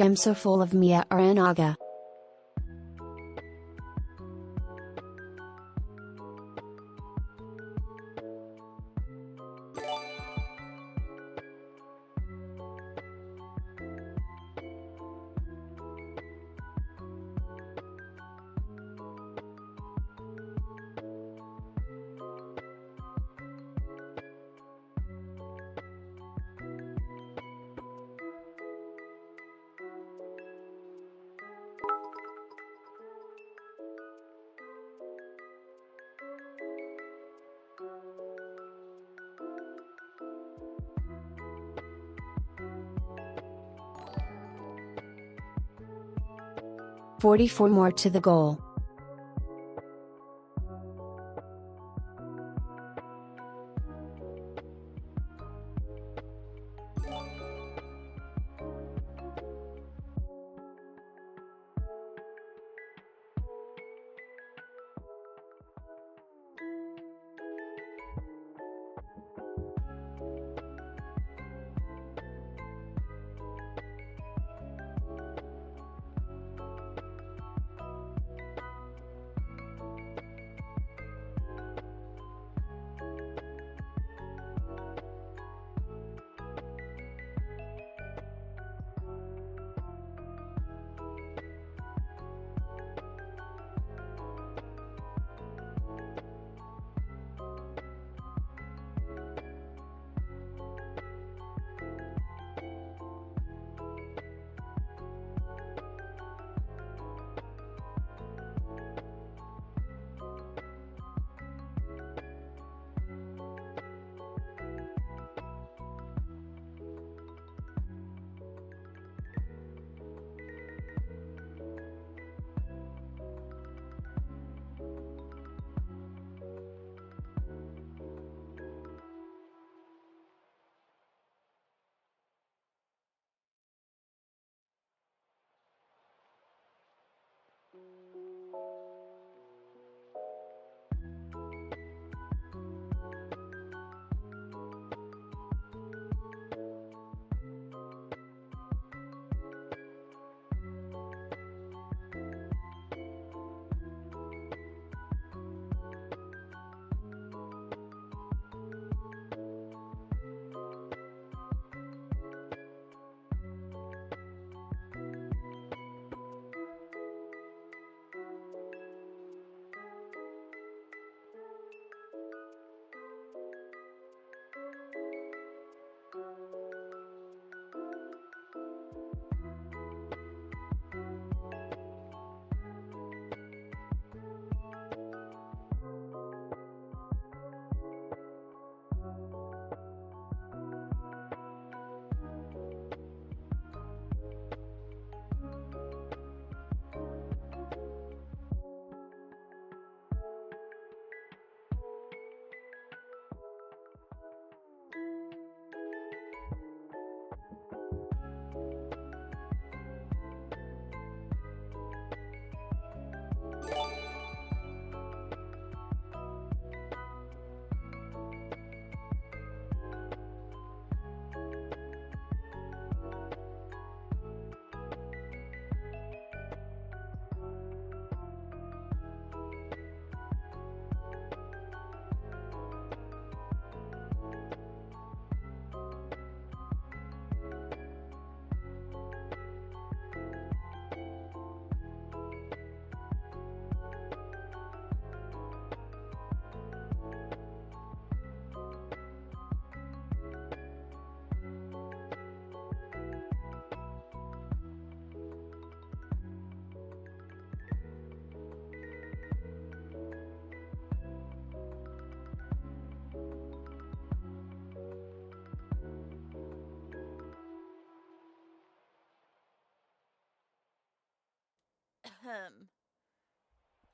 I'm so full of Miia or Anaga. $44 more to the goal.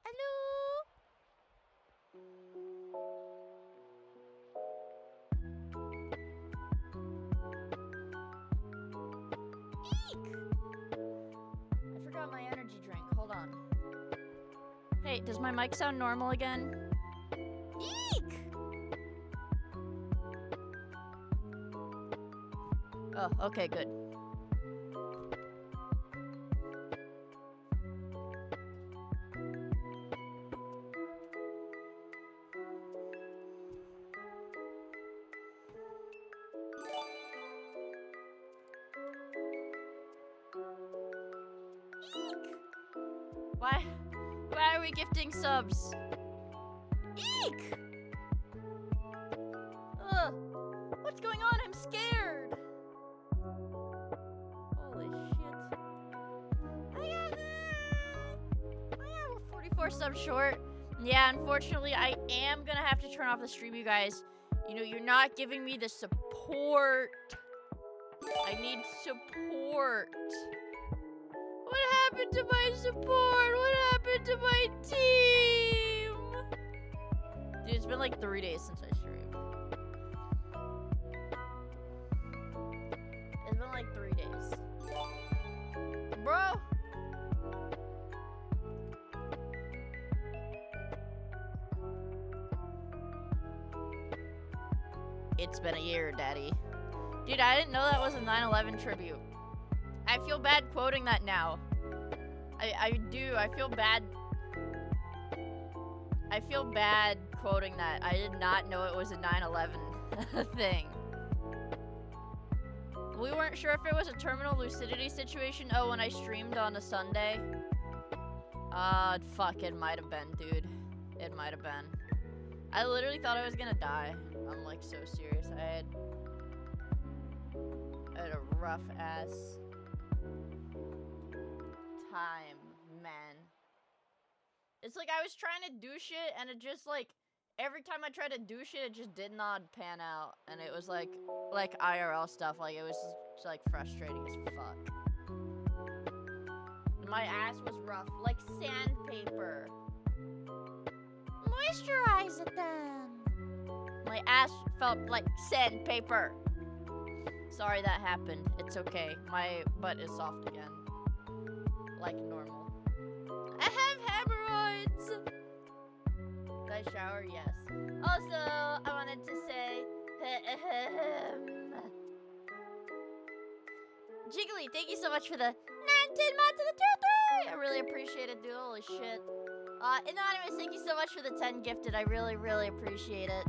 Hello? Eek! I forgot my energy drink. Hold on. Hey, does my mic sound normal again? Eek! Oh, okay, good. Why are we gifting subs? Eek! Ugh. What's going on? I'm scared. Holy shit. We're 44 subs short. Yeah, unfortunately, I am gonna have to turn off the stream, you guys. You know, you're not giving me the support. I need support. What happened to my support? What happened to my team? Dude, it's been like 3 days since I streamed. It's been like 3 days. Bro! It's been a year, Daddy. Dude, I didn't know that was a 9/11 tribute. I feel bad quoting that now. I do. I feel bad. I feel bad quoting that. I did not know it was a 9/11 thing. We weren't sure if it was a terminal lucidity situation. Oh, when I streamed on a Sunday. Fuck, it might have been, dude. It might have been. I literally thought I was gonna die. I'm like so serious. I had a rough ass time, man. It's like I was trying to do shit and it just like every time I tried to do shit it just did not pan out, and it was like IRL stuff, like it was just like frustrating as fuck. My ass was rough, like sandpaper. Moisturize it then. My ass felt like sandpaper. Sorry that happened. It's okay. My butt is soft again. Like normal. I have hemorrhoids! Did I shower? Yes. Also, I wanted to say... Jiggly, thank you so much for the 19 months of the tier 3! I really appreciate it, dude. Holy shit. Anonymous, thank you so much for the 10 gifted. I really, really appreciate it.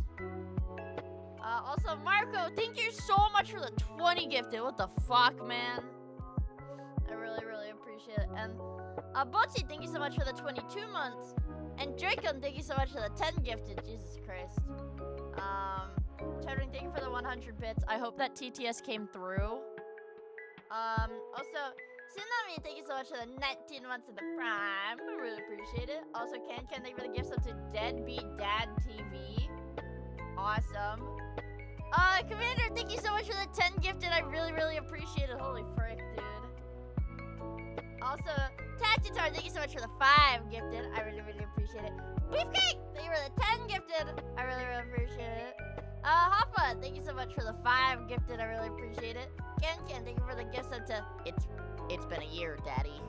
Also, Marco, thank you so much for the 20 gifted. What the fuck, man? I really, really appreciate it. And, Bocci, thank you so much for the 22 months. And Dracon, thank you so much for the 10 gifted. Jesus Christ. Cheddar, thank you for the 100 bits. I hope that TTS came through. Also, Tsunami, thank you so much for the 19 months of the Prime. I really appreciate it. Also, Ken, thank you for the gifts up to Deadbeat Dad TV. Awesome. Commander, thank you so much for the 10 gifted. I really, really appreciate it. Holy frick, dude. Also, Tactitar, thank you so much for the 5 gifted. I really, really appreciate it. Beefcake, thank you for the 10 gifted. I really, really appreciate it. Hoppa, thank you so much for the 5 gifted. I really appreciate it. Ken, thank you for the gifts up to It's been a year, Daddy.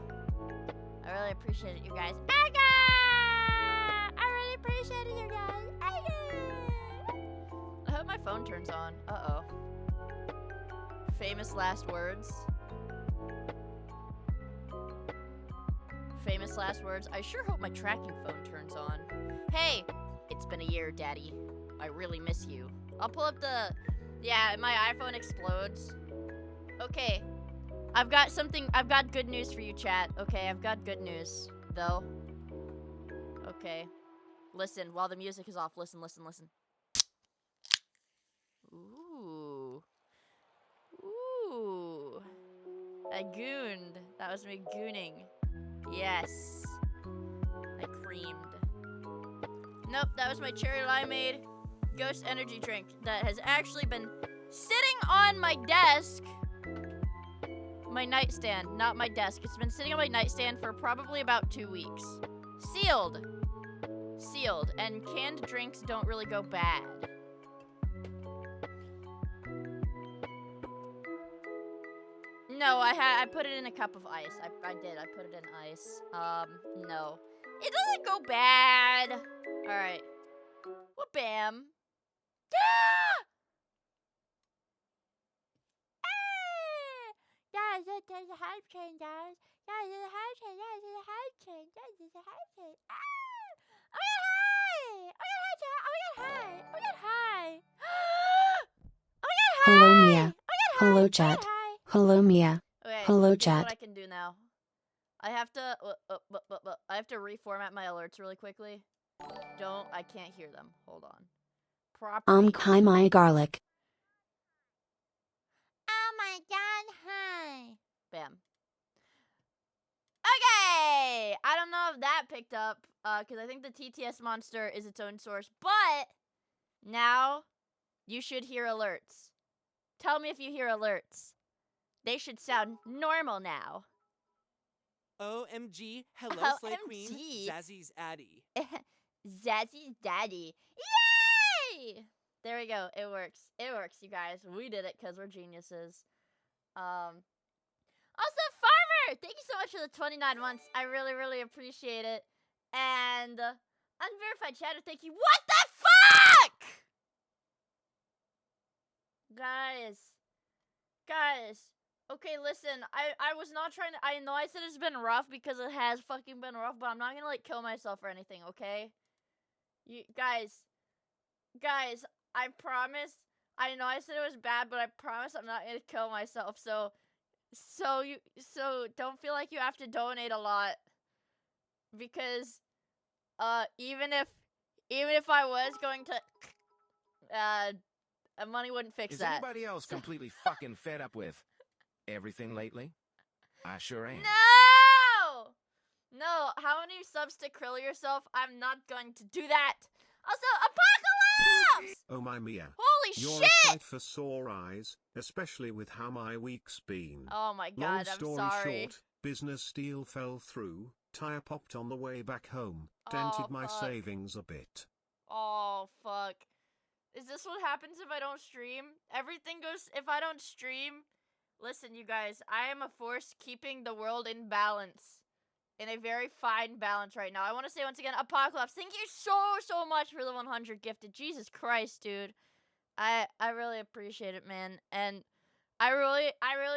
I really appreciate it, you guys. Aga! I really appreciate it, you guys. Aga! I hope my phone turns on. Uh-oh. Famous last words. Famous last words. I sure hope my tracking phone turns on. Hey, it's been a year, Daddy. I really miss you. I'll pull up the... Yeah, my iPhone explodes. Okay. I've got good news for you, chat. Okay, I've got good news, though. Okay. Listen, while the music is off, listen, listen, listen. Ooh. Ooh. I gooned. That was me gooning. Yes. I creamed. Nope, that was my cherry limeade ghost energy drink that has actually been sitting on my desk. My nightstand, not my desk. It's been sitting on my nightstand for probably about 2 weeks. Sealed. Sealed. And canned drinks don't really go bad. No, I put it in a cup of ice. I did. I put it in ice. No. It doesn't go bad. Alright. Well, bam. Ah! Guys, there's a hype train, guys. Guys, there's a hype train. Guys, there's a hype train. Guys, there's a hype train. Ah! Oh, yeah, hi! Oh, yeah, hi, chat. Oh, yeah, hi! Oh, yeah, hi! Oh, yeah, hi! Hello, Mia. Oh, yeah, hi! Hello, Oh, chat. yeah, hi! Hello, Mia. Okay, Hello, here's chat. what I can do now. I have to reformat my alerts really quickly. I can't hear them. Hold on. Properties. Hi my garlic. Oh my god, hi. Bam. Okay! I don't know if that picked up, because I think the TTS monster is its own source, but now you should hear alerts. Tell me if you hear alerts. They should sound normal now. OMG, hello Slay Queen, OMG. Zazzy's Addy. Zazzy's daddy. Yay! There we go. It works. It works, you guys. We did it because we're geniuses. Also, Farmer! Thank you so much for the 29 months. I really, really appreciate it. And Unverified Chatter, thank you. What the fuck? Guys. Okay, listen. I was not trying to. I know I said it's been rough because it has fucking been rough, but I'm not gonna, like, kill myself or anything, okay? You guys, I promise. I know I said it was bad, but I promise I'm not gonna kill myself. So don't feel like you have to donate a lot, because even if I was going to money wouldn't fix Is that. anybody else completely fucking fed up with everything lately? I sure am. No, how many subs to krill yourself? I'm not going to do that. Also, Apocalypse! Oh my Miia. Holy You're shit! a sight for sore eyes, especially with how my week's been. Oh my god, Long I'm story sorry. short, business deal fell through, tire popped on the way back home, dented my fuck. savings a bit. Oh, fuck. Is this what happens if I don't stream? Everything goes if I don't stream. Listen, you guys, I am a force keeping the world in balance. In a very fine balance right now. I want to say once again, Apocalypse, thank you so much for the 100 gifted. Jesus Christ, dude. I really appreciate it, man. And I really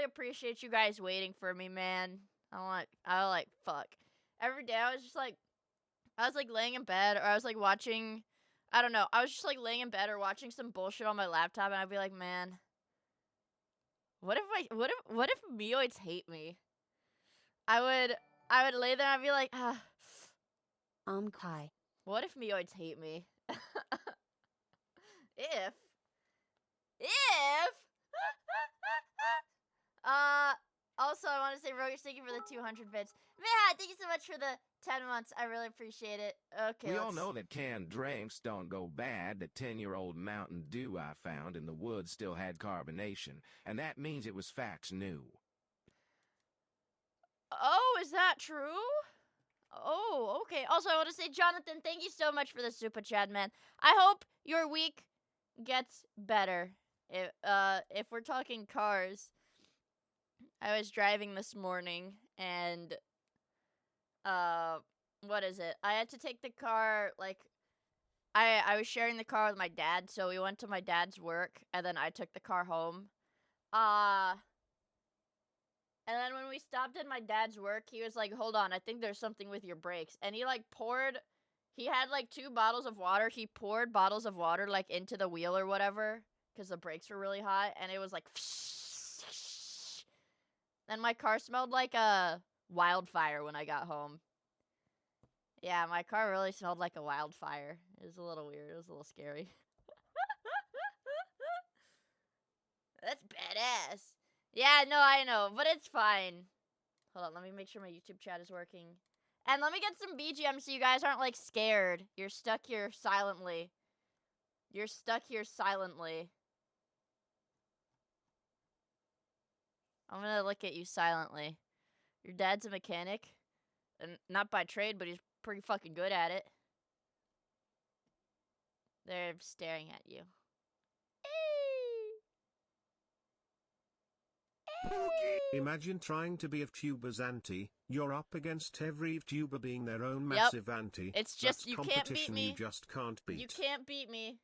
appreciate you guys waiting for me, man. Fuck. Every day I was laying in bed, or I was like watching, I don't know. I was just like laying in bed or watching some bullshit on my laptop, and I'd be like, man, what if Mioids hate me? I would lay there and I'd be like, Kai. what if Mioids hate me? If also I want to say, Roguish, thank you for the 200 bits. Man, thank you so much for the 10 months. I really appreciate it. Okay, We all know that canned drinks don't go bad. The 10-year-old Mountain Dew I found in the woods still had carbonation, and that means it was fax new. Oh, is that true? Oh, okay. Also, I want to say, Jonathan, thank you so much for the super chat, man. I hope your week gets better. If we're talking cars, I was driving this morning, and what is it? I had to take the car, like, I was sharing the car with my dad, so we went to my dad's work, and then I took the car home. And then when we stopped at my dad's work, he was like, hold on, I think there's something with your brakes. And he, like, he had, like, 2 bottles of water. He poured bottles of water, like, into the wheel or whatever, because the brakes were really hot. And it was like, then my car smelled like a wildfire when I got home. Yeah, my car really smelled like a wildfire. It was a little weird. It was a little scary. That's badass. Yeah, no, I know, but it's fine. Hold on, let me make sure my YouTube chat is working. And let me get some BGM so you guys aren't, like, scared. You're stuck here silently. You're stuck here silently. I'm gonna look at you silently. Your dad's a mechanic. And not by trade, but he's pretty fucking good at it. They're staring at you. Imagine trying to be a VTuber's auntie. You're up against every VTuber being their own massive auntie. It's just, That's you can't beat competition me. you just can't beat. You can't beat me.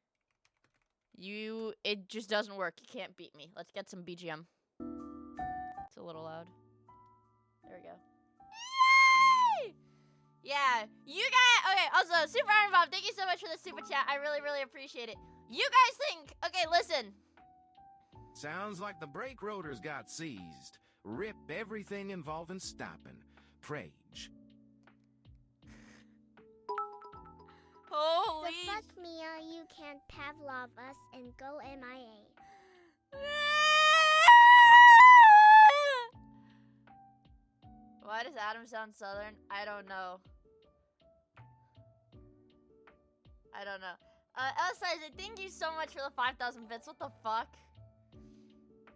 It just doesn't work. You can't beat me. Let's get some BGM. It's a little loud. There we go. Yay! Yeah, you guys. Okay, also, Super Iron Bob, thank you so much for the super chat. I really, really appreciate it. You guys think, okay, listen. Sounds like the brake rotors got seized. Rip everything involving stopping. Prage. Holy The fuck Mia, you can't Pavlov us and go MIA. Why does Adam sound southern? I don't know. I don't know. Elsizer, thank you so much for the 5,000 bits. What the fuck?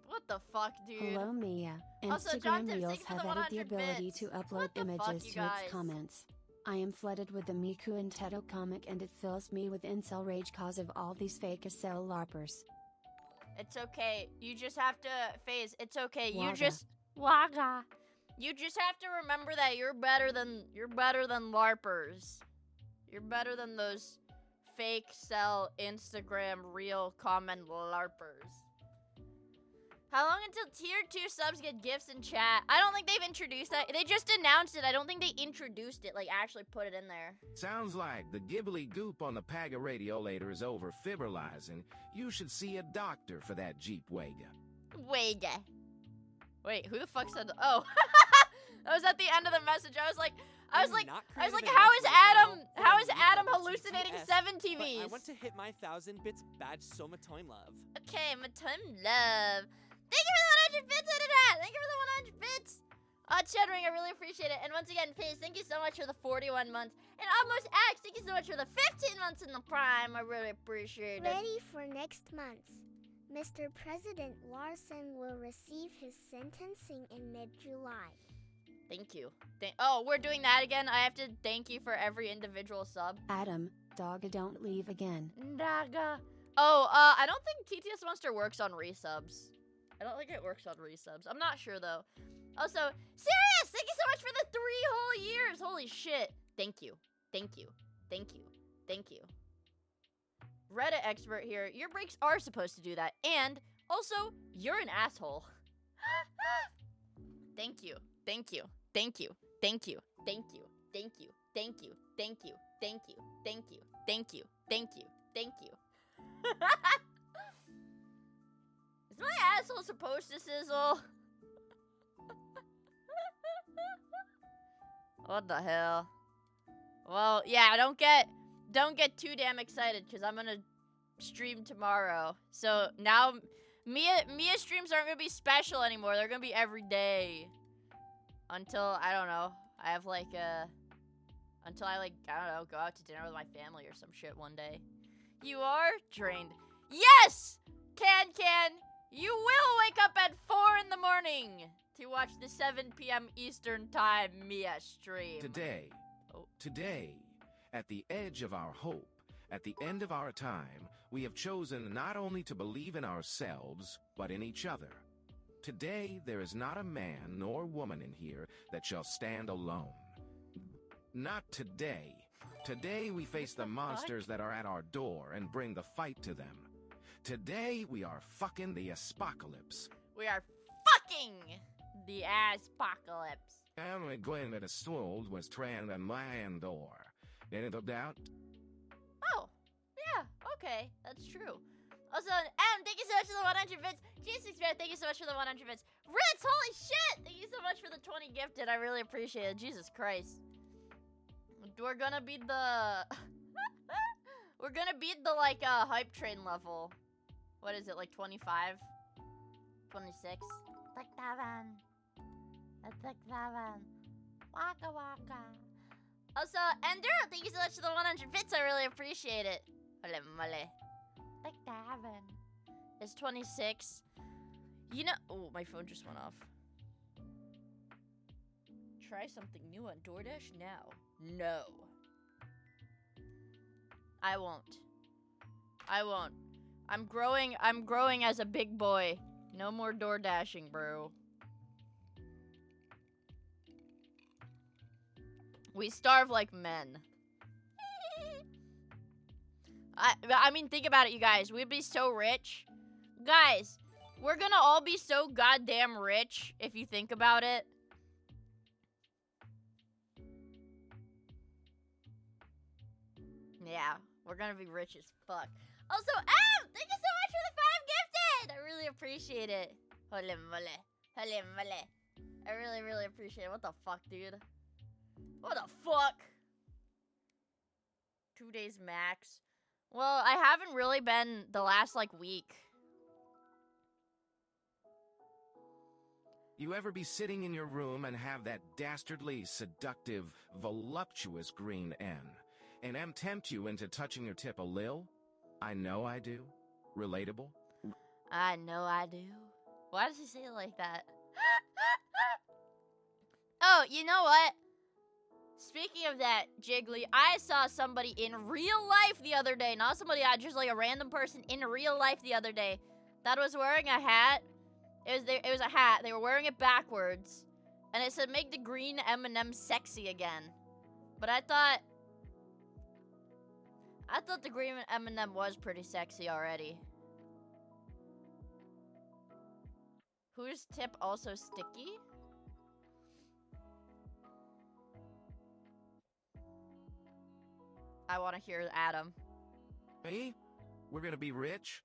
What the fuck, dude? Hello Mia. Also, John Instagram Tips, Reels thank you for have the added the 100 ability bits. to upload What the fuck, images you to its guys? comments. I am flooded with the Miku and Teto comic and it fills me with incel rage cause of all these fake incel larpers. It's okay. You just have to phase. It's okay. You Waga. just Waga. You just have to remember that you're better than larpers. You're better than those fake sell Instagram real comment larpers. How long until tier 2 subs get gifts in chat? I don't think they've introduced that. They just announced it. I don't think they introduced it, like actually put it in there. Sounds like the gibbly goop on the Paga radiolator is over fibrillizing. You should see a doctor for that Jeep Wega. Wega. Wait, who the fuck said that? Oh. That was at the end of the message. I was like, how is Adam hallucinating 7 TVs? I want to hit my 1,000 bits badge so much time love. Okay, my time love. Thank you for the 100 bits out of that. Thank you for the 100 bits. Cheddering, I really appreciate it. And once again, Fizz, thank you so much for the 41 months. And Almost X, thank you so much for the 15 months in the Prime. I really appreciate it. Ready for next month. Mr. President Larson will receive his sentencing in mid-July. Thank you. Oh, we're doing that again? I have to thank you for every individual sub. Adam, dogga don't leave again. Daga. Oh, I don't think TTS Monster works on resubs. I don't think it works on resubs. I'm not sure though. Also, Sirius, thank you so much for the 3 whole years. Holy shit. Thank you. Thank you. Thank you. Thank you. Reddit expert here. Your breaks are supposed to do that. And also, you're an asshole. Thank you. Thank you. Thank you. Thank you. Thank you. Thank you. Thank you. Thank you. Thank you. Thank you. Thank you. Thank you. Thank you. Is my asshole supposed to sizzle? What the hell? Well, yeah, don't get too damn excited because I'm gonna stream tomorrow. So now Mia streams aren't gonna be special anymore. They're gonna be every day. Until, I don't know, I have like until I like, I don't know, go out to dinner with my family or some shit one day. You are drained. Yes! Can, you will wake up at 4 in the morning to watch the 7 p.m. Eastern Time Mia stream. Today, at the edge of our hope, at the end of our time, we have chosen not only to believe in ourselves, but in each other. Today, there is not a man nor woman in here that shall stand alone. Not today. Today, we face the monsters that are at our door and bring the fight to them. Today, we are fucking the apocalypse. We are fucking the apocalypse. And we're going to the stool was trend and my door. Any doubt? Oh, yeah, okay, that's true. Also, M, thank you so much for the 100 bits. Jesus, thank you so much for the 100 bits. Ritz, holy shit! Thank you so much for the 20 gifted. I really appreciate it. Jesus Christ. We're gonna beat the... We're gonna beat the, like, hype train level. What is it, like 25? 26? Waka waka. Also, Ender, thank you so much for the 100 bits. I really appreciate it. It's 26. You know, oh, my phone just went off. Try something new on DoorDash now. No. I won't. I'm growing as a big boy. No more DoorDashing, bro. We starve like men. I mean, think about it, you guys. We'd be so rich. Guys, we're gonna all be so goddamn rich if you think about it. Yeah, we're gonna be rich as fuck. Also, thank you so much for the 5 gifted! I really appreciate it. I really, really appreciate it. What the fuck, dude? What the fuck? 2 days max. Well, I haven't really been the last, like, week. You ever be sitting in your room and have that dastardly, seductive, voluptuous green N, and M tempt you into touching your tip a lil? I know I do. Relatable? I know I do. Why does he say it like that? Oh, you know what? Speaking of that, Jiggly, I saw somebody in real life the other day. Not somebody, just like a random person in real life the other day that was wearing a hat. It was a hat. They were wearing it backwards. And it said, make the green M&M sexy again. But I thought the green M&M was pretty sexy already. Whose tip also sticky? I want to hear Adam. Me? We're gonna be rich?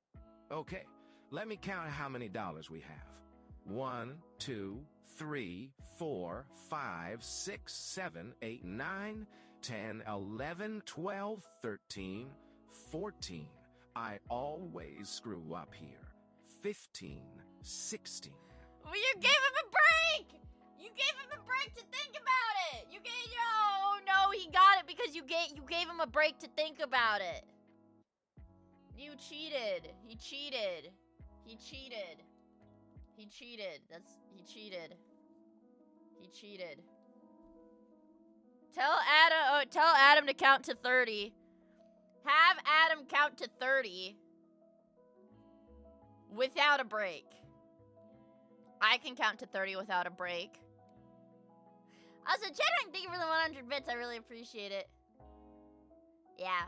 Okay, let me count how many dollars we have. 1, 2, 3, 4, 5, 6, 7, 8, 9, 10, 11, 12, 13, 14. I always screw up here. 15, 16. Well, you gave him a break! You gave him a break to think about it! You gave, oh no, he got it because you gave him a break to think about it. You cheated. He cheated. He cheated. He cheated. He cheated. He cheated. Tell Adam to count to 30. Have Adam count to 30 without a break. I can count to 30 without a break. Also, Cheddar, thank you for the 100 bits. I really appreciate it. Yeah.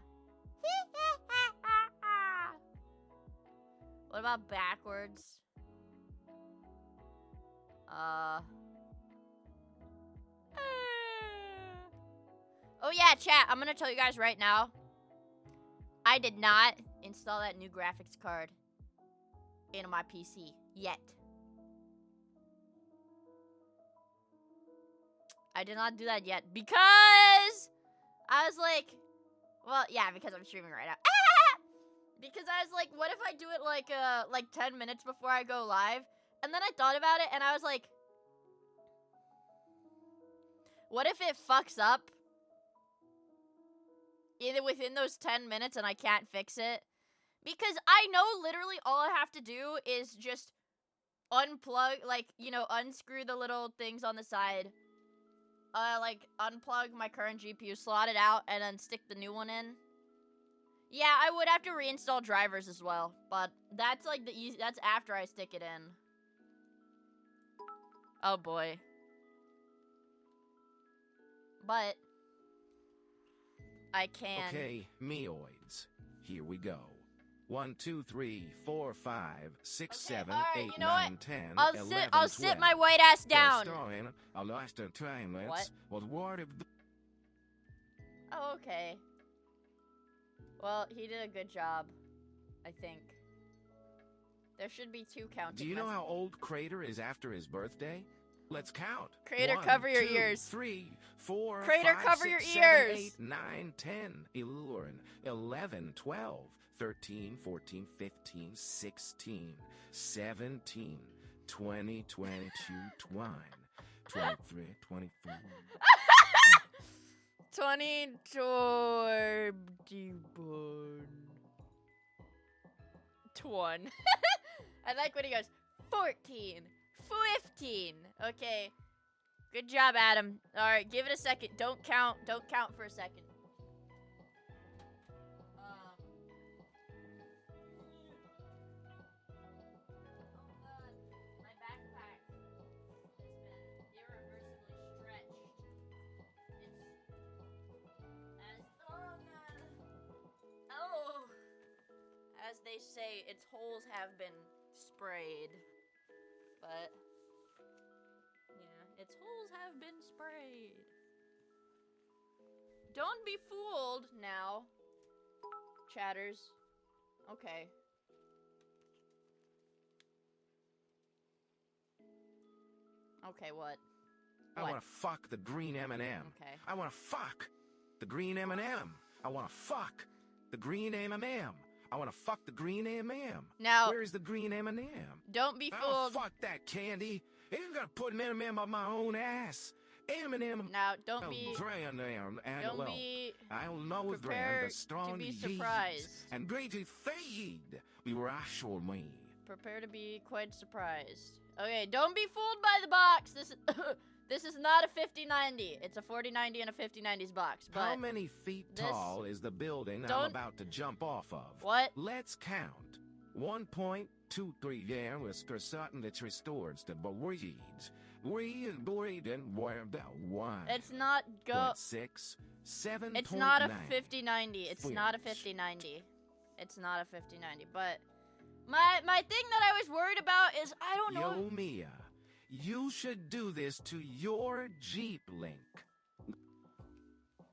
What about backwards? Oh yeah, chat. I'm gonna tell you guys right now. I did not install that new graphics card into my PC yet. I did not do that yet because I was like, well, yeah, because I'm streaming right now. Because I was like, what if I do it like 10 minutes before I go live? And then I thought about it and I was like, what if it fucks up either within those 10 minutes and I can't fix it? Because I know literally all I have to do is just unplug, like, you know, unscrew the little things on the side. Like, unplug my current GPU, slot it out, and then stick the new one in. Yeah, I would have to reinstall drivers as well, but that's like the easy, that's after I stick it in. Oh boy. But I can. Okay, meoids. Here we go. 1, 2, 3, 4, 5, 6, 7, all right, 8, you know 9, what? 10, I'll sit my white ass down. What? Was word of the Oh, okay. Well, he did a good job, I think. There should be 2 counting. Do you know how old Crater is after his birthday? Let's count. Crater, 1, cover your 2, ears. 3, 4, Crater, 5, cover 6, your 7, ears. 8, 9, 10, 11, 12, 13, 14, 15, 16, 17, 20, 22, 23, 24. 21. I like when he goes 14, 15. Okay. Good job, Adam. All right, give it a second. Don't count for a second. My backpack has been irreversibly stretched. As they say, its holes have been sprayed. But yeah, its holes have been sprayed. Don't be fooled now, chatters. Okay. Okay, what? I What? want to fuck the green M&M. Okay. I want to fuck the green M&M. I want to fuck the green M&M. I want to fuck the green M&M. Now, Where's the green M&M? don't be I don't fooled. fuck that candy. Ain't gonna put an M&M on my own ass. M&M. Now, don't be I'll know prepared the strong to be yeast surprised. and great to feed. We were assure me. Prepare to be quite surprised. Okay, don't be fooled by the box. This is not a 5090. It's a 4090 and a 5090's box. But how many feet tall is the building I'm don't- about to jump off of? What? Let's count. 1.23 yeah, was certain it's restored to breeds. We and breed and one. It's not go. 6, 7. It's not a 5090. It's not a 5090. It's not a 5090. But my thing that I was worried about is I don't know. Yo, Mia, you should do this to your Jeep Link.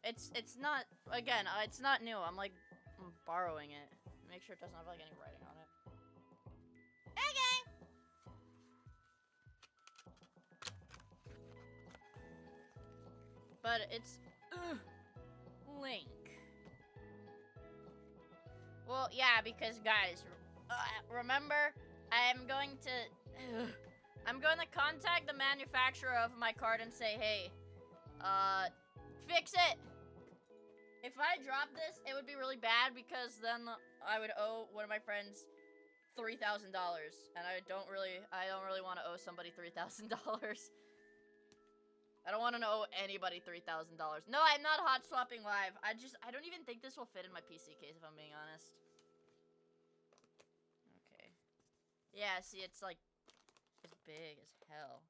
It's not, again, it's not new. I'm borrowing it. Make sure it doesn't have like any writing on it. Okay. But it's Link. Well, yeah, because guys, remember, I'm going to contact the manufacturer of my card and say, hey, fix it. If I drop this, it would be really bad because then I would owe one of my friends $3,000, and I don't really want to owe somebody $3,000. I don't want to owe anybody $3,000. No, I'm not hot swapping live. I don't even think this will fit in my PC case if I'm being honest. Okay. Yeah, see, it's like as big as hell,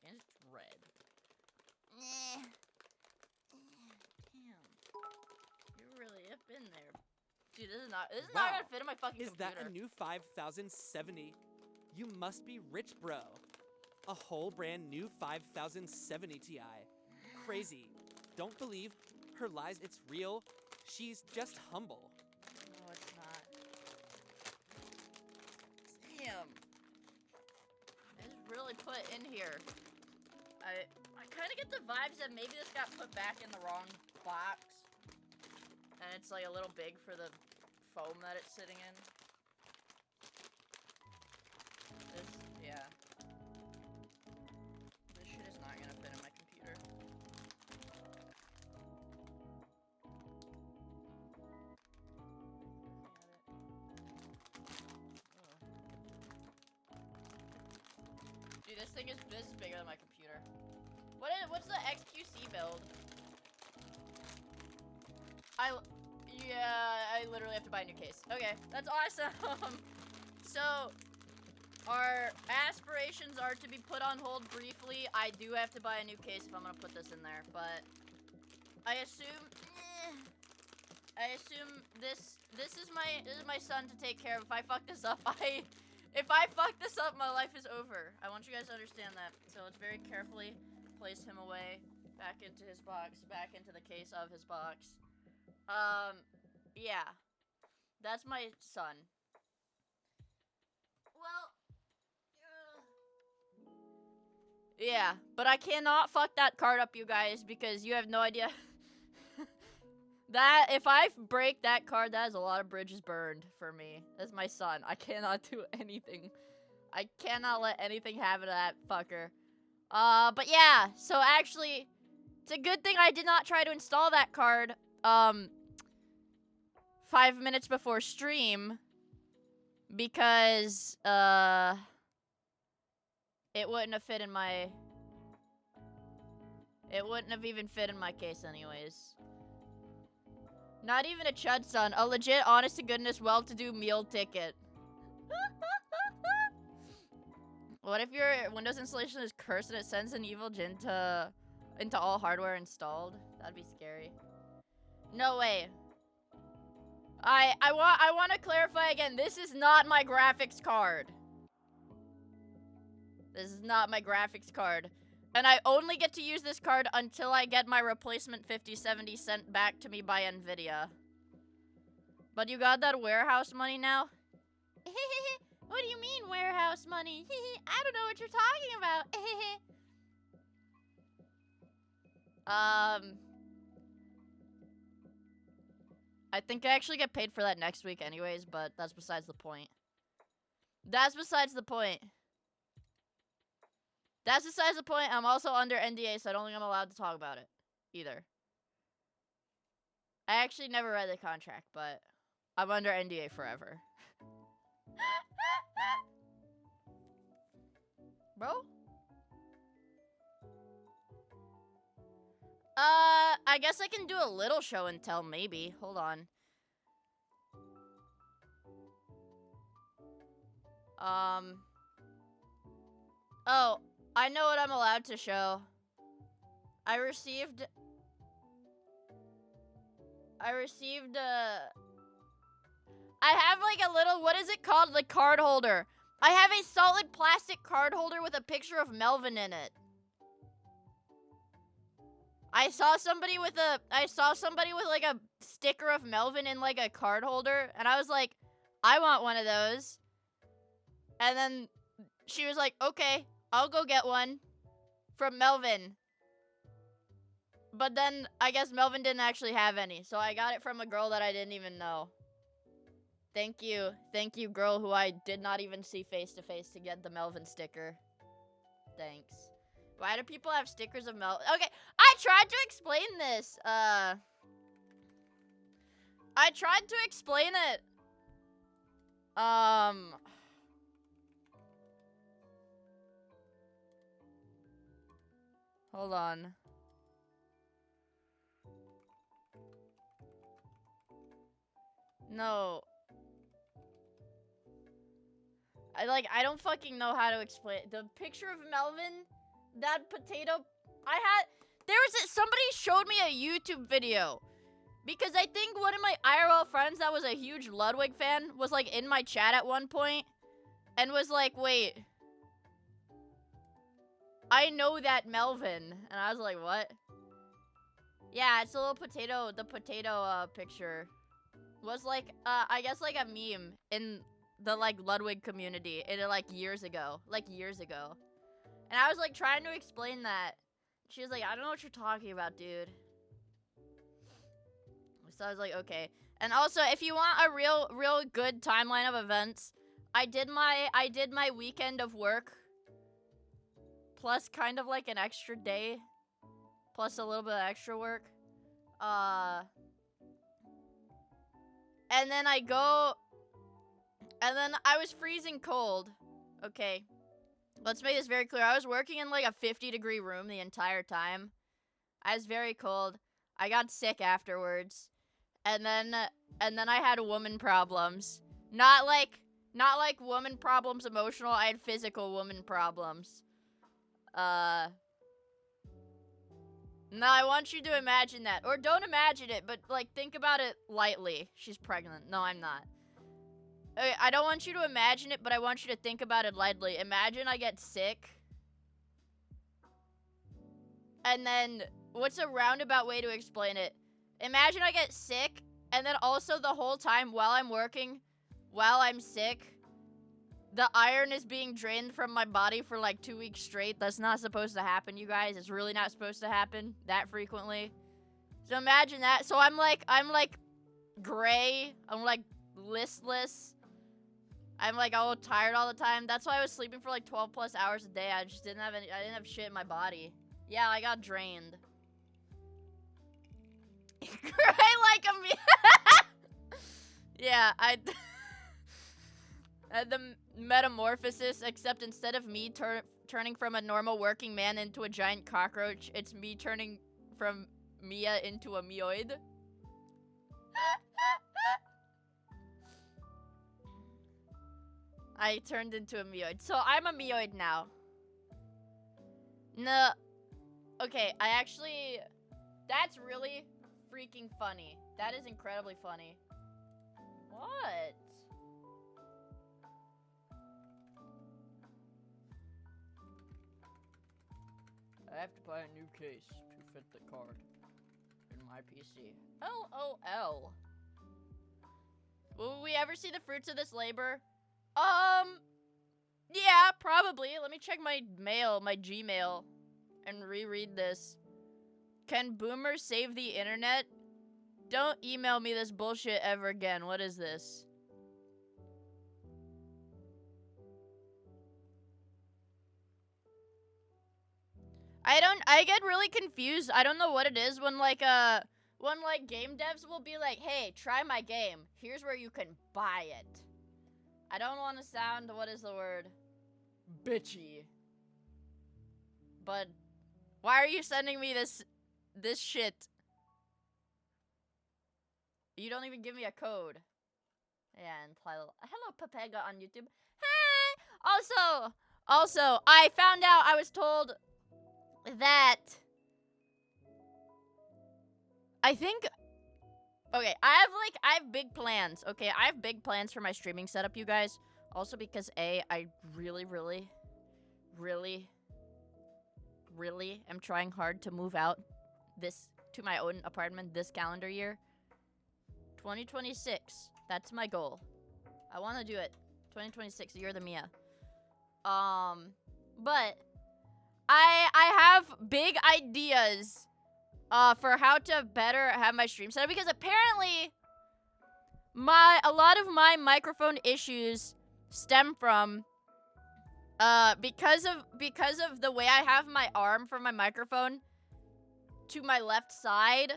and it's red. Damn. You're really up in there. Dude, this is not Wow. gonna fit in my fucking Is computer. that a new 5070? You must be rich, bro. A whole brand new 5070 Ti. Crazy. Don't believe her lies, it's real. She's just humble. No, it's not. Damn. It's really put in here. I kind of get the vibes that maybe this got put back in the wrong box. And it's like a little big for the foam that it's sitting in. Yeah. This shit is not gonna fit in my computer. Dude, this is bigger than my computer. What's the XQC build? I literally have to buy a new case. Okay, that's awesome. So, our aspirations are to be put on hold briefly. I do have to buy a new case if I'm gonna put this in there, but I assume this is my son to take care of. If I fuck this up, my life is over. I want you guys to understand that. So let's very carefully place him away, back into his box, back into the case of his box. Yeah. That's my son. Well, yeah, but I cannot fuck that card up, you guys, because you have no idea. That, if I break that card, that is a lot of bridges burned for me. That's my son. I cannot do anything. I cannot let anything happen to that fucker. But yeah, so actually, it's a good thing I did not try to install that card, 5 minutes before stream, because, it wouldn't have fit in my... It wouldn't have even fit in my case anyways. Not even a chud son, a legit, honest-to-goodness, well-to-do meal ticket. What if your Windows installation is cursed and it sends an evil djinn into all hardware installed? That'd be scary. No way. I want to clarify again, this is not my graphics card. This is not my graphics card. And I only get to use this card until I get my replacement 5070 sent back to me by Nvidia. But you got that warehouse money now? What do you mean warehouse money? I don't know what you're talking about. I think I actually get paid for that next week anyways, but that's besides the point. That's besides the point. That's besides the point. I'm also under NDA, so I don't think I'm allowed to talk about it either. I actually never read the contract, but I'm under NDA forever. Bro? I guess I can do a little show and tell, maybe. Hold on. Oh, I know what I'm allowed to show. I received, I have like a little, what is it called? Like card holder. I have a solid plastic card holder with a picture of Melvin in it. I saw somebody with like a sticker of Melvin in like a card holder, and I was like, I want one of those. And then she was like, okay, I'll go get one from Melvin. But then I guess Melvin didn't actually have any, so I got it from a girl that I didn't even know. Thank you, girl who I did not even see face to face to get the Melvin sticker. Thanks. Why do people have stickers of Melvin? Okay, I tried to explain this. I tried to explain it. Hold on. No. I don't fucking know how to explain it. The picture of Melvin, that potato, somebody showed me a YouTube video. Because I think one of my IRL friends that was a huge Ludwig fan was like in my chat at one point and was like, wait, I know that Melvin. And I was like, what? Yeah, it's a little potato, the potato picture was like, I guess like a meme in the like Ludwig community like years ago. And I was like trying to explain that. She was like, I don't know what you're talking about, dude. So I was like, okay. And also, if you want a real good timeline of events, I did my weekend of work plus kind of like an extra day plus a little bit of extra work. And then I was freezing cold. Okay. Let's make this very clear. I was working in like a 50-degree room the entire time. I was very cold. I got sick afterwards. And then I had woman problems. Not like woman problems emotional. I had physical woman problems. No, I want you to imagine that. Or don't imagine it, but like think about it lightly. She's pregnant. No, I'm not. Okay, I don't want you to imagine it, but I want you to think about it lightly. Imagine I get sick. And then, what's a roundabout way to explain it? Imagine I get sick, and then also the whole time while I'm working, while I'm sick, the iron is being drained from my body for like 2 weeks straight. That's not supposed to happen, you guys. It's really not supposed to happen that frequently. So imagine that. So I'm like gray. I'm like listless. I'm like all tired all the time. That's why I was sleeping for like 12 plus hours a day. I just didn't have I didn't have shit in my body. Yeah, I got drained. Gray like a me. Yeah, I the metamorphosis, except instead of me turning from a normal working man into a giant cockroach, it's me turning from Mia into a Mioid. I turned into a Mioid. So I'm a Mioid now. No. Okay, that's really freaking funny. That is incredibly funny. What? I have to buy a new case to fit the card in my PC. LOL. Will we ever see the fruits of this labor? Yeah, probably. Let me check my mail, my Gmail, and reread this. Can boomers save the internet? Don't email me this bullshit ever again. What is this? I get really confused. I don't know what it is when like game devs will be like, hey, try my game. Here's where you can buy it. I don't want to sound, what is the word? Bitchy. But why are you sending me this shit? You don't even give me a code. Yeah, and hello Pepega on YouTube. Hey! Also, I found out, I was told that I think, okay, I have big plans, okay? I have big plans for my streaming setup, you guys. Also because I really am trying hard to move out to my own apartment this calendar year. 2026, that's my goal. I want to do it. 2026, the year of the Miia. But I have big ideas for how to better have my stream set up, because apparently a lot of my microphone issues stem from because of the way I have my arm for my microphone to my left side.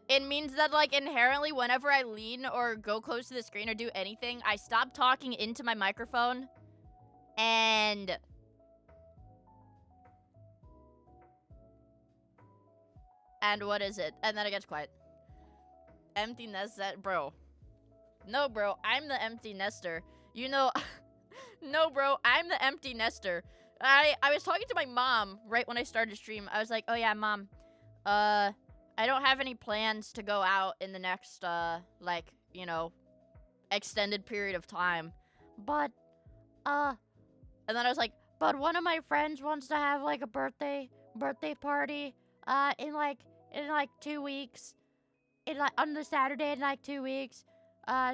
It means that, like, inherently whenever I lean or go close to the screen or do anything, I stop talking into my microphone. And what is it? And then it gets quiet. Empty nest set, bro. No, bro, I'm the empty nester. You know, no, bro, I'm the empty nester. I was talking to my mom right when I started stream. I was like, oh yeah, Mom, I don't have any plans to go out in the next, like, you know, extended period of time. But, and then I was like, but one of my friends wants to have, like, a birthday party, in like 2 weeks. On the Saturday in, like, 2 weeks.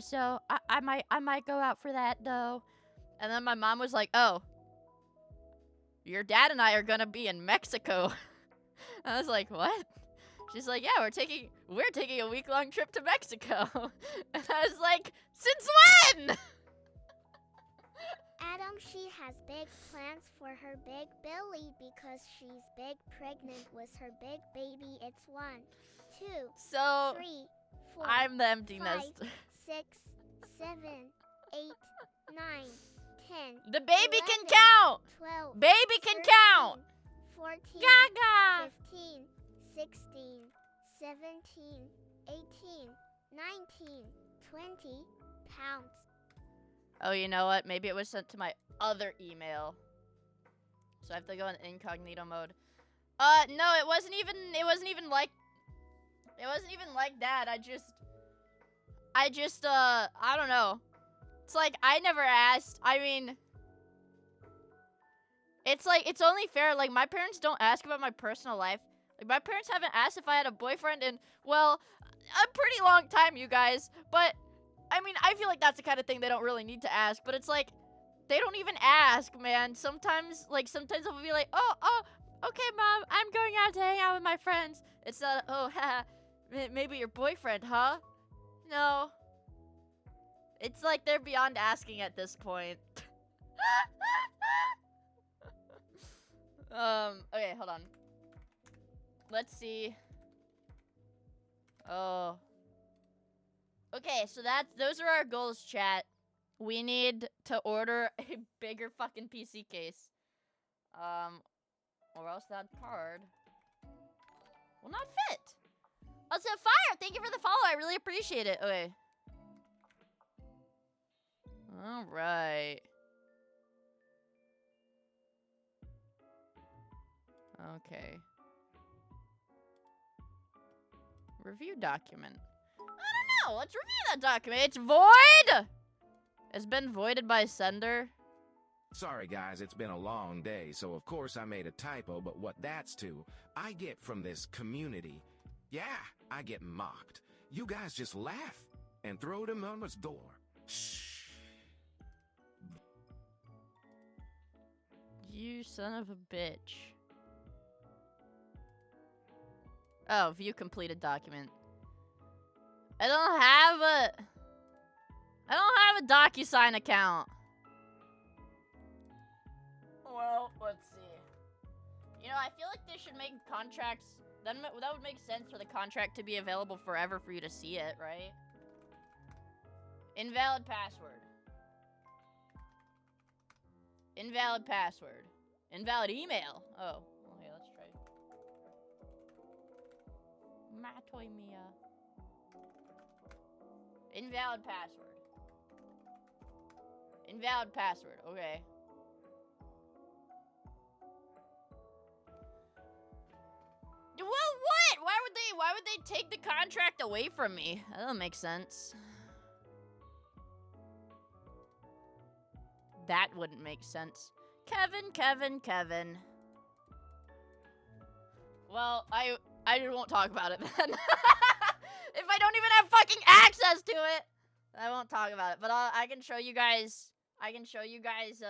So I might go out for that, though. And then my mom was like, oh, your dad and I are gonna be in Mexico. I was like, what? She's like, yeah, we're taking a week-long trip to Mexico. And I was like, since when? Adam, she has big plans for her big Billy because she's big pregnant with her big baby. It's 1, 2, so 3, 4, I'm the empty 5, nester. 6, 7, 8, 9, 10. The baby 11, can count. 12. Baby can 13, count. 14. Gaga. 15, 16, 17, 18, 19, 20 pounds. Oh, you know what? Maybe it was sent to my other email. So I have to go in incognito mode. No, it wasn't even like that. I don't know. It's like, I never asked. I mean, it's like, it's only fair. Like, my parents don't ask about my personal life. Like, my parents haven't asked if I had a boyfriend in, well, a pretty long time, you guys. But, I mean, I feel like that's the kind of thing they don't really need to ask. But it's like, they don't even ask, man. Sometimes they'll be like, oh, okay, Mom, I'm going out to hang out with my friends. It's not, oh, haha, maybe your boyfriend, huh? No. It's like they're beyond asking at this point. Okay, hold on. Let's see. Oh. Okay, so those are our goals, chat. We need to order a bigger fucking PC case. Or else that card will not fit. Also, Fire, thank you for the follow. I really appreciate it. Okay. All right. Okay. Review document. I don't know. Let's review that document. It's void! It's been voided by sender. Sorry guys, it's been a long day, so of course I made a typo, but what that's to, I get from this community. Yeah, I get mocked. You guys just laugh and throw them on the door. Shh. You son of a bitch. Oh, view completed document. I don't have a DocuSign account. Well, let's see. You know, I feel like they should make contracts. That would make sense for the contract to be available forever for you to see it, right? Invalid password. Invalid password. Invalid email. Oh, okay, let's try. Vod of Miia. Invalid password. Invalid password. Okay. Well, what? Why would they take the contract away from me? That doesn't make sense. That wouldn't make sense. Kevin. Well, I won't talk about it then. If I don't even have fucking access to it, I won't talk about it. But I can show you guys. I can show you guys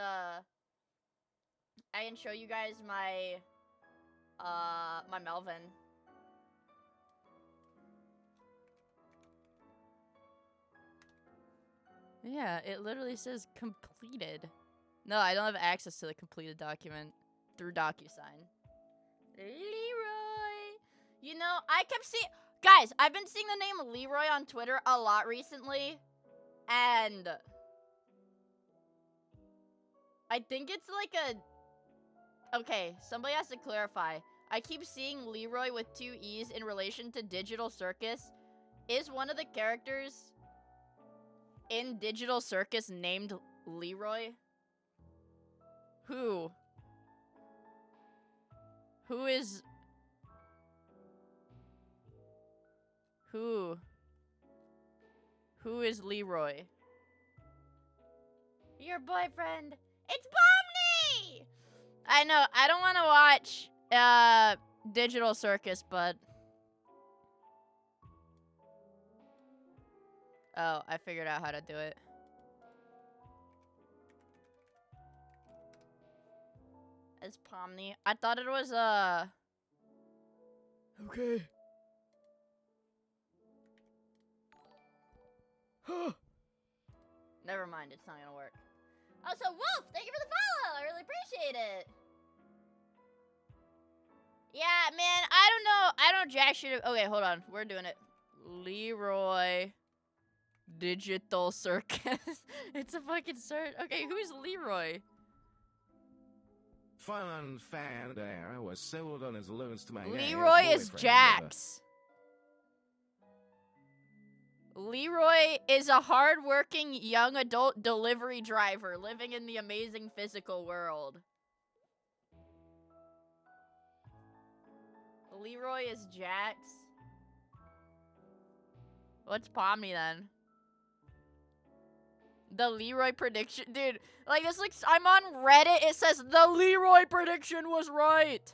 my my Melvin. Yeah, it literally says completed. No, I don't have access to the completed document through DocuSign. Leroy! You know, I kept seeing... Guys, I've been seeing the name Leroy on Twitter a lot recently. And... I think it's like a... Okay, somebody has to clarify. I keep seeing Leroy with 2 E's in relation to Digital Circus. Is one of the characters in Digital Circus named Leroy? Who? Who is... Who? Who is Leroy? Your boyfriend. It's Pomni! I know, I don't want to watch, Digital Circus, but... Oh, I figured out how to do it. It's Pomni. I thought it was, Okay. Never mind, it's not gonna work. Also, Wolf, thank you for the follow! I really appreciate it! Yeah, man, I don't know. I don't jack shit. Okay, hold on. We're doing it. Leroy Digital Circus. It's a fucking search. Okay, who's Leroy? Fun fan there was sold on his loans to my Leroy is Jax. Leroy is a hard-working young adult delivery driver living in the amazing physical world. Leroy is Jax. What's Pomni then? The Leroy prediction, dude. Like this looks. I'm on Reddit. It says the Leroy prediction was right.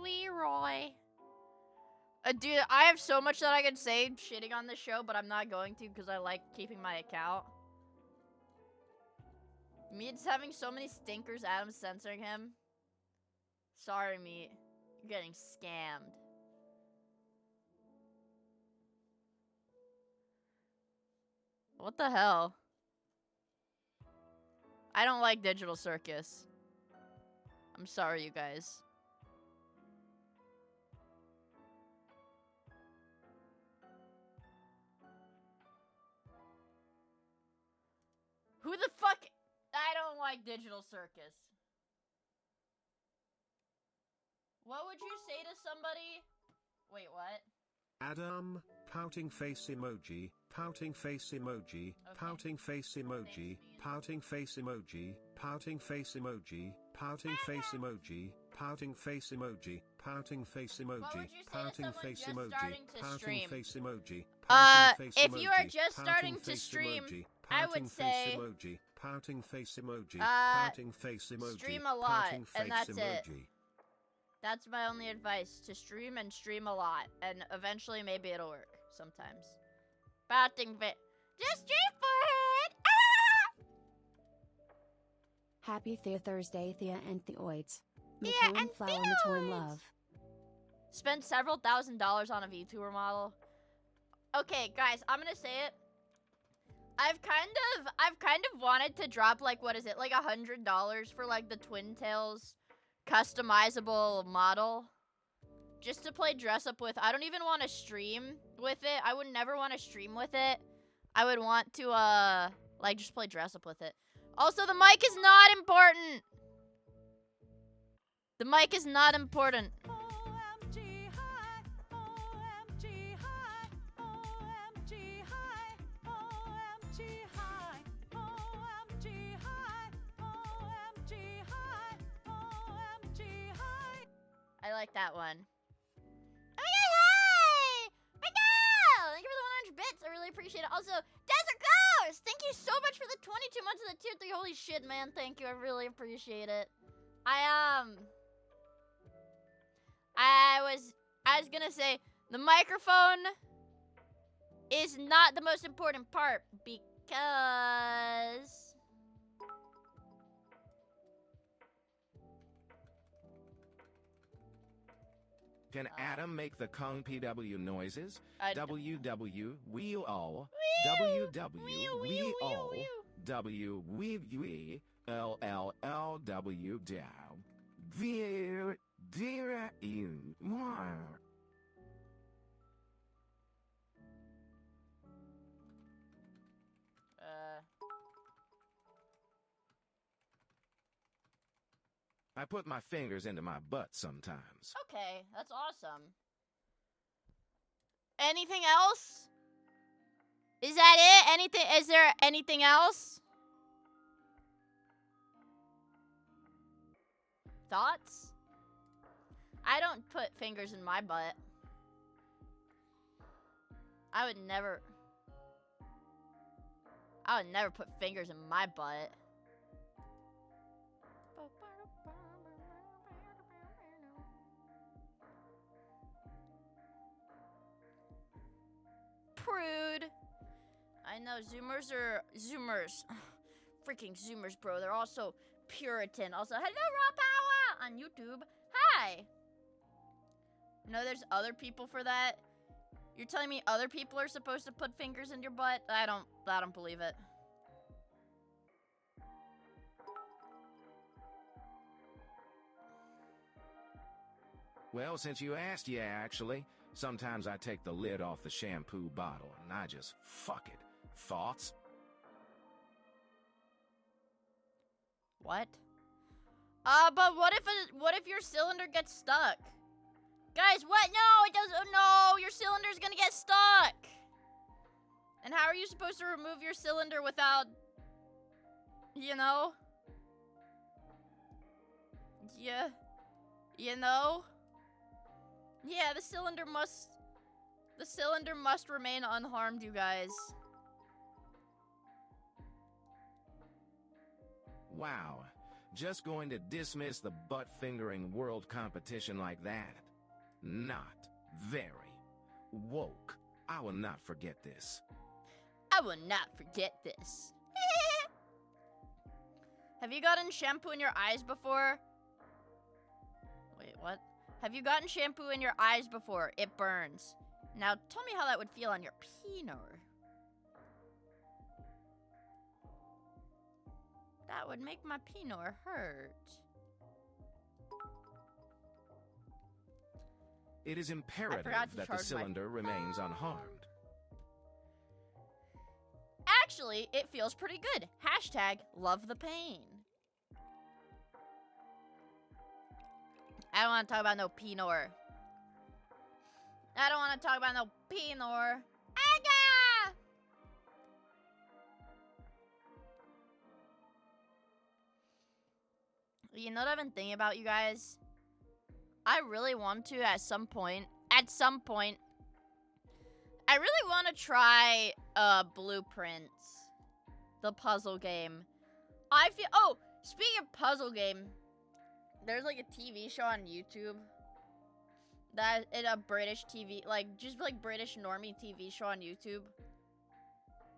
Leroy. Dude, I have so much that I could say shitting on this show, but I'm not going to because I like keeping my account. Meat's having so many stinkers, Adam's censoring him. Sorry, Meat. You're getting scammed. What the hell? I don't like Digital Circus. I'm sorry, you guys. Who the fuck? I don't like Digital Circus. What would you say to somebody? Wait, what? Adam, pouting face emoji, pouting face emoji, pouting face emoji, pouting face emoji, pouting face emoji, pouting face emoji, pouting face emoji, pouting face emoji, pouting face emoji, pouting face emoji. If you are just starting to stream, I would say pouting face emoji, pouting face emoji, stream a lot, and that's it. That's my only advice, to stream and stream a lot, and eventually maybe it'll work sometimes. Pouting face. Just stream for it! Ah! Happy Thursday, Thea and Theoids. Matoan flower, Matoan love. Spend several $1,000s on a VTuber model. Okay, guys, I'm gonna say it. I've kind of wanted to drop like, what is it, like $100 for like the Twin Tails customizable model, just to play dress up with. I don't even want to stream with it. I would never want to stream with it. I would want to like just play dress up with it. Also, the mic is not important. The mic is not important. OMG high, OMG high, OMG high, OMG high, OMG high, OMG high, OMG high. I like that one. Oh yeah, hey! Miguel! Thank you for the 100 bits. I really appreciate it. Also, Desert Ghost! Thank you so much for the 22 months of the tier 3. Holy shit, man. Thank you. I really appreciate it. I was gonna say, the microphone is not the most important part because... Can Adam make the Kong PW noises? I- WW we all Wee-oo, WW wee-oo, we wee-oo, all wee-oo. W we LLLW down. Dear dear you more. I put my fingers into my butt sometimes. Okay, that's awesome. Anything else? Is that it? Anything? Is there anything else? Thoughts? I don't put fingers in my butt. I would never put fingers in my butt. Prude. I know Zoomers are Zoomers. Freaking Zoomers, bro. They're also Puritan. Also, hello, Raw Power on YouTube. Hi. No, there's other people for that. You're telling me other people are supposed to put fingers in your butt? I don't believe it. Well, since you asked, yeah, actually. Sometimes I take the lid off the shampoo bottle and I just fuck it. Thoughts? What? But what if your cylinder gets stuck? Guys, what? No, it doesn't. No, your cylinder's gonna get stuck. And how are you supposed to remove your cylinder without, you know? Yeah. You know? Yeah, the cylinder must remain unharmed, you guys. Wow. Just going to dismiss the butt-fingering world competition like that? Not very woke. I will not forget this. I will not forget this. Have you gotten shampoo in your eyes before? Wait, what? Have you gotten shampoo in your eyes before? It burns. Now, tell me how that would feel on your penis. That would make my penis hurt. It is imperative forgot to that the charge my cylinder remains unharmed. Actually, it feels pretty good. Hashtag love the pain. I don't want to talk about no penor. I don't want to talk about no penor. Aga! You know what I've been thinking about, you guys? I really want to at some point, I really want to try Blueprints, the puzzle game. Oh, speaking of puzzle game, there's like a TV show on YouTube that is a British TV, just British normie TV show on YouTube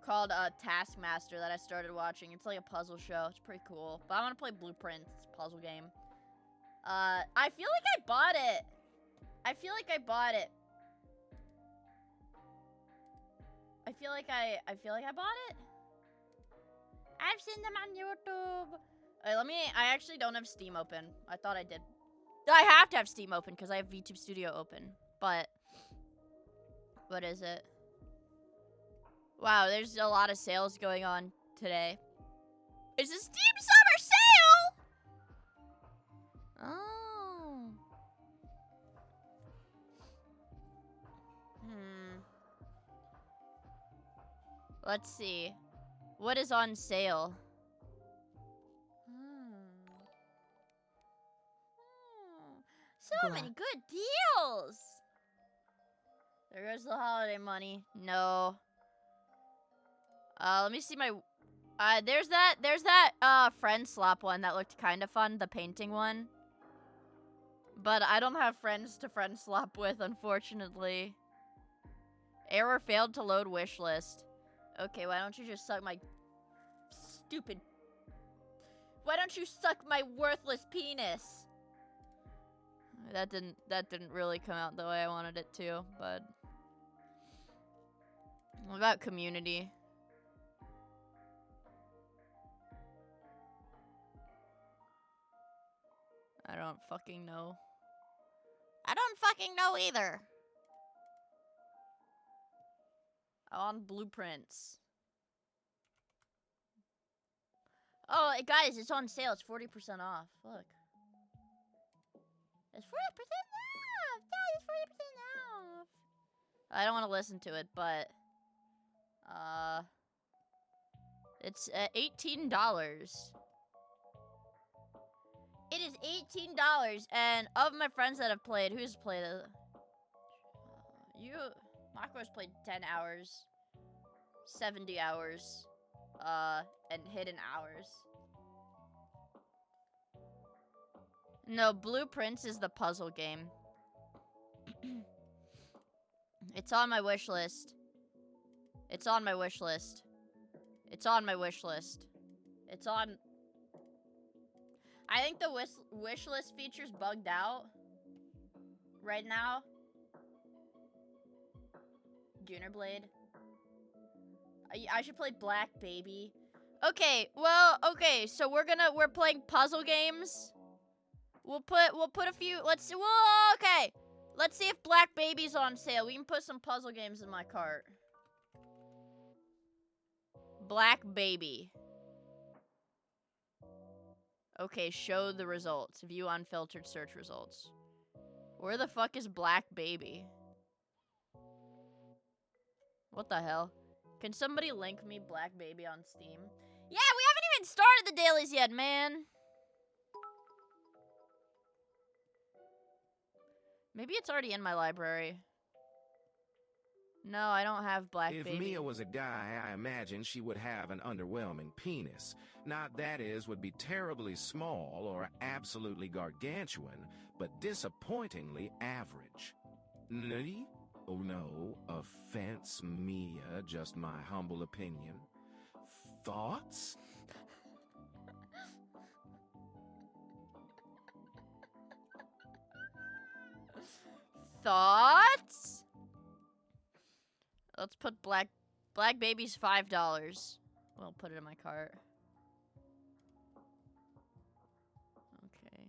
called Taskmaster that I started watching. It's like a puzzle show. It's pretty cool. But I want to play Blueprints. It's a puzzle game. I feel like I bought it. I feel like I bought it. I feel like I bought it. I've seen them on YouTube. I actually don't have Steam open. I thought I did. I have to have Steam open because I have VTube Studio open. But what is it? Wow, there's a lot of sales going on today. It's a Steam summer sale. Oh. Let's see. What is on sale? So many good deals. There goes the holiday money. No. Let me see my. There's that friend slap one that looked kind of fun, the painting one. But I don't have friends to friend swap with, unfortunately. Error failed to load wish list. Okay, why don't you just suck my stupid... Why don't you suck my worthless penis? That didn't really come out the way I wanted it to, but... What about community? I don't fucking know. I don't fucking know either. On blueprints. Oh, guys, it's on sale. It's 40% off. Look. It's 40% off! Guys, it's 40% off! I don't want to listen to it, but... It's $18. It is $18, and of my friends that have played, who's played it? Mako's played 10 hours, 70 hours, and hidden hours. No, Blueprints is the puzzle game. It's on my wish list. It's on my wish list. It's on my wish list. It's on... I think the wish list feature's bugged out right now. Junior Blade. I should play Black Baby. Okay, well, okay, so we're playing puzzle games. We'll put a few, okay. Let's see if Black Baby's on sale. We can put some puzzle games in my cart. Black Baby. Okay, show the results. View unfiltered search results. Where the fuck is Black Baby? What the hell? Can somebody link me Black Baby on Steam? Yeah, we haven't even started the dailies yet, man. Maybe it's already in my library. No, I don't have Black Baby. If Mia was a guy, I imagine she would have an underwhelming penis. Not that is, would be terribly small or absolutely gargantuan, but disappointingly average. Nutty? Oh no, offense, Mia, just my humble opinion. Thoughts? Thoughts? Let's put Black Baby's $5. We'll put it in my cart. Okay.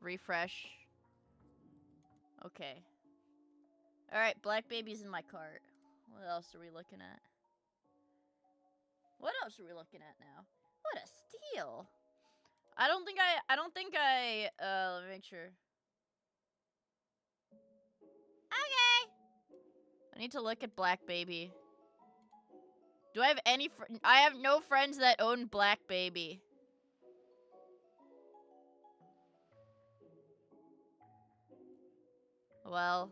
Refresh. Okay. Alright, Black Baby's in my cart. What else are we looking at? What else are we looking at now? What a steal! I don't think let me make sure. Okay. I need to look at Black Baby. Do I have any I have no friends that own Black Baby. Well.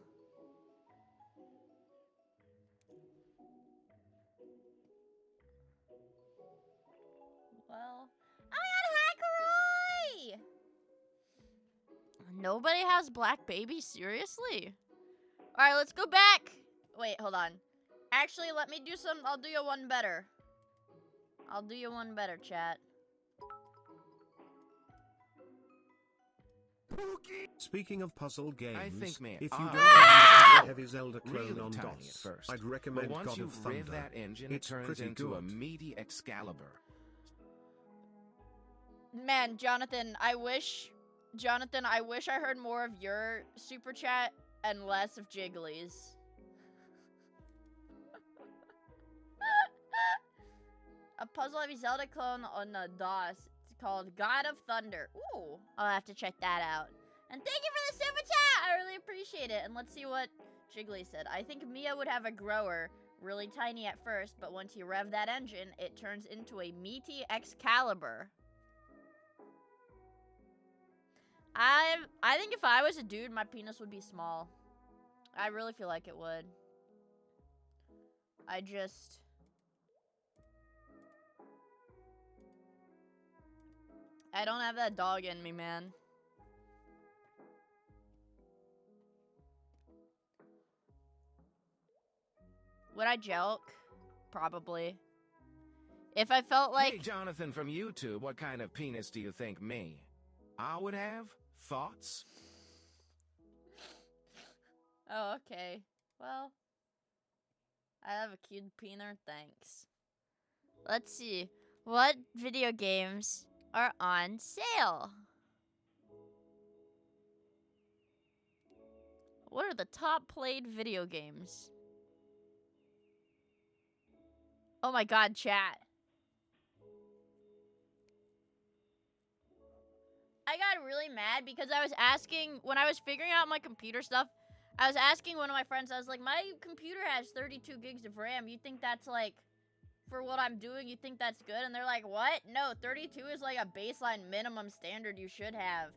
Well. Oh my god, Hackeroy! Nobody has Black Baby? Seriously? Alright, let's go back. Wait, hold on. Actually, let me do some. I'll do you one better. I'll do you one better, chat. Speaking of puzzle games, think me if you are don't have a heavy Zelda clone really on tiny DOS, at first, I'd but recommend once God you of Thunder. rev that engine, It's it turns pretty into a good. meaty Excalibur. Man, Jonathan, I wish I heard more of your super chat and less of Jiggly's. A puzzle-heavy Zelda clone on the DOS. It's called God of Thunder. Ooh, I'll have to check that out. And thank you for the super chat! I really appreciate it. And let's see what Jiggly said. I think Miia would have a grower, really tiny at first, but once you rev that engine, it turns into a meaty Excalibur. I think if I was a dude, my penis would be small. I really feel like it would. I don't have that dog in me, man. Would I joke? Probably. If I felt like... Hey, Jonathan from YouTube, what kind of penis do you think me? I would have? Thoughts? Oh, okay. Well, I have a cute peener, thanks. Let's see. What video games are on sale? What are the top played video games? Oh my god, chat. I got really mad because I was asking, when I was figuring out my computer stuff, I was asking one of my friends, I was like, my computer has 32 gigs of RAM. You think that's like, for what I'm doing, you think that's good? And they're like, what? No, 32 is like a baseline minimum standard you should have.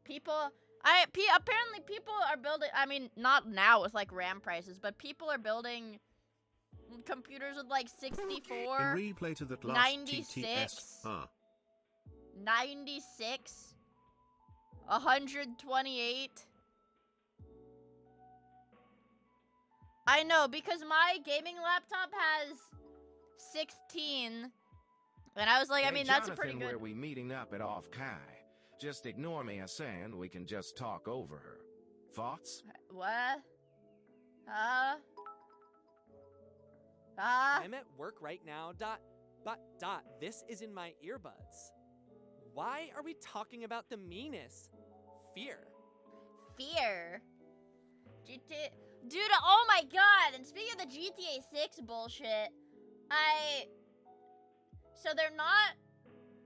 Apparently people are building, I mean, not now with like RAM prices, but people are building computers with like 64, In replay to that last 96, TTS, 96, 128. I know, because my gaming laptop has 16. And I was like, I mean, that's a pretty Jonathan, good... were we meeting up at Off Kai? Just ignore me as saying we can just talk over her. Thoughts? What? I'm at work right now, this is in my earbuds. Why are we talking about the meanest? Fear. Fear? Dude, oh my god! And speaking of the GTA 6 bullshit, so they're not...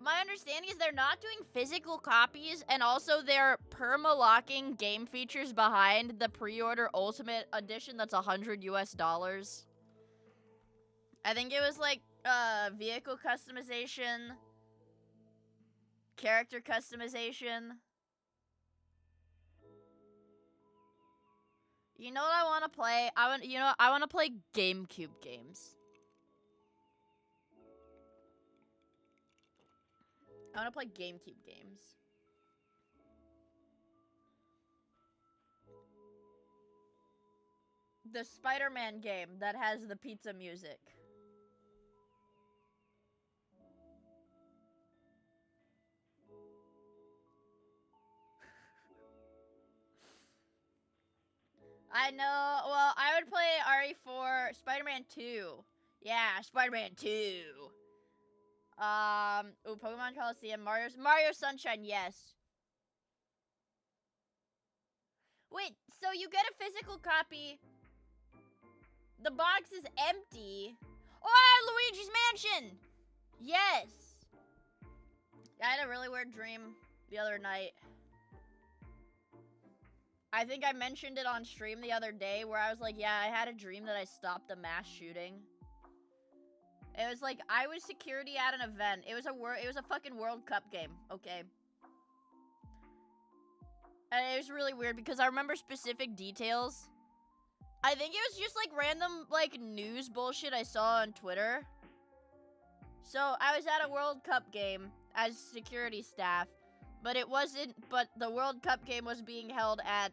My understanding is they're not doing physical copies, and also they're perma-locking game features behind the pre-order Ultimate Edition that's $100 US. I think it was like, vehicle customization, character customization. You know what I want to play? I want to play GameCube games. I want to play GameCube games. The Spider-Man game that has the pizza music. I know. Well, I would play RE4, Spider-Man 2. Yeah, Spider-Man 2. Ooh, Pokemon Coliseum, Mario Sunshine, yes. Wait, so you get a physical copy. The box is empty. Oh, Luigi's Mansion! Yes. I had a really weird dream the other night. I think I mentioned it on stream the other day where I was like, yeah, I had a dream that I stopped a mass shooting. It was like, I was security at an event. It was a fucking World Cup game, okay? And it was really weird because I remember specific details. I think it was just like random like news bullshit I saw on Twitter. So I was at a World Cup game as security staff, but the World Cup game was being held at,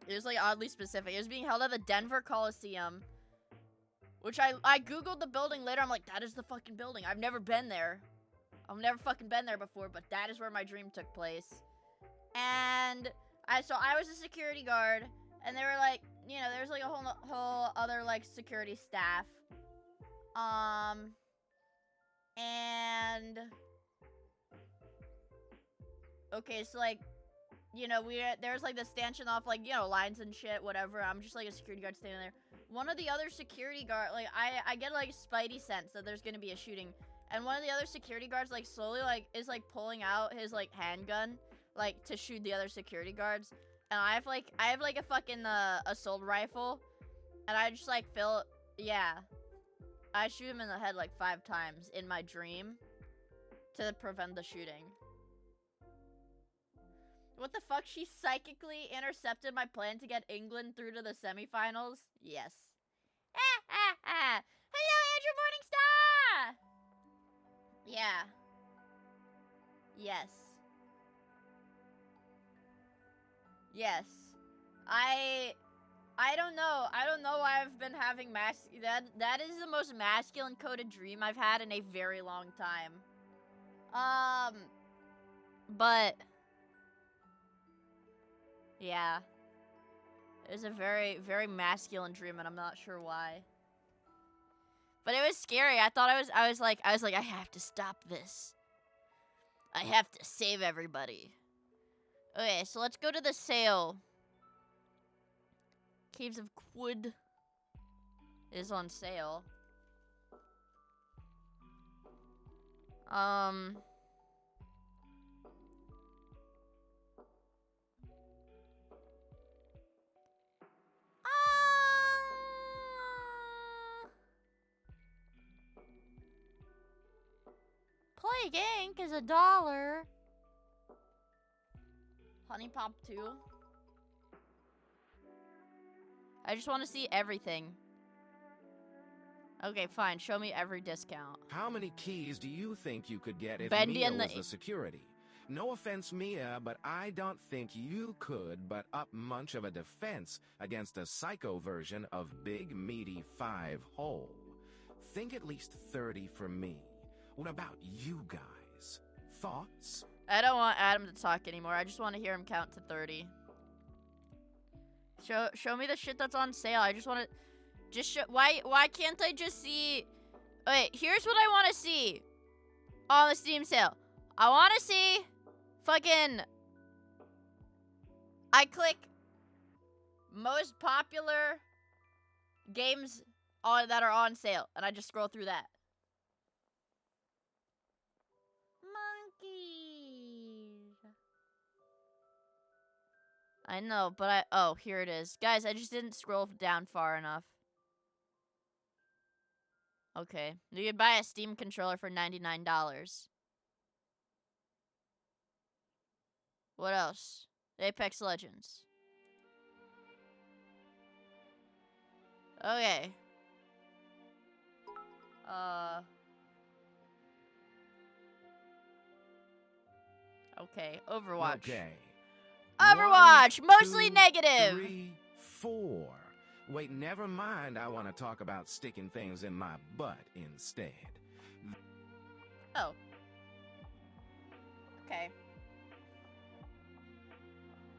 it was like oddly specific. It was being held at the Denver Coliseum, Which I googled the building later. I'm like, that is the fucking building. I've never been there. I've never fucking been there before, but that is where my dream took place. And so I was a security guard, and they were like, you know, there's like a whole other like security staff. And okay, so like, you know, there's like the stanchion off, like, you know, lines and shit, whatever. I'm just like a security guard standing there. One of the other security guard, like, I get like spidey sense that there's gonna be a shooting, and one of the other security guards like slowly like is like pulling out his like handgun, like to shoot the other security guards, and I have like a fucking assault rifle, and I just like I shoot him in the head like 5 times in my dream to prevent the shooting. What the fuck? She psychically intercepted my plan to get England through to the semifinals? Yes. Hello, Andrew Morningstar! Yeah. Yes. Yes. I don't know. I don't know why I've been having that is the most masculine coded dream I've had in a very long time. But yeah. It was a very, very masculine dream, and I'm not sure why. But it was scary. I was like, I have to stop this. I have to save everybody. Okay, so let's go to the sale. Caves of Quid is on sale. Plague Inc. is $1. Honey Pop 2. I just want to see everything. Okay, fine. Show me every discount. How many keys do you think you could get if Bendy Miia and was the security? No offense, Miia, but I don't think you could but up much of a defense against a psycho version of Big Meaty 5-hole. Think at least 30 for me. What about you guys? Thoughts? I don't want Adam to talk anymore. I just want to hear him count to 30. Show me the shit that's on sale. I just want to... Just show... Why can't I just see... Wait, here's what I want to see on the Steam sale. I want to see fucking... I click most popular games that are on sale, and I just scroll through that. Monkeys. I know, but oh, here it is. Guys, I just didn't scroll down far enough. Okay. You could buy a Steam controller for $99. What else? Apex Legends. Okay. Okay, Overwatch. Okay. Overwatch! 1, Mostly 2, negative! 3, 4. Wait, never mind. I want to talk about sticking things in my butt instead. Oh. Okay.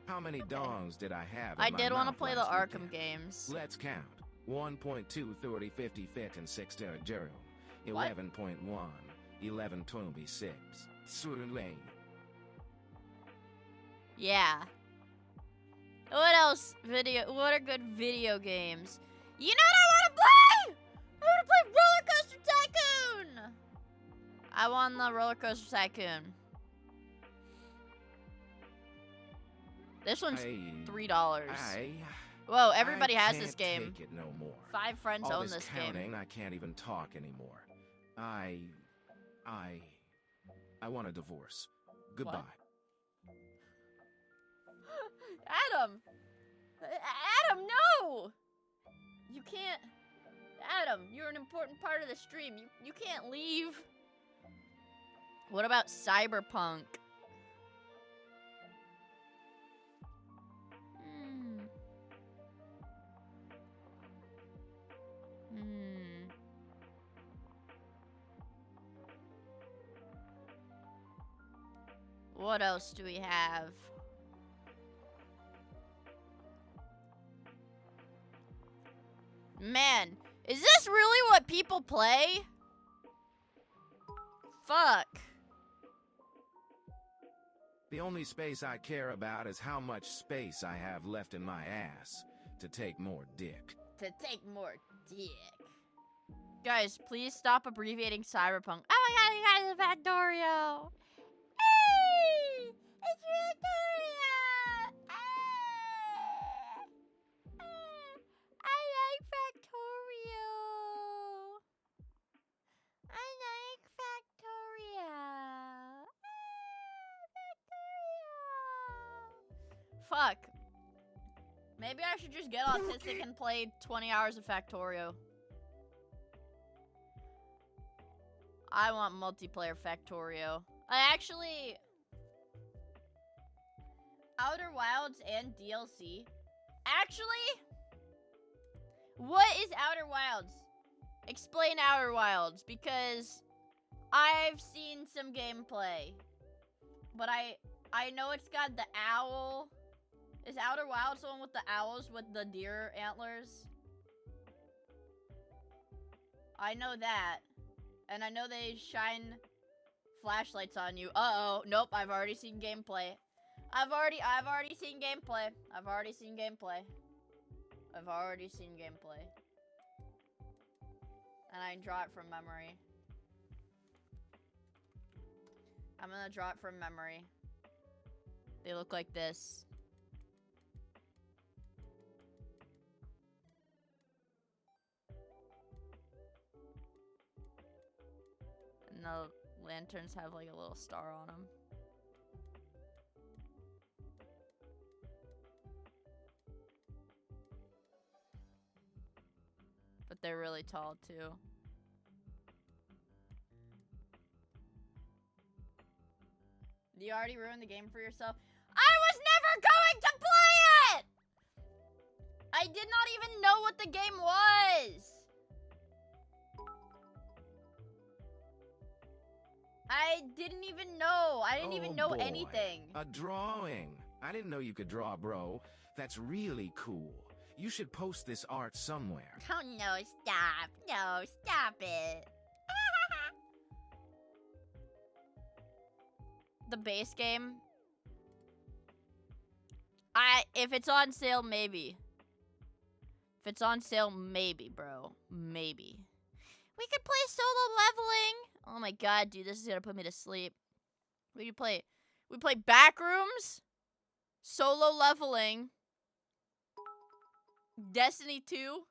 How many dongs did I have? I in my did want to mouth play the last Arkham weekend? games. Let's count. 1.2, 30, 50, 50, and 6, 0. 11.1, 11, 26. Surlane. Yeah. What else? What are good video games? You know what I want to play? I want to play Roller Coaster Tycoon! I won the Roller Coaster Tycoon. This one's $3. Whoa, everybody has this game. I can't take it no more. 5 friends All own this counting, game. I can't even talk anymore. I want a divorce. Goodbye. What? Adam! Adam, no! You can't... Adam, you're an important part of the stream. You can't leave. What about Cyberpunk? What else do we have? Man, is this really what people play? Fuck. The only space I care about is how much space I have left in my ass to take more dick. To take more dick. Guys, please stop abbreviating Cyberpunk. Oh my god, you guys are Factorio! Hey! It's Factorio! I like Factorio! I like Factorio! Factorio! Fuck. Maybe I should just get autistic and play 20 hours of Factorio. I want multiplayer Factorio. I actually... Outer Wilds and DLC. Actually... What is Outer Wilds? Explain Outer Wilds, because I've seen some gameplay. But I know it's got the owl. Is Outer Wilds the one with the owls with the deer antlers? I know that. And I know they shine flashlights on you. Uh-oh. Nope, I've already seen gameplay. I've already seen gameplay. I've already seen gameplay. I've already seen gameplay. And I draw it from memory. I'm gonna draw it from memory. They look like this. And the lanterns have like a little star on them. But they're really tall too. You already ruined the game for yourself. I was never going to play it! I did not even know what the game was! I didn't even know. I didn't even know boy. anything. A drawing. I didn't know you could draw, bro. That's really cool. You should post this art somewhere. Oh no, stop. No, stop it. The base game. If it's on sale, maybe. If it's on sale, maybe, bro. Maybe. We could play solo leveling. Oh my god, dude, this is gonna put me to sleep. We play Backrooms, solo leveling, Destiny 2.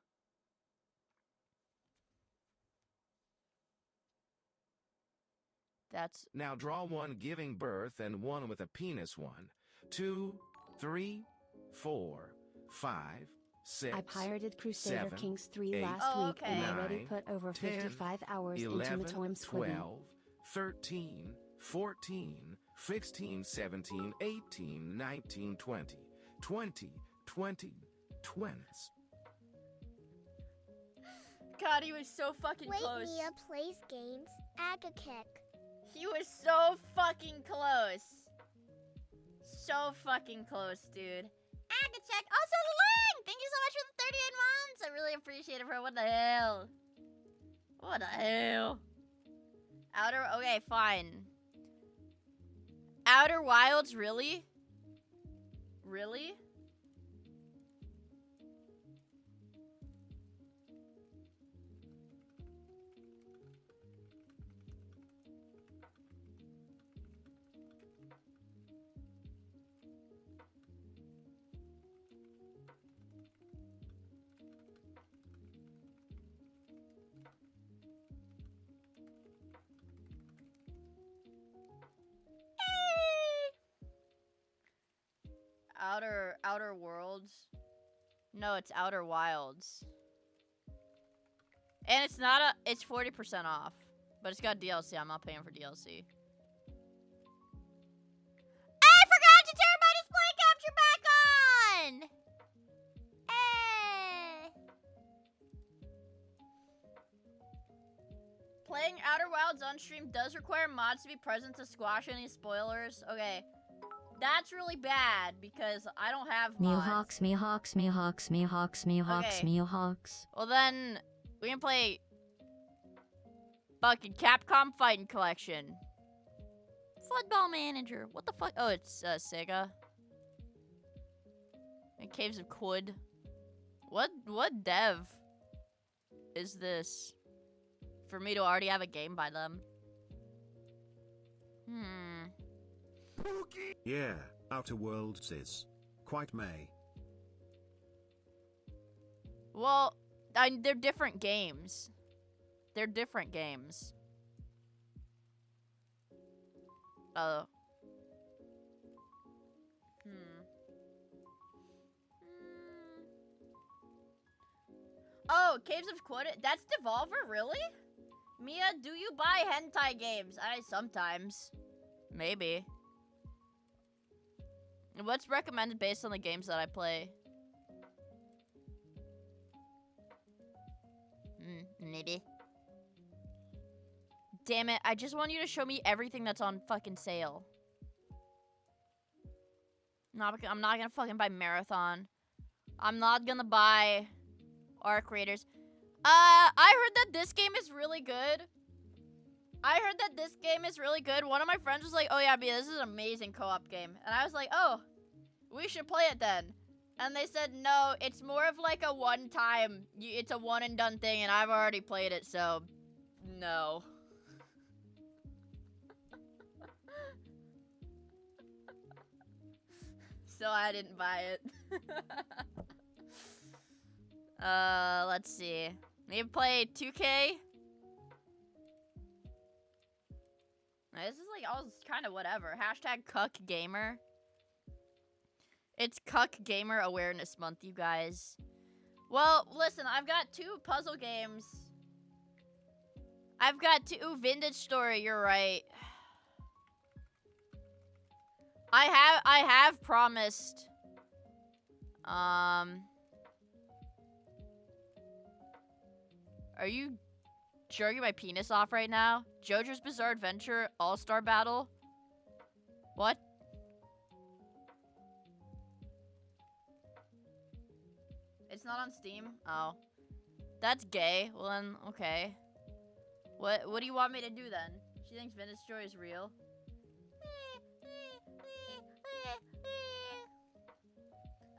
That's... Now draw one giving birth and one with a penis one. 2, 3, 4, 5, 6. I pirated Crusader 7, Kings 3 8, last week and 9, already put over 10, 55 hours 11, into Matoim Squiddy. 12, 13, 14, 16, 17, 18, 19, 20, 20, 20, 20. God, he was so fucking Wait, close. Mia plays games. Agakick. He was so fucking close. So fucking close, dude. Agachek. Also, Lang! Thank you so much for the 38 months. I really appreciate it, bro. What the hell? What the hell? Okay, fine. Outer Wilds, really? Really? Outer Worlds? No, it's Outer Wilds. And it's not it's 40% off. But it's got DLC. I'm not paying for DLC. I forgot to turn my display capture back on! playing Outer Wilds on stream does require mods to be present to squash any spoilers. Okay. That's really bad because I don't have mods. Mewhawks. Well then, we can play fucking Capcom Fighting Collection. Football Manager. What the fuck? Oh, it's Sega. And Caves of Quid. What dev is this? For me to already have a game by them. Yeah, Outer Worlds is quite May. Well, they're different games. They're different games. Oh. Oh, Caves of Quid. That's Devolver, really? Mia, do you buy hentai games? Sometimes. Maybe. What's recommended based on the games that I play? Maybe. Damn it, I just want you to show me everything that's on fucking sale. I'm not gonna fucking buy Marathon. I'm not gonna buy Arc Raiders. I heard that this game is really good. One of my friends was like, oh yeah, Mia, this is an amazing co-op game. And I was like, oh, we should play it then. And they said, no, it's more of like a one-time, it's a one-and-done thing, and I've already played it, so no. So I didn't buy it. Let's see. Maybe play 2K. This is like all kind of whatever. Hashtag Cuck Gamer. It's Cuck Gamer Awareness Month, you guys. Well, listen, I've got 2 puzzle games. I've got 2 Vintage Story, you're right. I have promised. Are you jerking my penis off right now? JoJo's Bizarre Adventure All-Star Battle? What? It's not on Steam? Oh. That's gay. Well then, okay. What do you want me to do then? She thinks Vintage Story is real.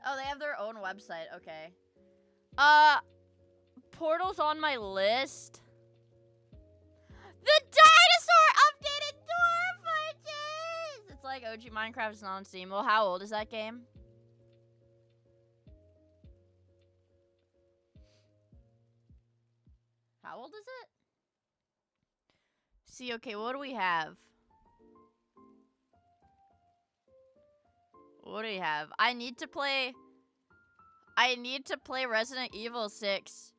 Oh, they have their own website. Okay. Portal's on my list. The dinosaur updated door purchase! It's like OG Minecraft is not on Steam. Well, how old is that game? How old is it? See, okay, what do we have? What do we have? I need to play Resident Evil 6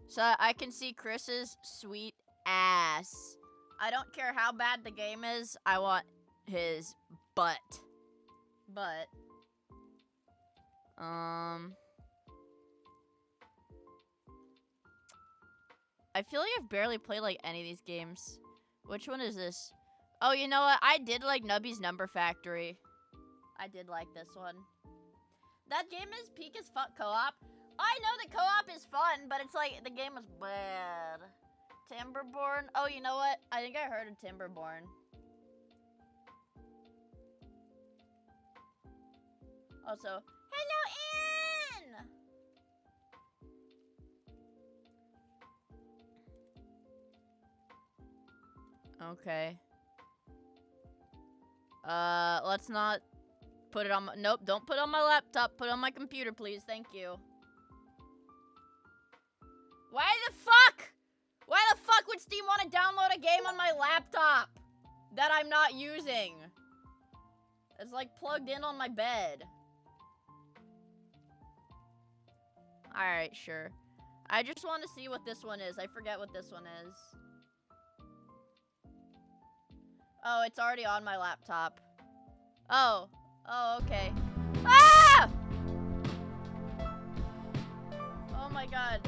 so I can see Chris's sweet ass. I don't care how bad the game is. I want his butt. But I feel like I've barely played like any of these games. Which one is this? Oh, you know what? I did like Nubby's Number Factory. I did like this one. That game is peak as fuck co-op. I know the co-op is fun, but it's like the game was bad. Timberborn. Oh, you know what? I think I heard of Timberborn. Also, hello, Anne! Okay. Let's not put it on my, nope, don't put it on my laptop. Put it on my computer, please. Thank you. Why the fuck? Why the fuck would Steam want to download a game on my laptop that I'm not using? It's like plugged in on my bed. Alright, sure. I just want to see what this one is. I forget what this one is. Oh, it's already on my laptop. Oh. Oh, okay. Ah! Oh my god.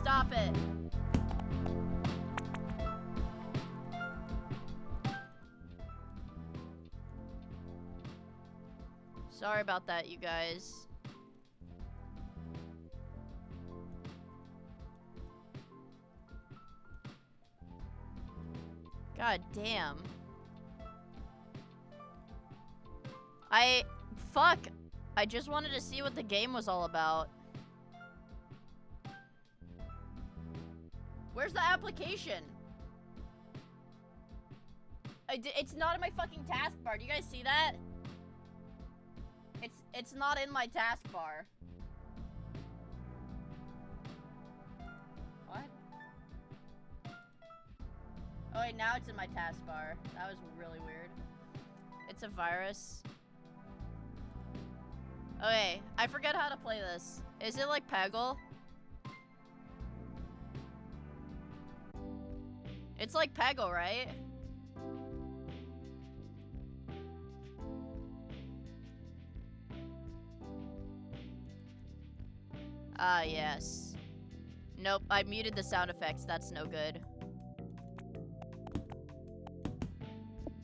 Stop it. Sorry about that, you guys. God damn. Fuck. I just wanted to see what the game was all about. Where's the application? It's not in my fucking taskbar. Do you guys see that? It's not in my taskbar. What? Oh wait, now it's in my taskbar. That was really weird. It's a virus. Okay, I forget how to play this. Is it like Peggle? It's like Peggle, right? Ah, yes. Nope, I muted the sound effects. That's no good.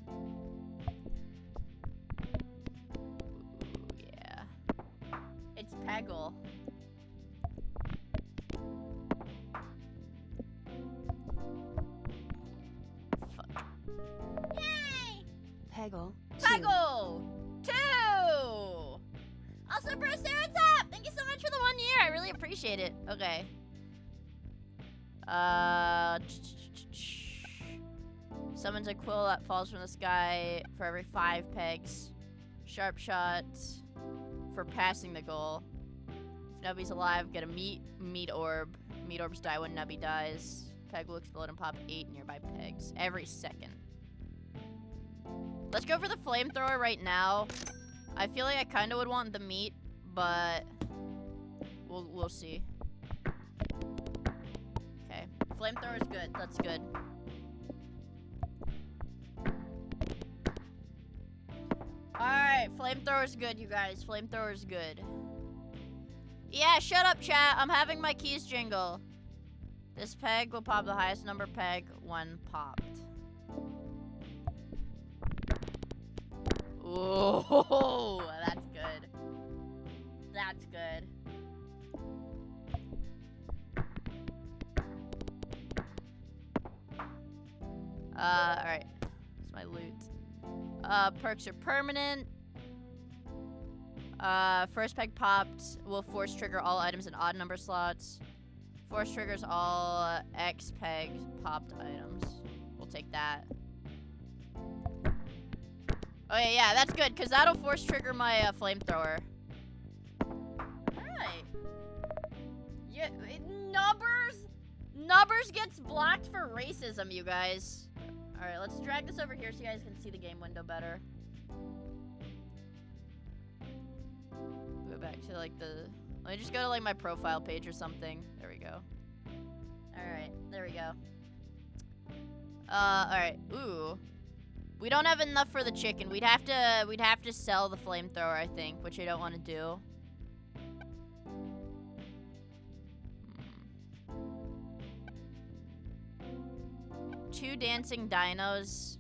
Ooh, yeah. It's Peggle. Fuck. Yay! Peggle. Peggle! 2! Also, Broceratops! Thank you so much for the 1 year. I really appreciate it. Okay. Summons a quill that falls from the sky for every 5 pegs. Sharp shot for passing the goal. If Nubby's alive, get a meat orb. Meat orbs die when Nubby dies. Peg will explode and pop 8 nearby pegs every second. Let's go for the flamethrower right now. I feel like I kind of would want the meat, but we'll see. Okay, flamethrower is good. That's good. All right, flamethrower's good, you guys. Flamethrower's good. Yeah, shut up, chat. I'm having my keys jingle. This peg will pop the highest number peg when popped. Oh, that's good. That's good. Alright. That's my loot. Perks are permanent. First peg popped will force trigger all items in odd number slots. Force triggers all X peg popped items. We'll take that. Okay, yeah, that's good, because that'll force trigger my flamethrower. Alright. Yeah, Nubbers gets blocked for racism, you guys. Alright, let's drag this over here so you guys can see the game window better. Go back to, like, let me just go to, like, my profile page or something. There we go. Alright, there we go. Alright. Ooh. We don't have enough for the chicken. We'd have to sell the flamethrower, I think, which I don't want to do. 2 dancing dinos.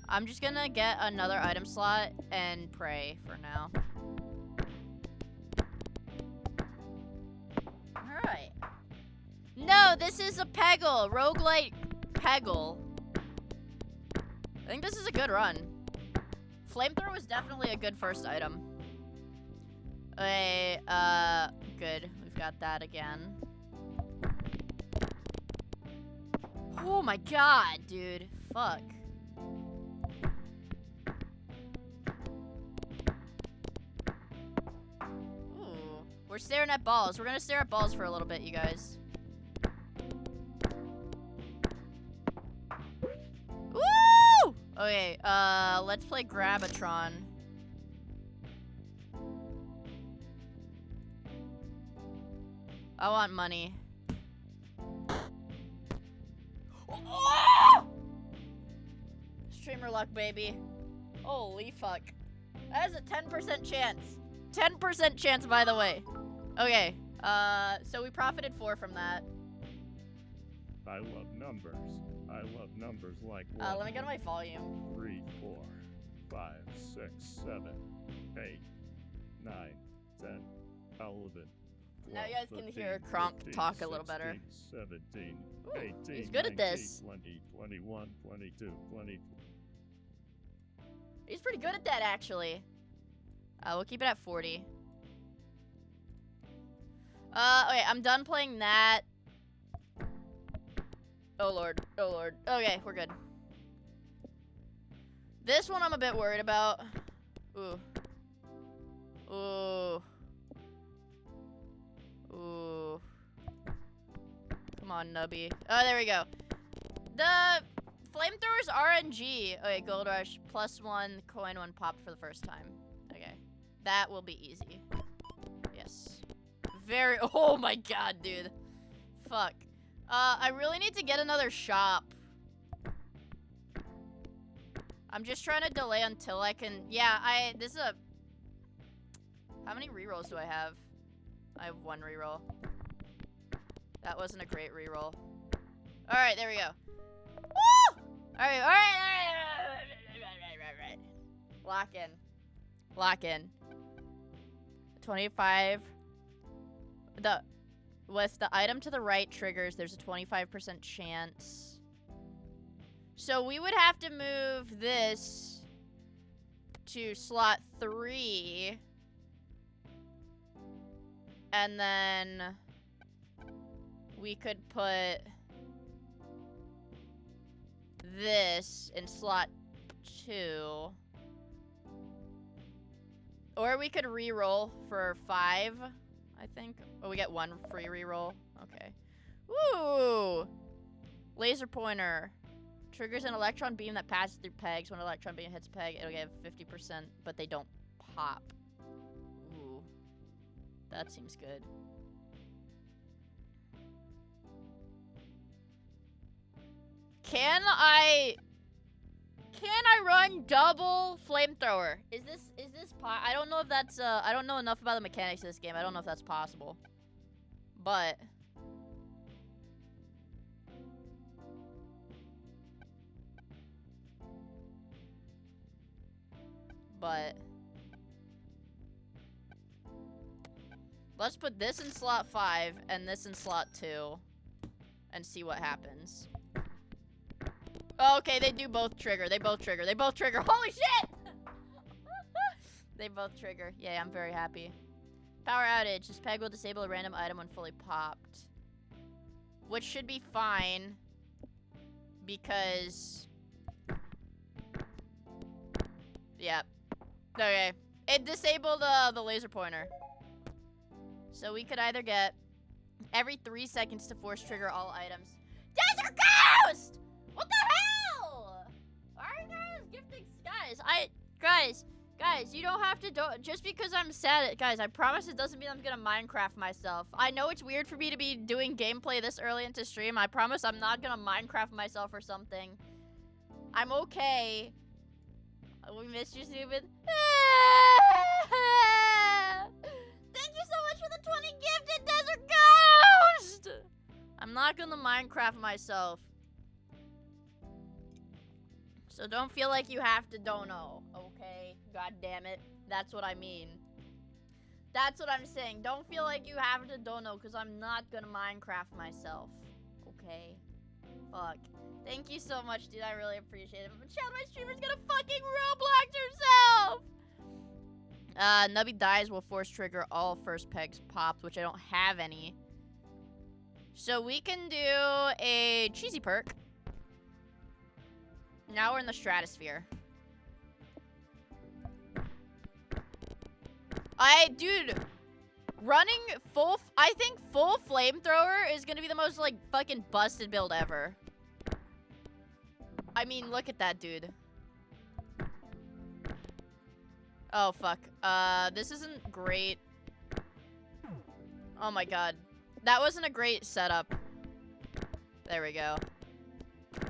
I'm just gonna get another item slot and pray for now. Alright. No, this is a Peggle. Roguelite Peggle. I think this is a good run. Flamethrower was definitely a good first item. Okay, good. We've got that again. Oh my god, dude. Fuck. Ooh. We're staring at balls. We're gonna stare at balls for a little bit, you guys. Woo! Okay, let's play Grabatron. I want money. Oh! Streamer luck, baby. Holy fuck. That is a 10% chance. 10% chance, by the way. Okay, so we profited 4 from that. I love numbers. I love numbers like 1, let me go to my volume. 3, 4, 5, 6, 7, 8, 9, 10, 11. Now you guys can hear Kronk 15, talk a little 16, better. 17, Ooh, 18, he's good at 19, this. 20, 21, 22, 20. He's pretty good at that, actually. We'll keep it at 40. Okay, I'm done playing that. Oh lord, oh lord. Okay, we're good. This one I'm a bit worried about. Ooh. Ooh. Ooh. Come on, Nubby. Oh, there we go. The flamethrower's RNG. Okay, Gold Rush, +1, coin 1 popped for the first time. Okay. That will be easy. Yes. Very, oh my god, dude. Fuck. I really need to get another shop. I'm just trying to delay until I can, yeah, this is a, how many rerolls do I have? I have 1 reroll. That wasn't a great reroll. Alright, there we go. Woo! Alright. Lock in. Lock in. 25. With the item to the right triggers, there's a 25% chance. So we would have to move this to slot 3. And then we could put this in slot 2. Or we could re-roll for 5, I think. Oh, we get 1 free re-roll. Okay. Woo! Laser pointer. Triggers an electron beam that passes through pegs. When an electron beam hits a peg, it'll get 50%, but they don't pop. Ooh. That seems good. Can I run double flamethrower? Is this I don't know if that's I don't know enough about the mechanics of this game. I don't know if that's possible. But let's put this in slot 5 and this in slot 2 and see what happens. Okay, they do both trigger. They both trigger. They both trigger. Holy shit! They both trigger. Yeah, I'm very happy. Power outage. This peg will disable a random item when fully popped. Which should be fine. Because... yeah. Okay. It disabled the laser pointer. So we could either get every 3 seconds to force trigger all items. Desert Ghost! What the hell? Why are you guys gifting guys, you don't have to just because I'm sad at, guys, I promise it doesn't mean I'm gonna Minecraft myself. I know it's weird for me to be doing gameplay this early into stream. I promise I'm not gonna Minecraft myself or something. I'm okay. We missed you, stupid. Thank you so much for the 20 gifted, Desert Ghost! I'm not gonna Minecraft myself. So don't feel like you have to dono, okay? God damn it. That's what I mean. That's what I'm saying. Don't feel like you have to dono, because I'm not gonna Minecraft myself. Okay? Fuck. Thank you so much, dude. I really appreciate it. But Chad, my streamer's gonna fucking Roblox herself! Nubby dies will force trigger all first pegs popped, which I don't have any. So we can do a cheesy perk. Now we're in the stratosphere. Dude, running I think full flamethrower is gonna be the most, like, fucking busted build ever. I mean, look at that, dude. Oh, fuck. This isn't great. Oh my god. That wasn't a great setup. There we go.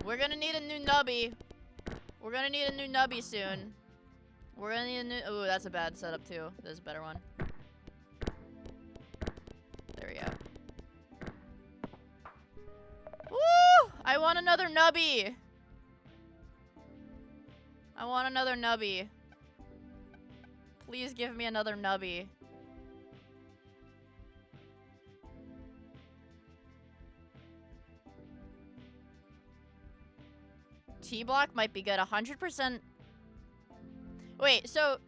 We're gonna need a new nubby. We're gonna need a new nubby soon. We're gonna need a new... ooh, that's a bad setup, too. There's a better one. There we go. Woo! I want another nubby! I want another nubby. Please give me another nubby. T-block might be good. 100%. Wait, so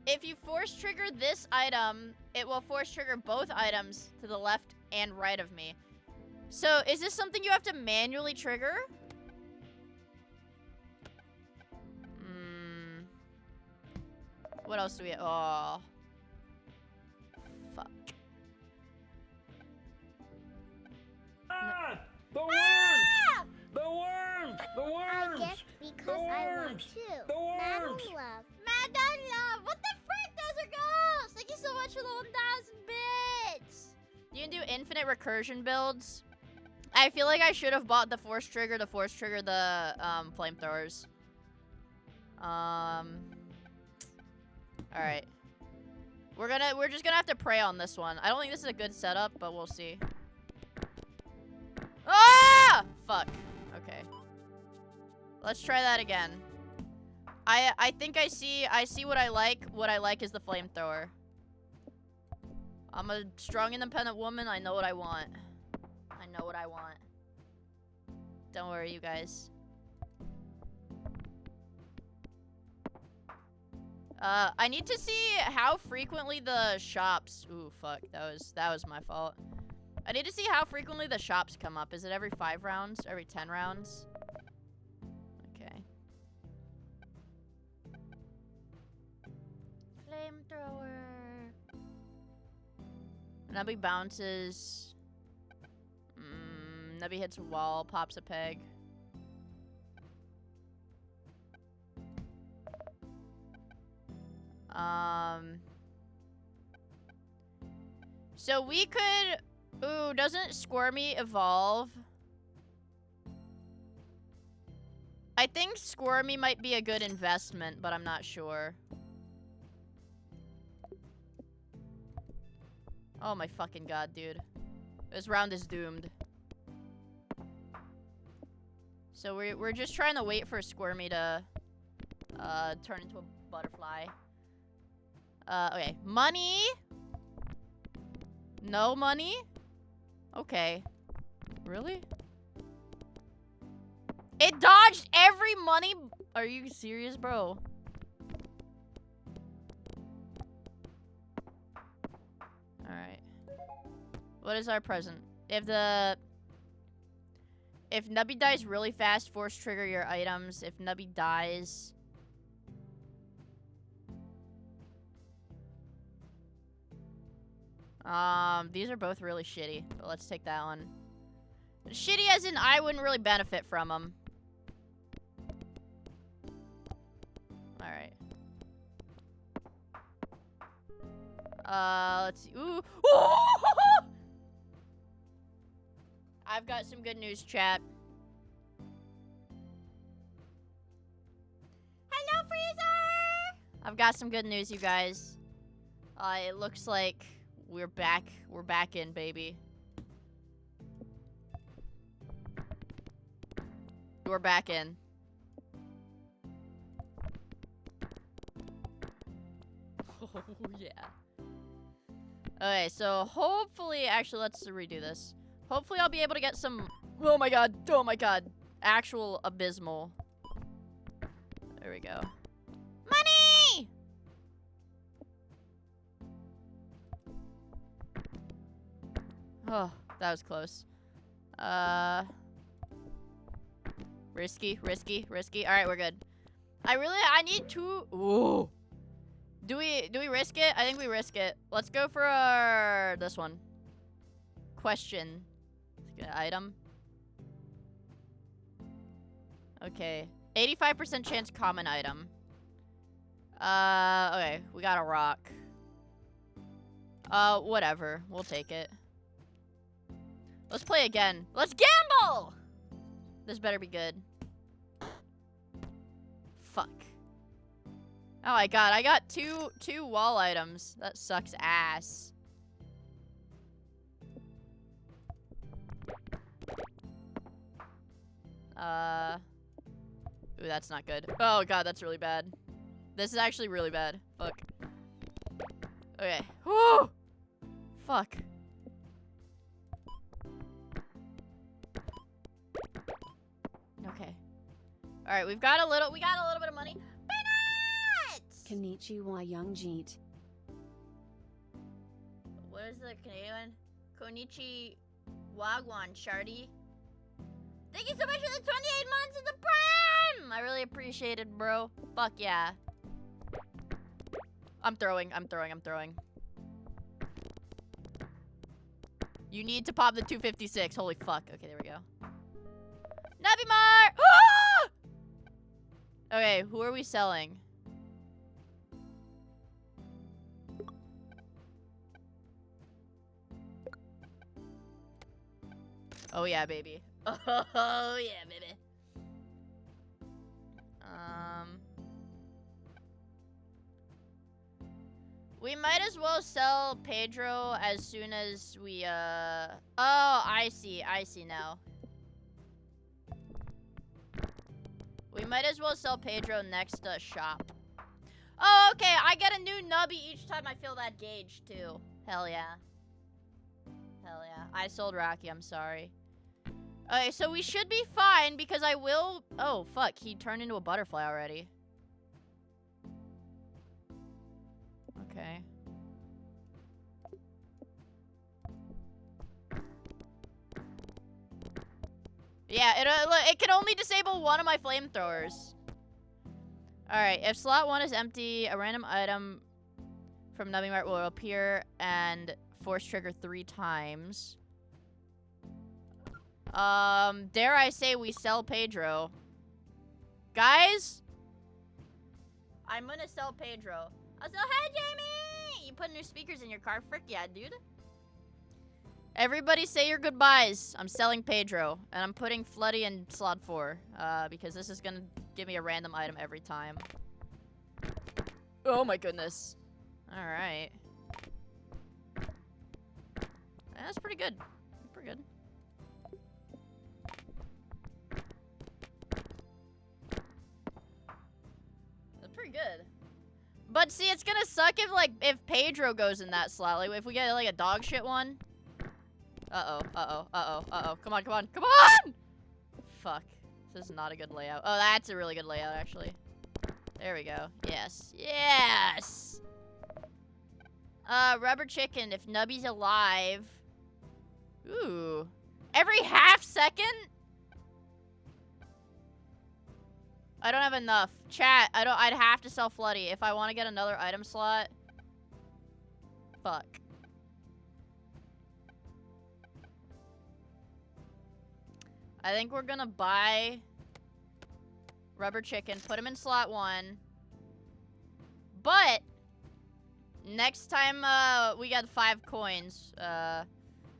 if you force trigger this item, it will force trigger both items to the left and right of me. So is this something you have to manually trigger? What else do we have? Oh. Fuck. Ah! The worms! Ah! The worms! The A worms! gift because I want to. The Madam worms! Love. Madam Love! What the frick? Those are ghosts! Thank you so much for the 1,000 bits! You can do infinite recursion builds. I feel like I should have bought the force trigger to force trigger the flamethrowers. Alright. We're just gonna have to pray on this one. I don't think this is a good setup, but we'll see. Ah! Fuck. Okay. Let's try that again. I think I see what I like. What I like is the flamethrower. I'm a strong, independent woman. I know what I want. I know what I want. Don't worry, you guys. I need to see how frequently the shops... Ooh, fuck. That was my fault. I need to see how frequently the shops come up. Is it every 5 rounds? Every 10 rounds? Okay. Flamethrower. Nubby bounces. Nubby hits a wall, pops a peg. So we could... Ooh, doesn't Squirmy evolve? I think Squirmy might be a good investment, but I'm not sure. Oh my fucking god, dude. This round is doomed. So we're just trying to wait for Squirmy to turn into a butterfly. Okay. Money? No money? Okay. Really? It dodged every money? Are you serious, bro? Alright. What is our present? If Nubby dies really fast, force trigger your items. If Nubby dies... These are both really shitty, but let's take that one. Shitty as in I wouldn't really benefit from them. Alright. Let's see. Ooh! I've got some good news, chat. Hello, Freezer! I've got some good news, you guys. It looks like we're back. We're back in, baby. We're back in. Oh, yeah. Okay, so hopefully... Actually, let's redo this. Hopefully I'll be able to get some... Oh my god. Oh my god. Actual abysmal. There we go. Money! Oh, that was close. Risky, risky, risky. Alright, we're good. I need 2... Ooh. Do we risk it? I think we risk it. Let's go for this one. Question. Item. Okay. 85% chance common item. Okay. We got a rock. Whatever. We'll take it. Let's play again. Let's gamble! This better be good. Fuck. Oh my god, I got two wall items. That sucks ass. Ooh, that's not good. Oh god, that's really bad. This is actually really bad. Fuck. Okay. Woo! Fuck. Okay. Alright, we got a little bit of money. Peanuts! Konnichiwa Young Jeet. What is the Canadian? Konichi Wagwan Shardy. Thank you so much for the 28 months of the Prime! I really appreciate it, bro. Fuck yeah. I'm throwing. You need to pop the 256. Holy fuck. Okay, there we go. Nabimar! Ah! Okay, who are we selling? Oh yeah, baby. Oh yeah, baby. We might as well sell Pedro as soon as we, oh, I see now. We might as well sell Pedro next to shop. Oh, okay, I get a new nubby each time I fill that gauge, too. Hell yeah. Hell yeah. I sold Rocky, I'm sorry. Okay, so we should be fine because I will... Oh, fuck, he turned into a butterfly already. Okay. Yeah, it can only disable one of my flamethrowers. Alright, if slot 1 is empty, a random item from Nubby Mart will appear and force trigger 3 times. Dare I say we sell Pedro. Guys? I'm gonna sell Pedro. Also, hey, Jamie! You put new speakers in your car? Frick yeah, dude. Everybody say your goodbyes. I'm selling Pedro. And I'm putting Floody in slot 4. Because this is gonna give me a random item every time. Oh my goodness. Alright. That's pretty good. Pretty good. That's pretty good. But see, it's gonna suck if Pedro goes in that slot. Like, if we get, like, a dog shit one. Uh-oh. Come on. Fuck. This is not a good layout. Oh, that's a really good layout, actually. There we go. Yes. Rubber chicken, if Nubby's alive. Ooh. Every half second? I don't have enough. Chat, I'd have to sell Floody if I want to get another item slot. Fuck. I think we're gonna buy rubber chicken, put him in slot 1. But next time we get 5 coins,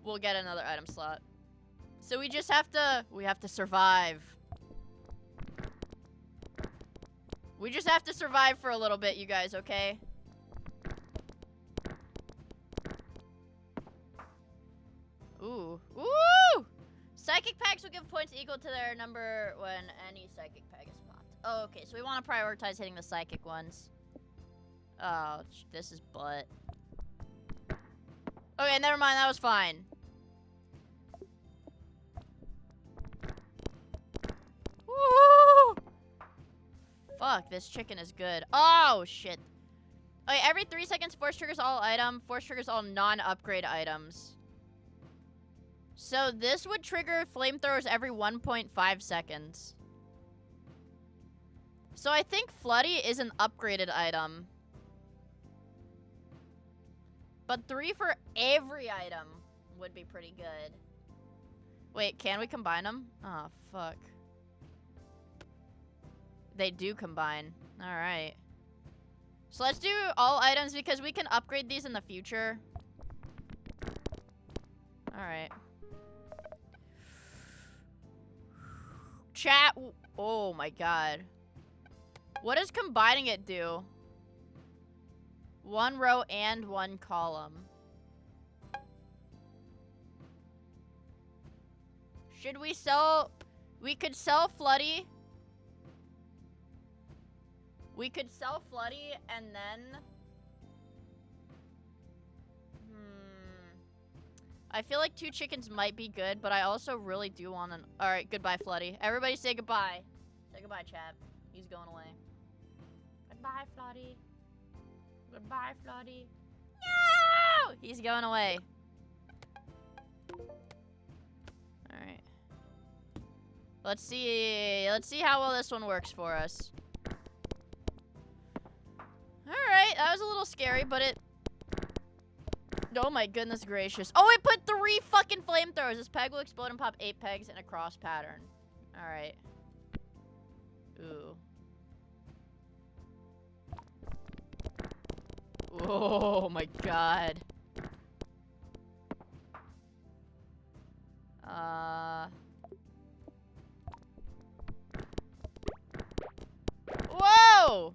we'll get another item slot. So we just have to survive. We just have to survive for a little bit, you guys, okay? Ooh. Ooh! Psychic packs will give points equal to their number when any psychic pack is popped. Oh, okay, so we want to prioritize hitting the psychic ones. Oh, this is butt. Okay, never mind, that was fine. Woo! Fuck, this chicken is good. Oh, shit. Okay, every 3 seconds, force triggers all item. Force triggers all non-upgrade items. So this would trigger flamethrowers every 1.5 seconds. So I think Floody is an upgraded item. But 3 for every item would be pretty good. Wait, can we combine them? Oh, fuck. They do combine. Alright. So let's do all items because we can upgrade these in the future. Alright. Chat. Oh my god. What does combining it do? 1 row and 1 column. Should we sell... We could sell Floody. We could sell Floody and then... I feel like 2 chickens might be good, but I also really do want an... Alright, goodbye, Floody. Everybody say goodbye. Say goodbye, chat. He's going away. Goodbye, Floody. Goodbye, Floody. No! He's going away. Alright. Let's see how well this one works for us. Alright, that was a little scary, but it... Oh my goodness gracious. Oh, it put 3 fucking flamethrowers. This peg will explode and pop 8 pegs in a cross pattern. Alright. Ooh. Oh my god. Whoa!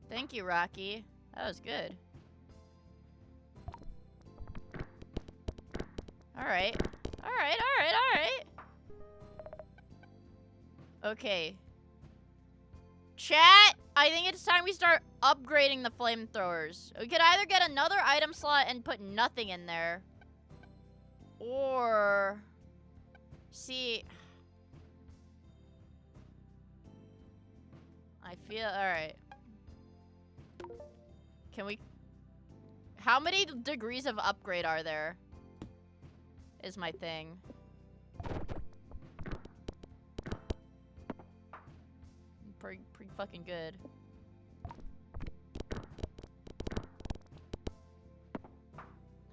Thank you, Rocky. That was good. Alright. Alright. Okay. Chat, I think it's time we start upgrading the flamethrowers. We could either get another item slot and put nothing in there. Or... See... I feel... Alright. Can we... How many degrees of upgrade are there? Is my thing. Pretty fucking good.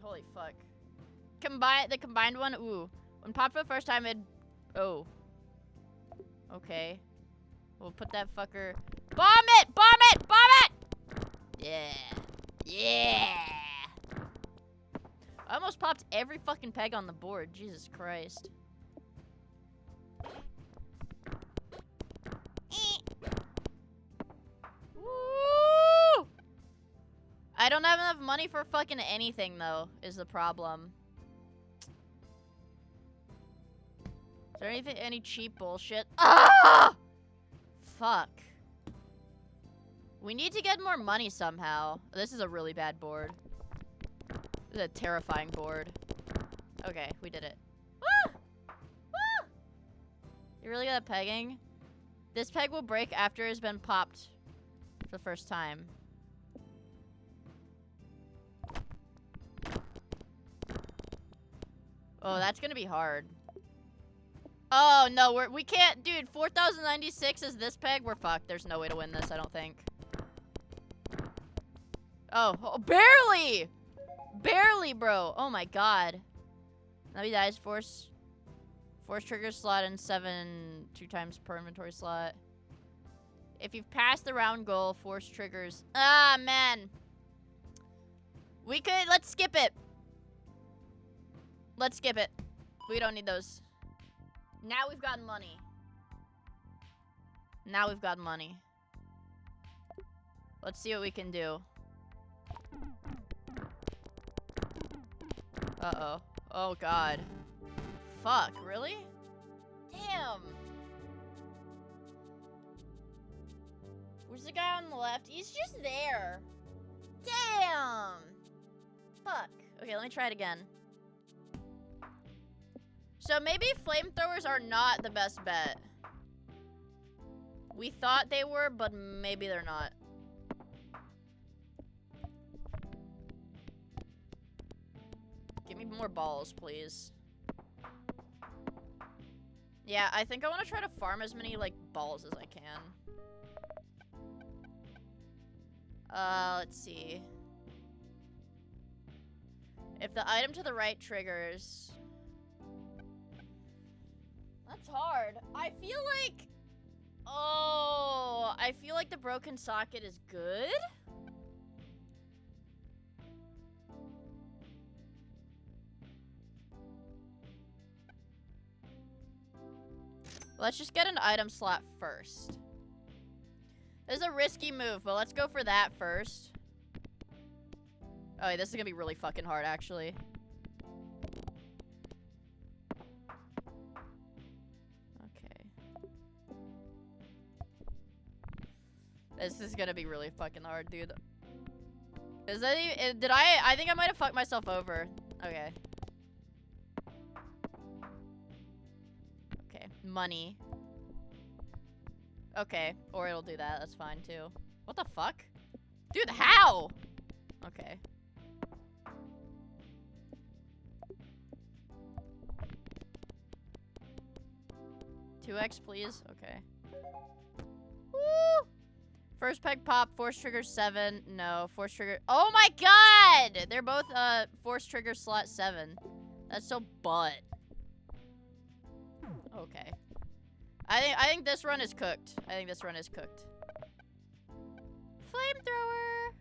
Holy fuck. The combined one, ooh. When popped for the first time, it... Oh. Okay. We'll put that fucker... Bomb it! Bomb it! Bomb it! Yeah. Yeah! I almost popped every fucking peg on the board. Jesus Christ. Woo! I don't have enough money for fucking anything, though, is the problem. Is there any cheap bullshit? Ah! Fuck. We need to get more money somehow. This is a really bad board. This is a terrifying board. Okay, we did it. Woo! Woo! You really good at pegging? This peg will break after it's been popped for the first time. Oh, that's gonna be hard. Oh, no, we can't. Dude, 4,096 is this peg. We're fucked. There's no way to win this, I don't think. Oh, barely! Barely, bro. Oh my god. Now he dies. Force trigger slot and 7 2 times per inventory slot. If you've passed the round goal, force triggers. Ah, man. We could, let's skip it. Let's skip it. We don't need those. Now we've got money. Now we've got money. Let's see what we can do. Uh-oh. Oh, God. Fuck, really? Damn. Where's the guy on the left? He's just there. Damn. Fuck. Okay, let me try it again. So maybe flamethrowers are not the best bet. We thought they were, but maybe they're not. Give me more balls, please. Yeah, I think I want to try to farm as many, like, balls as I can. Let's see. If the item to the right triggers... That's hard. I feel like... Oh, I feel like the broken socket is good. Let's just get an item slot first. This is a risky move, but let's go for that first. Oh, yeah, this is gonna be really fucking hard, actually. Okay. This is gonna be really fucking hard, dude. Is that even, did I think I might have fucked myself over. Okay. Okay, money. Okay, or it'll do that, that's fine too. What the fuck? Dude, how? Okay. $2x, please? Okay. Woo! First peg pop, force trigger 7. No, force trigger. Oh my god! They're both force trigger slot 7. That's so butt. Okay. I think this run is cooked. I think this run is cooked. Flamethrower.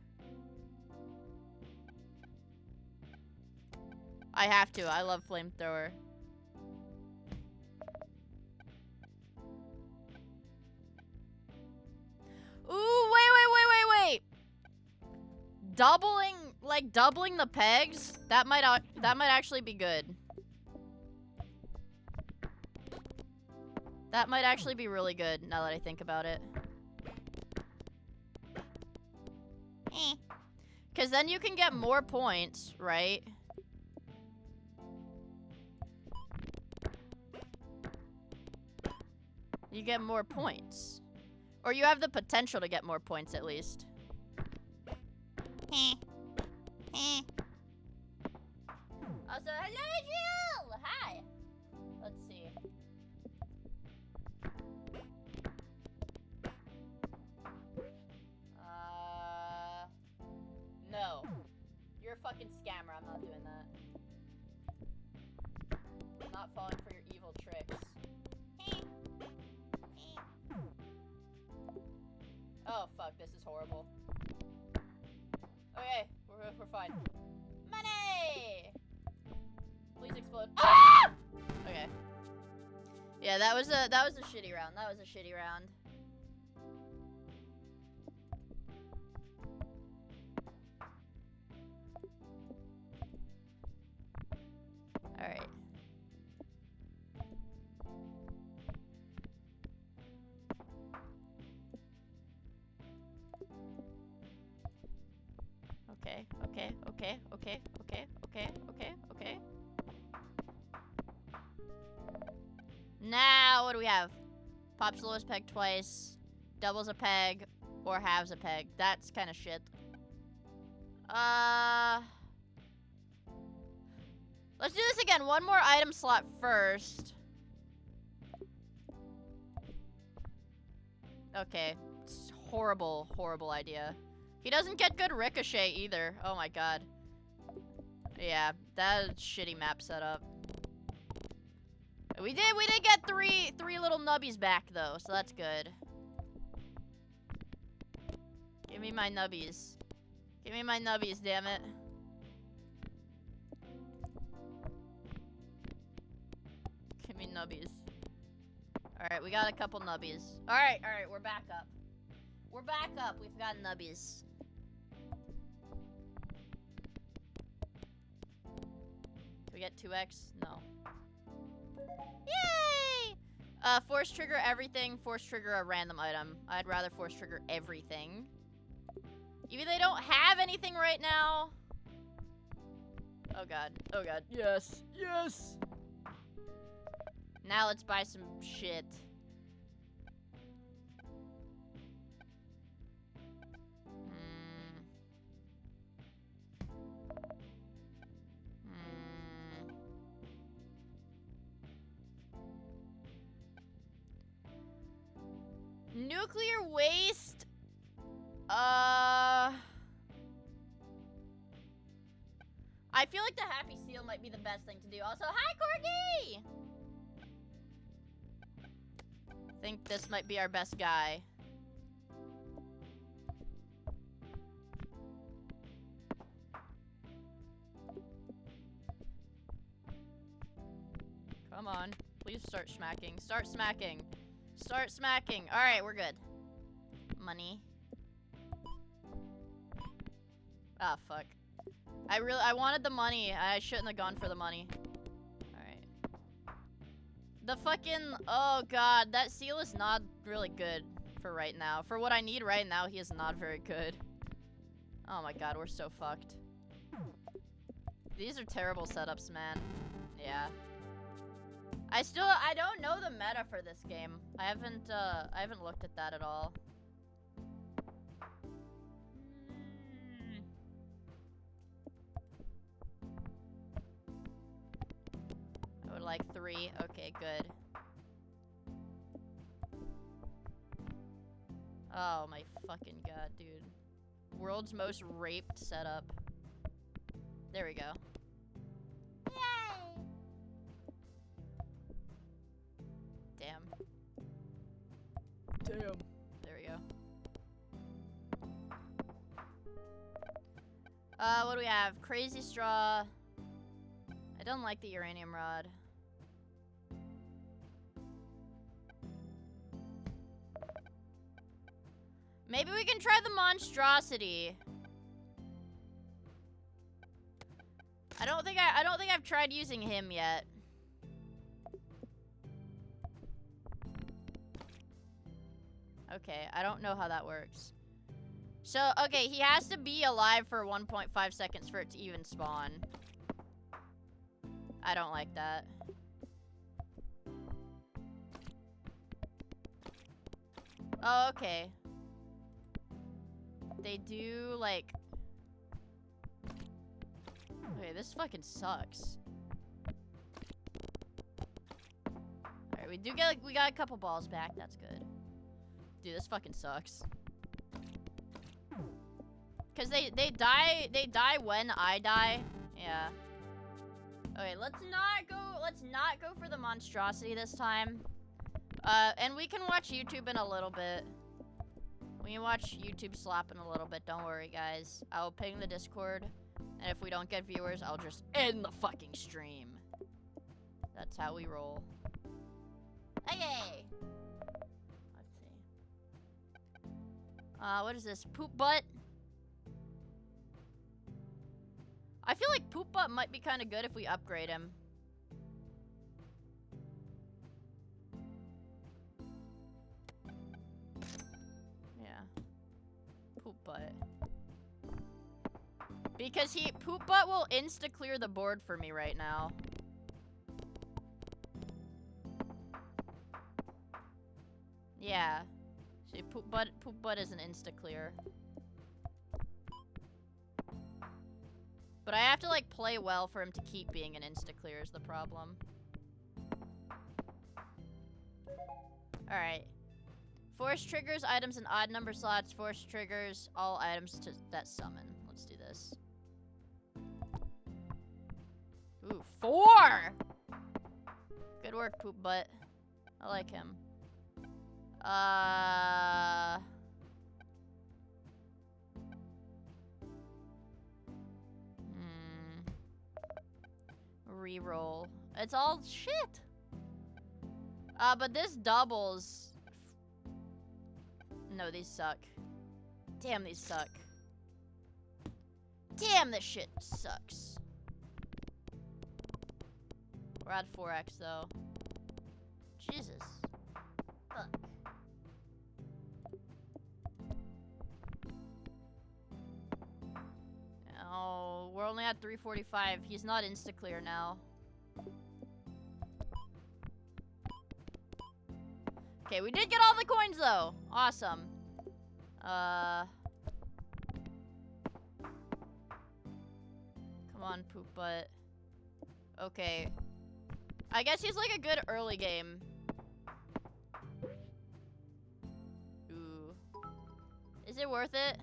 I have to. I love flamethrower. Ooh, wait. Doubling the pegs? That might actually be good. That might actually be really good now that I think about it. Cause then you can get more points, right? You get more points. Or you have the potential to get more points at least. Also, hello, Jill! Hi! Let's see. No. You're a fucking scammer. I'm not doing that. I'm not falling for your evil tricks. Oh, fuck. This is horrible. Okay. We're fine. Money! Please explode. Ah! Okay. Yeah, that was a shitty round. That was a shitty round. Alright. Okay. Now, what do we have? Pops the lowest peg twice, doubles a peg, or halves a peg. That's kind of shit. Let's do this again. One more item slot first. Okay. It's horrible, horrible idea. He doesn't get good ricochet either. Oh my god. Yeah, that is shitty map setup. We did get three little nubbies back though, so that's good. Give me my nubbies. Give me my nubbies, damn it. Give me nubbies. Alright, we got a couple nubbies. Alright, we're back up. We're back up. We've got nubbies. Can we get 2x? No. Yay! Force trigger everything, force trigger a random item. I'd rather force trigger everything. Even they don't have anything right now. Oh god. Oh god. Yes. Yes! Now let's buy some shit. Nuclear waste? I feel like the Happy Seal might be the best thing to do. Also, hi, Corgi! I think this might be our best guy. Come on. Please start smacking. Start smacking. Start smacking. Alright, we're good. Money. Ah, fuck. I wanted the money. I shouldn't have gone for the money. Alright. The fucking... Oh, God. That seal is not really good for right now. For what I need right now, he is not very good. Oh my god, we're so fucked. These are terrible setups, man. Yeah. I don't know the meta for this game. I haven't looked at that at all. I would like 3. Okay, good. Oh my fucking god, dude. World's most raped setup. There we go. Yay! Damn. There we go. What do we have? Crazy straw. I don't like the uranium rod. Maybe we can try the monstrosity. I don't think I've tried using him yet. Okay, I don't know how that works. So, okay, he has to be alive for 1.5 seconds for it to even spawn. I don't like that. Oh, okay. They do, like... Okay, this fucking sucks. Alright, we got a couple balls back, that's good. Dude, this fucking sucks. Cause they die when I die. Yeah. Okay, let's not go for the monstrosity this time. And we can watch YouTube in a little bit. We can watch YouTube slap in a little bit, don't worry guys. I will ping the Discord, and if we don't get viewers, I'll just end the fucking stream. That's how we roll. Okay. Let's see. What is this? Poop butt? I feel like Poop Butt might be kind of good if we upgrade him. Yeah. Poop Butt. Because Poop Butt will insta-clear the board for me right now. Yeah. See, Poop Butt is an insta-clear. But I have to, like, play well for him to keep being an insta-clear is the problem. Alright. Force triggers items in odd number slots. Force triggers all items that summon. Let's do this. Ooh, 4! Good work, Poop Butt. I like him. Reroll. It's all shit. But this doubles. No, these suck. Damn, these suck. Damn, this shit sucks. We're at 4x though. Jesus. Fuck. Oh, we're only at 345. He's not insta-clear now. Okay, we did get all the coins though. Awesome. Come on, Poop Butt. Okay. I guess he's like a good early game. Ooh. Is it worth it?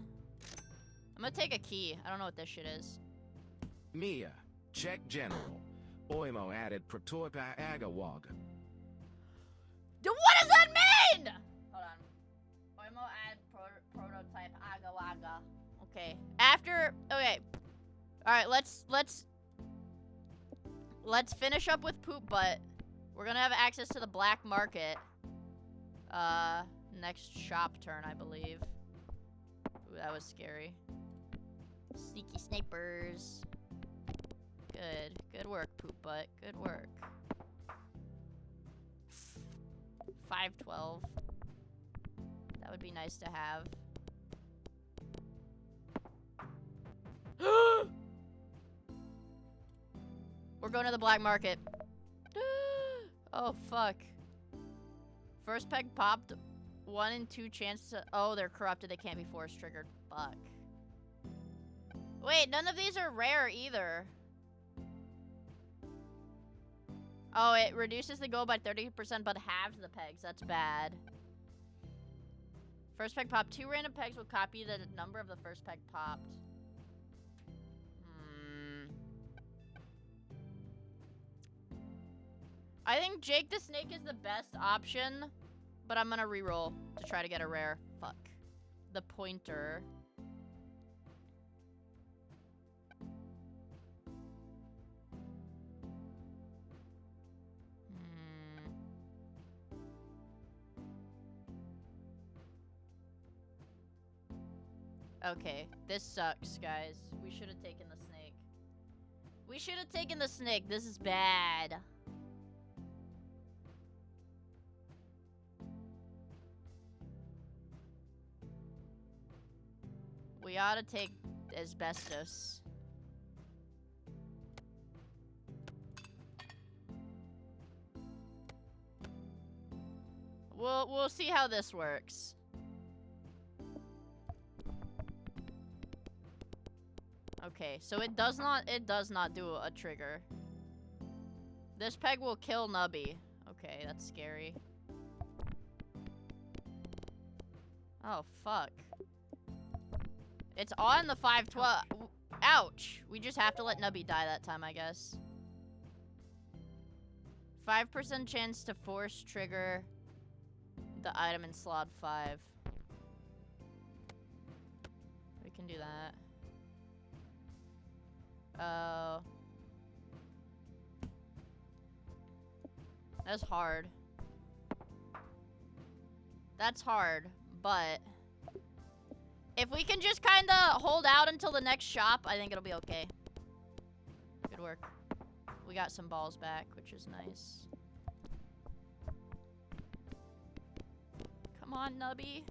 I'm gonna take a key. I don't know what this shit is. Miia, check general. Oimo added prototype agawaga. What does that mean? Hold on. Oimo add prototype agawaga. Okay. After. Okay. All right. Let's finish up with Poop Butt. We're gonna have access to the black market. Next shop turn, I believe. Ooh, that was scary. Sneaky snipers. Good work, Poop Butt. Good work. 512. That would would be nice to have. We're going to the black market. Oh, fuck. First peg popped. 1 in 2 chance to... Oh, they're corrupted. They can't be force triggered. Fuck. Wait, none of these are rare either. Oh, it reduces the goal by 30% but halves the pegs. That's bad. First peg popped. 2 random pegs will copy the number of the first peg popped. I think Jake the Snake is the best option, but I'm gonna reroll to try to get a rare. Fuck. The pointer. Okay, this sucks, guys. We should have taken the snake. We should have taken the snake. This is bad. We ought to take asbestos. We'll see how this works. Okay, so it does not do a trigger. This peg will kill Nubby. Okay, that's scary. Oh, fuck. It's on the 512. Ouch. We just have to let Nubby die that time, I guess. 5% chance to force trigger the item in slot 5. We can do that. Oh. That's hard. That's hard, but if we can just kind of hold out until the next shop, I think it'll be okay. Good work. We got some balls back, which is nice. Come on, Nubby.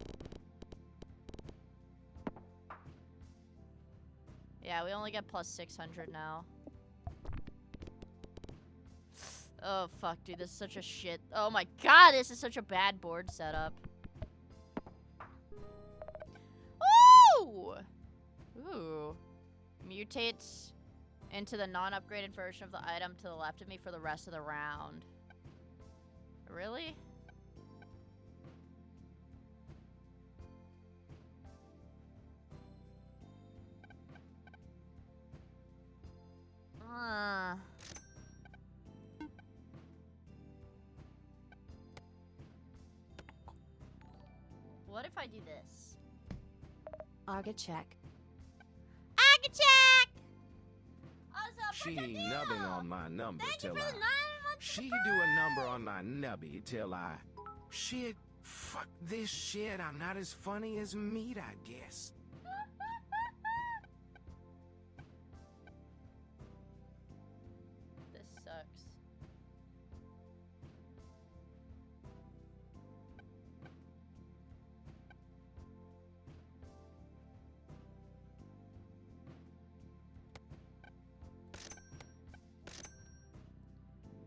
Yeah, we only get plus 600 now. Oh, fuck, dude. This is such a shit. Oh, my God. This is such a bad board setup. Ooh! Ooh. Mutates into the non-upgraded version of the item to the left of me for the rest of the round. Really? What if I do this? Arga check. Arga check! She nubbing on my number till I... 9 months She do a number on my nubby till I... Shit, fuck this shit. I'm not as funny as meat, I guess. This sucks.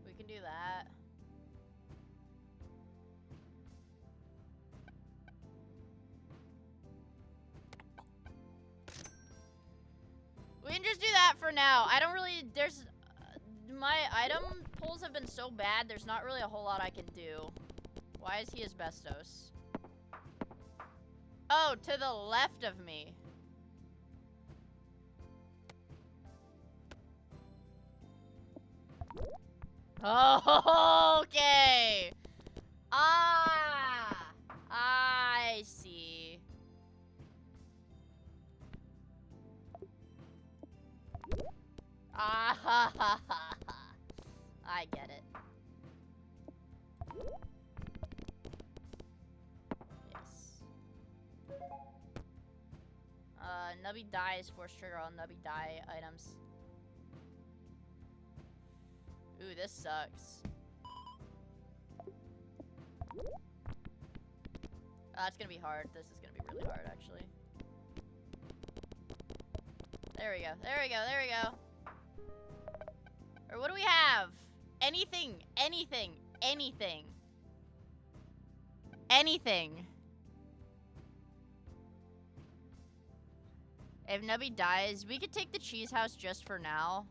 We can do that. We can just do that for now. I don't really, there's, my item pulls have been so bad, there's not really a whole lot I can do. Why is he asbestos? Oh, to the left of me. Oh, okay. Ah, I see. Ah, ha, ha, ha, ha. I get it. Yes. Nubby dies, force trigger all Nubby die items. Ooh, this sucks. That's gonna be hard. This is gonna be really hard, actually. There we go. There we go. There we go. Or what do we have? Anything. Anything. Anything. Anything. If Nubby dies, we could take the cheese house just for now.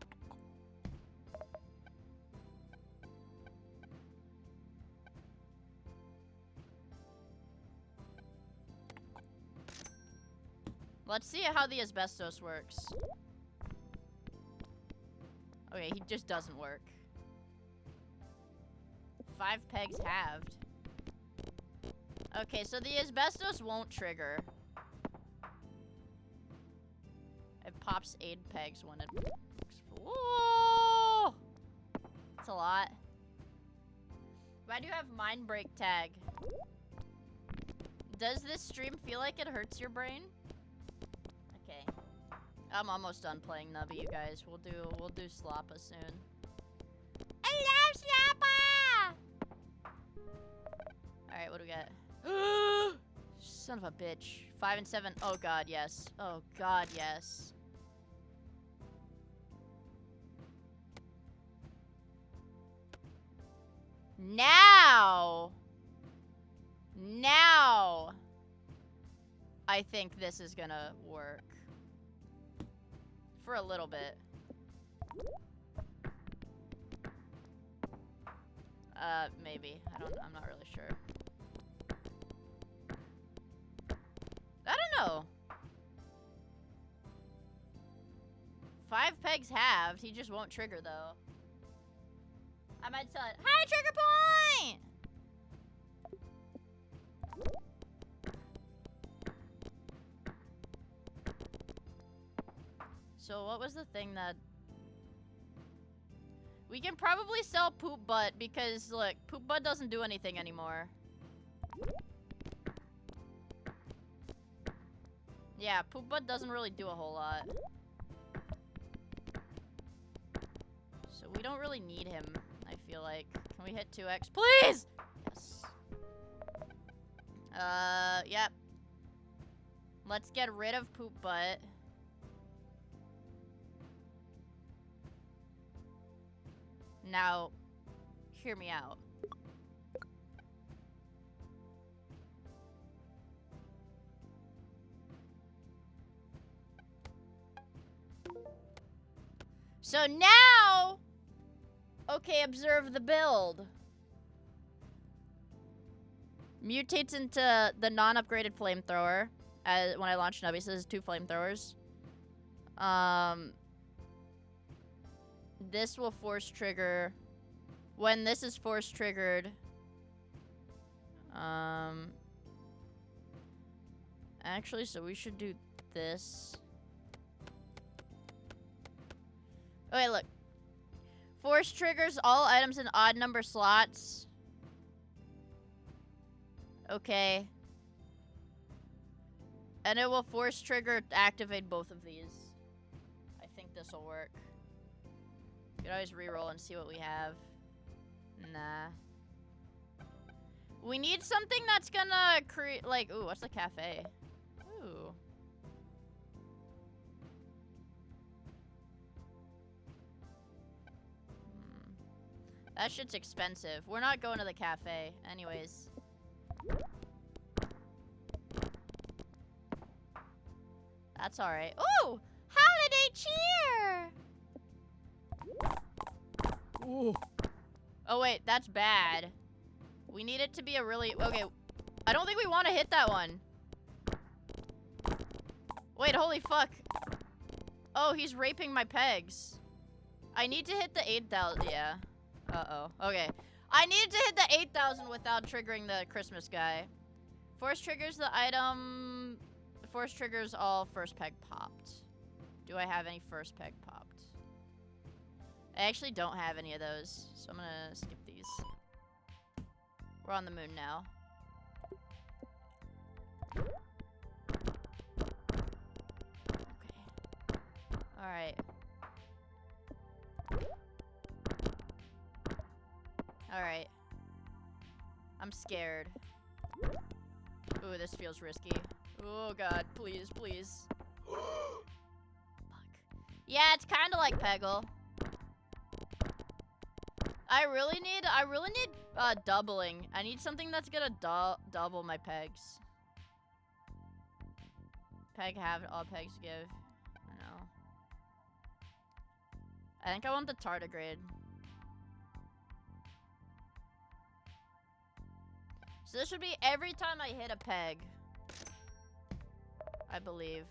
Let's see how the asbestos works. Okay, he just doesn't work. 5 pegs halved. Okay, so the asbestos won't trigger. It pops 8 pegs when it... Whoa! That's a lot. But I do have mind break tag. Does this stream feel like it hurts your brain? Okay. I'm almost done playing Nubby, you guys. We'll do Slappa soon. I love Slappa! Alright, what do we got? Son of a bitch. 5 and 7. Oh god, yes. Oh god, yes. Now I think this is gonna work. For a little bit. Maybe. I'm not really sure. I don't know. 5 pegs halved. He just won't trigger though. I might tell it. Hi, trigger point! So what was the thing that... We can probably sell Poop Butt because, look, Poop Butt doesn't do anything anymore. Yeah, Poop Butt doesn't really do a whole lot. So we don't really need him, I feel like. Can we hit 2x, please? Yes. Yep. Let's get rid of Poop Butt. Now, hear me out. So now, okay, observe the build. Mutates into the non-upgraded flamethrower when I launch Nubby. So there's 2 flamethrowers. This will force trigger. When this is force triggered, actually, so we should do this. Oh, wait, look. Force triggers all items in odd number slots. Okay. And it will force trigger activate both of these. I think this will work. You can always reroll and see what we have. Nah. We need something that's gonna create, like, ooh, what's the cafe? Ooh. That shit's expensive. We're not going to the cafe. Anyways. That's alright. Ooh! Holiday cheer! Ooh. Oh, wait. That's bad. We need it to be a really... Okay. I don't think we want to hit that one. Wait, holy fuck. Oh, he's raping my pegs. I need to hit the 8,000. Yeah. Uh-oh. Okay. I need to hit the 8,000 without triggering the Christmas guy. Force triggers the item... Force triggers all first peg popped. Do I have any first peg popped? I actually don't have any of those, so I'm gonna skip these. We're on the moon now. Okay. Alright. Alright. I'm scared. Ooh, this feels risky. Oh god, please, please. Fuck. Yeah, it's kind of like Peggle. I really need doubling. I need something that's gonna double my pegs. Peg have, all pegs give. I know. I think I want the tardigrade. So this should be every time I hit a peg. I believe.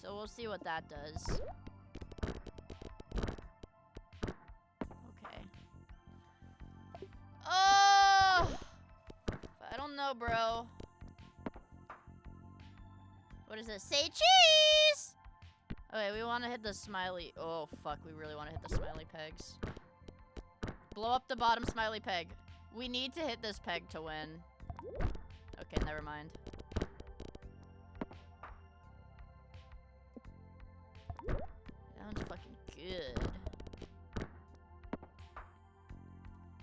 So we'll see what that does. Okay. Oh! I don't know, bro. What is this? Say cheese! Okay, we want to hit the smiley. Oh, fuck. We really want to hit the smiley pegs. Blow up the bottom smiley peg. We need to hit this peg to win. Okay, never mind. That one's fucking good.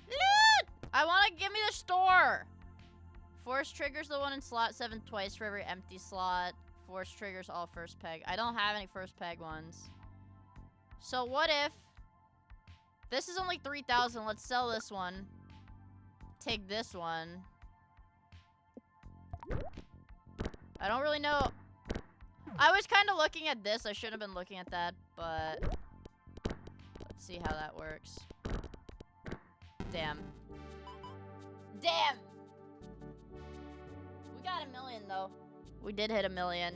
Loot! I want to give me the store. Force triggers the one in slot 7 twice for every empty slot. Force triggers all first peg. I don't have any first peg ones. So what if... This is only 3,000. Let's sell this one. Take this one. I don't really know. I was kind of looking at this. I shouldn't have been looking at that, but... Let's see how that works. Damn. Damn! We got 1 million, though. We did hit 1 million.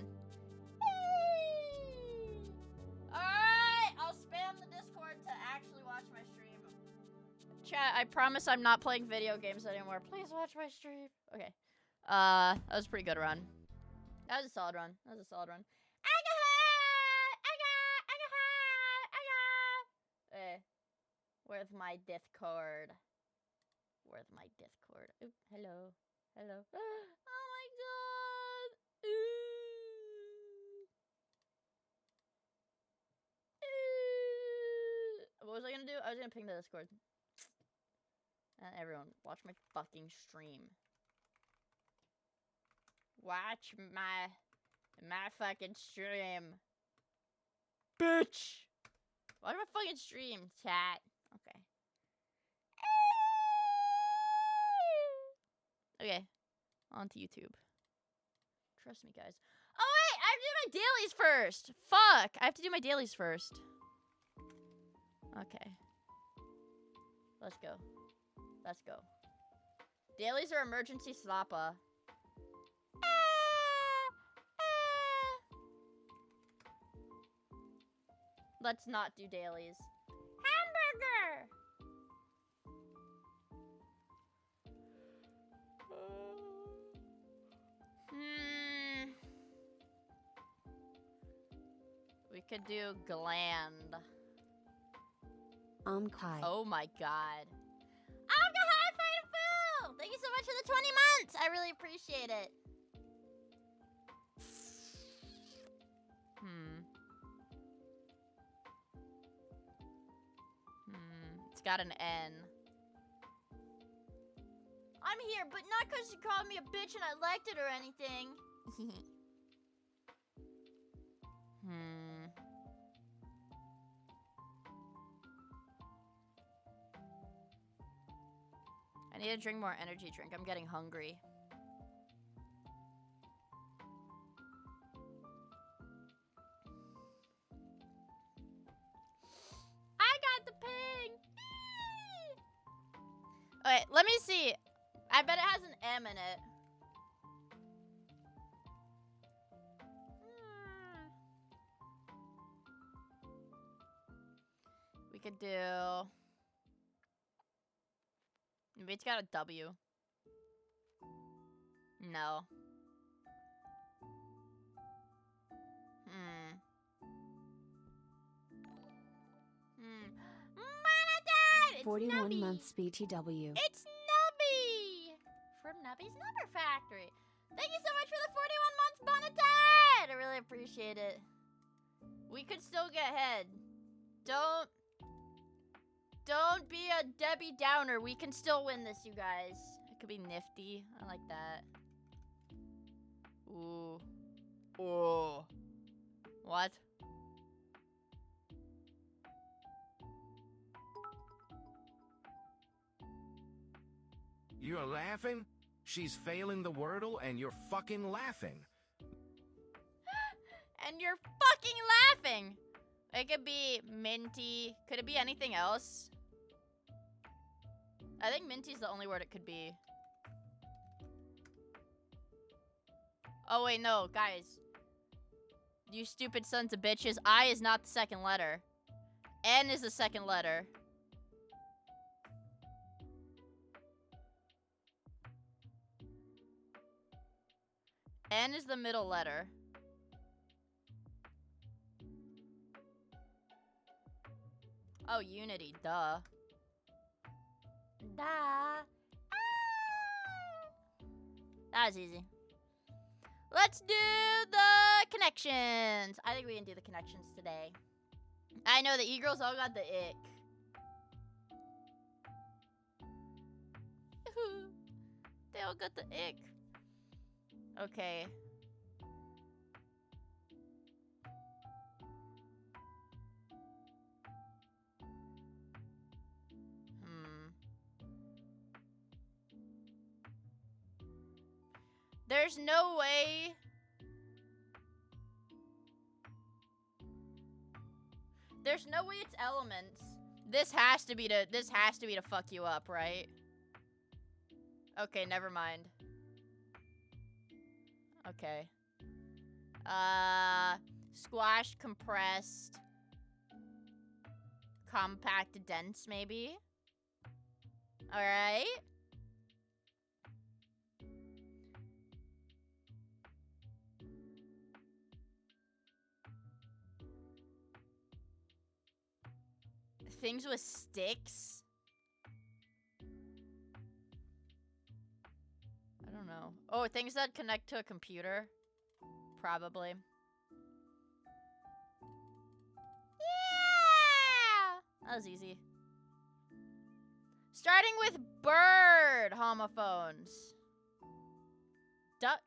Alright! I'll spam the Discord to actually watch my stream. Chat, I promise I'm not playing video games anymore. Please watch my stream. Okay. That was a pretty good run. That was a solid run. That was a solid run. Hey, where's my Discord? Where's my Discord? Oop, hello. Hello. Oh my god. What was I gonna do? I was gonna ping the Discord. And everyone, watch my fucking stream. Watch my fucking stream. Bitch! Watch my fucking stream, chat. Okay. Okay. On to YouTube. Trust me, guys. Oh, wait! I have to do my dailies first! Fuck! I have to do my dailies first. Okay. Let's go. Let's go. Dailies are emergency slappa. Let's not do dailies. Hamburger! We could do gland. Kai. Oh my god. Hi, Fight Phil! Thank you so much for the 20 months! I really appreciate it. It's got an N. I'm here, but not because you called me a bitch and I liked it or anything. I need to drink more energy drink. I'm getting hungry. I got the ping! Okay, let me see. I bet it has an M in it. We could do... Maybe it's got a W. No. Monotone! 41 months BTW. It's Nubby! From Nubby's Number Factory. Thank you so much for the 41 months, Bonatide! I really appreciate it. We could still get head. Don't be a Debbie Downer. We can still win this, you guys. It could be nifty. I like that. Ooh. Ooh. What? You're laughing? She's failing the Wordle and you're fucking laughing. And you're fucking laughing. It could be minty. Could it be anything else? I think minty's the only word it could be. Oh, wait, no, guys. You stupid sons of bitches. I is not the second letter. N is the second letter. N is the middle letter. Oh, unity, duh. Duh. Ah! That was easy. Let's do the connections. I think we can do the connections today. I know the e-girls all got the ick. They all got the ick. Okay. There's no way. There's no way it's elements. This has to be to fuck you up, right? Okay, never mind. Okay. Squashed, compressed, compact, dense, maybe. All right. Things with sticks? I don't know. Oh, things that connect to a computer? Probably. Yeah! That was easy. Starting with bird homophones. Duck.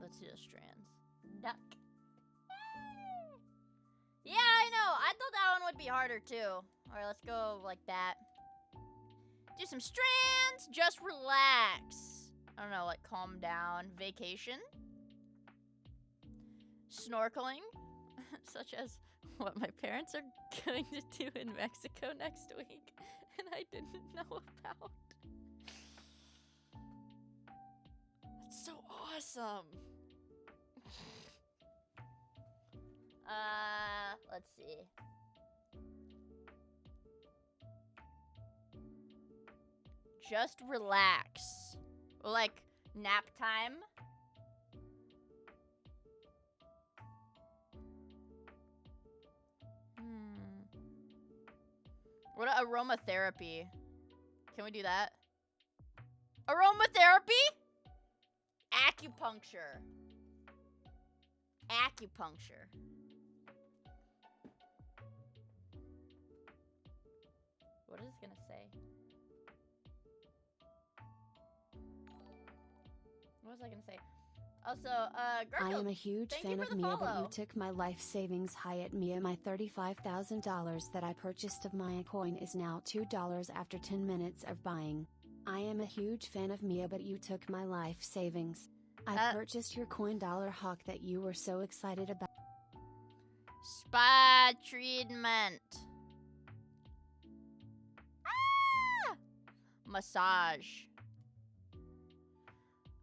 Let's do the strands. Duck. Yeah, I know. I thought that one would be harder too. Alright, let's go like that. Do some strands. Just relax. I don't know, like calm down. Vacation. Snorkeling. Such as what my parents are going to do in Mexico next week. And I didn't know about. That's so awesome. Let's see. Just relax. Like, nap time. What aromatherapy? Can we do that? Aromatherapy? Acupuncture. Acupuncture. What is it gonna say? What was I gonna say? Also, Garfield, I am a huge thank fan you of for the Miia, but follow. you took my life savings high at Miia. My $35,000 that I purchased of Miia coin is now $2 after 10 minutes of buying. I am a huge fan of Miia, but you took my life savings. I purchased your coin Dollar Hawk that you were so excited about. Spa treatment. Ah! Massage.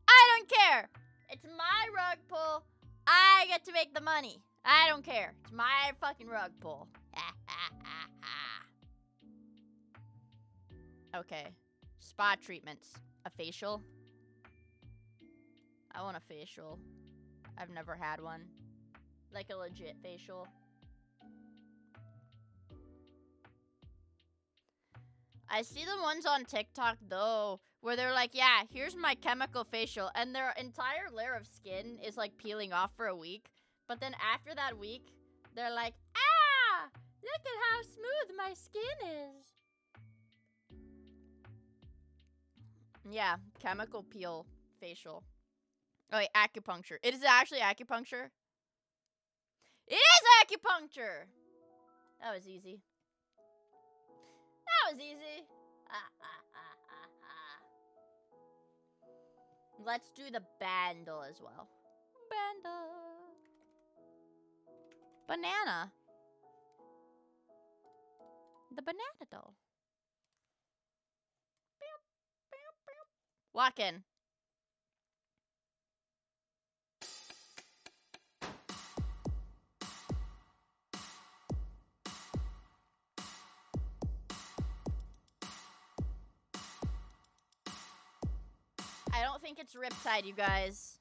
I don't care. It's my rug pull. I get to make the money. I don't care. It's my fucking rug pull. Okay. Spa treatments. A facial? I want a facial. I've never had one. Like a legit facial. I see the ones on TikTok though, where they're like, yeah, here's my chemical facial, and their entire layer of skin is like peeling off for a week. But then after that week, They're like, ah! Look at how smooth my skin is. Yeah, chemical peel facial. Oh wait, acupuncture. It is actually acupuncture. It is acupuncture! That was easy. That was easy. Let's do the bandle as well. Bandle. Banana. The banana doll. Walk in. I don't think it's Riptide, you guys.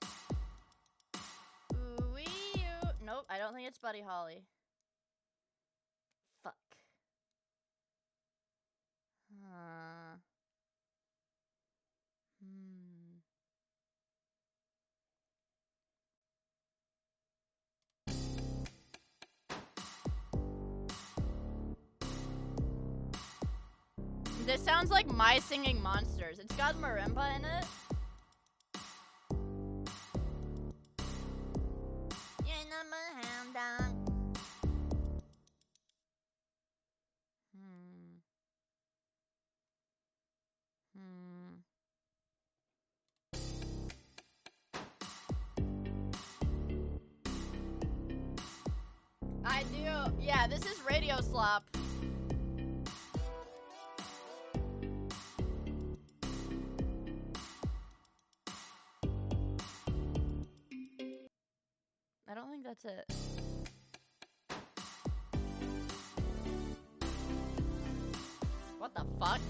Ooh-wee-oo. Nope, I don't think it's Buddy Holly. Fuck. This sounds like My Singing Monsters. It's got marimba in it. I do. Yeah, this is Radio Slop. I don't think that's it. What the fuck?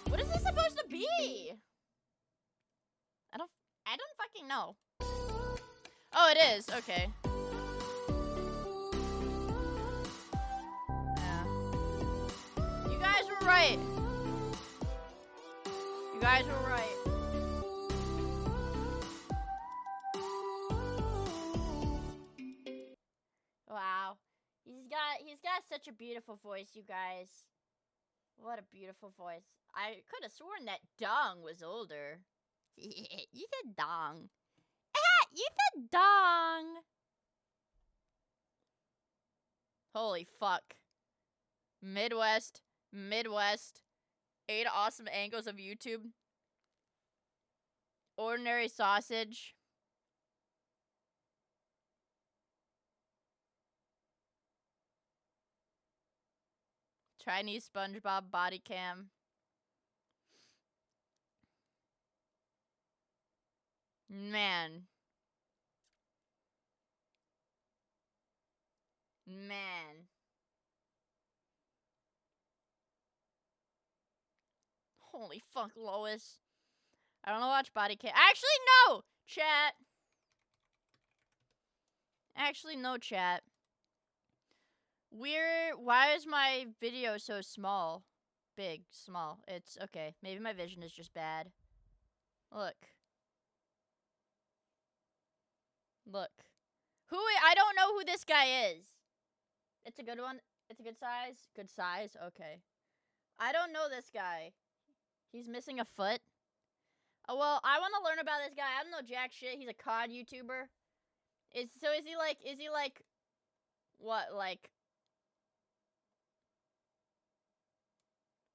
What is this supposed to be? I don't fucking know. Oh, it is. Okay. Yeah. You guys were right. You guys were right. Wow. He's got such a beautiful voice, you guys. What a beautiful voice. I could have sworn that Dong was older. You said Dong. You said Dong. Holy fuck. Midwest. 8 awesome angles of YouTube. Ordinary sausage. Chinese SpongeBob body cam. Man. Holy fuck, Lois. I don't know, watch body cam. Actually, no! Chat. Actually, no, chat. Why is my video so small? Big, small. It's okay. Maybe my vision is just bad. Look. I don't know who this guy is. It's a good one. It's a good size. Good size. Okay. I don't know this guy. He's missing a foot. Oh, well, I want to learn about this guy. I don't know jack shit. He's a COD YouTuber. Is he like, what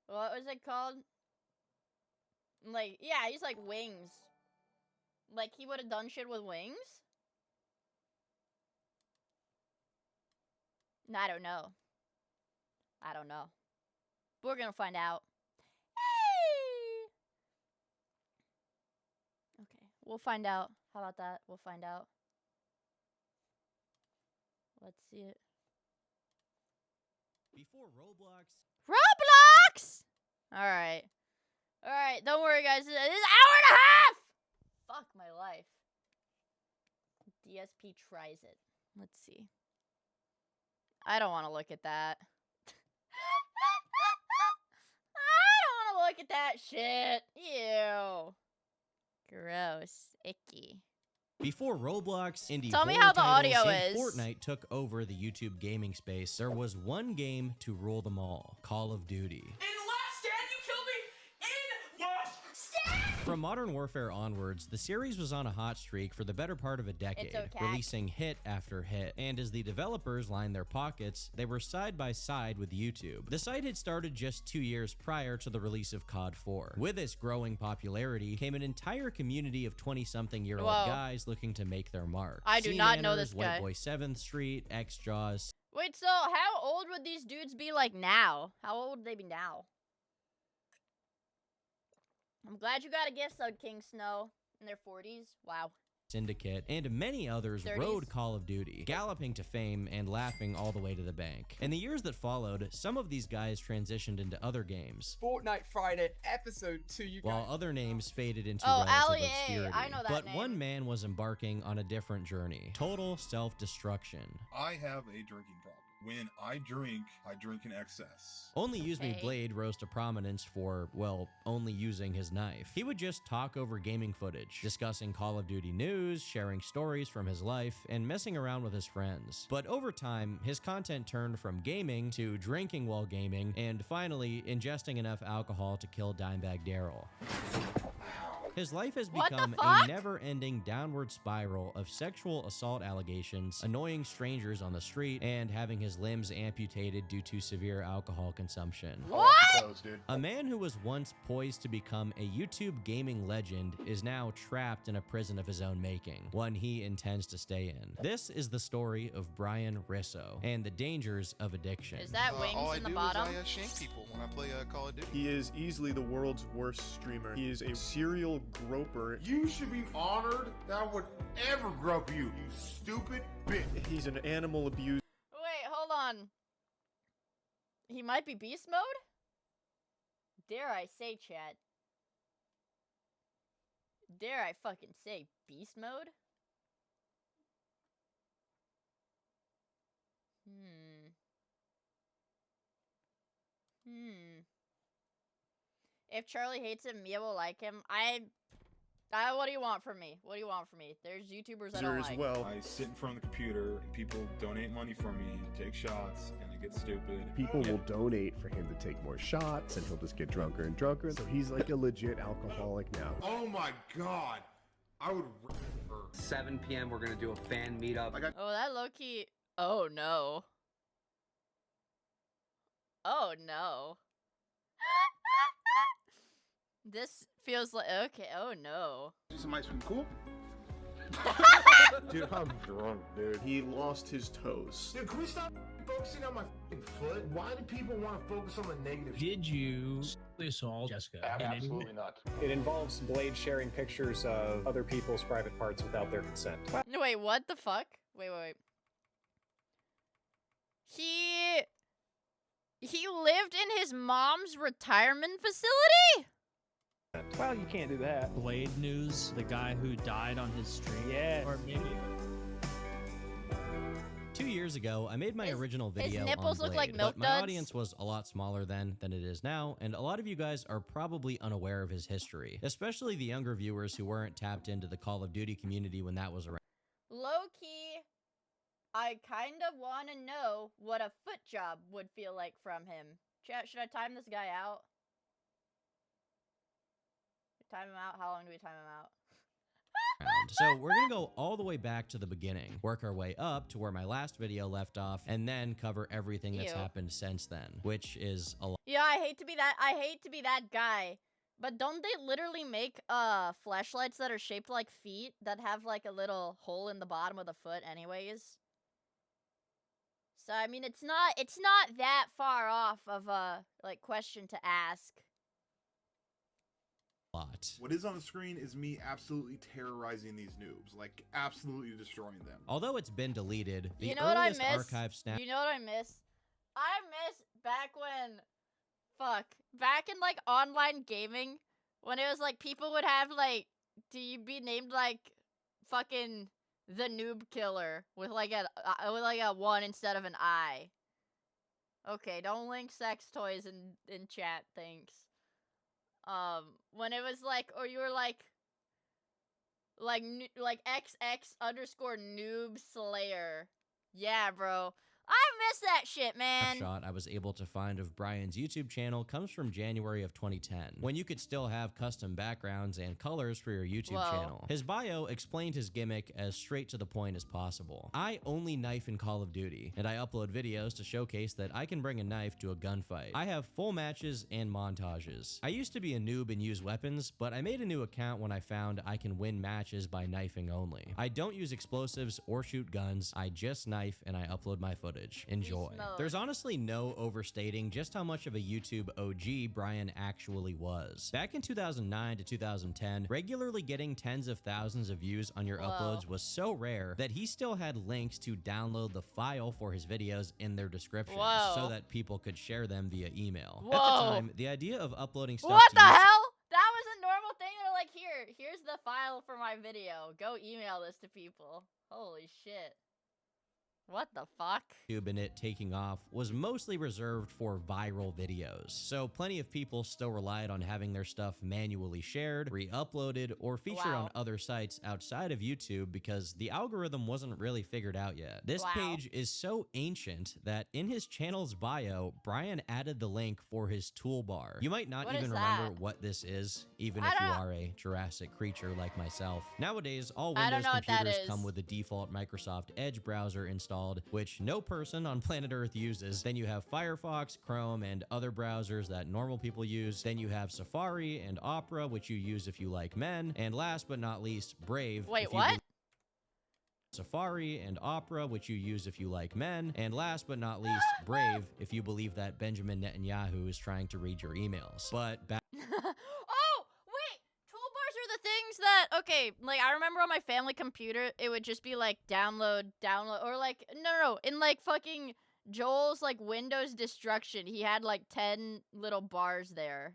was it called? Like, yeah, he's like wings. Like, he would have done shit with wings? I don't know. But we're gonna find out. Hey! Okay, we'll find out. How about that? We'll find out. Let's see it. Before Roblox. Roblox! Alright. Alright, don't worry, guys. This is an hour and a half! Fuck my life. DSP tries it. Let's see. I don't want to look at that. I don't want to look at that shit. Ew. Gross. Icky. Before Roblox, indie Tell me horror how the titles, audio and is. Fortnite took over the YouTube gaming space, there was one game to rule them all: Call of Duty. From Modern Warfare onwards, the series was on a hot streak for the better part of a decade, okay. releasing hit after hit. And as the developers lined their pockets, they were side by side with YouTube. The site had started just 2 years prior to the release of COD 4. With its growing popularity came an entire community of 20-something-year-old Whoa. guys looking to make their mark. I do not know this guy. White Boy 7th Street, X-Jaws. Wait, so how old would these dudes be like now? How old would they be now? I'm glad you got a gift sub, King Snow. In their 40s. Wow. Syndicate, and many others 30s. rode Call of Duty, galloping to fame and laughing all the way to the bank. In the years that followed, some of these guys transitioned into other games, Fortnite Friday, episode 2, you guys. while other names faded into Oh, relative Ali A. obscurity. I know that but name. one man was embarking on a different journey: total self-destruction. I have a drinking problem. When I drink in excess. Only Use Me Okay. Blade rose to prominence for, well, only using his knife. He would just talk over gaming footage, discussing Call of Duty news, sharing stories from his life, and messing around with his friends. But over time, his content turned from gaming to drinking while gaming, and finally, ingesting enough alcohol to kill Dimebag Daryl. His life has What the become a fuck? never-ending downward spiral of sexual assault allegations, annoying strangers on the street, and having his limbs amputated due to severe alcohol consumption. What? A man who was once poised to become a YouTube gaming legend is now trapped in a prison of his own making, one he intends to stay in. This is the story of Brian Risso and the dangers of addiction. Is that wings all I in the do bottom? is I shank people when I play Call of Duty. He is easily the world's worst streamer. He is a serial groper. You should be honored that I would ever grope you, you stupid bitch. He's an animal abuser. Wait, hold on. He might be beast mode? Dare I say, chat? Dare I fucking say beast mode? If Charlie hates him, Mia will like him. What do you want from me? What do you want from me? There's YouTubers I don't as like. well. I sit in front of the computer, and people donate money for me, take shots, and I get stupid. People will donate for him to take more shots, and he'll just get drunker and drunker. So he's like a legit alcoholic now. Oh my god. I would rip her. 7 p.m. we're gonna do a fan meetup. Oh, that low-key... Oh, no. Oh, no. This feels like... Okay, oh, no. Some ice cream, cool? Dude, I'm drunk, dude. He lost his toes. Dude, can we stop focusing on my foot? Why do people want to focus on the negative? Did you sexually assault Jessica? Absolutely not. It involves Blade sharing pictures of other people's private parts without their consent. No, wait, what the fuck? Wait. He lived in his mom's retirement facility? Well, you can't do that. Blade News, the guy who died on his stream. Yes. Or maybe 2 years ago, I made my original his video nipples on look like Blade, milk but my duds? audience was a lot smaller then than it is now, and a lot of you guys are probably unaware of his history, especially the younger viewers who weren't tapped into the Call of Duty community when that was around. Low-key, I kind of want to know what a foot job would feel like from him. Chat, should I time this guy out? Time him out? How long do we time him out? So we're gonna go all the way back to the beginning, work our way up to where my last video left off, and then cover everything that's Ew. happened since then, which is a lot. Yeah, I hate to be that guy. But don't they literally make flashlights that are shaped like feet that have like a little hole in the bottom of the foot anyways? So I mean it's not that far off of a like question to ask. What is on the screen is me absolutely terrorizing these noobs, like absolutely destroying them. Although it's been deleted, the You know what I earliest miss? archive snap. You know what I miss? I miss back in like online gaming when it was like people would have like be named like fucking the noob killer with like a 1 instead of an I. Okay, don't link sex toys in chat, thanks. When it was like, or you were like XX underscore noob slayer. Yeah, bro. I miss that shit, man. Shot I was able to find of Brian's YouTube channel comes from January of 2010, when you could still have custom backgrounds and colors for your YouTube channel. His bio explained his gimmick as straight to the point as possible. I only knife in Call of Duty, and I upload videos to showcase that I can bring a knife to a gunfight. I have full matches and montages. I used to be a noob and use weapons, but I made a new account when I found I can win matches by knifing only. I don't use explosives or shoot guns, I just knife and I upload my footage. Enjoy. There's honestly no overstating just how much of a YouTube OG Brian actually was. Back in 2009 to 2010, regularly getting tens of thousands of views on your uploads was so rare that he still had links to download the file for his videos in their descriptions so that people could share them via email. At the time, the idea of uploading stuff What to the hell? That was a normal thing. They're like, here's the file for my video. Go email this to people. Holy shit. What the fuck? YouTube and it taking off was mostly reserved for viral videos, so plenty of people still relied on having their stuff manually shared, re-uploaded, or featured on other sites outside of YouTube because the algorithm wasn't really figured out yet. This page is so ancient that in his channel's bio, Brian added the link for his toolbar. You might not even remember what this is, even if you are a Jurassic creature like myself. Nowadays, all Windows computers come with the default Microsoft Edge browser installed, which no person on planet Earth uses. Then you have Firefox, Chrome, and other browsers that normal people use. Then you have Safari and Opera, which you use if you like men. And last but not least, Brave. Wait, what? Safari and Opera, which you use if you like men. And last but not least, Brave, if you believe that Benjamin Netanyahu is trying to read your emails. But back The things that, okay, like I remember on my family computer, it would just be like download, or like, no, in like fucking Joel's like Windows destruction, he had like 10 little bars there.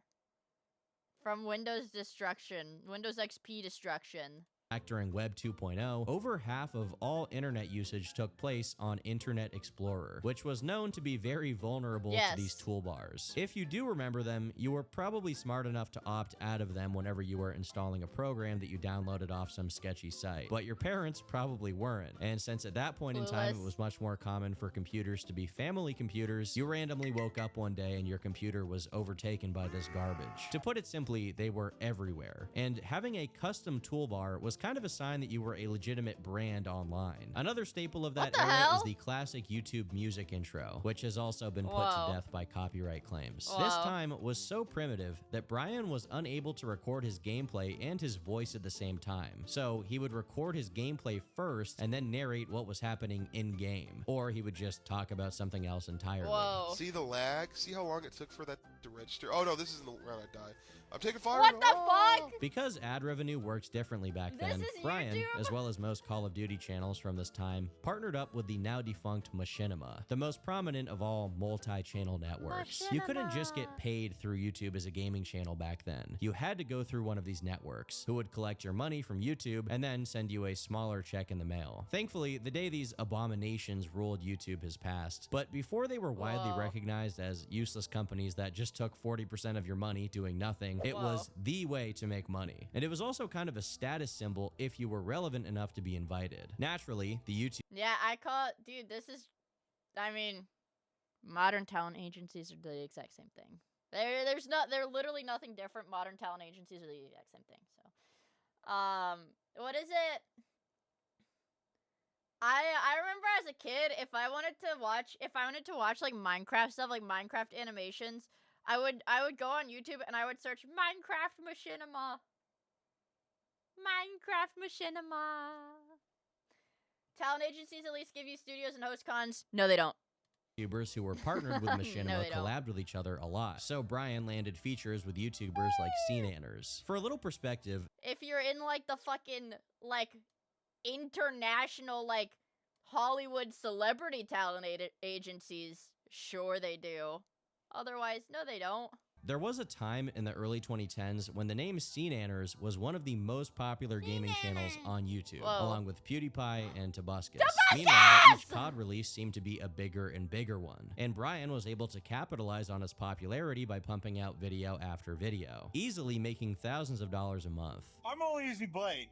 From Windows destruction, Windows XP destruction. During Web 2.0, over half of all internet usage took place on Internet Explorer, which was known to be very vulnerable to these toolbars. If you do remember them, you were probably smart enough to opt out of them whenever you were installing a program that you downloaded off some sketchy site. But your parents probably weren't, and since at that point in time it was much more common for computers to be family computers, you randomly woke up one day and your computer was overtaken by this garbage. To put it simply, they were everywhere, and having a custom toolbar was kind of a sign that you were a legitimate brand online. Another staple of that era is the classic YouTube music intro, which has also been put to death by copyright claims. This time was so primitive that Brian was unable to record his gameplay and his voice at the same time. So he would record his gameplay first and then narrate what was happening in-game, or he would just talk about something else entirely. See the lag? See how long it took for that to register? Oh no, this is the round I died. I'm taking fire. What the fuck? Because ad revenue works differently back then, Brian, as well as most Call of Duty channels from this time, partnered up with the now defunct Machinima, the most prominent of all multi-channel networks. You couldn't just get paid through YouTube as a gaming channel back then. You had to go through one of these networks, who would collect your money from YouTube and then send you a smaller check in the mail. Thankfully, the day these abominations ruled YouTube has passed, but before they were widely recognized as useless companies that just took 40% of your money doing nothing, it was the way to make money. And it was also kind of a status symbol if you were relevant enough to be invited. Naturally, the YouTube... Yeah, I call it... Dude, this is... I mean... Modern talent agencies are the exact same thing. They're literally nothing different. Modern talent agencies are the exact same thing, so... What is it? I remember as a kid, if I wanted to watch like Minecraft stuff, like Minecraft animations, I would go on YouTube and I would search Minecraft Machinima. Minecraft Machinima. Talent agencies at least give you studios and host cons. No, they don't. YouTubers who were partnered with Machinima collabed with each other a lot. So Brian landed features with YouTubers like CNanners. For a little perspective, if you're in like the fucking like international like Hollywood celebrity talent agencies, sure they do. Otherwise, no, they don't. There was a time in the early 2010s when the name Scene-Anners was one of the most popular gaming channels on YouTube, along with PewDiePie and Tobuscus. Meanwhile, each COD release seemed to be a bigger and bigger one, and Brian was able to capitalize on his popularity by pumping out video after video, easily making thousands of dollars a month. I'm only using Blade.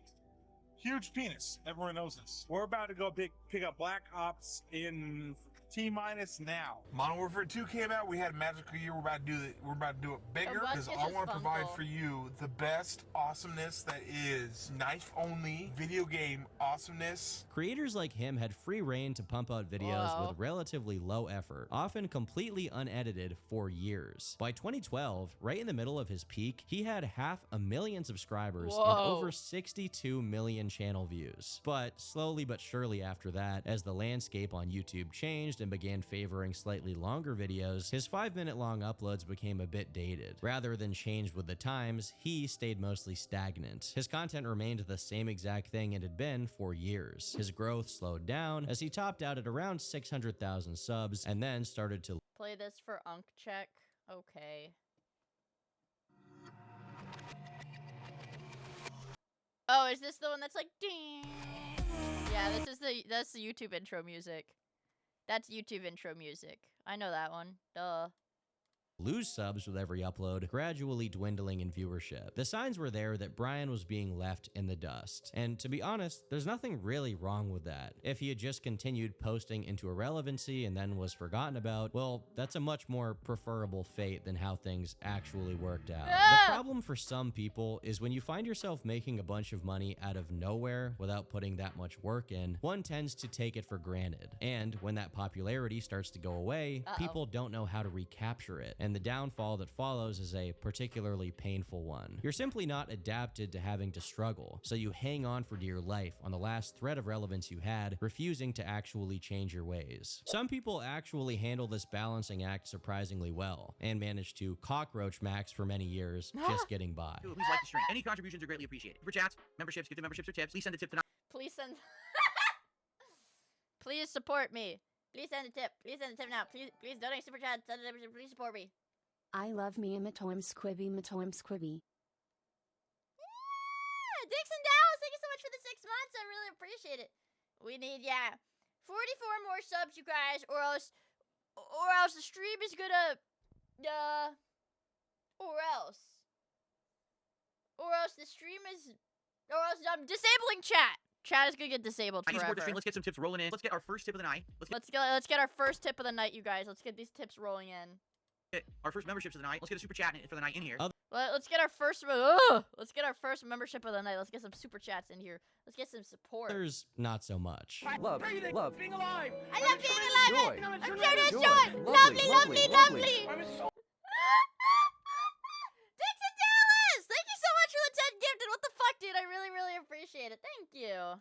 Huge penis. Everyone knows this. We're about to go pick up Black Ops in T-minus now. Modern Warfare 2 came out. We had a magical year. We're about to do it. We're about to do it bigger because I want to provide for you the best awesomeness that is knife-only video game awesomeness. Creators like him had free reign to pump out videos with relatively low effort, often completely unedited for years. By 2012, right in the middle of his peak, he had 500,000 subscribers and over 62 million channel views. But slowly but surely after that, as the landscape on YouTube changed and began favoring slightly longer videos, his 5-minute long uploads became a bit dated. Rather than change with the times, he stayed mostly stagnant. His content remained the same exact thing it had been for years. His growth slowed down as he topped out at around 600,000 subs and then started to Play this for Unk Check. Okay. Oh, is this the one that's like ding? Yeah, that's the YouTube intro music. That's YouTube intro music. I know that one. Duh. lose subs with every upload, gradually dwindling in viewership. The signs were there that Brian was being left in the dust. And to be honest, there's nothing really wrong with that. If he had just continued posting into irrelevancy and then was forgotten about, well, that's a much more preferable fate than how things actually worked out. The problem for some people is when you find yourself making a bunch of money out of nowhere without putting that much work in, one tends to take it for granted. And when that popularity starts to go away, people don't know how to recapture it. And the downfall that follows is a particularly painful one. You're simply not adapted to having to struggle, so you hang on for dear life on the last thread of relevance you had, refusing to actually change your ways. Some people actually handle this balancing act surprisingly well, and manage to cockroach max for many years, just getting by. Please like the stream. Any contributions are greatly appreciated. For chats, memberships, gifted memberships, or tips, please send a tip tonight. Please send... Please support me. Please send a tip. Please send a tip now. Please donate super chat. Send a tip. Please support me. I love Miia Matoim Squibby Matoim Squibby. Yeah, Dixon Dallas, thank you so much for the 6 months. I really appreciate it. We need 44 more subs, you guys, or else the stream is gonna or else the stream is I'm disabling chat. Chat is gonna get disabled I need forever. support the stream. Let's get some tips rolling in. Let's get our first tip of the night. Let's get our first tip of the night, you guys. Let's get these tips rolling in. Our first memberships of the night. Let's get a super chat for the night in here. Let's get our first membership of the night. Let's get some super chats in here. Let's get some support. Others, not so much. Love. Being alive. I love being alive. Joy. I'm curious, joy. Lovely. Lovely. Dixon Dallas, thank you so much for the 10 gifted. What the fuck, dude? I really, really appreciate it. Thank you.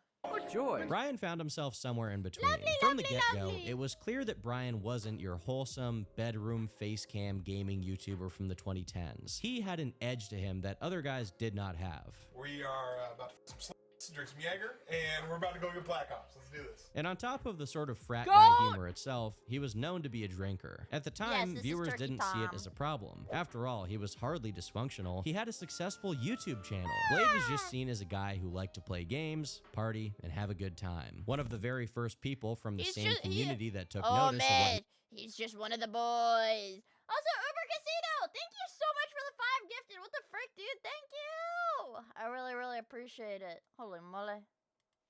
Joy. Brian found himself somewhere in between. From the get-go, it was clear that Brian wasn't your wholesome bedroom face cam gaming YouTuber from the 2010s. He had an edge to him that other guys did not have. We are about to put some sluts, drink some Jaeger, and we're about to go get Black Ops. Let's do this. And on top of the sort of frat guy humor itself, he was known to be a drinker. At the time, viewers didn't see it as a problem. After all, he was hardly dysfunctional. He had a successful YouTube channel. Blade was just seen as a guy who liked to play games, party, and have a good time. One of the very first people from the same community that took notice of what he's just one of the boys. Also, Uber Casino, thank you so much for the 5 gifted. What the frick, dude? Thank you. I really, really appreciate it. Holy moly.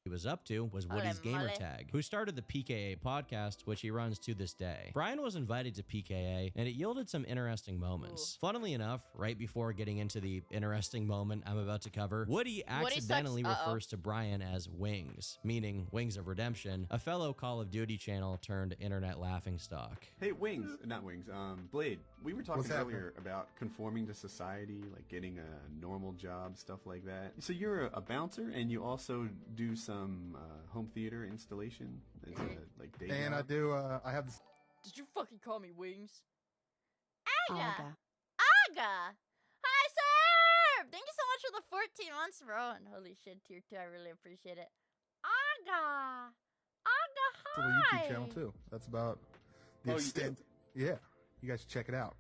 he was up to was Woody's Gamertag, who started the PKA podcast, which he runs to this day. Brian was invited to PKA, and it yielded some interesting moments. Funnily enough, right before getting into the interesting moment I'm about to cover, Woody accidentally refers to Brian as Wings, meaning Wings of Redemption, a fellow Call of Duty channel turned internet laughingstock. Hey, Wings, not Wings, Blade, we were talking earlier about conforming to society, like getting a normal job, stuff like that. So you're a bouncer, and you also do some home theater installation as a like day and job? I do. I have. Did you fucking call me Wings? Aga. Hi, sir. Thank you so much for the 14 months, bro. And holy shit, tier 2. I really appreciate it. Aga, It's a little hi. YouTube channel too. That's about the Oh, you extent. Yeah. you guys should check it out.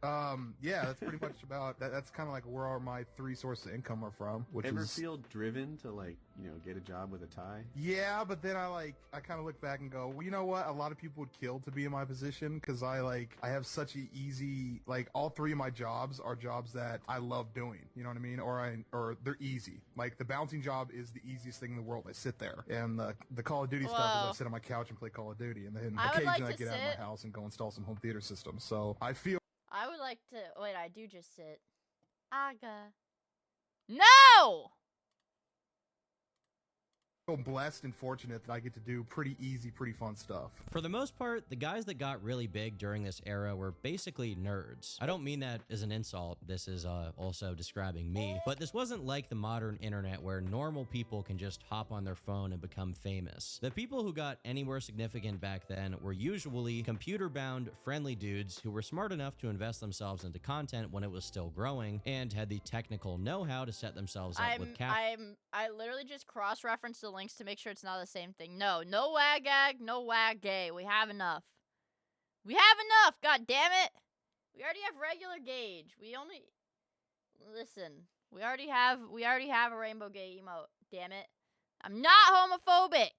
Yeah, that's pretty much about that. That's kind of like where all my 3 sources of income are from. Which Ever is feel driven to like, get a job with a tie? yeah, but then I kind of look back and go, well, you know what? A lot of people would kill to be in my position because I have such an easy, all 3 of my jobs are jobs that I love doing. You know what I mean? Or they're easy. Like the bouncing job is the easiest thing in the world. I sit there, and the Call of Duty stuff is I sit on my couch and play Call of Duty, and then occasionally I get out of my house and go install some home theater systems. So I feel I would like to wait. I do just sit. Aga. No. blessed and fortunate that I get to do pretty easy, pretty fun stuff. For the most part, the guys that got really big during this era were basically nerds. I don't mean that as an insult, this is also describing me, but this wasn't like the modern internet where normal people can just hop on their phone and become famous. The people who got anywhere significant back then were usually computer-bound, friendly dudes who were smart enough to invest themselves into content when it was still growing and had the technical know-how to set themselves up with I literally just cross-referenced the links to make sure it's not the same thing. No wag-ag, no wag-gay. We have enough. We have enough, god damn it! We already have regular gauge. Listen, we already have a rainbow gay emote. Damn it. I'm not homophobic.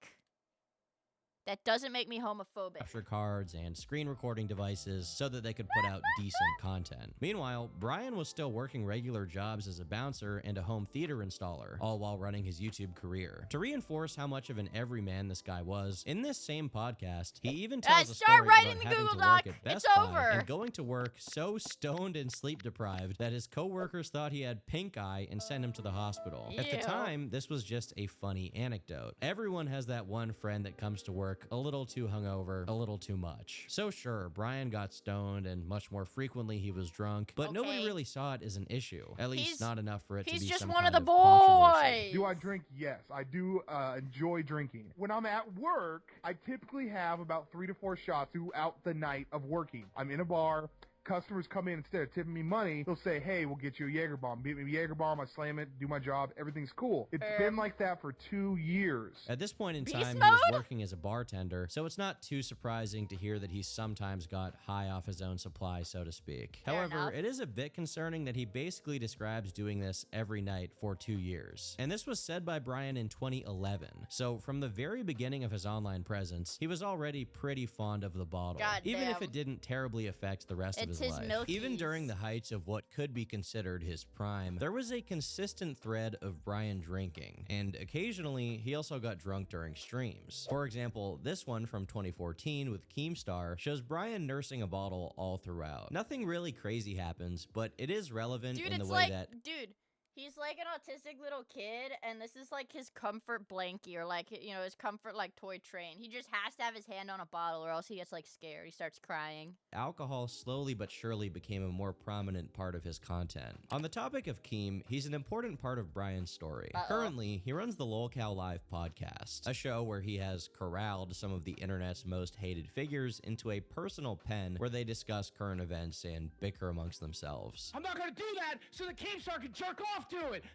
That doesn't make me homophobic. Capture cards and screen recording devices so that they could put out decent content. Meanwhile, Brian was still working regular jobs as a bouncer and a home theater installer, all while running his YouTube career. To reinforce how much of an everyman this guy was, in this same podcast, he even tells a story about having to work at Best Buy and going to work so stoned and sleep deprived that his coworkers thought he had pink eye and sent him to the hospital. At the time, this was just a funny anecdote. Everyone has that one friend that comes to work a little too hungover, a little too much. So sure, Brian got stoned and much more frequently he was drunk, but nobody really saw it as an issue. At least not enough for it to be He's just some one kind of the controversy. Do I drink? Yes, I do enjoy drinking. When I'm at work, I typically have about 3 to 4 shots throughout the night of working. I'm in a bar. Customers come in, instead of tipping me money, they'll say, hey, we'll get you a Jaeger bomb. Beat me a Jaeger bomb, I slam it, do my job, everything's cool. It's been like that for 2 years. At this point in time, he was working as a bartender, so it's not too surprising to hear that he sometimes got high off his own supply, so to speak. However, it is a bit concerning that he basically describes doing this every night for 2 years. And this was said by Brian in 2011. So from the very beginning of his online presence, he was already pretty fond of the bottle, even if it didn't terribly affect the rest of his life. Even during the heights of what could be considered his prime, there was a consistent thread of Brian drinking, and occasionally he also got drunk during streams. For example, this one from 2014 with Keemstar shows Brian nursing a bottle all throughout. Nothing really crazy happens, but it is relevant in the way that he's like an autistic little kid, and this is like his comfort blankie, or like, his comfort like toy train. He just has to have his hand on a bottle, or else he gets like scared. He starts crying. Alcohol slowly but surely became a more prominent part of his content. On the topic of Keem, he's an important part of Brian's story. Currently, he runs the LolCal Live podcast, a show where he has corralled some of the internet's most hated figures into a personal pen where they discuss current events and bicker amongst themselves. I'm not gonna do that so the Keemstar can jerk off to it!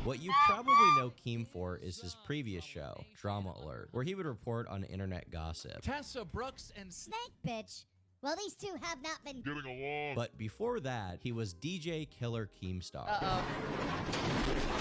What you probably know Keem for is his previous show, Drama Alert, where he would report on internet gossip. Tessa Brooks and Snake Bitch. Well, these two have not been getting along. But before that, he was DJ Killer Keemstar.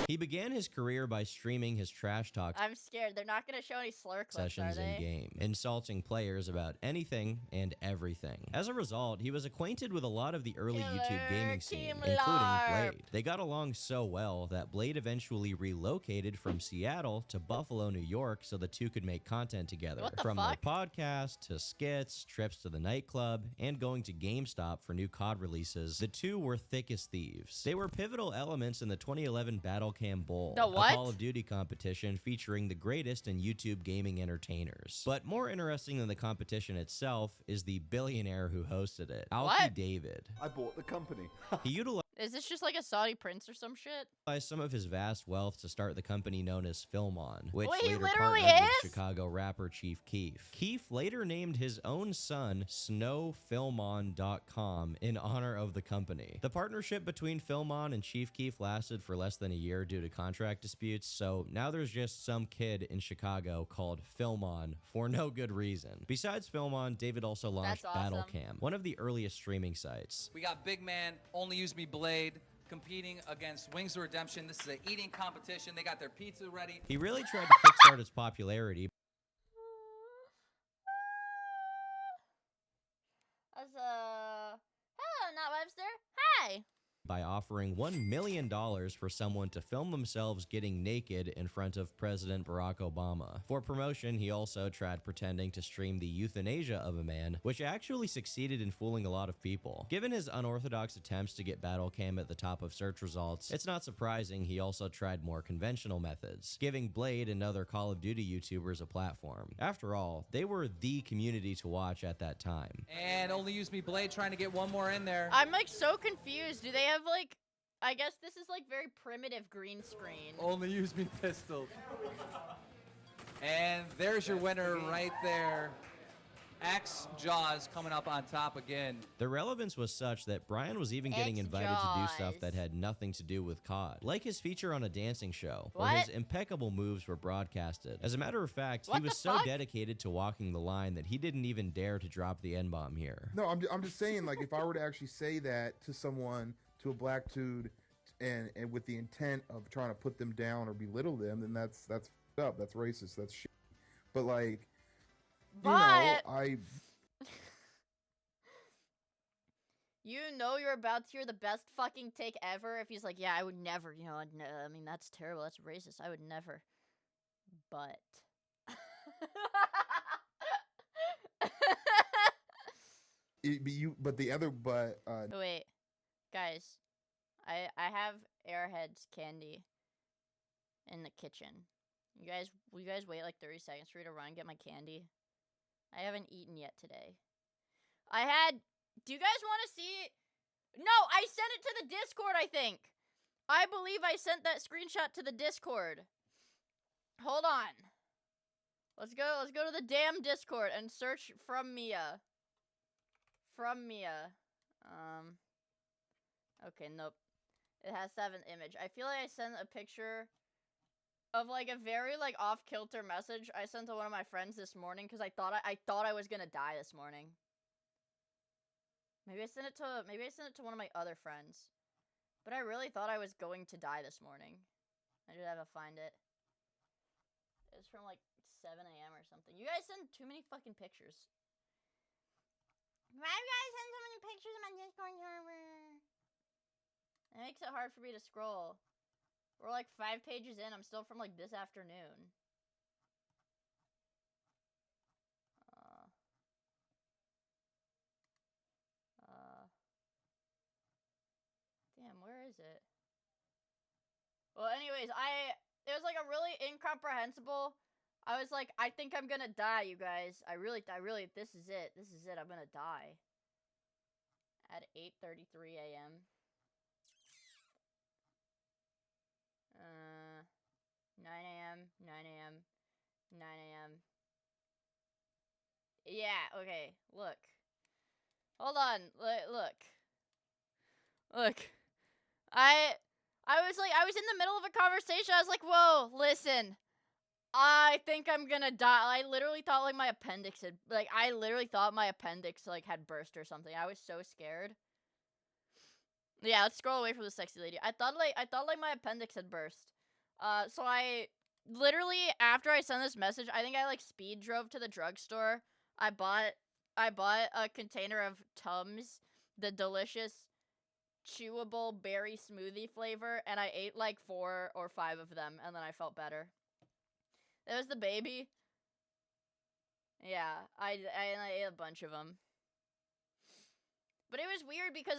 He began his career by streaming his trash talk I'm scared. They're not going to show any slur clips, sessions are they? in-game, insulting players about anything and everything. As a result, he was acquainted with a lot of the early YouTube gaming scene, including Blade. They got along so well that Blade eventually relocated from Seattle to Buffalo, New York, so the two could make content together. From their podcast to skits, trips to the nightclub, and going to GameStop for new COD releases, the two were thick as thieves. They were pivotal elements in the 2011 Battle Cam Bowl, a Call of Duty competition featuring the greatest in YouTube gaming entertainers. But more interesting than the competition itself is the billionaire who hosted it, Alki David. I bought the company. He utilized Is this just like a Saudi prince or some shit? By some of his vast wealth to start the company known as Filmon, which Wait, he later literally partnered with is? Chicago rapper Chief Keef. Keef later named his own son SnowFilmon.com in honor of the company. The partnership between Filmon and Chief Keef lasted for less than a year due to contract disputes, so now there's just some kid in Chicago called Filmon for no good reason. Besides Filmon, David also launched That's awesome. Battlecam, one of the earliest streaming sites. We got Big Man, Only Use Me Blade, competing against Wings of Redemption. This is an eating competition. They got their pizza ready. He really tried to kickstart its popularity Hello, Not Webster. Hi. by offering $1 million for someone to film themselves getting naked in front of President Barack Obama. For promotion, he also tried pretending to stream the euthanasia of a man, which actually succeeded in fooling a lot of people. Given his unorthodox attempts to get Battlecam at the top of search results, it's not surprising he also tried more conventional methods, giving Blade and other Call of Duty YouTubers a platform. After all, they were the community to watch at that time. And Only Use Me Blade trying to get one more in there. I'm like so confused. Do they have like, I guess this is like very primitive green screen. Only Use Me Pistol. And there's your winner right there. X Jaws coming up on top again. The relevance was such that Brian was even getting invited to do stuff that had nothing to do with COD, like his feature on a dancing show, where his impeccable moves were broadcasted. As a matter of fact, he was so dedicated to walking the line that he didn't even dare to drop the N-bomb here. No, I'm just saying, like, if I were to actually say that to someone, to a black dude, and with the intent of trying to put them down or belittle them, then that's fucked up. That's racist. That's shit. But like, You know you're about to hear the best fucking take ever if he's like, yeah, I would never, I mean, that's terrible, that's racist, I would never. But. Wait, guys, I have Airheads candy in the kitchen. Will you guys wait like 30 seconds for me to run and get my candy? I haven't eaten yet today. Do you guys want to see? No, I sent it to the Discord, I think. I believe I sent that screenshot to the Discord. Hold on. Let's go to the damn Discord and search From Miia. From Miia. Okay, nope. It has 7th image. I feel like I sent a picture of like a very like off-kilter message I sent to one of my friends this morning because I thought I was gonna die this morning. Maybe I sent it to one of my other friends. But I really thought I was going to die this morning. I just have to find it. It's from like 7 a.m. or something. You guys send too many fucking pictures. Why do you guys send so many pictures on my Discord server? It makes it hard for me to scroll. We're like 5 pages in. I'm still from like this afternoon. Damn, where is it? Well, anyways, it was like a really incomprehensible. I was like, I think I'm gonna die, you guys. I really, this is it. This is it. I'm gonna die. At 8:33 a.m. 9 a.m., 9 a.m., 9 a.m. Yeah, okay, look. Hold on, look. I was in the middle of a conversation, I was like, whoa, listen. I think I'm gonna die. I literally thought, like, my appendix had, had burst or something. I was so scared. Yeah, let's scroll away from the sexy lady. I thought my appendix had burst. So I literally, after I sent this message, I think I like speed drove to the drugstore. I bought a container of Tums, the delicious chewable berry smoothie flavor, and I ate like 4 or 5 of them, and then I felt better. That was the baby. Yeah, I ate a bunch of them. But it was weird because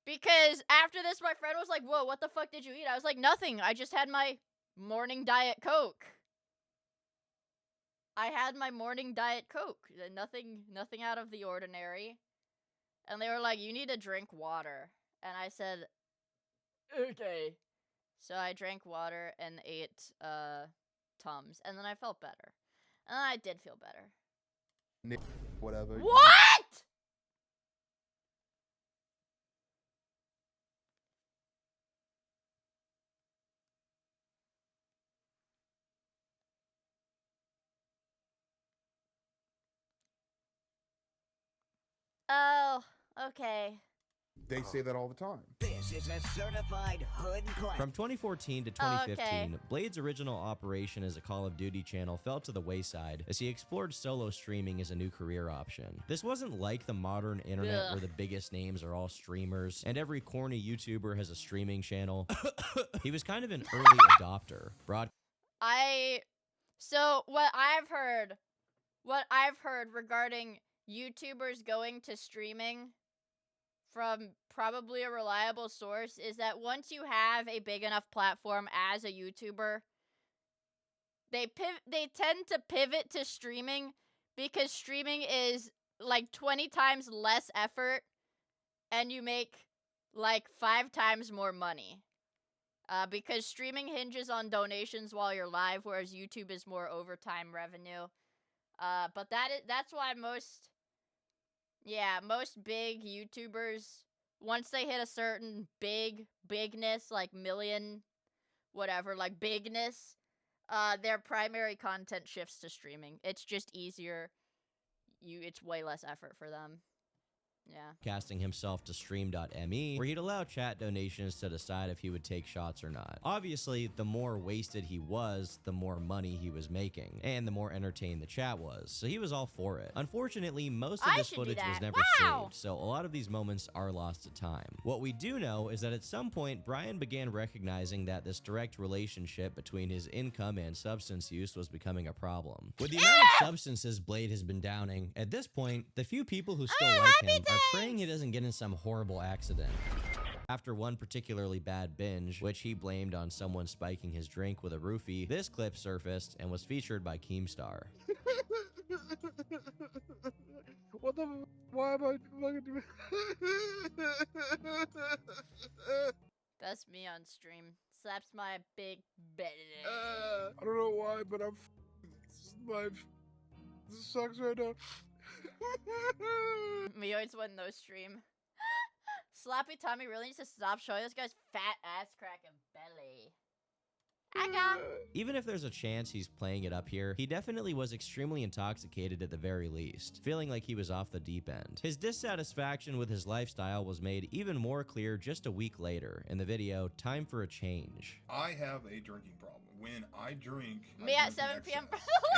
because after this, my friend was like, whoa, what the fuck did you eat? I was like, nothing. I just had my morning Diet Coke. I had my morning Diet Coke. Nothing out of the ordinary. And they were like, you need to drink water. And I said, okay. So I drank water and ate Tums. And then I felt better. And I did feel better. Whatever. What?! Oh, okay. They say that all the time. This is a certified hood class. From 2014 to 2015, Blade's original operation as a Call of Duty channel fell to the wayside as he explored solo streaming as a new career option. This wasn't like the modern internet where the biggest names are all streamers and every corny YouTuber has a streaming channel. He was kind of an early adopter. So what I've heard regarding YouTubers going to streaming from probably a reliable source is that once you have a big enough platform as a YouTuber, they tend to pivot to streaming because streaming is like 20 times less effort and you make like 5 times more money. Because streaming hinges on donations while you're live, whereas YouTube is more overtime revenue. But that's why most big YouTubers, once they hit a certain bigness, like million, whatever, like bigness, their primary content shifts to streaming. It's just easier. It's way less effort for them. Yeah. Casting himself to stream.me, where he'd allow chat donations to decide if he would take shots or not. Obviously, the more wasted he was, the more money he was making, and the more entertained the chat was, so he was all for it. Unfortunately, most of this footage was never saved, so a lot of these moments are lost to time. What we do know is that at some point, Brian began recognizing that this direct relationship between his income and substance use was becoming a problem. With the amount of substances Blade has been downing, at this point, the few people who still like him are praying he doesn't get in some horrible accident. After one particularly bad binge, which he blamed on someone spiking his drink with a roofie, this clip surfaced and was featured by Keemstar. What the? Why am I fucking doing? That's me on stream. Slaps my big belly. I don't know why, but life sucks right now. Me always win no stream. Sloppy Tommy really needs to stop showing this guy's fat ass crack and belly. Even if there's a chance he's playing it up here, he definitely was extremely intoxicated at the very least, feeling like he was off the deep end. His dissatisfaction with his lifestyle was made even more clear just a week later in the video, Time for a Change. I have a drinking problem. When I drink, me at 7 p.m.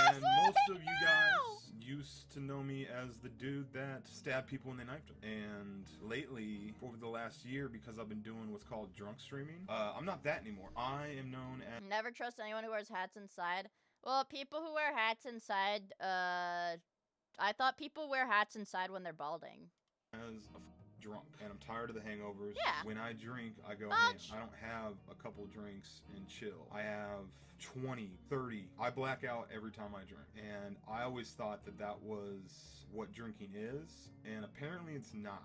And most of you guys used to know me as the dude that stabbed people when they knifed them. And lately, over the last year, because I've been doing what's called drunk streaming, I'm not that anymore. I am known as... Never trust anyone who wears hats inside. Well, people who wear hats inside, I thought people wear hats inside when they're balding. As a drunk, and I'm tired of the hangovers. Yeah. When I drink, I go ham. I don't have a couple drinks and chill. I have 20, 30. I black out every time I drink. And I always thought that that was what drinking is, and apparently it's not.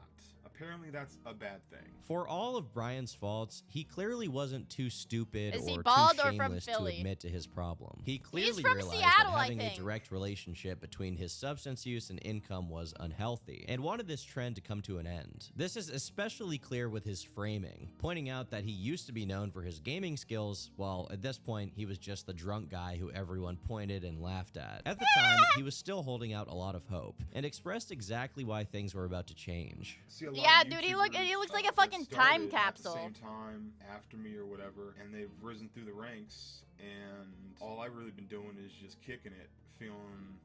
Apparently that's a bad thing. For all of Brian's faults, he clearly wasn't too stupid or too shameless to admit to his problem. He clearly realized Seattle, that having a direct relationship between his substance use and income was unhealthy, and wanted this trend to come to an end. This is especially clear with his framing, pointing out that he used to be known for his gaming skills, while at this point he was just the drunk guy who everyone pointed and laughed at. At the time, he was still holding out a lot of hope, and expressed exactly why things were about to change. Yeah, dude, he looks like a fucking time capsule. At the same time, after me or whatever, and they've risen through the ranks, and all I've really been doing is just kicking it, feeling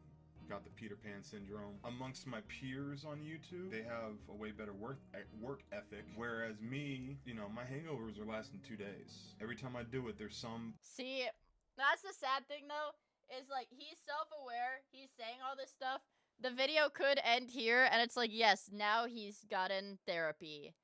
got the Peter Pan syndrome. Amongst my peers on YouTube, they have a way better work ethic, whereas me, you know, my hangovers are lasting 2 days. Every time I do it, there's some... See, that's the sad thing, though, is, like, he's self-aware, he's saying all this stuff. The video could end here, and it's like, yes, now he's gotten therapy.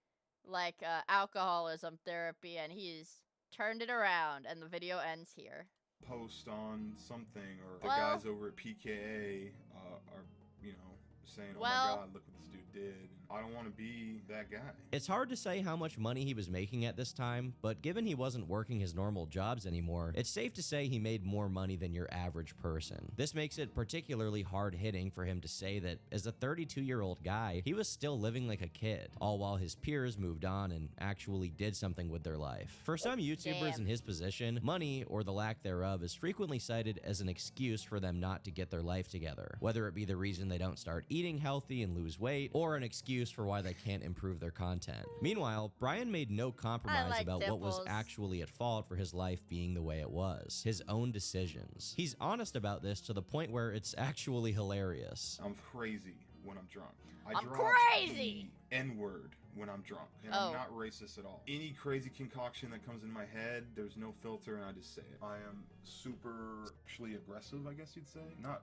Like, alcoholism therapy, and he's turned it around, and the video ends here. Post on something, or the guys over at PKA are, you know, saying, oh my god, look what this dude did, and I don't want to be that guy. It's hard to say how much money he was making at this time, but given he wasn't working his normal jobs anymore, it's safe to say he made more money than your average person. This makes it particularly hard-hitting for him to say that as a 32-year-old guy, he was still living like a kid, all while his peers moved on and actually did something with their life. For some YouTubers in his position, money, or the lack thereof, is frequently cited as an excuse for them not to get their life together, whether it be the reason they don't start eating healthy and lose weight, or an excuse for why they can't improve their content. Meanwhile, Brian made no compromise about what was actually at fault for his life being the way it was. His own decisions. He's honest about this to the point where it's actually hilarious. I'm crazy when I'm drunk. I'm drop crazy! The N-word when I'm drunk. And I'm not racist at all. Any crazy concoction that comes in my head, there's no filter and I just say it. I am super actually aggressive, I guess you'd say. Not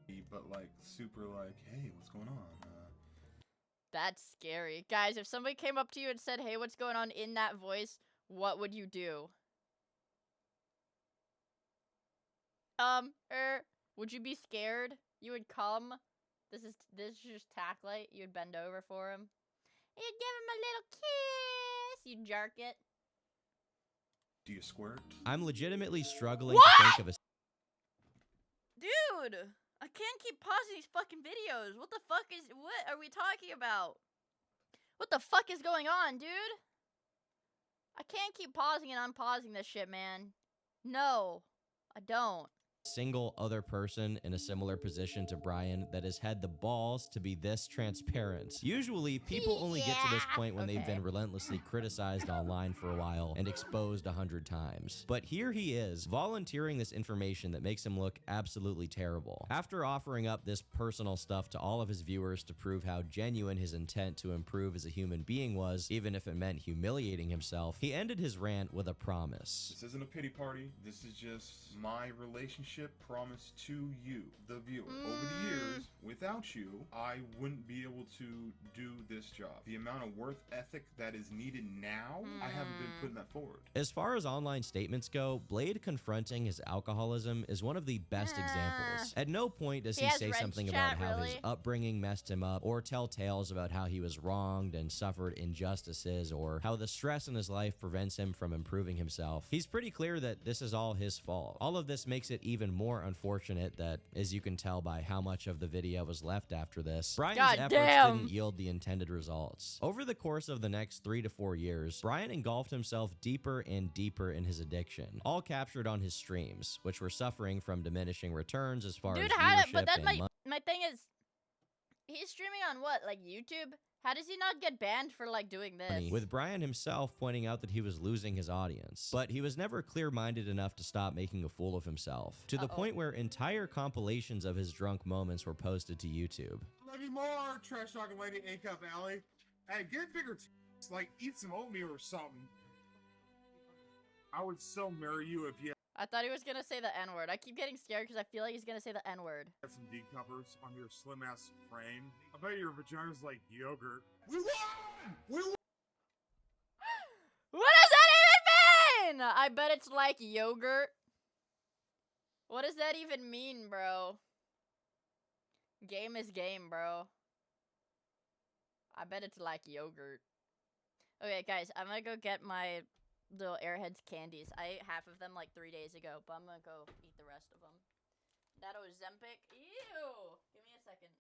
really, but like super like, hey, what's going on? That's scary. Guys, if somebody came up to you and said, hey, what's going on in that voice, what would you do? Would you be scared? You would come. This is just Tacklight. You'd bend over for him. You'd give him a little kiss. You'd jerk it. Do you squirt? I'm legitimately struggling to think of a... Dude! I can't keep pausing these fucking videos. What are we talking about? What the fuck is going on, dude? I can't keep pausing and unpausing this shit, man. No, I don't. Single other person in a similar position to Brian that has had the balls to be this transparent. Usually, people only get to this point when they've been relentlessly criticized online for a while and exposed 100 times. But here he is, volunteering this information that makes him look absolutely terrible. After offering up this personal stuff to all of his viewers to prove how genuine his intent to improve as a human being was, even if it meant humiliating himself, he ended his rant with a promise. This isn't a pity party. This is just my relationship promise to you, the viewer. Over the years, without you, I wouldn't be able to do this job. The amount of work ethic that is needed now, I haven't been putting that forward. As far as online statements go, Blade confronting his alcoholism is one of the best examples. At no point does he say something about how his upbringing messed him up, or tell tales about how he was wronged and suffered injustices, or how the stress in his life prevents him from improving himself. He's pretty clear that this is all his fault. All of this makes it even more unfortunate that, as you can tell by how much of the video was left after this, Brian's efforts didn't yield the intended results. Over the course of the next 3 to 4 years, Brian engulfed himself deeper and deeper in his addiction, all captured on his streams, which were suffering from diminishing returns as far as viewership but that's and my thing is, he's streaming on what, like YouTube? How does he not get banned for like doing this? With Brian himself pointing out that he was losing his audience. But he was never clear-minded enough to stop making a fool of himself, to the point where entire compilations of his drunk moments were posted to YouTube. Love you more, trash talking lady, A-Cup Alley. Hey, get bigger like eat some oatmeal or something. I would so marry you if you I thought he was gonna say the N-word. I keep getting scared because I feel like he's gonna say the N-word. had some D covers on your slim ass frame. I bet your vagina's like yogurt. We won! We won! What does that even mean? I bet it's like yogurt. What does that even mean, bro? Game is game, bro. I bet it's like yogurt. Okay, guys, I'm gonna go get my little Airheads candies. I ate half of them like 3 days ago, but I'm gonna go eat the rest of them. That Ozempic. Ew! Give me a second.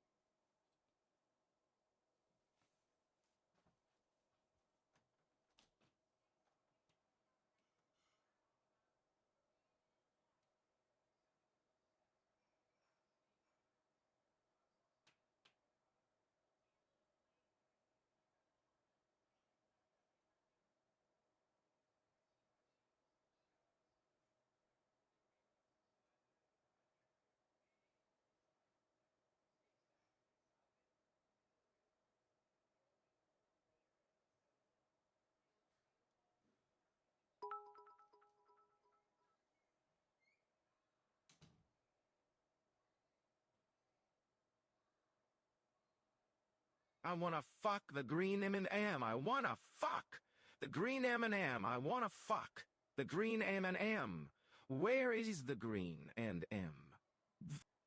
I wanna fuck the green M&M. I wanna fuck the green M&M. I wanna fuck the green M&M. Where is the green and M?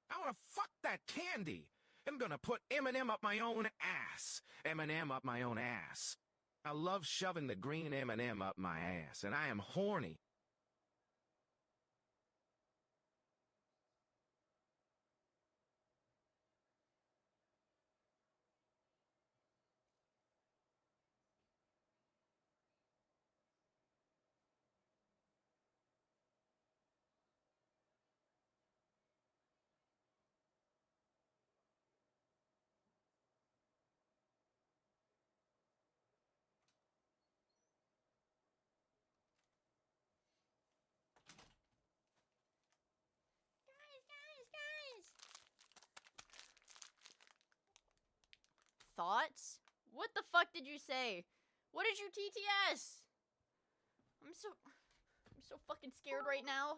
I wanna fuck that candy. I'm gonna put M&M up my own ass. M&M up my own ass. I love shoving the green M&M up my ass, and I am horny. Guys. Thoughts? What the fuck did you say? What did you TTS? I'm so fucking scared right now.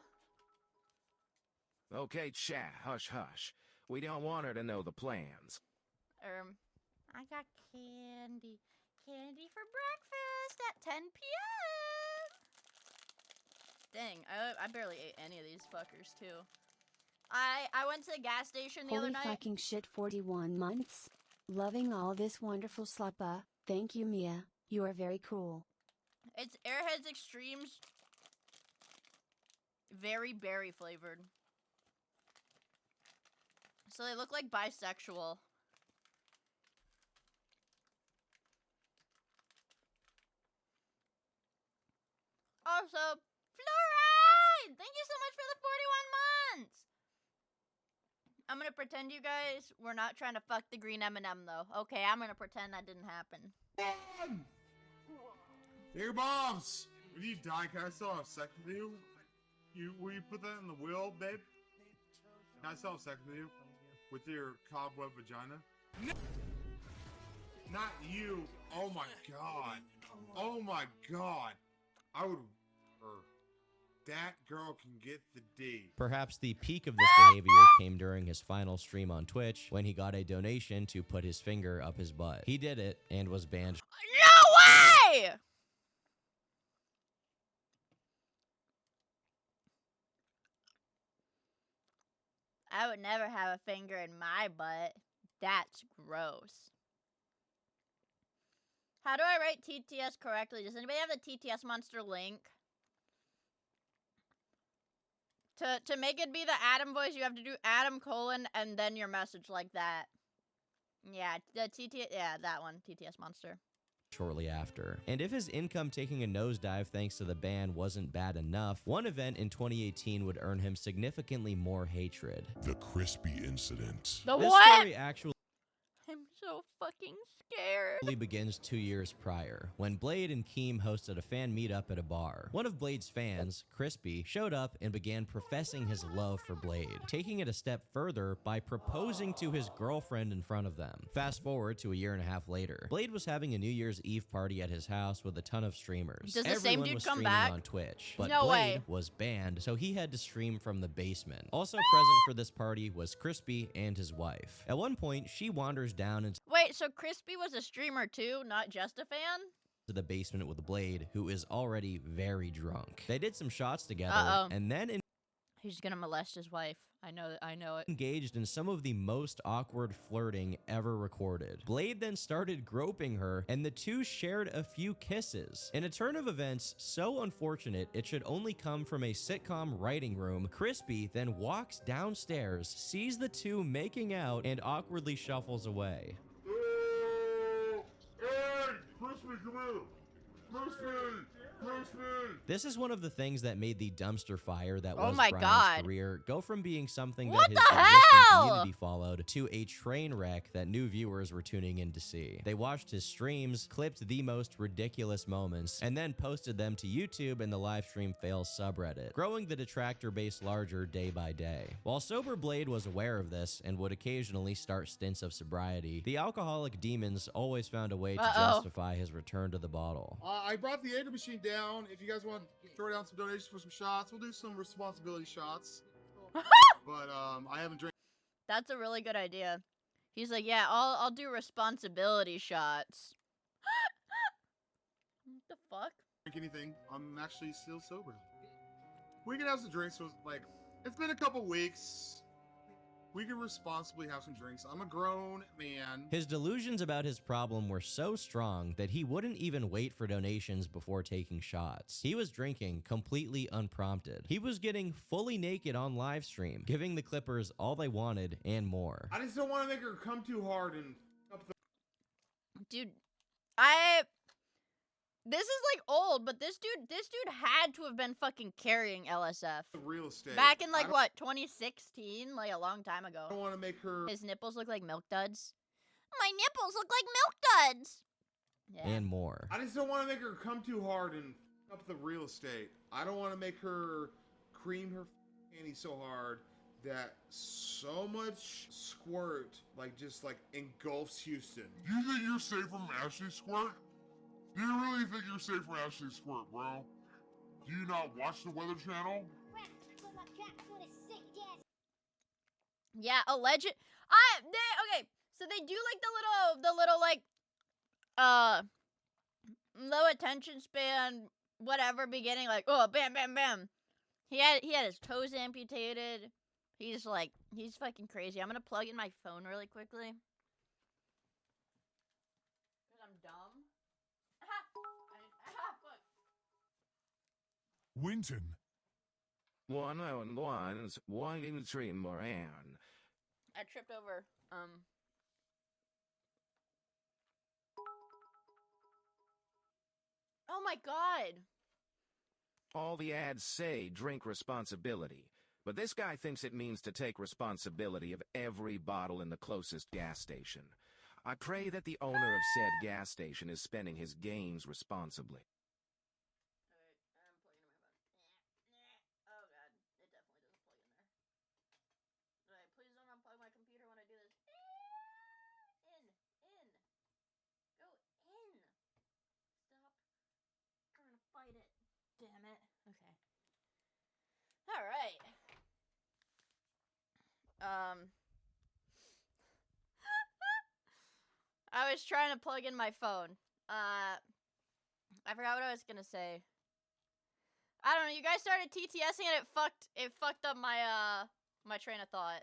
Okay, chat, hush, hush. We don't want her to know the plans. I got candy. Candy for breakfast at 10 p.m. Dang, I barely ate any of these fuckers, too. I went to the gas station the other night. Holy fucking shit, 41 months. Loving all this wonderful slappa. Thank you, Mia. You are very cool. It's Airheads Extremes. Very berry flavored. So they look like bisexual. Also, Fluoride! Thank you so much for the 41 months! I'm gonna pretend, you guys, we're not trying to fuck the green M&M, though. Okay, I'm gonna pretend that didn't happen. Here, bombs! When you die, can I still have sex with you? Will you put that in the will, babe? Can I still have sex with you? With your cobweb vagina? No! Not you! Oh my god! Oh my god! I would... That girl can get the D. Perhaps the peak of this behavior came during his final stream on Twitch when he got a donation to put his finger up his butt. He did it and was banned. No way! I would never have a finger in my butt. That's gross. How do I write TTS correctly? Does anybody have the TTS monster link? To make it be the Adam voice, you have to do Adam : and then your message like that. Yeah, the that one, TTS monster. Shortly after. And if his income taking a nosedive thanks to the ban wasn't bad enough, one event in 2018 would earn him significantly more hatred. The Crispy incident. The this what? Story actually I'm so fucking scared. Begins 2 years prior, when Blade and Keem hosted a fan meetup at a bar. One of Blade's fans, Crispy, showed up and began professing his love for Blade, taking it a step further by proposing to his girlfriend in front of them. Fast forward to a year and a half later. Blade was having a New Year's Eve party at his house with a ton of streamers. Does the Everyone same dude was come streaming back? on Twitch, but No Blade way. was banned, so he had to stream from the basement. Also present for this party was Crispy and his wife. At one point, she wanders down into Wait, so Crispy was a streamer too, not just a fan? the basement with Blade, who is already very drunk. They did some shots together, and then He's gonna molest his wife. I know it. engaged in some of the most awkward flirting ever recorded. Blade then started groping her, and the two shared a few kisses. In a turn of events so unfortunate it should only come from a sitcom writing room, Crispy then walks downstairs, sees the two making out, and awkwardly shuffles away. Hey! Crispy, come here! Crispy! Crispy! This is one of the things that made the dumpster fire that Oh was my Brian's God. career go from being something What that his the existing hell? community followed to a train wreck that new viewers were tuning in to see. They watched his streams, clipped the most ridiculous moments, and then posted them to YouTube and the livestream fails subreddit, growing the detractor base larger day by day. While sober Blade was aware of this and would occasionally start stints of sobriety, the alcoholic demons always found a way to justify his return to the bottle. I brought the anger machine down. If you guys want to throw down some donations for some shots, we'll do some responsibility shots. But I haven't drank. That's a really good idea. He's like, yeah, I'll do responsibility shots. What the fuck? Anything. I'm actually still sober. We can have some drinks. So like, it's been a couple weeks. We can responsibly have some drinks. I'm a grown man. His delusions about his problem were so strong that he wouldn't even wait for donations before taking shots. He was drinking completely unprompted. He was getting fully naked on live stream, giving the Clippers all they wanted and more. I just don't want to make her come too hard and up the. Dude, this is like old, but this dude had to have been fucking carrying LSF. Real estate. Back in like what, 2016? Like a long time ago. I don't want to make her. His nipples look like milk duds. My nipples look like milk duds. Yeah. And more. I just don't want to make her come too hard and up the real estate. I don't want to make her cream her panties so hard that so much squirt just engulfs Houston. Do you think you're safe from Ashley Squirt? Do you really think you're safe from Ashley Squirt, bro? Do you not watch the Weather Channel? Yeah, alleged. Okay. So they do like the little low attention span, whatever, beginning like, oh, bam, bam, bam. He had his toes amputated. He's fucking crazy. I'm gonna plug in my phone really quickly. Cause I'm dumb. Winton. 101's Wine Tree Moran. I tripped over. Oh my god. All the ads say drink responsibility, but this guy thinks it means to take responsibility of every bottle in the closest gas station. I pray that the owner of said gas station is spending his gains responsibly. Fight it. Damn it. Okay. All right. I was trying to plug in my phone. I forgot what I was gonna say. I don't know. You guys started TTSing and it fucked up my my train of thought.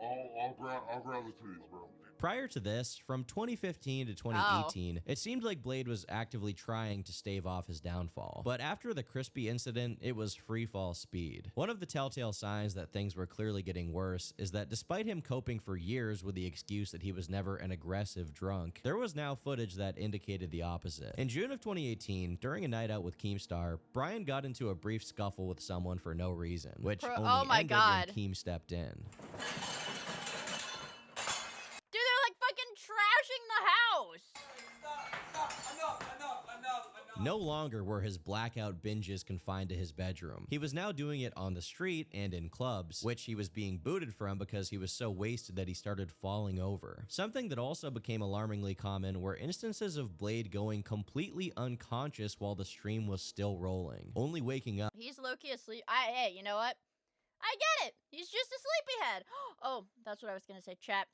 I'll grab the titties, bro. Prior to this, from 2015 to 2018, it seemed like Blade was actively trying to stave off his downfall. But after the Crispy incident, it was freefall speed. One of the telltale signs that things were clearly getting worse is that despite him coping for years with the excuse that he was never an aggressive drunk, there was now footage that indicated the opposite. In June of 2018, during a night out with Keemstar, Brian got into a brief scuffle with someone for no reason, which only ended when Keem stepped in. Trashing the house. No longer were his blackout binges confined to his bedroom. He was now doing it on the street and in clubs, which he was being booted from because he was so wasted that he started falling over. Something that also became alarmingly common were instances of Blade going completely unconscious while the stream was still rolling, only waking up. He's low-key asleep. Hey, you know what? I get it. He's just a sleepyhead. Oh, that's what I was gonna say, chat.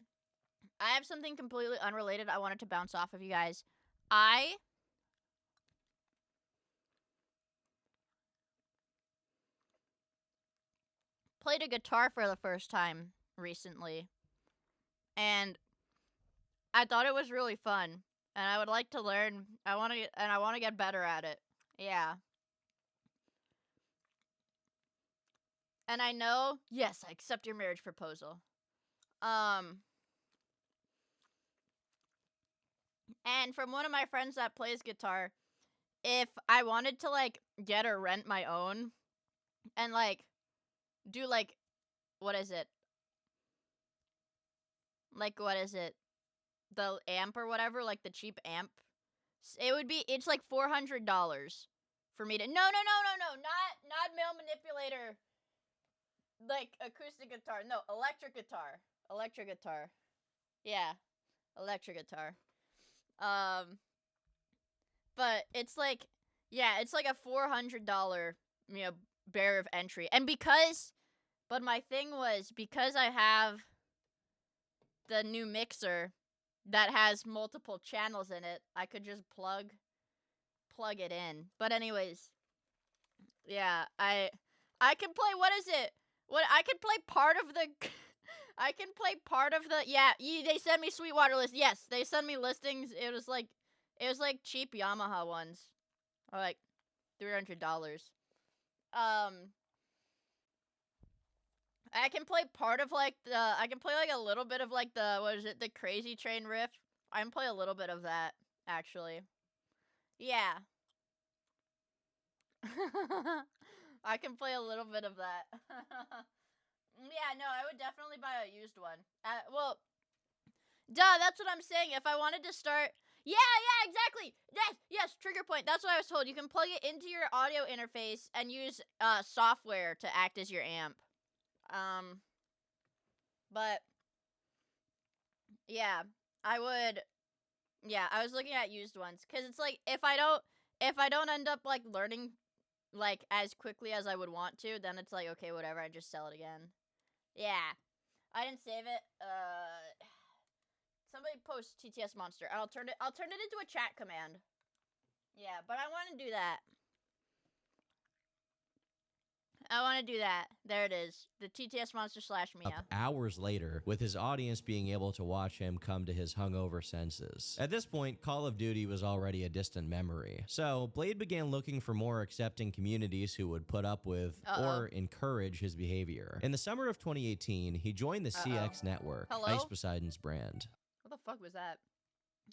I have something completely unrelated I wanted to bounce off of you guys. I played a guitar for the first time recently, and I thought it was really fun, and I would like to learn. I want to get better at it. Yeah. And I know, yes, I accept your marriage proposal. And from one of my friends that plays guitar, if I wanted to, like, get or rent my own and, like, do, like, what is it? Like, what is it? The amp or whatever, like, the cheap amp. It's like $400 for me to, no, not male manipulator, like, acoustic guitar. No, electric guitar. Yeah, electric guitar. But it's like, yeah, it's like a $400, barrier of entry. And but my thing was, because I have the new mixer that has multiple channels in it, I could just plug it in. But anyways, yeah, I I can play, what is it? What, I can play part of the, I can play part of the, yeah, they sent me Sweetwater list, yes, they sent me listings, it was like cheap Yamaha ones, or like $300. I can play part of like I can play like a little bit of like the, what is it, the Crazy Train riff. I can play a little bit of that, actually. Yeah. I can play a little bit of that. Yeah, no, I would definitely buy a used one. Well, duh, that's what I'm saying. If I wanted to start, yeah, exactly. Yes, trigger point. That's what I was told. You can plug it into your audio interface and use software to act as your amp. But yeah, I would. Yeah, I was looking at used ones because it's like if I don't end up like learning like as quickly as I would want to, then it's like okay, whatever. I just sell it again. Yeah, I didn't save it. Somebody post TTS monster. I'll turn it into a chat command. Yeah, but I want to do that. I want to do that. There it is. The TTS monster / Miia. Hours later, with his audience being able to watch him come to his hungover senses. At this point, Call of Duty was already a distant memory. So, Blade began looking for more accepting communities who would put up with or encourage his behavior. In the summer of 2018, he joined the CX network, Ice Poseidon's brand. What the fuck was that?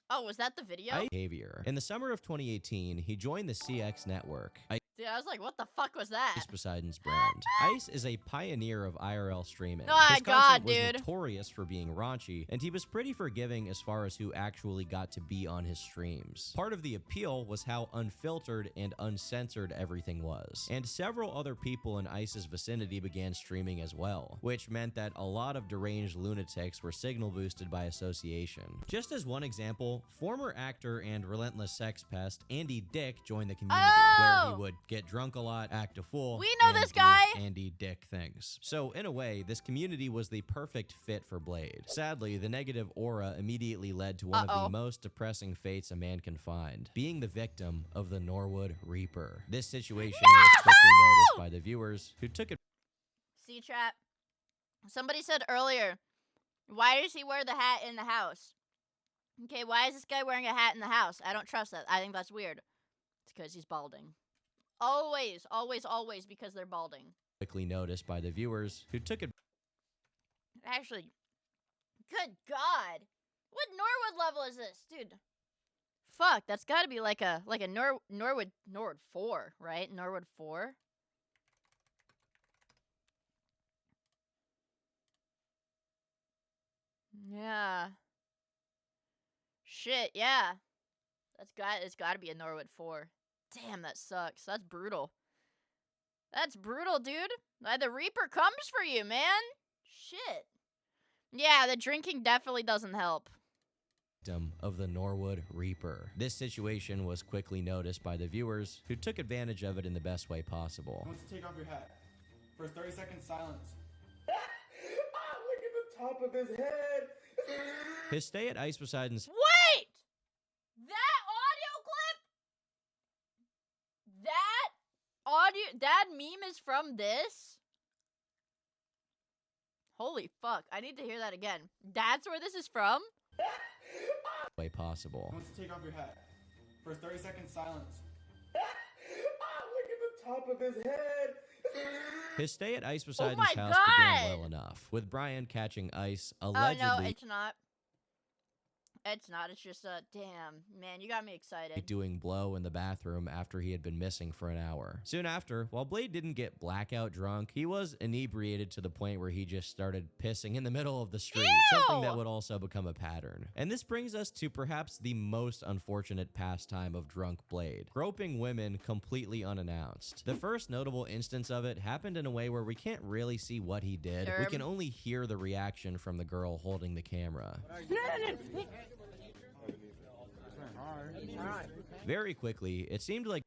Oh, was that the video? Behavior. In the summer of 2018, he joined the CX network. Dude, I was like, what the fuck was that? Ice Poseidon's brand. Ice is a pioneer of IRL streaming. Oh my His god, content was dude. notorious for being raunchy, and he was pretty forgiving as far as who actually got to be on his streams. Part of the appeal was how unfiltered and uncensored everything was. And several other people in Ice's vicinity began streaming as well, which meant that a lot of deranged lunatics were signal boosted by association. Just as one example, former actor and relentless sex pest Andy Dick joined the community, where he would get drunk a lot, act a fool, we know and this guy! do Andy Dick things. So in a way, this community was the perfect fit for Blade. Sadly, the negative aura immediately led to one of the most depressing fates a man can find, being the victim of the Norwood Reaper. This situation was quickly noticed by the viewers, who took it. See, chat. Somebody said earlier, why does he wear the hat in the house? Okay, why is this guy wearing a hat in the house? I don't trust that. I think that's weird. It's because he's balding. Always, because they're balding. Quickly noticed by the viewers, who took it. Actually, good God, what Norwood level is this, dude? Fuck, that's got to be like a Norwood 4, right? Norwood 4. Yeah. Shit, yeah. It's got to be a Norwood 4. Damn, that sucks. That's brutal. That's brutal, dude. The Reaper comes for you, man. Shit. Yeah, the drinking definitely doesn't help. Victim of the Norwood Reaper. This situation was quickly noticed by the viewers, who took advantage of it in the best way possible. I want to take off your hat. For 30 seconds silence. Look at the top of his head. His stay at Ice Poseidon's. Wait! That audio clip? That meme is from this? Holy fuck, I need to hear that again. That's where this is from? Way possible. I want to take off your hat. For 30 seconds silence. Look at the top of his head. His stay at Ice Poseidon's house began well enough, with Brian catching Ice allegedly. Oh no, it's not. It's not. It's just damn, man, you got me excited. Doing blow in the bathroom after he had been missing for an hour. Soon after, while Blade didn't get blackout drunk, he was inebriated to the point where he just started pissing in the middle of the street, something that would also become a pattern. And this brings us to perhaps the most unfortunate pastime of drunk Blade, groping women completely unannounced. The first notable instance of it happened in a way where we can't really see what he did. We can only hear the reaction from the girl holding the camera. Very quickly, it seemed like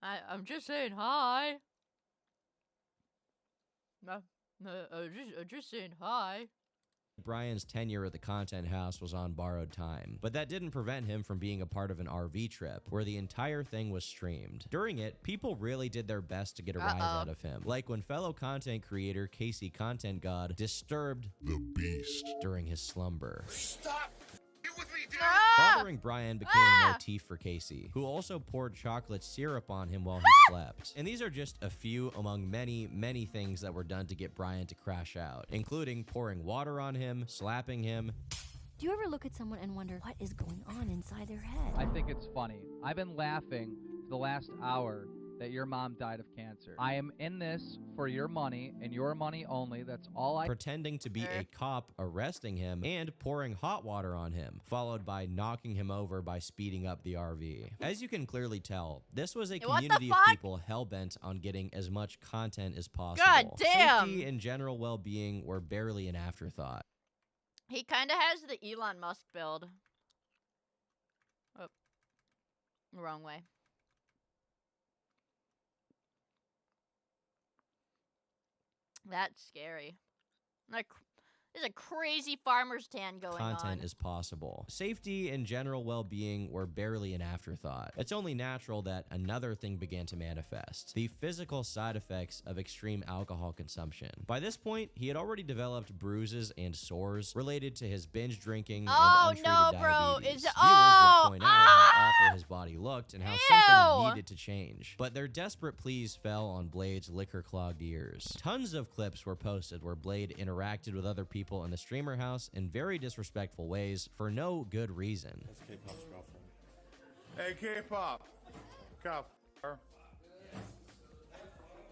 I'm just saying hi. No, I'm just saying hi. Brian's tenure at the content house was on borrowed time, but that didn't prevent him from being a part of an RV trip where the entire thing was streamed. During it, people really did their best to get a rise out of him, like when fellow content creator Casey Content God disturbed the beast during his slumber. Stop! Get with me, dude! Bothering Brian became a motif for Casey, who also poured chocolate syrup on him while he slept. And these are just a few among many, many things that were done to get Brian to crash out, including pouring water on him, slapping him. Do you ever look at someone and wonder what is going on inside their head? I think it's funny. I've been laughing for the last hour that your mom died of cancer. I am in this for your money and your money only. That's all I... Pretending to be a cop arresting him and pouring hot water on him, followed by knocking him over by speeding up the RV. As you can clearly tell, this was a community of people hell-bent on getting as much content as possible. God damn! Safety and general well-being were barely an afterthought. He kind of has the Elon Musk build. Oh. Wrong way. That's scary. Like, there's a crazy farmer's tan going on. Content is possible. Safety and general well-being were barely an afterthought. It's only natural that another thing began to manifest: the physical side effects of extreme alcohol consumption. By this point, he had already developed bruises and sores related to his binge drinking and untreated diabetes. Viewers would point out how awful his body looked and how something needed to change. But their desperate pleas fell on Blade's liquor-clogged ears. Tons of clips were posted where Blade interacted with other people in the streamer house in very disrespectful ways for no good reason. That's K-Pop's girlfriend. Hey, K-Pop. Cop.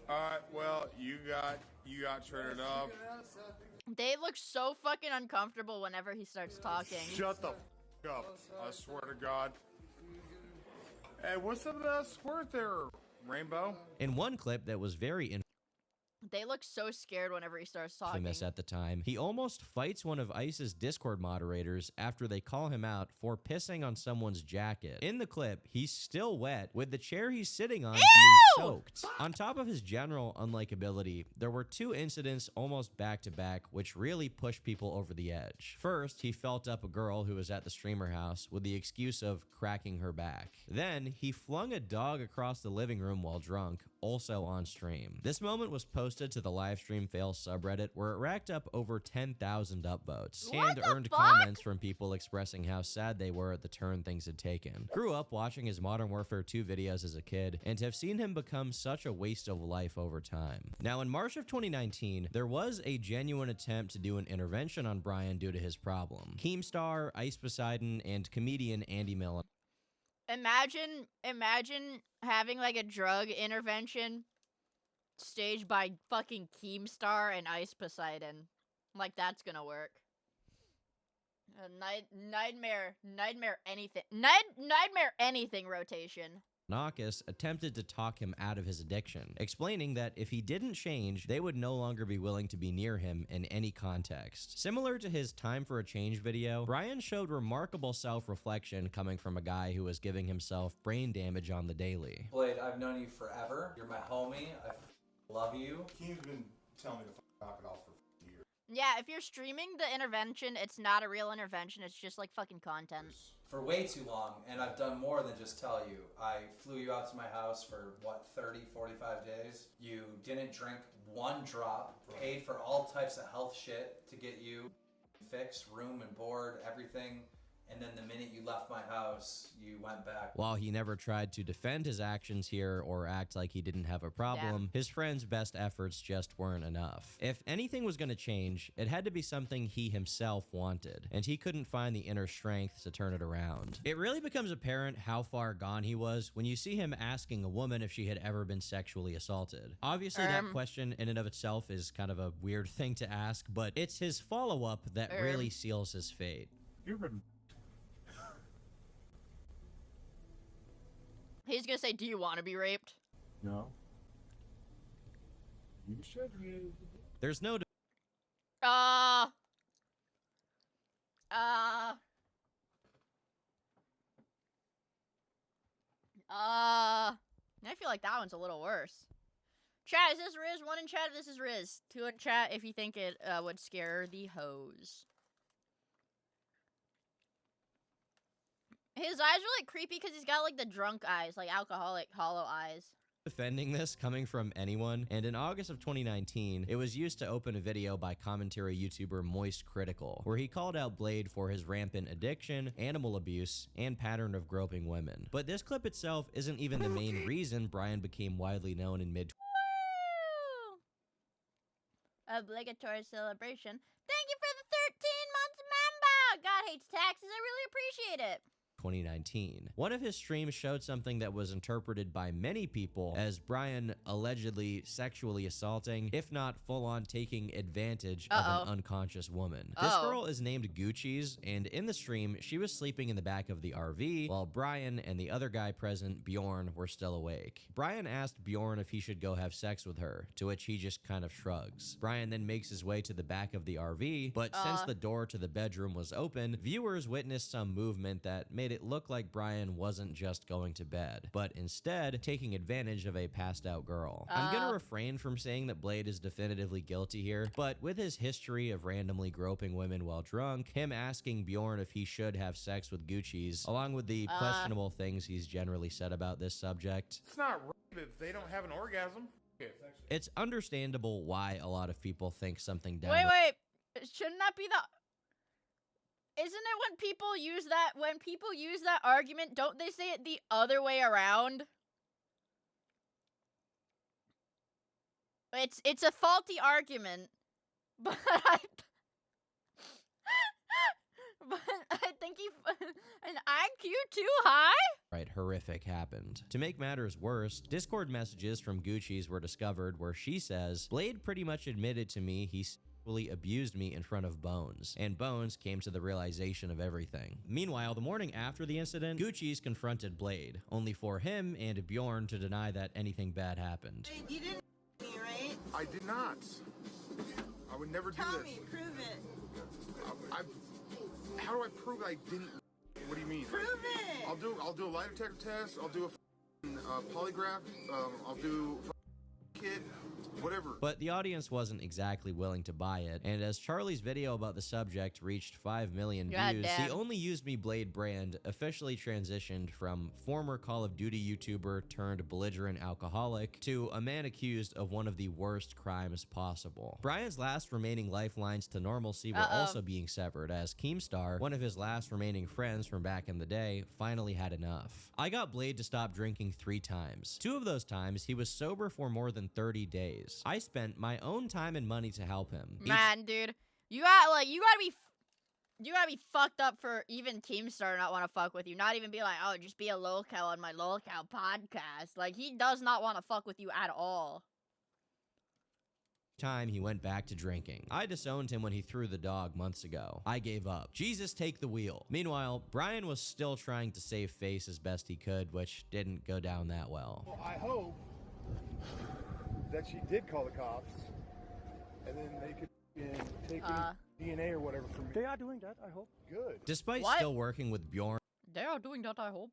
Alright, well, you got turned off. They look so fucking uncomfortable whenever he starts talking. Shut the f up. I swear to God. Hey, what's up with that squirt there, Rainbow? In one clip that was very They look so scared whenever he starts talking. infamous at the time, he almost fights one of ICE's Discord moderators after they call him out for pissing on someone's jacket. In the clip, he's still wet, with the chair he's sitting on being soaked. On top of his general unlikability, there were two incidents almost back to back which really pushed people over the edge. First, he felt up a girl who was at the streamer house with the excuse of cracking her back. Then, he flung a dog across the living room while drunk, also on stream. This moment was posted to the livestream fail subreddit, where it racked up over 10,000 upvotes and earned comments from people expressing how sad they were at the turn things had taken. Grew up watching his Modern Warfare 2 videos as a kid and have seen him become such a waste of life over time. Now, in March of 2019, there was a genuine attempt to do an intervention on Brian due to his problem. Keemstar, Ice Poseidon, and comedian Andy Millen. Imagine having like a drug intervention staged by fucking Keemstar and Ice Poseidon. Like, that's gonna work. Nightmare anything rotation. Naukus attempted to talk him out of his addiction, explaining that if he didn't change, they would no longer be willing to be near him in any context. Similar to his Time for a Change video, Brian showed remarkable self-reflection coming from a guy who was giving himself brain damage on the daily. Blade, I've known you forever. You're my homie. I love you. Keem's been telling me to knock it off for years. Yeah, if you're streaming the intervention, it's not a real intervention, it's just like fucking content. For way too long, and I've done more than just tell you. I flew you out to my house for, what, 30, 45 days? You didn't drink one drop, paid for all types of health shit to get you fixed, room and board, everything. And then the minute you left my house, you went back. While he never tried to defend his actions here or act like he didn't have a problem, his friend's best efforts just weren't enough. If anything was going to change, it had to be something he himself wanted, and he couldn't find the inner strength to turn it around. It really becomes apparent how far gone he was when you see him asking a woman if she had ever been sexually assaulted. Obviously, that question in and of itself is kind of a weird thing to ask, but it's his follow-up that really seals his fate. He's gonna say, do you want to be raped? No. You should be. There's no... I feel like that one's a little worse. Chat, is this Riz? 1 in chat if this is Riz. 2 in chat if you think it would scare the hoes. His eyes are like creepy because he's got like the drunk eyes, like alcoholic hollow eyes. Defending this coming from anyone, and in August of 2019, it was used to open a video by commentary YouTuber Moist Critical, where he called out Blade for his rampant addiction, animal abuse, and pattern of groping women. But this clip itself isn't even the main reason Brian became widely known in mid- Obligatory celebration. Thank you for the 13 months member! God hates taxes, I really appreciate it. 2019. One of his streams showed something that was interpreted by many people as Brian allegedly sexually assaulting, if not full-on taking advantage of an unconscious woman. This girl is named Gucci's, and in the stream, she was sleeping in the back of the RV, while Brian and the other guy present, Bjorn, were still awake. Brian asked Bjorn if he should go have sex with her, to which he just kind of shrugs. Brian then makes his way to the back of the RV, but since the door to the bedroom was open, viewers witnessed some movement that made it look like Brian wasn't just going to bed, but instead taking advantage of a passed out girl. I'm gonna refrain from saying that Blade is definitively guilty here, but with his history of randomly groping women while drunk, him asking Bjorn if he should have sex with Gucci's, along with the questionable things he's generally said about this subject, It's not rape if they don't have an orgasm. it's understandable why a lot of people think something down. Wait. Shouldn't that be the... Isn't it when people use that argument, don't they say it the other way around? It's a faulty argument, but I think an IQ too high? Right, horrific happened. To make matters worse, Discord messages from Gucci's were discovered where she says, Blade pretty much admitted to me he sexually abused me in front of Bones, and Bones came to the realization of everything. Meanwhile, the morning after the incident, Gucci's confronted Blade, only for him and Bjorn to deny that anything bad happened. You didn't me, right? I did not. I would never do this. Tell me, prove it. How do I prove I didn't? What do you mean? Prove it. I'll do a lie detector test. I'll do a polygraph. I'll do a kit. Whatever. But the audience wasn't exactly willing to buy it, and as Charlie's video about the subject reached 5 million views, the Only Use Me Blade brand officially transitioned from former Call of Duty YouTuber turned belligerent alcoholic to a man accused of one of the worst crimes possible. Brian's last remaining lifelines to normalcy were also being severed, as Keemstar, one of his last remaining friends from back in the day, finally had enough. I got Blade to stop drinking 3 times. 2 of those times, he was sober for more than 30 days. I spent my own time and money to help him. Man, dude, you gotta be fucked up for even Keemstar not want to fuck with you. Not even be like, oh, just be a lolcow on my lolcow podcast. Like, he does not want to fuck with you at all. Time he went back to drinking. I disowned him when he threw the dog months ago. I gave up. Jesus, take the wheel. Meanwhile, Brian was still trying to save face as best he could, which didn't go down that well. Well, I hope that she did call the cops, and then they could take DNA or whatever from me. They are doing that, I hope. Good. Despite still working with Bjorn, They are doing that, I hope.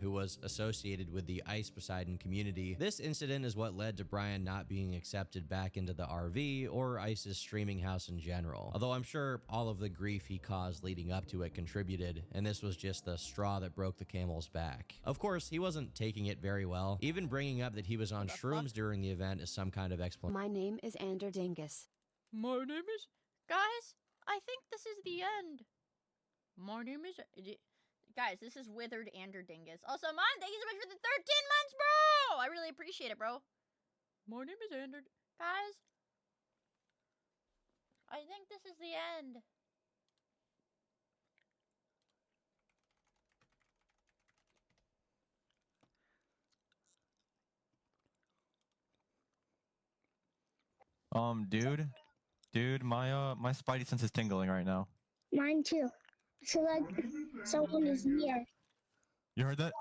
who was associated with the Ice Poseidon community, this incident is what led to Brian not being accepted back into the RV or Ice's streaming house in general. Although I'm sure all of the grief he caused leading up to it contributed, and this was just the straw that broke the camel's back. Of course, he wasn't taking it very well. Even bringing up that he was on shrooms during the event is some kind of explanation. My name is Ander Dingus. My name is... Guys, I think this is the end. My name is... Guys, this is Withered Ander Dingus. Also, Mon, thank you so much for the 13 months, bro! I really appreciate it, bro. My name is Ander... Guys, I think this is the end. Dude, my spidey sense is tingling right now. Mine too. I feel like someone is near. You heard that?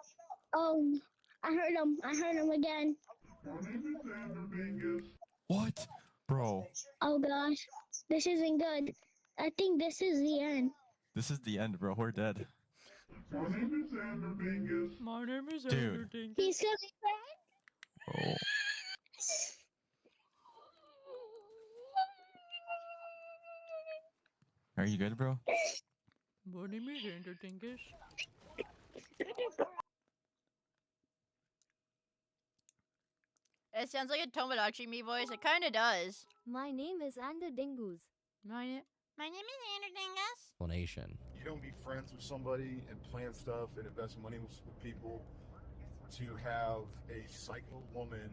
Oh, I heard him. I heard him again. What? Bro. Oh gosh, this isn't good. I think this is the end. This is the end, bro. We're dead. My name is Ander Dingus. My name is Dude. Dingus. He's coming back. Oh. Are you good, bro? My name is Ander Dingus. It sounds like a Tomodachi Me voice. It kind of does. My name is Ander Dingus. My name is Anderdingus. Explanation. You don't be friends with somebody and plan stuff and invest money with people to have a psycho woman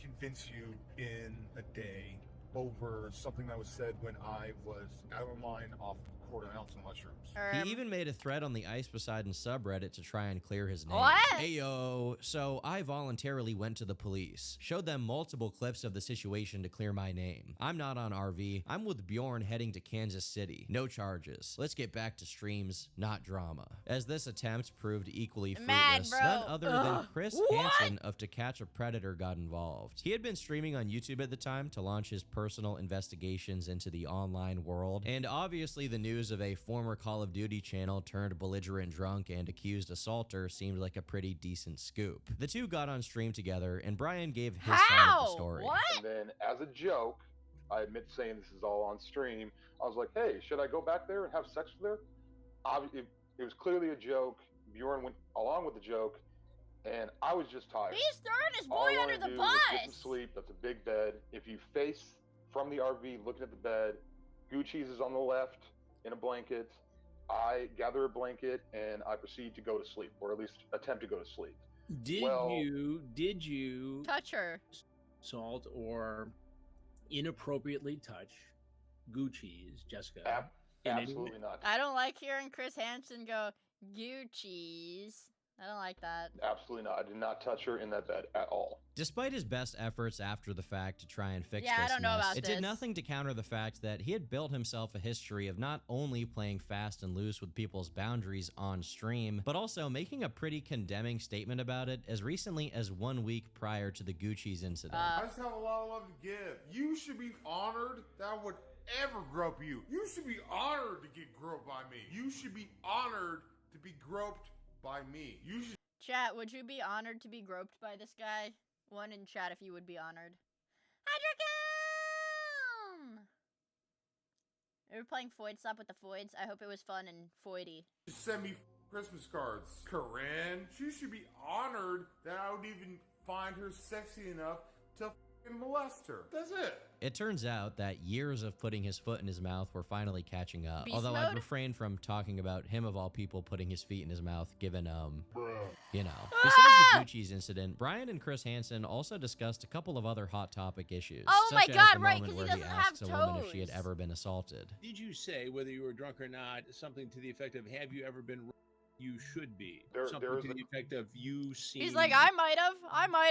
convince you in a day over something that was said when I was out of my mind off a quarter ounce of mushrooms. He even made a thread on the Ice Poseidon subreddit to try and clear his name. What? Heyo, so I voluntarily went to the police, showed them multiple clips of the situation to clear my name. I'm not on RV. I'm with Bjorn heading to Kansas City. No charges. Let's get back to streams, not drama. As this attempt proved equally fruitless, none other than Chris Hansen of To Catch a Predator got involved. He had been streaming on YouTube at the time to launch his personal investigations into the online world, and obviously the news of a former Call of Duty channel turned belligerent drunk and accused assaulter seemed like a pretty decent scoop. The two got on stream together, and Brian gave his side of the story. And then, as a joke, I admit saying this is all on stream, I was like, hey, should I go back there and have sex with her? It was clearly a joke. Bjorn went along with the joke, and I was just tired. He's throwing his All I boy wanted under to the do was get bus. some sleep. That's a big bed. If you face from the RV looking at the bed, Gucci's is on the left in a blanket. I gather a blanket and I proceed to go to sleep, or at least attempt to go to sleep. Did you touch her, assault, or inappropriately touch Gucci's, Jessica? Absolutely not. I don't like hearing Chris Hansen go Gucci's. I don't like that. Absolutely not. I did not touch her in that bed at all. Despite his best efforts after the fact to try and fix Yeah, I this don't know mess, about it this. did nothing to counter the fact that he had built himself a history of not only playing fast and loose with people's boundaries on stream, but also making a pretty condemning statement about it as recently as 1 week prior to the Gucci's incident. I just have a lot of love to give. You should be honored that I would ever grope you. You should be honored to get groped by me. You should be honored to be groped by me. You should. Chat, would you be honored to be groped by this guy? One in chat if you would be honored. Hydrocom! We were playing Foid Stop with the Foids. I hope it was fun and Foidy. Just send me Christmas cards. Corinne, she should be honored that I would even find her sexy enough to f***ing molest her. That's it. It turns out that years of putting his foot in his mouth were finally catching up. Beast Although mode? I'd refrain from talking about him of all people putting his feet in his mouth, given, you know. Besides the Gucci's incident, Brian and Chris Hansen also discussed a couple of other hot topic issues. Oh my such God, as the right, moment 'cause he where he doesn't have asks a woman if she had toes. ever been assaulted. Did you say, whether you were drunk or not, something to the effect of, have you ever been you should be? Something to the effect of, you seem... He's like, I might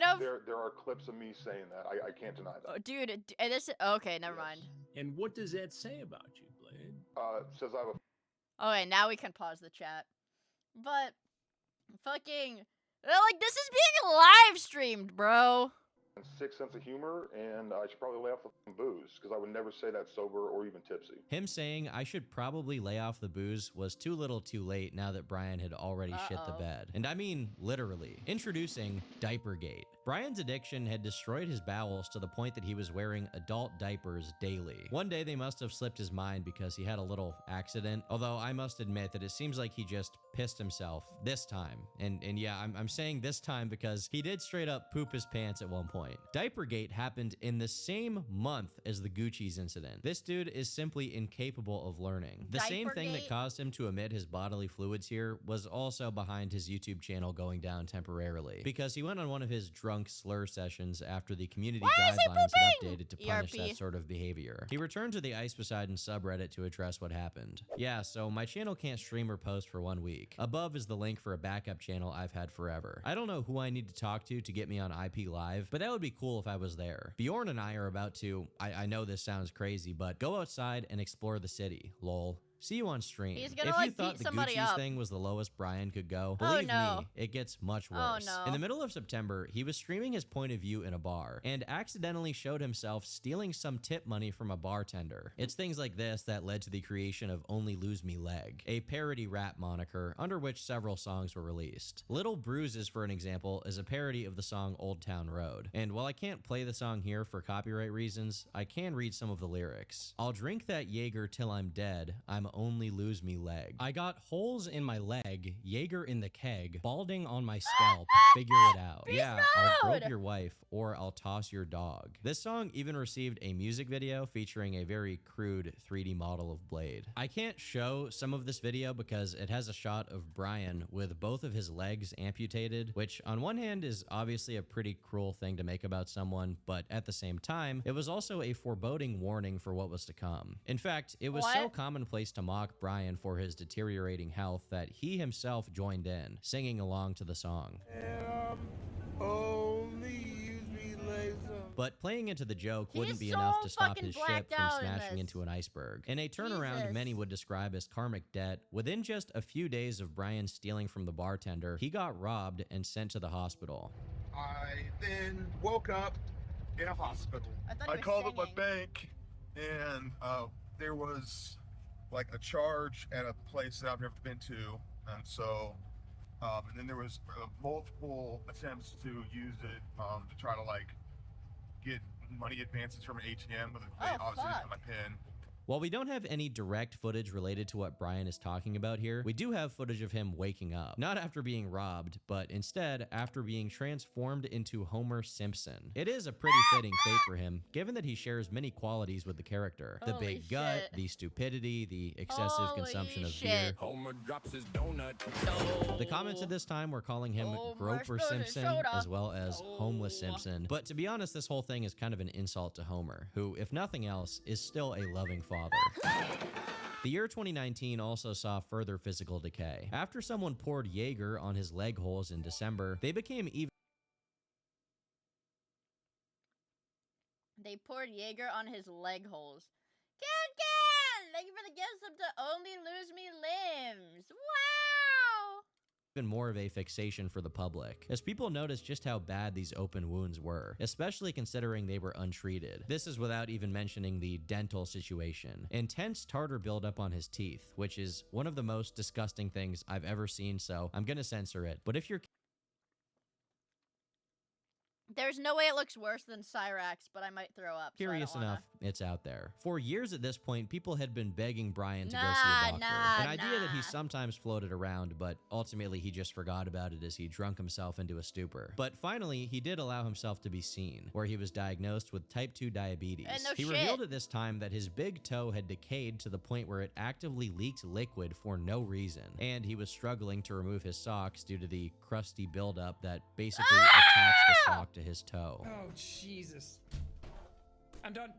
have. There are clips of me saying that. I can't deny that. Oh, dude, this. Okay, never mind. And what does that say about you, Blade? Says I have a Okay, now we can pause the chat. But, fucking, like, this is being live streamed, bro. sick sense of humor, and I should probably lay off the booze, because I would never say that sober or even tipsy. Him saying I should probably lay off the booze was too little too late now that Brian had already shit the bed. And I mean literally. Introducing Diapergate. Brian's addiction had destroyed his bowels to the point that he was wearing adult diapers daily. One day they must have slipped his mind because he had a little accident, although I must admit that it seems like he just pissed himself this time. And yeah, I'm saying this time because he did straight up poop his pants at one point. Diapergate happened in the same month as the Gucci's incident. This dude is simply incapable of learning. The same thing that caused him to emit his bodily fluids here was also behind his YouTube channel going down temporarily, because he went on one of his drunk slur sessions after the community guidelines had updated to punish that sort of behavior. He returned to the Ice Poseidon subreddit to address what happened. Yeah, so my channel can't stream or post for 1 week. Above is the link for a backup channel I've had forever. I don't know who I need to talk to get me on IP Live, but that would be cool if I was there. Bjorn and I are about to, I know this sounds crazy, but go outside and explore the city, lol. See you on stream. He's gonna, if like, you thought beat the somebody Gucci's up. thing was the lowest Brian could go, Oh, believe no. me, it gets much Oh, worse. no. In the middle of September, he was streaming his point of view in a bar and accidentally showed himself stealing some tip money from a bartender. It's things like this that led to the creation of Only Lose Me Leg, a parody rap moniker under which several songs were released. Little Bruises, for an example, is a parody of the song Old Town Road. And while I can't play the song here for copyright reasons, I can read some of the lyrics. I'll drink that Jaeger till I'm dead. I'm only lose me leg. I got holes in my leg, Jaeger in the keg, balding on my scalp, figure it out. Yeah, I'll grope your wife or I'll toss your dog. This song even received a music video featuring a very crude 3D model of Blade. I can't show some of this video because it has a shot of Brian with both of his legs amputated, which on one hand is obviously a pretty cruel thing to make about someone, but at the same time, it was also a foreboding warning for what was to come. In fact, it was so commonplace to mock Brian for his deteriorating health that he himself joined in, singing along to the song. But playing into the joke wouldn't be enough to stop his ship from smashing into an iceberg. In a turnaround many would describe as karmic debt, within just a few days of Brian stealing from the bartender, he got robbed and sent to the hospital. I then woke up in a hospital. I called up my bank, and there was like a charge at a place that I've never been to, and so and then there was multiple attempts to use it to try to like get money advances from an ATM, but they obviously didn't have my PIN. While we don't have any direct footage related to what Brian is talking about here, we do have footage of him waking up. Not after being robbed, but instead after being transformed into Homer Simpson. It is a pretty fitting fate for him, given that he shares many qualities with the character. The big gut, the stupidity, the excessive consumption of beer. Homer drops his donut. The comments at this time were calling him Groper Simpson, as well as Homeless Simpson. But to be honest, this whole thing is kind of an insult to Homer, who, if nothing else, is still a loving father. The year 2019 also saw further physical decay. After someone poured Jaeger on his leg holes in December, they became even. They poured Jaeger on his leg holes. Can! Thank you for the gifts up to Only Lose Me Limbs. Wow! Even more of a fixation for the public, as people noticed just how bad these open wounds were, especially considering they were untreated. This is without even mentioning the dental situation. Intense tartar buildup on his teeth, which is one of the most disgusting things I've ever seen, so I'm gonna censor it. But if you're There's no way it looks worse than Cyrax, but I might throw up. curious enough, it's out there. For years at this point, people had been begging Brian to go see a doctor. An idea that he sometimes floated around, but ultimately he just forgot about it as he drunk himself into a stupor. But finally, he did allow himself to be seen, where he was diagnosed with type 2 diabetes. He revealed at this time that his big toe had decayed to the point where it actively leaked liquid for no reason, and he was struggling to remove his socks due to the crusty buildup that basically attached the sock to his toe. Oh, Jesus. I'm done.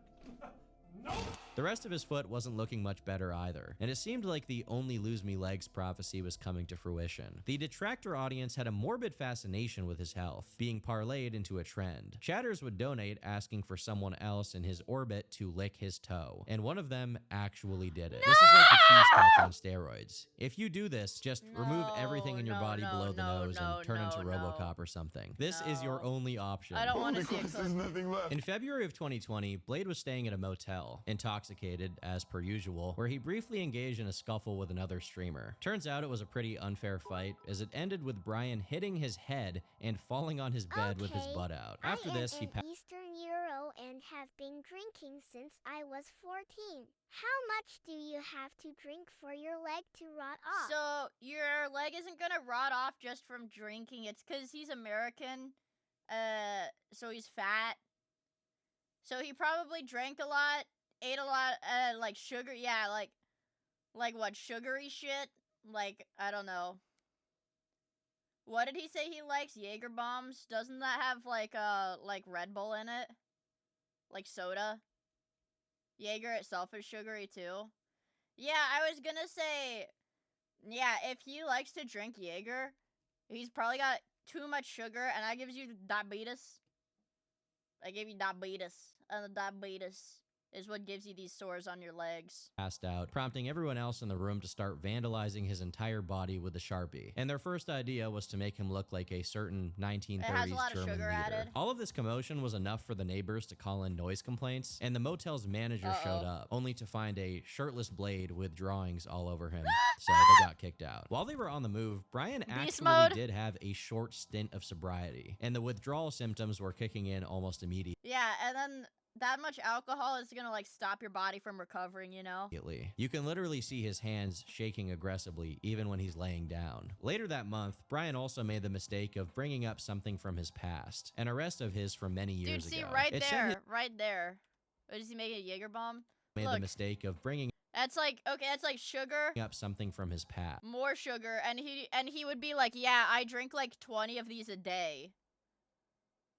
No! The rest of his foot wasn't looking much better either, and it seemed like the Only Lose Me Legs prophecy was coming to fruition. The detractor audience had a morbid fascination with his health, being parlayed into a trend. Chatters would donate asking for someone else in his orbit to lick his toe, and one of them actually did it. This is like the cheese touch on steroids. If you do this, just remove everything in your body below the nose and turn into RoboCop or something. This is your only option. I don't want to see it. There's nothing left. In February of 2020, Blade was staying at a motel, intoxicated as per usual, where he briefly engaged in a scuffle with another streamer. Turns out it was a pretty unfair fight, as it ended with Brian hitting his head and falling on his bed with his butt out. After this, he passed. Eastern Euro and have been drinking since I was 14. How much do you have to drink for your leg to rot off? So your leg isn't gonna rot off just from drinking. It's because he's American, so he's fat. So he probably drank a lot, ate a lot, like sugar. Yeah, like what, sugary shit? Like, I don't know. What did he say he likes? Jaeger bombs? Doesn't that have like Red Bull in it? Like soda? Jaeger itself is sugary too. Yeah, I was gonna say, yeah, if he likes to drink Jaeger, he's probably got too much sugar, and that gives you diabetes. I gave you diabetes, and the diabetes is what gives you these sores on your legs. Passed out, prompting everyone else in the room to start vandalizing his entire body with a Sharpie. And their first idea was to make him look like a certain 1930s German leader. All of this commotion was enough for the neighbors to call in noise complaints, and the motel's manager showed up, only to find a shirtless Blade with drawings all over him, so they got kicked out. While they were on the move, Brian actually did have a short stint of sobriety, and the withdrawal symptoms were kicking in almost immediately. Yeah, and then that much alcohol is gonna like stop your body from recovering, you know? You can literally see his hands shaking aggressively even when he's laying down. Later that month, Brian also made the mistake of bringing up something from his past, an arrest of his from many years Dude, see, ago. right there, right there. What, does he make a Jaeger bomb? Made Look, the mistake of bringing that's like, okay, that's like sugar. up something from his past. More sugar, and he would be like, yeah, I drink like 20 of these a day.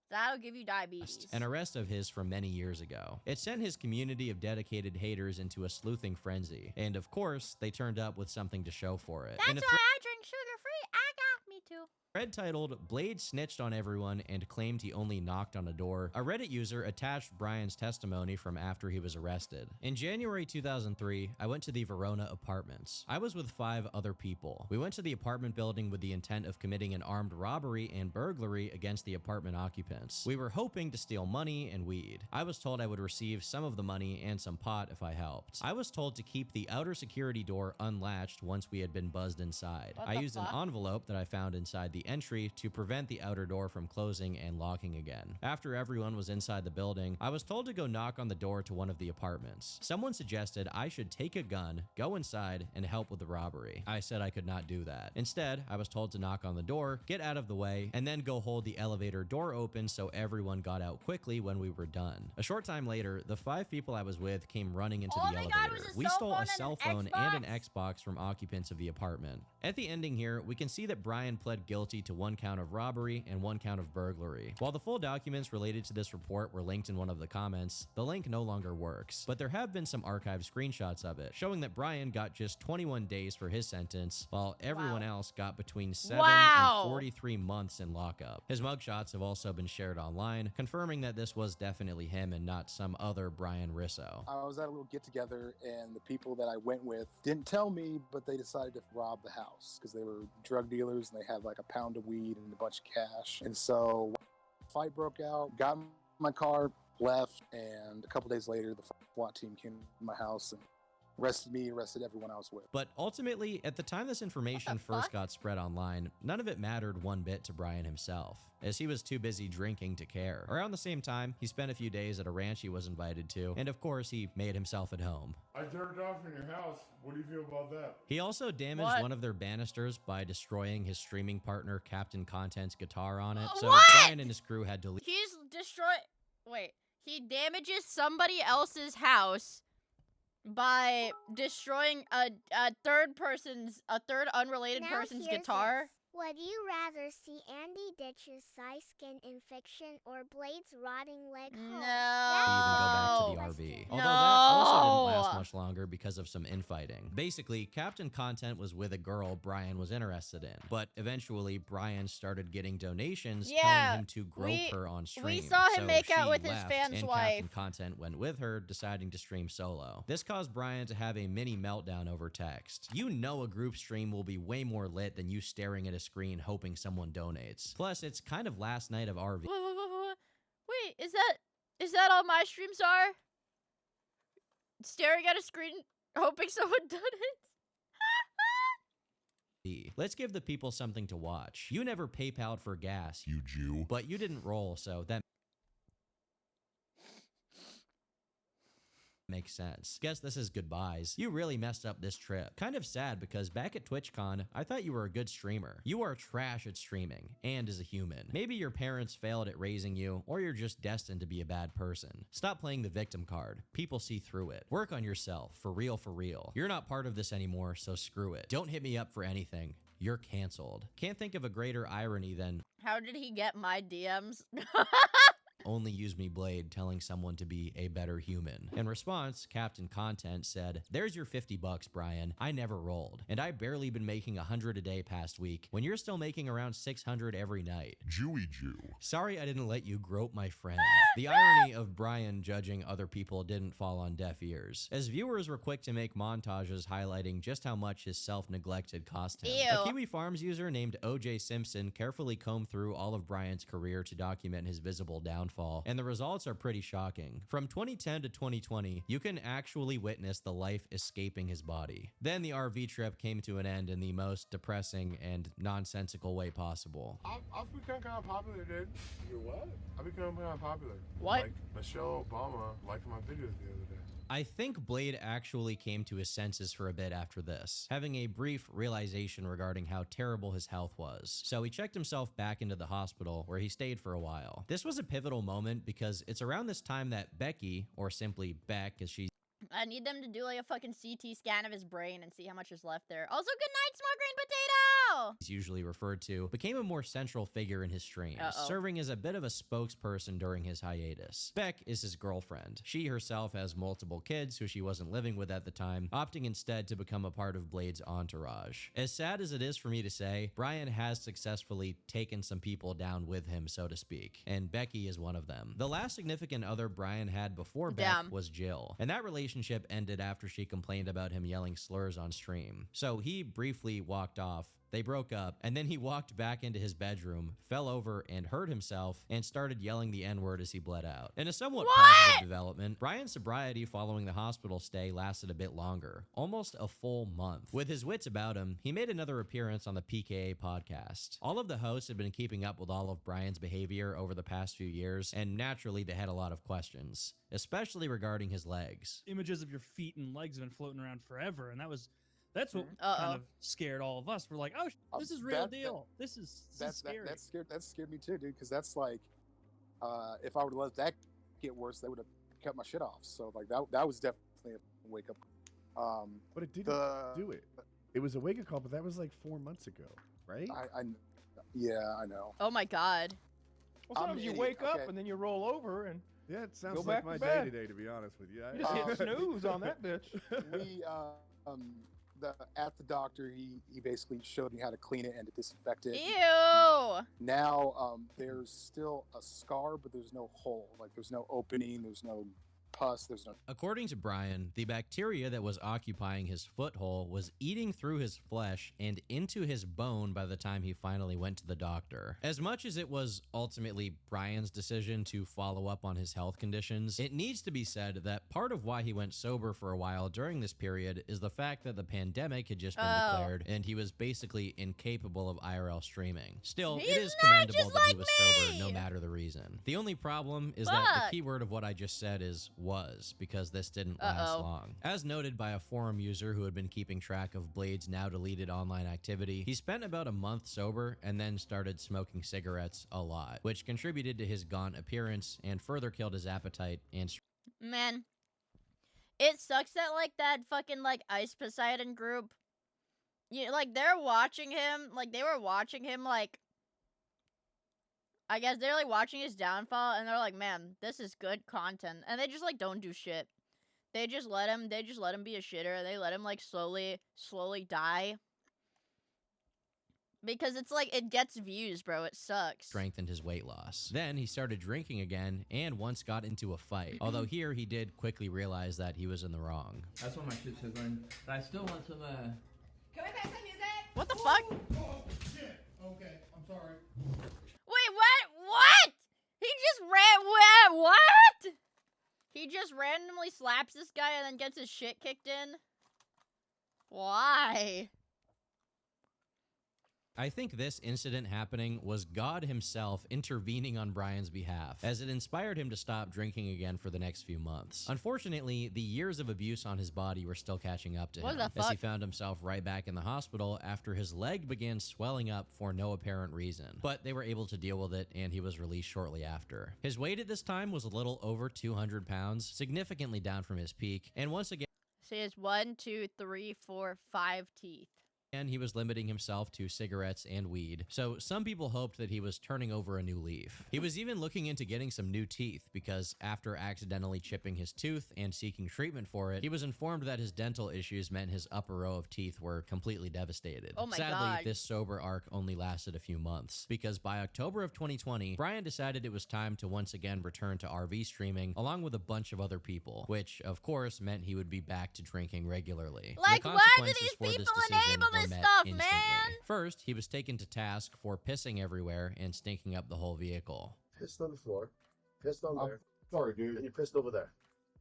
That'll give you diabetes. An arrest of his from many years ago. It sent his community of dedicated haters into a sleuthing frenzy. And of course, they turned up with something to show for it. That's why I drink sugar-free. I got me too. Thread titled, Blade Snitched on Everyone and Claimed He Only Knocked on a Door, a Reddit user attached Brian's testimony from after he was arrested. In January 2003, I went to the Verona apartments. I was with 5 other people. We went to the apartment building with the intent of committing an armed robbery and burglary against the apartment occupants. We were hoping to steal money and weed. I was told I would receive some of the money and some pot if I helped. I was told to keep the outer security door unlatched once we had been buzzed inside. I used an envelope that I found inside the entry to prevent the outer door from closing and locking again. After everyone was inside the building, I was told to go knock on the door to one of the apartments. Someone suggested I should take a gun, go inside, and help with the robbery. I said I could not do that. Instead, I was told to knock on the door, get out of the way, and then go hold the elevator door open so everyone got out quickly when we were done. A short time later, the 5 people I was with came running into the elevator. We stole a cell phone and an Xbox from occupants of the apartment. At the ending here, we can see that Brian pled guilty to 1 count of robbery and 1 count of burglary. While the full documents related to this report were linked in one of the comments, the link no longer works, but there have been some archived screenshots of it, showing that Brian got just 21 days for his sentence, while everyone else got between 7 and 43 months in lockup. His mugshots have also been shared online, confirming that this was definitely him and not some other Brian Risso. I was at a little get-together, and the people that I went with didn't tell me, but they decided to rob the house because they were drug dealers and they had like a pound of weed and a bunch of cash. And so fight broke out, got in my car, left, and a couple days later the SWAT team came to my house and arrested me, arrested everyone I was with. But ultimately, at the time this information first got spread online, none of it mattered one bit to Brian himself, as he was too busy drinking to care. Around the same time, he spent a few days at a ranch he was invited to, and of course, he made himself at home. I jerked off in your house. What do you feel about that? He also damaged one of their banisters by destroying his streaming partner Captain Content's guitar on it, so Brian and his crew had to leave. He's he damages somebody else's house by destroying a third unrelated person's guitar. Would you rather see Andy Ditch's skin infection or Blade's rotting leg hole? Even go back to the RV. Although that also didn't last much longer because of some infighting. Basically, Captain Content was with a girl Brian was interested in, but eventually Brian started getting donations telling him to grope her on stream. We saw him make out with his fan's and wife. Captain Content went with her, deciding to stream solo. This caused Brian to have a mini meltdown over text. You know a group stream will be way more lit than you staring at a screen hoping someone donates. Plus, it's kind of last night of RV. Wait, is that all my streams are? Staring at a screen, hoping someone donates? Let's give the people something to watch. You never PayPal'd for gas, you Jew. But you didn't roll, so that makes sense. Guess this is goodbyes. You really messed up this trip. Kind of sad because back at TwitchCon, I thought you were a good streamer. You are trash at streaming, and as a human. Maybe your parents failed at raising you, or you're just destined to be a bad person. Stop playing the victim card. People see through it. Work on yourself, for real, for real. You're not part of this anymore, so screw it. Don't hit me up for anything. You're canceled. Can't think of a greater irony than how did he get my DMs? Only use me Blade telling someone to be a better human. In response, Captain Content said, there's your $50, Brian. I never rolled. And I barely been making 100 a day past week when you're still making around 600 every night. Jewy Jew. Sorry I didn't let you grope my friend. The irony of Brian judging other people didn't fall on deaf ears, as viewers were quick to make montages highlighting just how much his self-neglected cost him. A Kiwi Farms user named OJ Simpson carefully combed through all of Brian's career to document his visible downfall. downfall, and the results are pretty shocking. From 2010 to 2020, you can actually witness the life escaping his body. Then the RV trip came to an end in the most depressing and nonsensical way possible. I've become kind of popular, dude. You're what? I've become kind of popular. What? Like Michelle Obama liked my videos the other day. I think Blade actually came to his senses for a bit after this, having a brief realization regarding how terrible his health was. So he checked himself back into the hospital, where he stayed for a while. This was a pivotal moment because it's around this time that Becky, or simply Beck as she's I need them to do like a fucking CT scan of his brain and see how much is left there. Also, good night, small green potato! is usually referred to, became a more central figure in his streams, serving as a bit of a spokesperson during his hiatus. Beck is his girlfriend. She herself has multiple kids who she wasn't living with at the time, opting instead to become a part of Blade's entourage. As sad as it is for me to say, Brian has successfully taken some people down with him, so to speak, and Becky is one of them. The last significant other Brian had before Beck was Jill, and that relationship ended after she complained about him yelling slurs on stream. So he briefly walked off. They broke up, and then he walked back into his bedroom, fell over and hurt himself, and started yelling the N-word as he bled out. In a somewhat positive development, Brian's sobriety following the hospital stay lasted a bit longer, almost a full month. With his wits about him, he made another appearance on the PKA podcast. All of the hosts had been keeping up with all of Brian's behavior over the past few years, and naturally they had a lot of questions, especially regarding his legs. Images of your feet and legs have been floating around forever, and that's what kind of scared all of us. We're like, oh, this is real deal. This is scary. That scared me too, dude, because that's like, if I would have let that get worse, they would have cut my shit off. So like that was definitely a wake up. But it didn't do it. It was a wake up call, but that was like 4 months ago, right? Yeah, I know. Oh my god. Well, sometimes you wake up and then you roll over and yeah, it sounds go like back my to bed. day today, to be honest with you. You just hit snooze on that bitch. We at the doctor, he basically showed me how to clean it and to disinfect it. Ew! Now there's still a scar, but there's no hole. Like there's no opening, there's no pus, there's no... According to Brian, the bacteria that was occupying his foothole was eating through his flesh and into his bone by the time he finally went to the doctor. As much as it was ultimately Brian's decision to follow up on his health conditions, it needs to be said that part of why he went sober for a while during this period is the fact that the pandemic had just been declared and he was basically incapable of IRL streaming. Still, it is commendable that he was sober no matter the reason. The only problem is that the key word of what I just said is was, because this didn't last long. As noted by a forum user who had been keeping track of Blade's now deleted online activity, he spent about a month sober and then started smoking cigarettes a lot, which contributed to his gaunt appearance and further killed his appetite and... Man, it sucks that like that fucking like Ice Poseidon group, like they're watching him, like they were watching him like, I guess they're like watching his downfall and they're like, man, this is good content. And they just like don't do shit. They just let him be a shitter. They let him like slowly die. Because it's like, it gets views, bro. It sucks. Strengthened his weight loss. Then he started drinking again and once got into a fight. Although here he did quickly realize that he was in the wrong. That's what my shit says, but I still want some, Can we play some music? What the fuck? Oh, shit. Okay, I'm sorry. Wait, what? He just what? He just randomly slaps this guy and then gets his shit kicked in? Why? I think this incident happening was God himself intervening on Brian's behalf, as it inspired him to stop drinking again for the next few months. Unfortunately, the years of abuse on his body were still catching up to him, as he found himself right back in the hospital after his leg began swelling up for no apparent reason. But they were able to deal with it, and he was released shortly after. His weight at this time was a little over 200 pounds, significantly down from his peak, and once again... So he has 1, 2, 3, 4, 5 teeth. And he was limiting himself to cigarettes and weed, so some people hoped that he was turning over a new leaf. He was even looking into getting some new teeth, because after accidentally chipping his tooth and seeking treatment for it, he was informed that his dental issues meant his upper row of teeth were completely devastated. Oh my Sadly, God. this sober arc only lasted a few months, because by October of 2020, Brian decided it was time to once again return to RV streaming, along with a bunch of other people, which, of course, meant he would be back to drinking regularly. Like, why do these people enable this stuff, man? First, he was taken to task for pissing everywhere and stinking up the whole vehicle. Pissed on the floor. Pissed on there. Sorry, dude. And you pissed over there.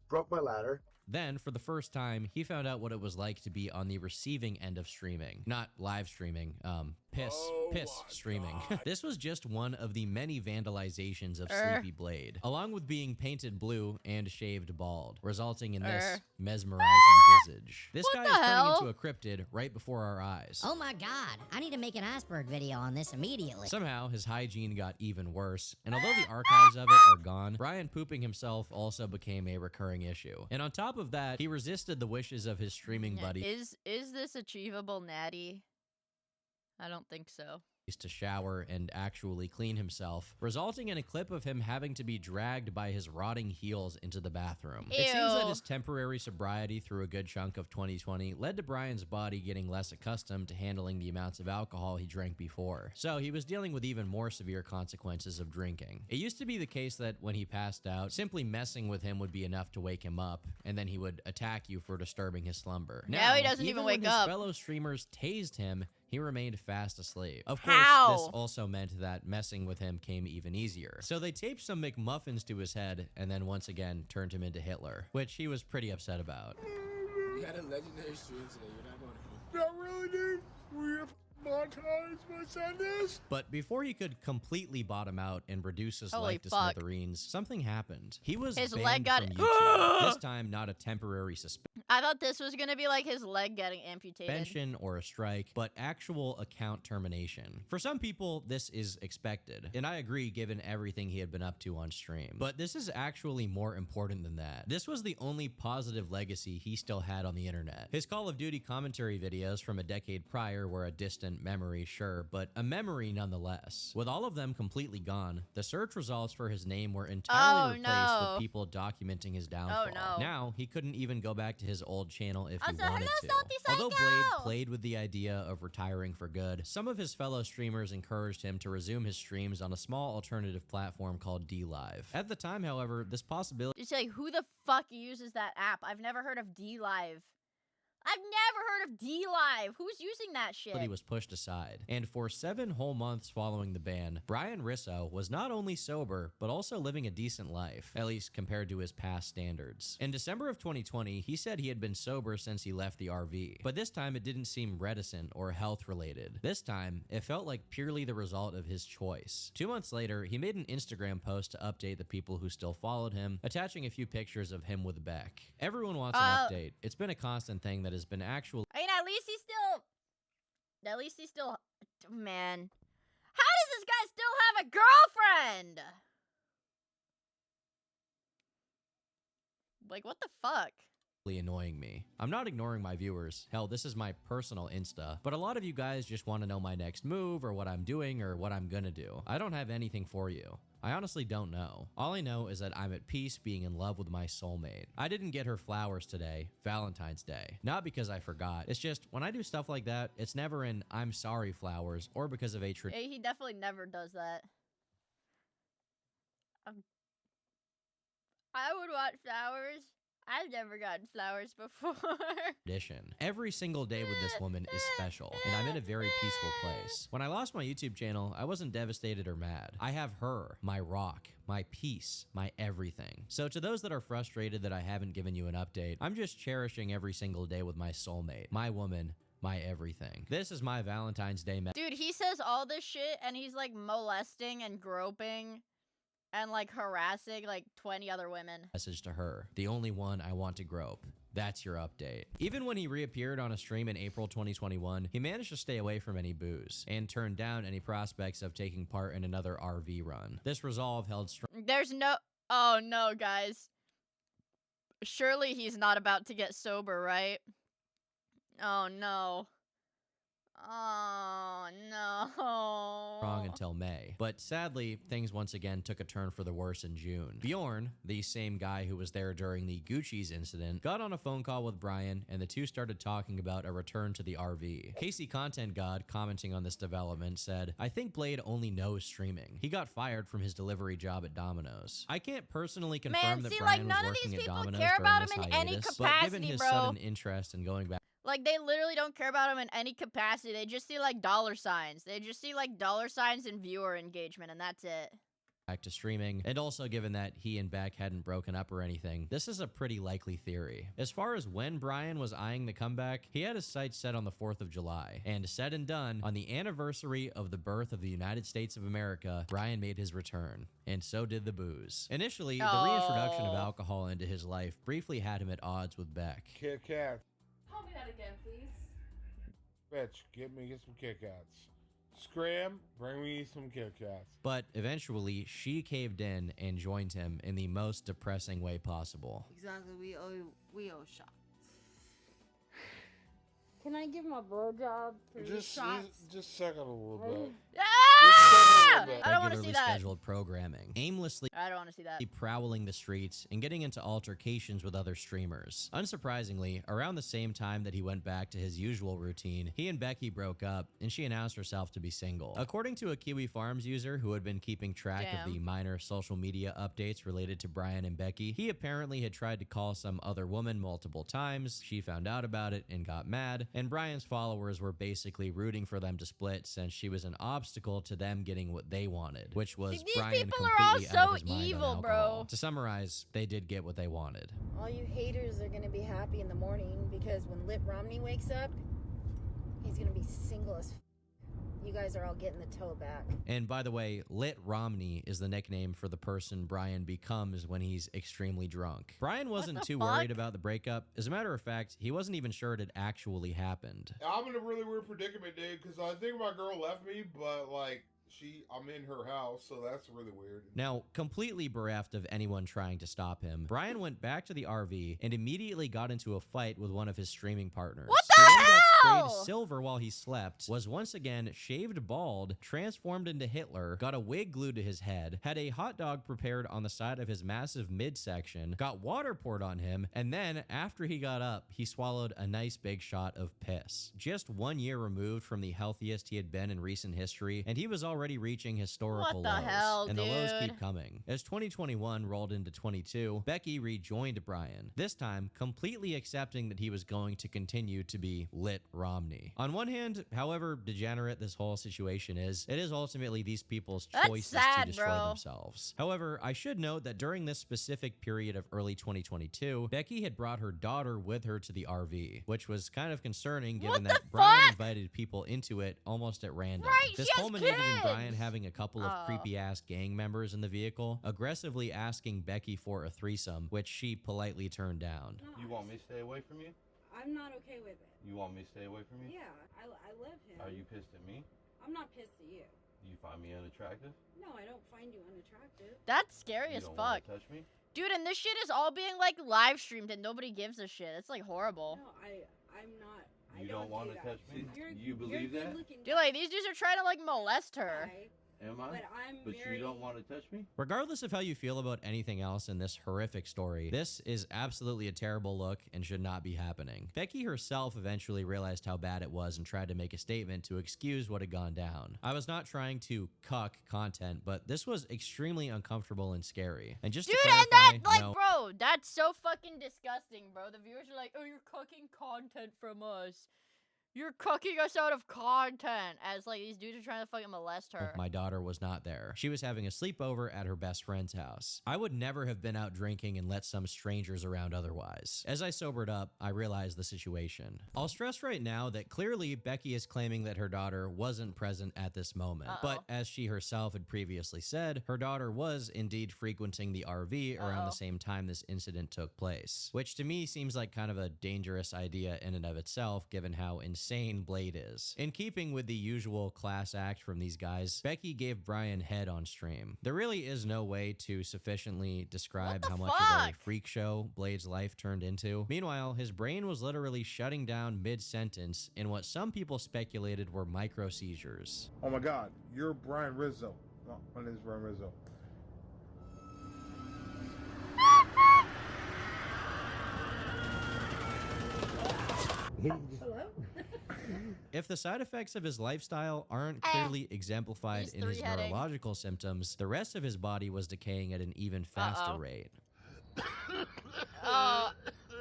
Broke my ladder. Then, for the first time, he found out what it was like to be on the receiving end of streaming. Not live streaming, piss streaming. This was just one of the many vandalizations of Sleepy Blade, along with being painted blue and shaved bald, resulting in this mesmerizing visage. This guy is turning into a cryptid right before our eyes. Oh my god, I need to make an iceberg video on this immediately. Somehow, his hygiene got even worse, and although the archives of it are gone, Brian pooping himself also became a recurring issue. And on top of that, he resisted the wishes of his streaming buddy. Is this achievable, Natty? I don't think so. To shower and actually clean himself, resulting in a clip of him having to be dragged by his rotting heels into the bathroom. Ew. It seems that his temporary sobriety through a good chunk of 2020 led to Brian's body getting less accustomed to handling the amounts of alcohol he drank before, so he was dealing with even more severe consequences of drinking. It used to be the case that when he passed out, simply messing with him would be enough to wake him up, and then he would attack you for disturbing his slumber. Now he doesn't even wake when up. His fellow streamers tased him, he remained fast asleep. Of How? course, this also meant that messing with him came even easier. So they taped some McMuffins to his head and then once again turned him into Hitler, which he was pretty upset about. We had a legendary stream today. You're not going to. Not really, dude. We have montage my sadness. But before he could completely bottom out and reduce his Holy life to fuck. smithereens, something happened. He was His banned leg got- from YouTube. This time, not a temporary I thought this was gonna be like his leg getting amputated. suspension or a strike, but actual account termination. For some people, this is expected, and I agree given everything he had been up to on stream. But this is actually more important than that. This was the only positive legacy he still had on the internet. His Call of Duty commentary videos from a decade prior were a distant memory, sure, but a memory nonetheless. With all of them completely gone, the search results for his name were entirely replaced with people documenting his downfall. Oh, no. Now, he couldn't even go back to his old channel if he Also, wanted hello, to. Salty Although Psycho! Blade played with the idea of retiring for good, some of his fellow streamers encouraged him to resume his streams on a small alternative platform called DLive. At the time, however, this possibility Just like, who the fuck uses that app? I've never heard of DLive. I've never heard of DLive. Who's using that shit? was pushed aside. And for 7 whole months following the ban, Brian Risso was not only sober, but also living a decent life, at least compared to his past standards. In December of 2020, he said he had been sober since he left the RV, but this time it didn't seem reticent or health related. This time, it felt like purely the result of his choice. 2 months later, he made an Instagram post to update the people who still followed him, attaching a few pictures of him with Beck. Everyone wants an update. It's been a constant thing that has been actually I mean, at least he's still, man. How does this guy still have a girlfriend? Like, what the fuck? annoying me. I'm not ignoring my viewers. Hell, this is my personal Insta, but a lot of you guys just want to know my next move or what I'm doing or what I'm gonna do. I don't have anything for you. I honestly don't know. All I know is that I'm at peace being in love with my soulmate. I didn't get her flowers today, Valentine's Day. Not because I forgot. It's just, when I do stuff like that, it's never an I'm sorry flowers or because of a He definitely never does that. I would want flowers. I've never gotten flowers before. tradition. Every single day with this woman is special, and I'm in a very peaceful place. When I lost my YouTube channel, I wasn't devastated or mad. I have her, my rock, my peace, my everything. So to those that are frustrated that I haven't given you an update, I'm just cherishing every single day with my soulmate, my woman, my everything. This is my Valentine's Day message. Dude, he says all this shit and he's like molesting and groping and like harassing like 20 other women. Message to her, the only one I want to grope. That's your update. Even when he reappeared on a stream in April 2021, he managed to stay away from any booze and turned down any prospects of taking part in another RV run. This resolve held strong. There's no... Oh no, guys. Surely he's not about to get sober, right? Oh no. Oh no. Strong until May. But sadly, things once again took a turn for the worse in June. Bjorn, the same guy who was there during the Gucci's incident, got on a phone call with Brian and the two started talking about a return to the RV. Casey Content God, commenting on this development, said, I think Blade only knows streaming. He got fired from his delivery job at Domino's. I can't personally confirm that Brian was working at Domino's during this hiatus, but given his sudden interest in going back, like, they literally don't care about him in any capacity. They just see, like, dollar signs. They just see, like, dollar signs and viewer engagement, and that's it. back to streaming, and also given that he and Beck hadn't broken up or anything, this is a pretty likely theory. As far as when Brian was eyeing the comeback, he had his sights set on the 4th of July, and said and done, on the anniversary of the birth of the United States of America, Brian made his return, and so did the booze. Initially, the reintroduction of alcohol into his life briefly had him at odds with Beck. Kit Kat. Call me that again, please. Bitch, get some Kit Kats. Scram, bring me some Kit Kats. But eventually, she caved in and joined him in the most depressing way possible. Exactly, we owe shots. Can I give him a blowjob for shots? Just suck it a little bit. I don't want to see that. Scheduled programming, aimlessly I don't want to see that. prowling the streets and getting into altercations with other streamers. Unsurprisingly, around the same time that he went back to his usual routine, he and Becky broke up, and she announced herself to be single. According to a Kiwi Farms user who had been keeping track of the minor social media updates related to Brian and Becky, he apparently had tried to call some other woman multiple times. She found out about it and got mad, and Brian's followers were basically rooting for them to split since she was an obstacle to them getting what they wanted, which was Brian completely out of his mind on alcohol. To summarize, they did get what they wanted. All you haters are gonna be happy in the morning because when Lit Romney wakes up, he's gonna be single as you guys are all getting the toe back. And by the way, Lit Romney is the nickname for the person Brian becomes when he's extremely drunk. Brian wasn't too worried about the breakup. As a matter of fact, he wasn't even sure it had actually happened. I'm in a really weird predicament, dude, because I think my girl left me, but like, I'm in her house, so that's really weird. Now, completely bereft of anyone trying to stop him, Brian went back to the RV and immediately got into a fight with one of his streaming partners. What the hell? Got sprayed silver while he slept, was once again shaved bald, transformed into Hitler, got a wig glued to his head, had a hot dog prepared on the side of his massive midsection, got water poured on him, and then, after he got up, he swallowed a nice big shot of piss. Just 1 year removed from the healthiest he had been in recent history, and he was already reaching historical lows. And the lows keep coming. As 2021 rolled into 22, Becky rejoined Brian, this time completely accepting that he was going to continue to be Lit Romney. On one hand, however degenerate this whole situation is, it is ultimately these people's choices to destroy themselves. However, I should note that during this specific period of early 2022, Becky had brought her daughter with her to the RV, which was kind of concerning given that Brian invited people into it almost at random. This culminated in Brian having a couple of creepy-ass gang members in the vehicle, aggressively asking Becky for a threesome, which she politely turned down. You want me to stay away from you? I'm not okay with it. You want me to stay away from you? Yeah, I love him. Are you pissed at me? I'm not pissed at you. Do you find me unattractive? No, I don't find you unattractive. That's scary as You don't fuck. wanna touch me? Dude, and this shit is all being like live streamed and nobody gives a shit. It's like horrible. No, I'm not. You don't want to touch me? You believe that? Dude, like these dudes are trying to like molest her. Am I? But you don't want to touch me? Regardless of how you feel about anything else in this horrific story, this is absolutely a terrible look and should not be happening. Becky herself eventually realized how bad it was and tried to make a statement to excuse what had gone down. I was not trying to cuck content, but this was extremely uncomfortable and scary. And just to clarify, and that, like, no, bro, that's so fucking disgusting, bro. The viewers are like, oh, you're cucking content from us. You're cucking us out of content, as like these dudes are trying to fucking molest her. my daughter was not there. She was having a sleepover at her best friend's house. I would never have been out drinking and let some strangers around otherwise. As I sobered up, I realized the situation. I'll stress right now that clearly Becky is claiming that her daughter wasn't present at this moment. But as she herself had previously said, her daughter was indeed frequenting the RV around the same time this incident took place, which to me seems like kind of a dangerous idea in and of itself, given how insane Blade is. In keeping with the usual class act from these guys, Becky gave Brian head on stream. There really is no way to sufficiently describe how much of a freak show Blade's life turned into. Meanwhile, his brain was literally shutting down mid-sentence in what some people speculated were micro seizures. Oh my God, you're Brian Rizzo. No, my name is Brian Rizzo. Hello? If the side effects of his lifestyle aren't clearly exemplified in his neurological symptoms, the rest of his body was decaying at an even faster rate.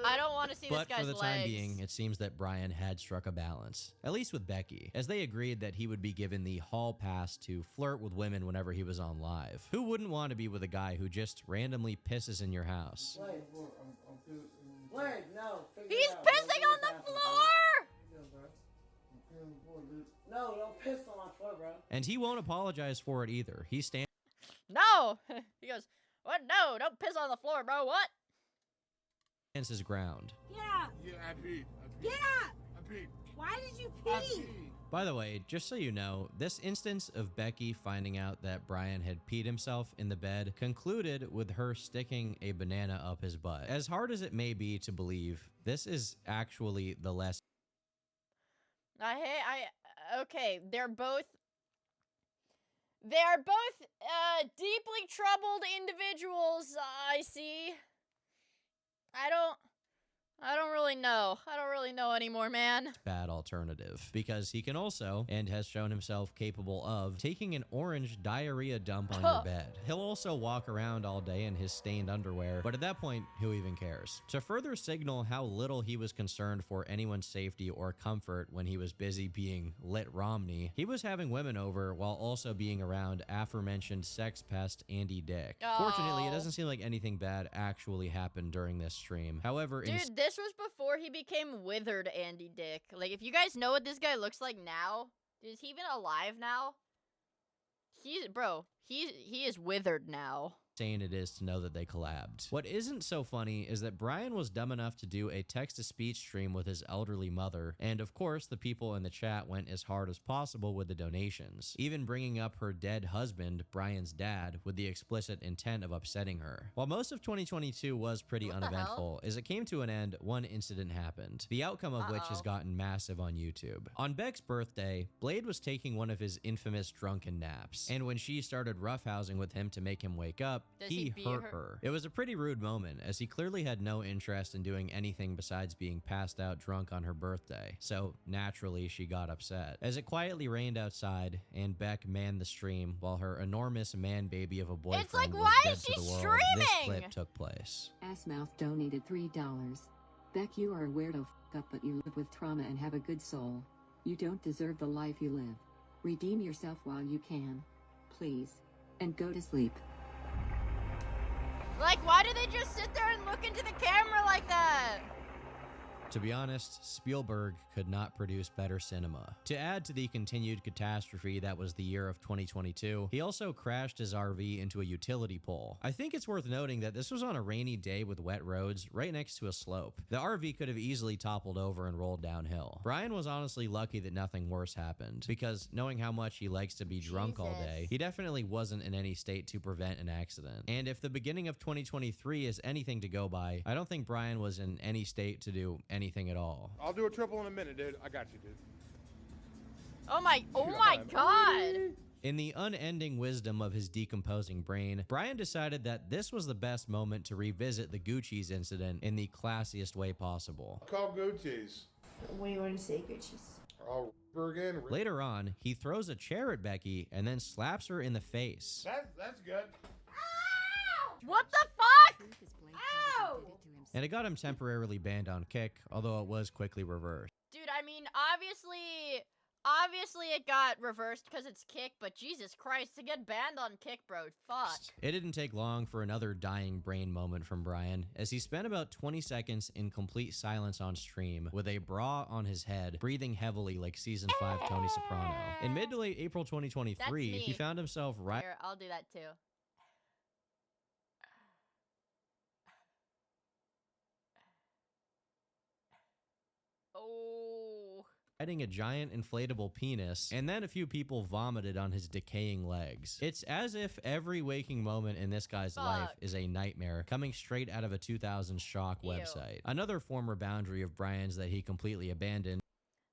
I don't want to see this But guy's for the time legs. being, it seems that Brian had struck a balance, at least with Becky, as they agreed that he would be given the hall pass to flirt with women whenever he was on live. Who wouldn't want to be with a guy who just randomly pisses in your house? Wait, no. He's pissing on the floor! No, don't piss on my floor, bro. And he won't apologize for it either. He stands No! He goes, what? No, don't piss on the floor, bro. What? his ground. Get up! Yeah, I peed. Get up! I peed. Why did you I pee? peed. By the way, just so you know, this instance of Becky finding out that Brian had peed himself in the bed concluded with her sticking a banana up his butt. As hard as it may be to believe, this is actually the less Okay, they're both deeply troubled individuals, I see. I don't really know. I don't really know anymore, man. bad alternative, because he can also, and has shown himself capable of, taking an orange diarrhea dump on your bed. He'll also walk around all day in his stained underwear, but at that point, who even cares? To further signal how little he was concerned for anyone's safety or comfort when he was busy being Lit Romney, he was having women over while also being around aforementioned sex pest Andy Dick. Fortunately, it doesn't seem like anything bad actually happened during this stream. However, Dude, this was before he became withered Andy Dick. Like, if you guys know what this guy looks like now, is he even alive now? He is withered now. insane it is to know that they collabed. What isn't so funny is that Brian was dumb enough to do a text-to-speech stream with his elderly mother, and of course the people in the chat went as hard as possible with the donations, even bringing up her dead husband, Brian's dad, with the explicit intent of upsetting her. While most of 2022 was pretty uneventful, as it came to an end, one incident happened, the outcome of which has gotten massive on YouTube. On Beck's birthday, Blade was taking one of his infamous drunken naps, and when she started roughhousing with him to make him wake up, he hurt her. It was a pretty rude moment, as he clearly had no interest in doing anything besides being passed out drunk on her birthday, so naturally she got upset. As it quietly rained outside, and Beck manned the stream while her enormous man baby of a boyfriend was dead to the world, this clip took place. Assmouth donated $3. Beck, you are a weirdo up, but you live with trauma and have a good soul. You don't deserve the life you live. Redeem yourself while you can. Please. And go to sleep. Like, why do they just sit there and look into the camera like that? To be honest, Spielberg could not produce better cinema. To add to the continued catastrophe that was the year of 2022, he also crashed his RV into a utility pole. I think it's worth noting that this was on a rainy day with wet roads right next to a slope. The RV could have easily toppled over and rolled downhill. Brian was honestly lucky that nothing worse happened, because knowing how much he likes to be drunk all day, he definitely wasn't in any state to prevent an accident. And if the beginning of 2023 is anything to go by, I don't think Brian was in any state to do anything at all. I'll do a triple in a minute, dude. I got you, dude. Oh my god! In the unending wisdom of his decomposing brain, Brian decided that this was the best moment to revisit the Gucci's incident in the classiest way possible. Call Gucci's. What do you want to say, Gucci's? Oh, again. Later on, he throws a chair at Becky and then slaps her in the face. That's good. What the fuck? Ow! And it got him temporarily banned on Kick, although it was quickly reversed. Dude, I mean, obviously it got reversed because it's Kick, but Jesus Christ, to get banned on Kick, bro, fuck. It didn't take long for another dying brain moment from Brian, as he spent about 20 seconds in complete silence on stream, with a bra on his head, breathing heavily like Season 5 Tony Soprano. In mid to late April 2023, he found himself right— Here, I'll do that too. riding a giant inflatable penis, and then a few people vomited on his decaying legs. It's as if every waking moment in this guy's life is a nightmare coming straight out of a 2000s shock website. Another former boundary of Brian's that he completely abandoned.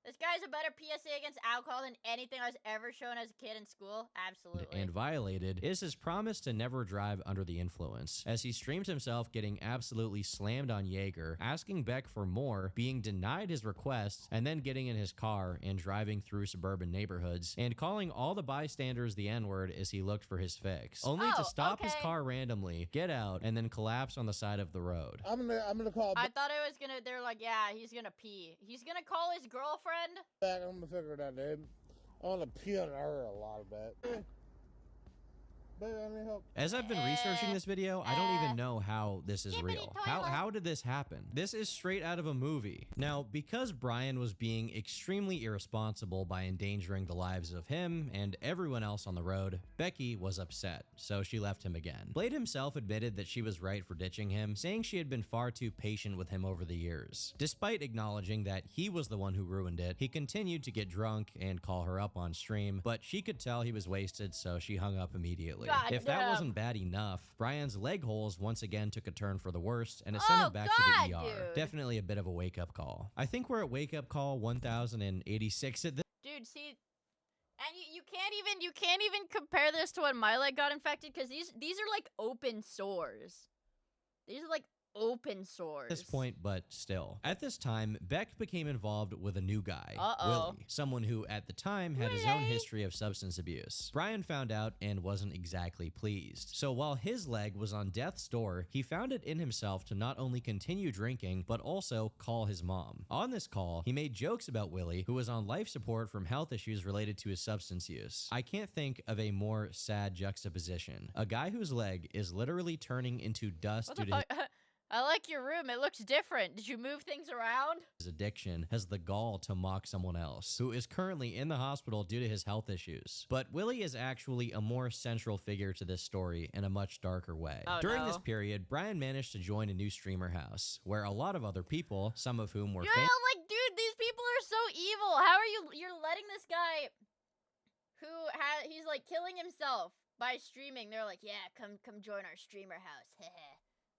This guy's a better PSA against alcohol than anything I was ever shown as a kid in school. Absolutely. And violated is his promise to never drive under the influence, as he streams himself getting absolutely slammed on Jaeger, asking Beck for more, being denied his requests, and then getting in his car and driving through suburban neighborhoods, and calling all the bystanders the N-word as he looked for his fix, only to stop his car randomly, get out, and then collapse on the side of the road. I'm gonna call. I thought it was gonna. They're like, yeah, he's gonna pee. He's gonna call his girlfriend. Back, I'm gonna figure it out, dude. I want to pee on her a lot of bit. Baby, I need help. As I've been researching this video, I don't even know how this is real. How did this happen? This is straight out of a movie. Now, because Brian was being extremely irresponsible by endangering the lives of him and everyone else on the road, Becky was upset, so she left him again. Blade himself admitted that she was right for ditching him, saying she had been far too patient with him over the years. Despite acknowledging that he was the one who ruined it, he continued to get drunk and call her up on stream, but she could tell he was wasted, so she hung up immediately. If that wasn't bad enough, Brian's leg holes once again took a turn for the worst and ascended back to the ER. Dude. Definitely a bit of a wake-up call. I think we're at wake-up call 1086 at this. Dude, see, and you can't even compare this to when my leg got infected, because these are like open sores. These are like open sores. At this point, but still. At this time, Beck became involved with a new guy, Willie, someone who at the time had his own history of substance abuse. Brian found out and wasn't exactly pleased. So while his leg was on death's door, he found it in himself to not only continue drinking, but also call his mom. On this call, he made jokes about Willie, who was on life support from health issues related to his substance use. I can't think of a more sad juxtaposition. A guy whose leg is literally turning into dust due to I like your room. It looks different. Did you move things around? his addiction has the gall to mock someone else, who is currently in the hospital due to his health issues. But Willie is actually a more central figure to this story in a much darker way. During this period, Brian managed to join a new streamer house, where a lot of other people, some of whom were like, dude, these people are so evil. How are you're letting this guy who he's like killing himself by streaming. They're like, yeah, come join our streamer house.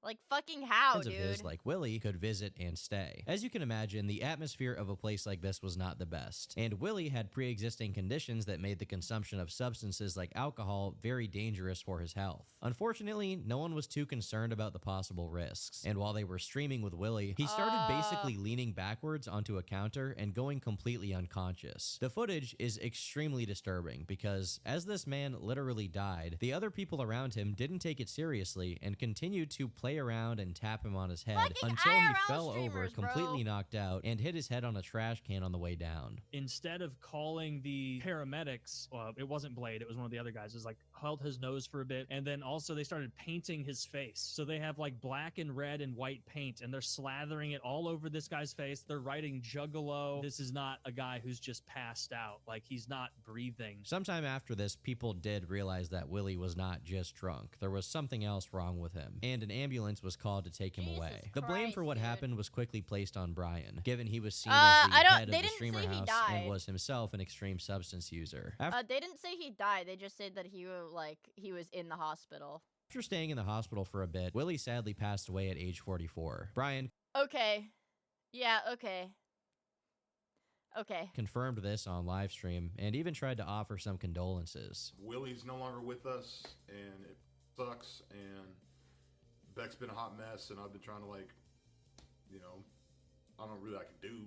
Like, fucking how, dude? Of his, like Willie, could visit and stay. As you can imagine, the atmosphere of a place like this was not the best, and Willie had pre-existing conditions that made the consumption of substances like alcohol very dangerous for his health. Unfortunately, no one was too concerned about the possible risks, and while they were streaming with Willie, he started basically leaning backwards onto a counter and going completely unconscious. The footage is extremely disturbing because, as this man literally died, the other people around him didn't take it seriously and continued to play around and tap him on his head until he fell over completely knocked out and hit his head on a trash can on the way down. Instead of calling the paramedics, it wasn't Blade, it was one of the other guys, it was like held his nose for a bit, and then also they started painting his face. So they have like black and red and white paint, and they're slathering it all over this guy's face. They're writing Juggalo. This is not a guy who's just passed out. Like, he's not breathing. Sometime after this, people did realize that Willie was not just drunk. There was something else wrong with him, and an ambulance was called to take him away. The blame for what happened was quickly placed on Brian, given he was seen as the head of the streamer house and was himself an extreme substance user. They didn't say he died. They just said that he was in the hospital. After staying in the hospital for a bit, Willie sadly passed away at age 44. Brian confirmed this on live stream and even tried to offer some condolences. Willie's no longer with us, and it sucks, and Beck's been a hot mess, and I've been trying to, like, you know, I don't know really I can do,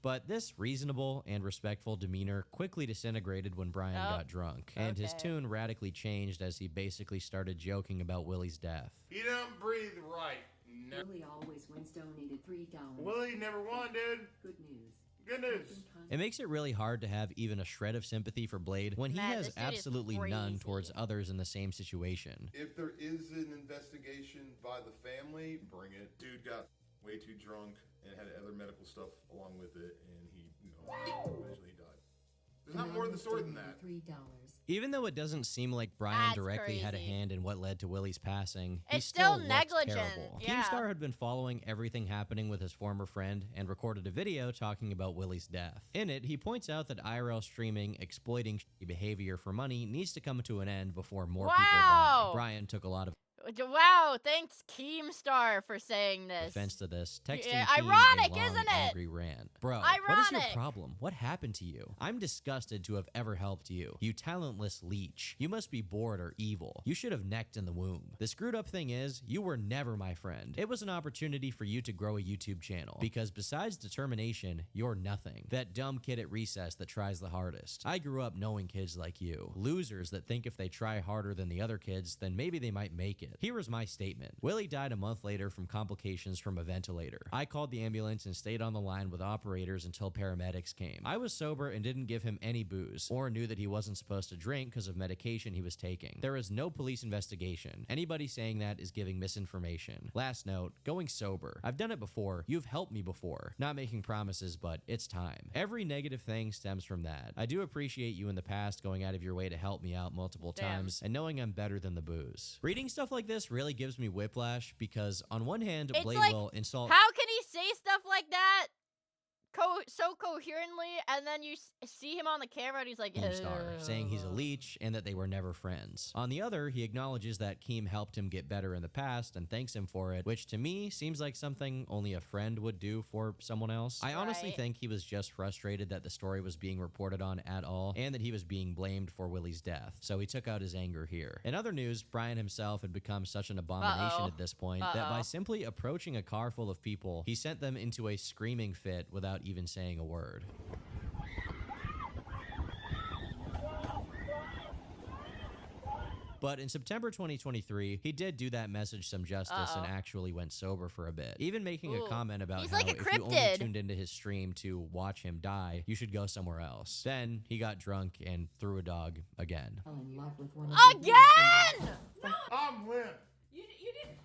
But this reasonable and respectful demeanor quickly disintegrated when Brian got drunk, and his tune radically changed as he basically started joking about Willie's death. He don't breathe right. Willie always wins, donated $3. Willie never won, dude. Good news. Good news. It makes it really hard to have even a shred of sympathy for Blade when he has absolutely none towards others in the same situation. If there is an investigation by the family, bring it. Dude got way too drunk and had other medical stuff along with it, and he, eventually died. There's not more to the story than that. $3. Even though it doesn't seem like Brian directly had a hand in what led to Willie's passing, he It's still still negligent. terrible. Yeah. Keemstar had been following everything happening with his former friend and recorded a video talking about Willie's death. In it, he points out that IRL streaming exploiting shitty behavior for money needs to come to an end before more people die. Brian took a lot of Wow, thanks Keemstar for saying this. Defense to this, texting Yeah, Keem ironic, a long, isn't it? angry rant. Bro, what is your Ironic. problem? What happened to you? I'm disgusted to have ever helped you. You talentless leech. You must be bored or evil. You should have necked in the womb. The screwed up thing is, you were never my friend. It was an opportunity for you to grow a YouTube channel, because besides determination, you're nothing. That dumb kid at recess that tries the hardest. I grew up knowing kids like you. Losers that think if they try harder than the other kids, then maybe they might make it. Here is my statement. Willie died a month later from complications from a ventilator. I called the ambulance and stayed on the line with operators until paramedics came. I was sober and didn't give him any booze, or knew that he wasn't supposed to drink because of medication he was taking. There is no police investigation. Anybody saying that is giving misinformation. Last note, going sober. I've done it before. You've helped me before. Not making promises, but it's time. Every negative thing stems from that. I do appreciate you in the past going out of your way to help me out multiple times and knowing I'm better than the booze. Reading stuff like this really gives me whiplash because on one hand, It's Blade like, will insult. How can he say stuff like that so coherently, and then you see him on the camera and he's like, Keemstar, saying he's a leech and that they were never friends. On the other, he acknowledges that Keem helped him get better in the past and thanks him for it, which to me seems like something only a friend would do for someone else. I honestly think he was just frustrated that the story was being reported on at all and that he was being blamed for Willie's death, so he took out his anger here. In other news, Brian himself had become such an abomination at this point that by simply approaching a car full of people, he sent them into a screaming fit without even saying a word. But in September 2023, he did do that message some justice and actually went sober for a bit. Even making a comment about how like a if you only cryptid. tuned into his stream to watch him die, you should go somewhere else. Then he got drunk and threw a dog again. Fell in love with one of Again! I'm limp. You didn't.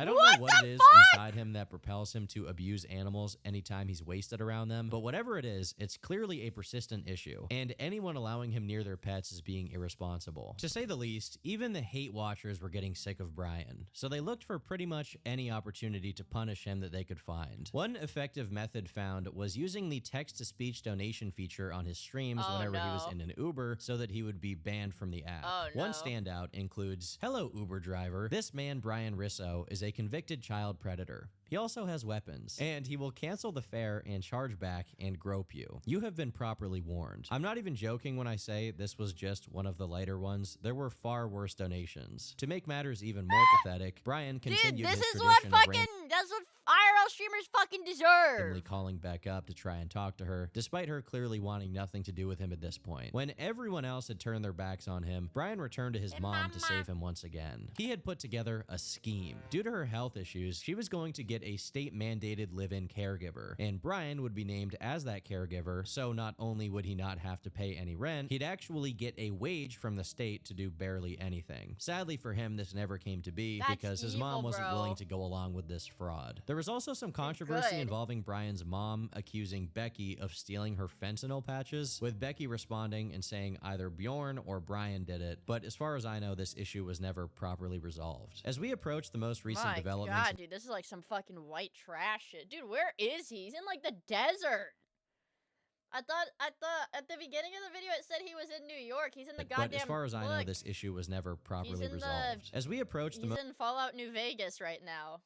I don't know what it is inside him that propels him to abuse animals anytime he's wasted around them, but whatever it is, it's clearly a persistent issue, and anyone allowing him near their pets is being irresponsible. To say the least, even the hate watchers were getting sick of Brian, so they looked for pretty much any opportunity to punish him that they could find. One effective method found was using the text-to-speech donation feature on his streams whenever he was in an Uber so that he would be banned from the app. One standout includes, "Hello Uber driver, this man Brian Risso is a convicted child predator. He also has weapons, and he will cancel the fare and charge back and grope you. You have been properly warned." I'm not even joking when I say this was just one of the lighter ones. There were far worse donations. To make matters even more pathetic, Brian continued his tradition of that's what IRL streamers fucking deserve. randomly calling Beck up to try and talk to her, despite her clearly wanting nothing to do with him at this point. When everyone else had turned their backs on him, Brian returned to his mom to save him once again. He had put together a scheme. Due to her health issues, she was going to get a state-mandated live-in caregiver, and Brian would be named as that caregiver, so not only would he not have to pay any rent, he'd actually get a wage from the state to do barely anything. Sadly for him, this never came to be because his mom wasn't willing to go along with this fraud. There was also some controversy involving Brian's mom accusing Becky of stealing her fentanyl patches, with Becky responding and saying either Bjorn or Brian did it, but as far as I know, this issue was never properly resolved. As we approach the most recent developments... God, dude, this is like some fucking white trash shit. Dude, where is he? He's in like the desert. I thought at the beginning of the video it said he was in New York. He's in the goddamn... But as far as I know, this issue was never properly resolved. As we approach the... He's in Fallout New Vegas right now.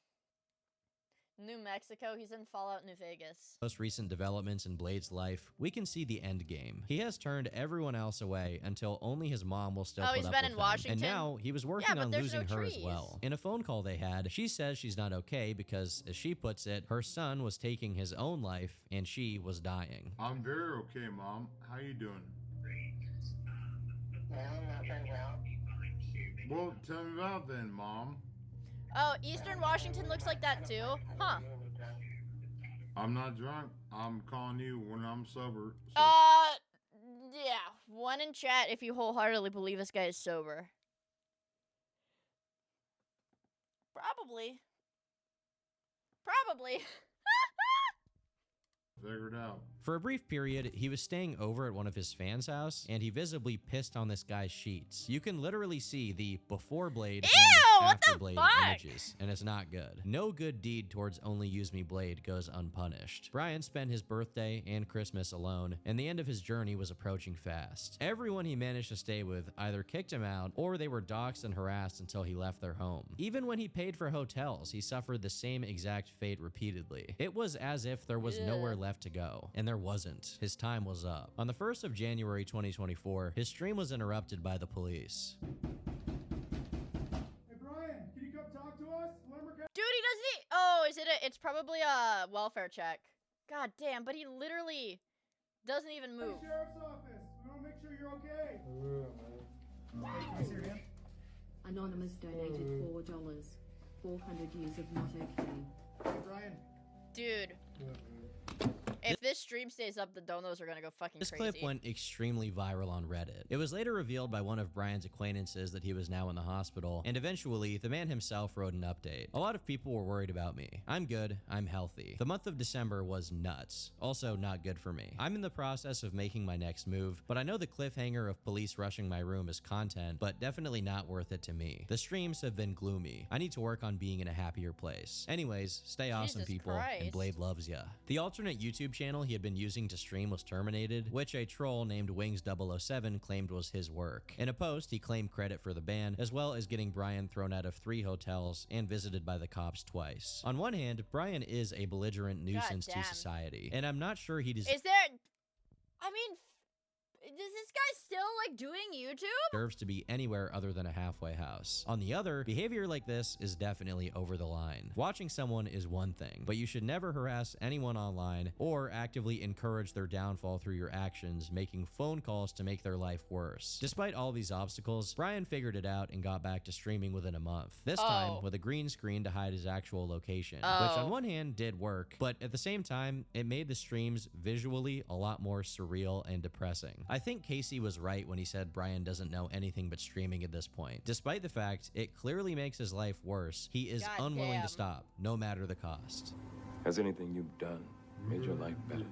New Mexico, he's in Fallout New Vegas. Most recent developments in Blade's life, we can see the end game. He has turned everyone else away until only his mom will still put he's up been with in him. Washington? And now he was working on losing her as trees. well. In a phone call they had, she says she's not okay because, as she puts it, her son was taking his own life and she was dying. I'm very okay, Mom. How you doing? Well, tell me about it then, Mom. Oh, Eastern Washington looks like that too? Huh. I'm not drunk. I'm calling you when I'm sober. Yeah. One in chat if you wholeheartedly believe this guy is sober. Probably. Figure it out. For a brief period, he was staying over at one of his fans' house, and he visibly pissed on this guy's sheets. You can literally see the before Blade and after Blade images, and it's not good. No good deed towards Only Use Me Blade goes unpunished. Brian spent his birthday and Christmas alone, and the end of his journey was approaching fast. Everyone he managed to stay with either kicked him out, or they were doxxed and harassed until he left their home. Even when he paid for hotels, he suffered the same exact fate repeatedly. It was as if there was nowhere left to go, and there wasn't. His time was up. On the 1st of January 2024, his stream was interrupted by the police. Hey Brian, can you come talk to us? Dude, he doesn't need. Oh, is it it's probably a welfare check. God damn, but he literally doesn't even move. Hey, Sheriff's office. We want to make sure you're okay. Hey, can I see your hand? Anonymous donated $4. 400 years of not okay. Hey Brian. Dude. If this stream stays up, the donos are gonna go fucking This crazy. clip went extremely viral on Reddit. It was later revealed by one of Brian's acquaintances that he was now in the hospital, and eventually, the man himself wrote an update. A lot of people were worried about me. I'm good, I'm healthy. The month of December was nuts. Also not good for me. I'm in the process of making my next move, but I know the cliffhanger of police rushing my room is content, but definitely not worth it to me. The streams have been gloomy. I need to work on being in a happier place. Anyways, stay awesome, people, and Blade loves ya. The alternate YouTube channel he had been using to stream was terminated, which a troll named Wings007 claimed was his work. In a post, he claimed credit for the ban, as well as getting Brian thrown out of 3 hotels and visited by the cops twice. On one hand, Brian is a belligerent nuisance to society, and I'm not sure he deserves. Is there? I mean, is this guy still like doing YouTube? Deserves to be anywhere other than a halfway house. On the other, behavior like this is definitely over the line. Watching someone is one thing, but you should never harass anyone online or actively encourage their downfall through your actions, making phone calls to make their life worse. Despite all these obstacles, Brian figured it out and got back to streaming within a month. This time with a green screen to hide his actual location, which on one hand did work, but at the same time, it made the streams visually a lot more surreal and depressing. I think Casey was right when he said Brian doesn't know anything but streaming at this point. Despite the fact it clearly makes his life worse, he is unwilling to stop, no matter the cost. Has anything you've done made your life better?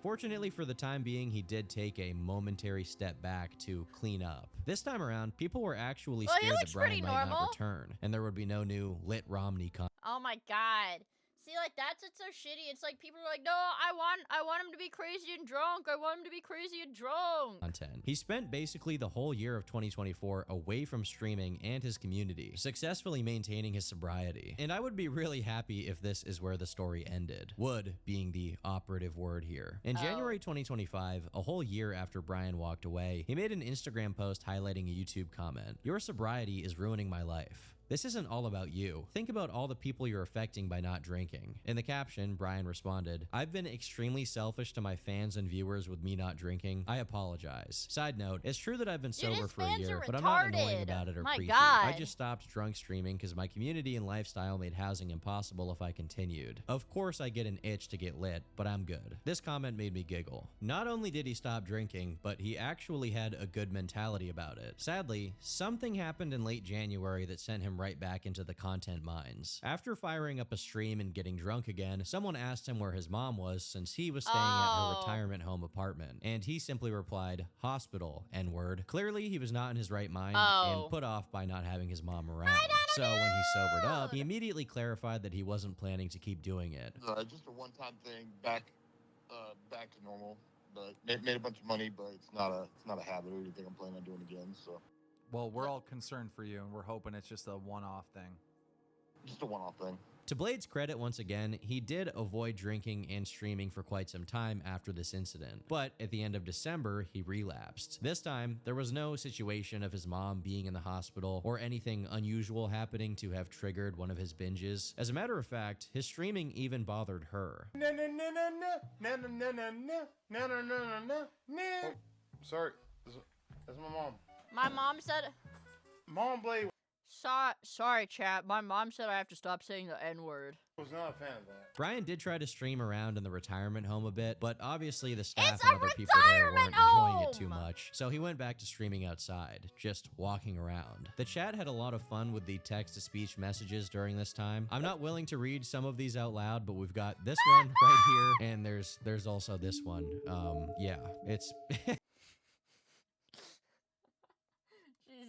Fortunately for the time being, he did take a momentary step back to clean up. This time around, people were actually scared that Brian might not return, and there would be no new Lit Romney content. Oh my god. See, like, that's what's so shitty. It's like people are like, no, I want him to be crazy and drunk. I want him to be crazy and drunk. He spent basically the whole year of 2024 away from streaming and his community, successfully maintaining his sobriety. And I would be really happy if this is where the story ended. Would being the operative word here. In January 2025, a whole year after Brian walked away, he made an Instagram post highlighting a YouTube comment. "Your sobriety is ruining my life. This isn't all about you. Think about all the people you're affecting by not drinking." In the caption, Brian responded, "I've been extremely selfish to my fans and viewers with me not drinking. I apologize. Side note, it's true that I've been sober for a year, but I'm not annoying about it or preachy. I just stopped drunk streaming because my community and lifestyle made housing impossible if I continued. Of course I get an itch to get lit, but I'm good." This comment made me giggle. Not only did he stop drinking, but he actually had a good mentality about it. Sadly, something happened in late January that sent him right back into the content mines. After firing up a stream and getting drunk again, someone asked him where his mom was since he was staying at her retirement home apartment, and he simply replied, "Hospital, N-word." Clearly, he was not in his right mind and put off by not having his mom around. So when he sobered up, he immediately clarified that he wasn't planning to keep doing it. Just a one-time thing, back to normal. But made a bunch of money, but it's not a habit or anything I'm planning on doing again. So. Well, we're all concerned for you, and we're hoping it's just a one-off thing. Just a one-off thing. To Blade's credit, once again, he did avoid drinking and streaming for quite some time after this incident, but at the end of December, he relapsed. This time, there was no situation of his mom being in the hospital or anything unusual happening to have triggered one of his binges. As a matter of fact, his streaming even bothered her. Sorry, that's my mom. My mom said... Mom, Blade. Sorry, chat. My mom said I have to stop saying the N-word. I was not a fan of that. Brian did try to stream around in the retirement home a bit, but obviously the staff and other people there weren't enjoying it too much, so he went back to streaming outside, just walking around. The chat had a lot of fun with the text-to-speech messages during this time. I'm not willing to read some of these out loud, but we've got this one right here, and there's also this one. Yeah, it's...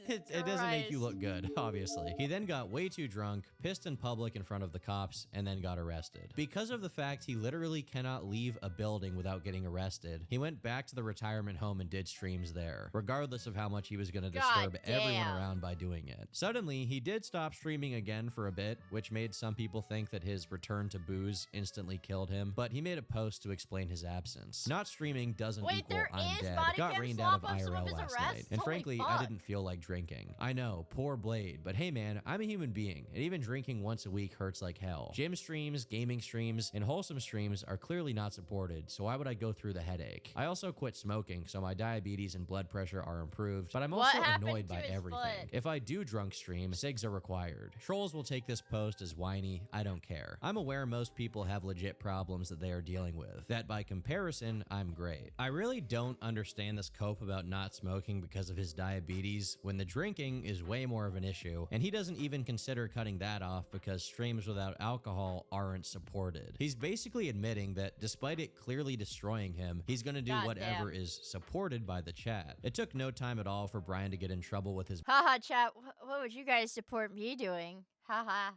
It doesn't make you look good, obviously. He then got way too drunk, pissed in public in front of the cops, and then got arrested. Because of the fact he literally cannot leave a building without getting arrested, he went back to the retirement home and did streams there, regardless of how much he was going to disturb everyone around by doing it. Suddenly, he did stop streaming again for a bit, which made some people think that his return to booze instantly killed him, but he made a post to explain his absence. Not streaming doesn't equal I'm dead. Got rained out of IRL last night, and frankly, I didn't feel like drinking. I know, poor Blade, but hey man, I'm a human being, and even drinking once a week hurts like hell. Gym streams, gaming streams, and wholesome streams are clearly not supported, so why would I go through the headache? I also quit smoking, so my diabetes and blood pressure are improved, but I'm also annoyed by everything. If I do drunk stream, SIGs are required. Trolls will take this post as whiny, I don't care. I'm aware most people have legit problems that they are dealing with, that by comparison, I'm great. I really don't understand this cope about not smoking because of his diabetes, when the drinking is way more of an issue, and he doesn't even consider cutting that off because streams without alcohol aren't supported. He's basically admitting that despite it clearly destroying him, he's gonna do whatever is supported by the chat. It took no time at all for Brian to get in trouble with his Haha, chat. What would you guys support me doing? Haha.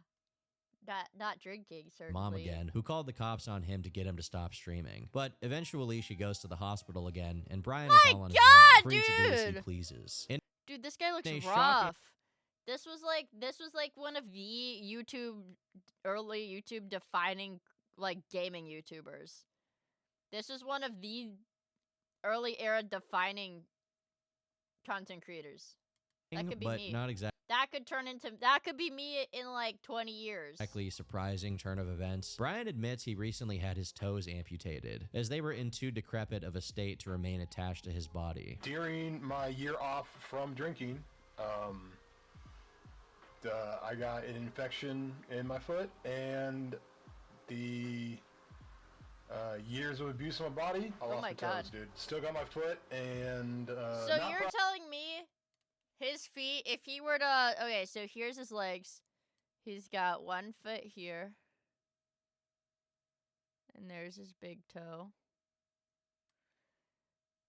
Not drinking, certainly. mom again, who called the cops on him to get him to stop streaming. But eventually she goes to the hospital again, and Brian is all on his own, free to do as he pleases. Dude, this guy looks They rough. This was like one of the early YouTube defining like gaming YouTubers. This is one of the early era defining content creators. That could be but me. not exactly. That could be me in like 20 years. Exactly surprising turn of events. Brian admits he recently had his toes amputated, as they were in too decrepit of a state to remain attached to his body. During my year off from drinking, I got an infection in my foot, and the years of abuse on my body, I lost my toes, dude. Still got my foot, and so you're telling me his feet, if he were to... Okay, so here's his legs. He's got one foot here. And there's his big toe.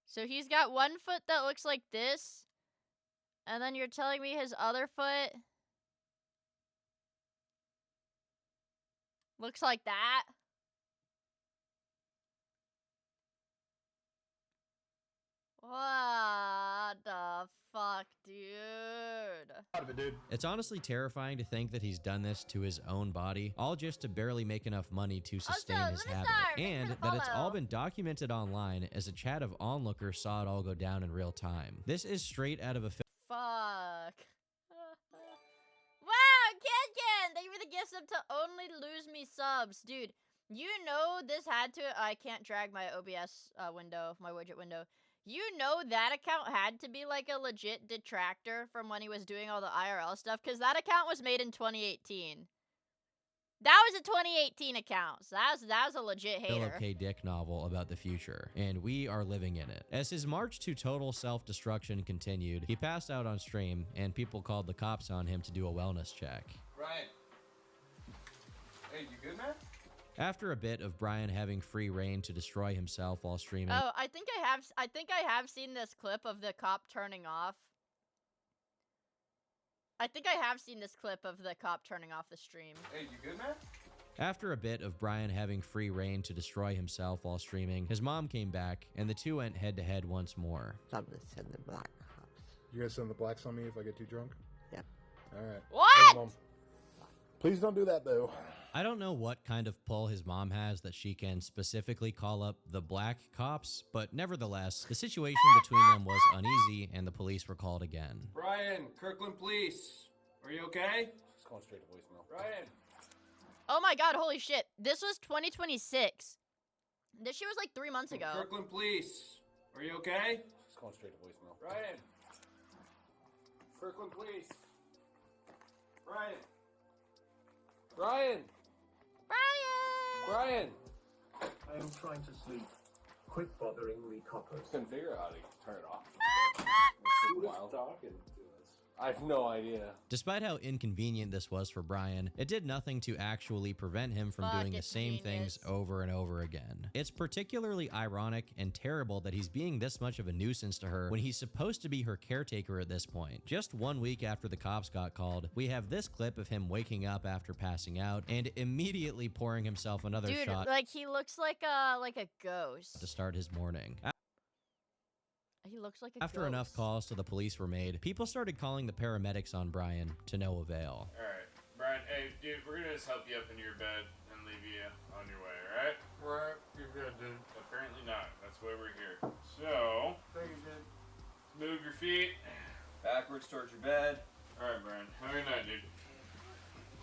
So he's got one foot that looks like this. And then you're telling me his other foot looks like that? What the fuck, dude? It's honestly terrifying to think that he's done this to his own body, all just to barely make enough money to sustain his habit. And that it's all been documented online, as a chat of onlookers saw it all go down in real time. This is straight out of a Fuck. Wow, Ken! Thank you for the gift sub to only lose me subs. Dude, you know this had to... I can't drag my OBS window, my widget window. You know that account had to be like a legit detractor from when he was doing all the IRL stuff, because that account was made in 2018. That was a 2018 account, so that was a legit hater. Philip K. Dick novel about the future, and we are living in it. As his march to total self-destruction continued, he passed out on stream, and people called the cops on him to do a wellness check. Ryan. Hey, you good, man? After a bit of Brian having free reign to destroy himself while streaming. Oh, I think I have seen this clip of the cop turning off. I think I have seen this clip of the cop turning off the stream. Hey, you good, man? After a bit of Brian having free reign to destroy himself while streaming, his mom came back, and the two went head-to-head once more. I'm gonna send the black cops. You guys send the blacks on me if I get too drunk? Yep. Alright. What? Mom. Please don't do that, though. I don't know what kind of pull his mom has that she can specifically call up the black cops, but nevertheless, the situation between them was uneasy and the police were called again. Brian, Kirkland Police. Are you okay? It's going straight to voicemail. Brian. Oh my god, holy shit. This was 2026. This shit was like 3 months ago. Kirkland Police. Are you okay? It's going straight to voicemail. Brian. Kirkland Police. Brian. Brian. Brian! I am trying to sleep. Quit bothering me, coppers. Couldn't figure out how to turn it off. Who is talking to us? I have no idea. Despite how inconvenient this was for Brian, it did nothing to actually prevent him from doing the same things over and over again. It's particularly ironic and terrible that he's being this much of a nuisance to her when he's supposed to be her caretaker at this point. Just 1 week after the cops got called, we have this clip of him waking up after passing out and immediately pouring himself another shot. Like he looks like a ghost To start his morning. He looks like a After ghost. enough calls to the police were made, people started calling the paramedics on Brian to no avail. Alright, Brian, hey, dude, we're gonna just help you up into your bed and leave you on your way, alright? Right, you're good, dude. Apparently not. That's why we're here. So, Thank you, dude. move your feet. Backwards towards your bed. Alright, Brian. Have a good night, dude.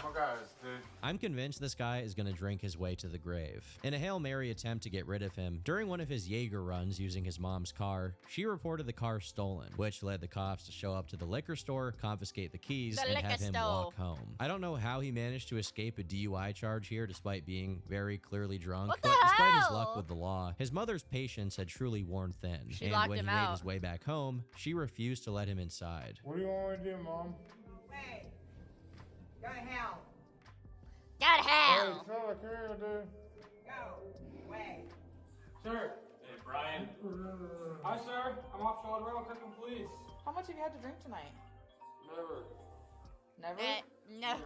My guys, dude. I'm convinced this guy is going to drink his way to the grave. In a Hail Mary attempt to get rid of him, during one of his Jaeger runs using his mom's car, she reported the car stolen, which led the cops to show up to the liquor store, confiscate the keys, and have him walk home. I don't know how he managed to escape a DUI charge here despite being very clearly drunk, but despite his luck with the law, his mother's patience had truly worn thin, and when he made his way back home, she refused to let him inside. What do you want me to do, Mom? Wait. Go to hell. Go to hell. Hey, fella, come here, dude. Go. Way. Sir. Hey, Brian. Hi, sir. I'm off Charlotte Rail. Cooking, please. How much have you had to drink tonight? Never. Never? No.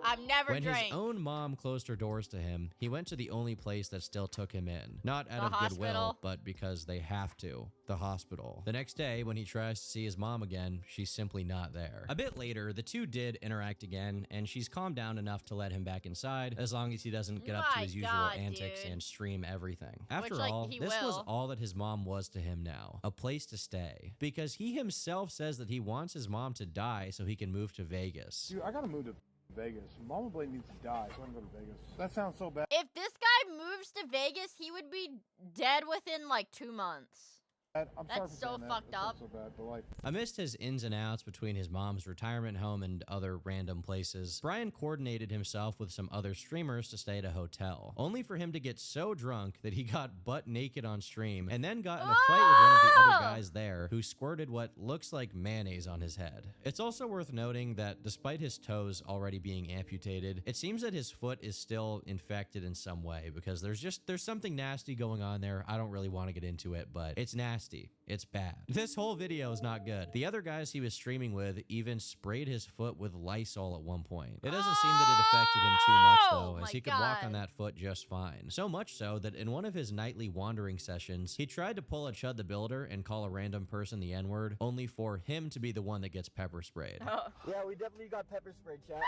I've never When drank. his own mom closed her doors to him, he went to the only place that still took him in. Not out The of hospital? goodwill, but because they have to. The hospital. The next day, when he tries to see his mom again, she's simply not there. A bit later, the two did interact again, and she's calmed down enough to let him back inside, as long as he doesn't get up to My his usual God, antics dude. and stream everything. After like, all, he this was will. all that his mom was to him now. A place to stay. Because he himself says that he wants his mom to die so he can move to Vegas. Dude, I gotta move to Vegas. Mama Blade needs to die, so I'm gonna go to Vegas. That sounds so bad. If this guy moves to Vegas, he would be dead within like 2 months. I'm sorry That's for so saying that. fucked That up. sounds so bad, but like, Amidst his ins and outs between his mom's retirement home and other random places, Brian coordinated himself with some other streamers to stay at a hotel, only for him to get so drunk that he got butt naked on stream and then got in a fight with one of the other guys there who squirted what looks like mayonnaise on his head. It's also worth noting that despite his toes already being amputated, it seems that his foot is still infected in some way because there's something nasty going on there. I don't really want to get into it, but it's nasty. It's bad. This whole video is not good. The other guys he was streaming with even sprayed his foot with Lysol at one point. It doesn't seem that it affected him too much though, as he could walk on that foot just fine. So much so that in one of his nightly wandering sessions, he tried to pull a Chud the Builder and call a random person the N-word, only for him to be the one that gets pepper sprayed. Yeah, we definitely got pepper sprayed, chat.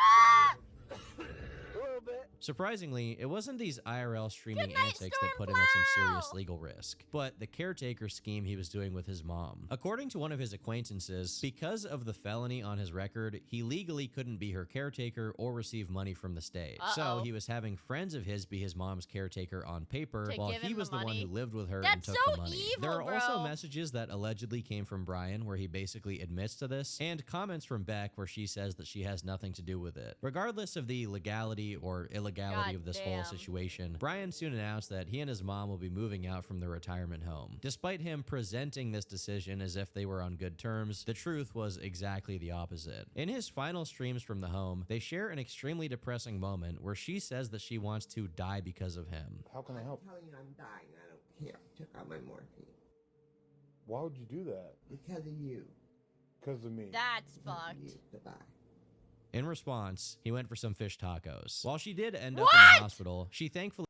A little bit. Surprisingly, it wasn't these IRL streaming antics that put him at some serious legal risk, but the caretaker scheme he was doing with his mom. According to one of his acquaintances, because of the felony on his record, he legally couldn't be her caretaker or receive money from the state. So he was having friends of his be his mom's caretaker on paper, while he was the one who lived with her and took the money. There are also messages that allegedly came from Brian where he basically admits to this, and comments from Beck where she says that she has nothing to do with it. Regardless of the legality or illegality of this whole situation, Brian soon announced that he and his mom will be moving out from the retirement home. Despite him presenting this decision as if they were on good terms, the truth was exactly the opposite. In his final streams from the home, they share an extremely depressing moment where she says that she wants to die because of him. how can I help? I'm telling you I'm dying. I don't care. Check out my morphine. Why would you do that? Because of you. Because of me. That's fucked. Goodbye. In response, he went for some fish tacos. While she did end up in the hospital, she thankfully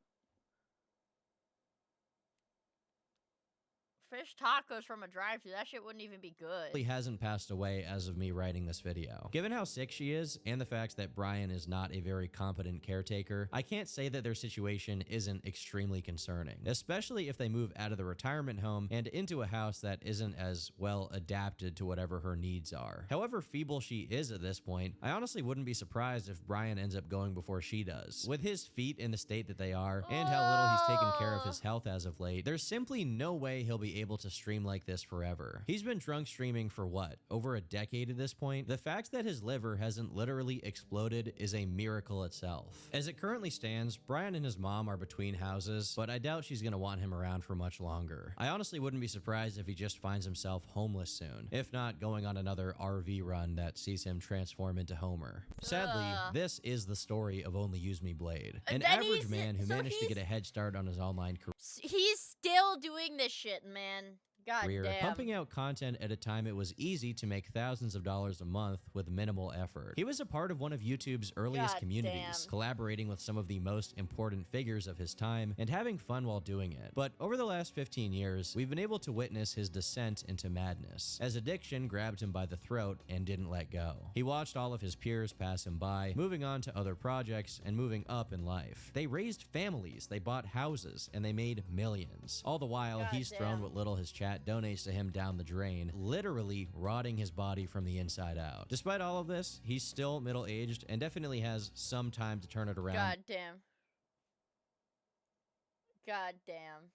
Fish tacos from a drive-thru, that shit wouldn't even be good. hasn't passed away as of me writing this video. Given how sick she is, and the fact that Brian is not a very competent caretaker, I can't say that their situation isn't extremely concerning, especially if they move out of the retirement home and into a house that isn't as well adapted to whatever her needs are. However feeble she is at this point, I honestly wouldn't be surprised if Brian ends up going before she does. With his feet in the state that they are, and how little he's taken care of his health as of late, there's simply no way he'll be able to stream like this forever. He's been drunk streaming for what, over a decade at this point? The fact that his liver hasn't literally exploded is a miracle itself. As it currently stands, Brian and his mom are between houses, but I doubt she's gonna want him around for much longer. I honestly wouldn't be surprised if he just finds himself homeless soon, if not going on another RV run that sees him transform into Homer. Sadly, this is the story of Only Use Me Blade, an average man who managed to get a head start on his online career. He's still doing this shit, man. God damn. Pumping out content at a time it was easy to make thousands of dollars a month with minimal effort. He was a part of one of YouTube's earliest communities, collaborating with some of the most important figures of his time and having fun while doing it. But over the last 15 years, we've been able to witness his descent into madness, as addiction grabbed him by the throat and didn't let go. He watched all of his peers pass him by, moving on to other projects and moving up in life. They raised families, they bought houses, and they made millions. All the while, he's thrown what little his chat donates to him down the drain, literally rotting his body from the inside out. Despite all of this, he's still middle-aged and definitely has some time to turn it around. God damn. God damn.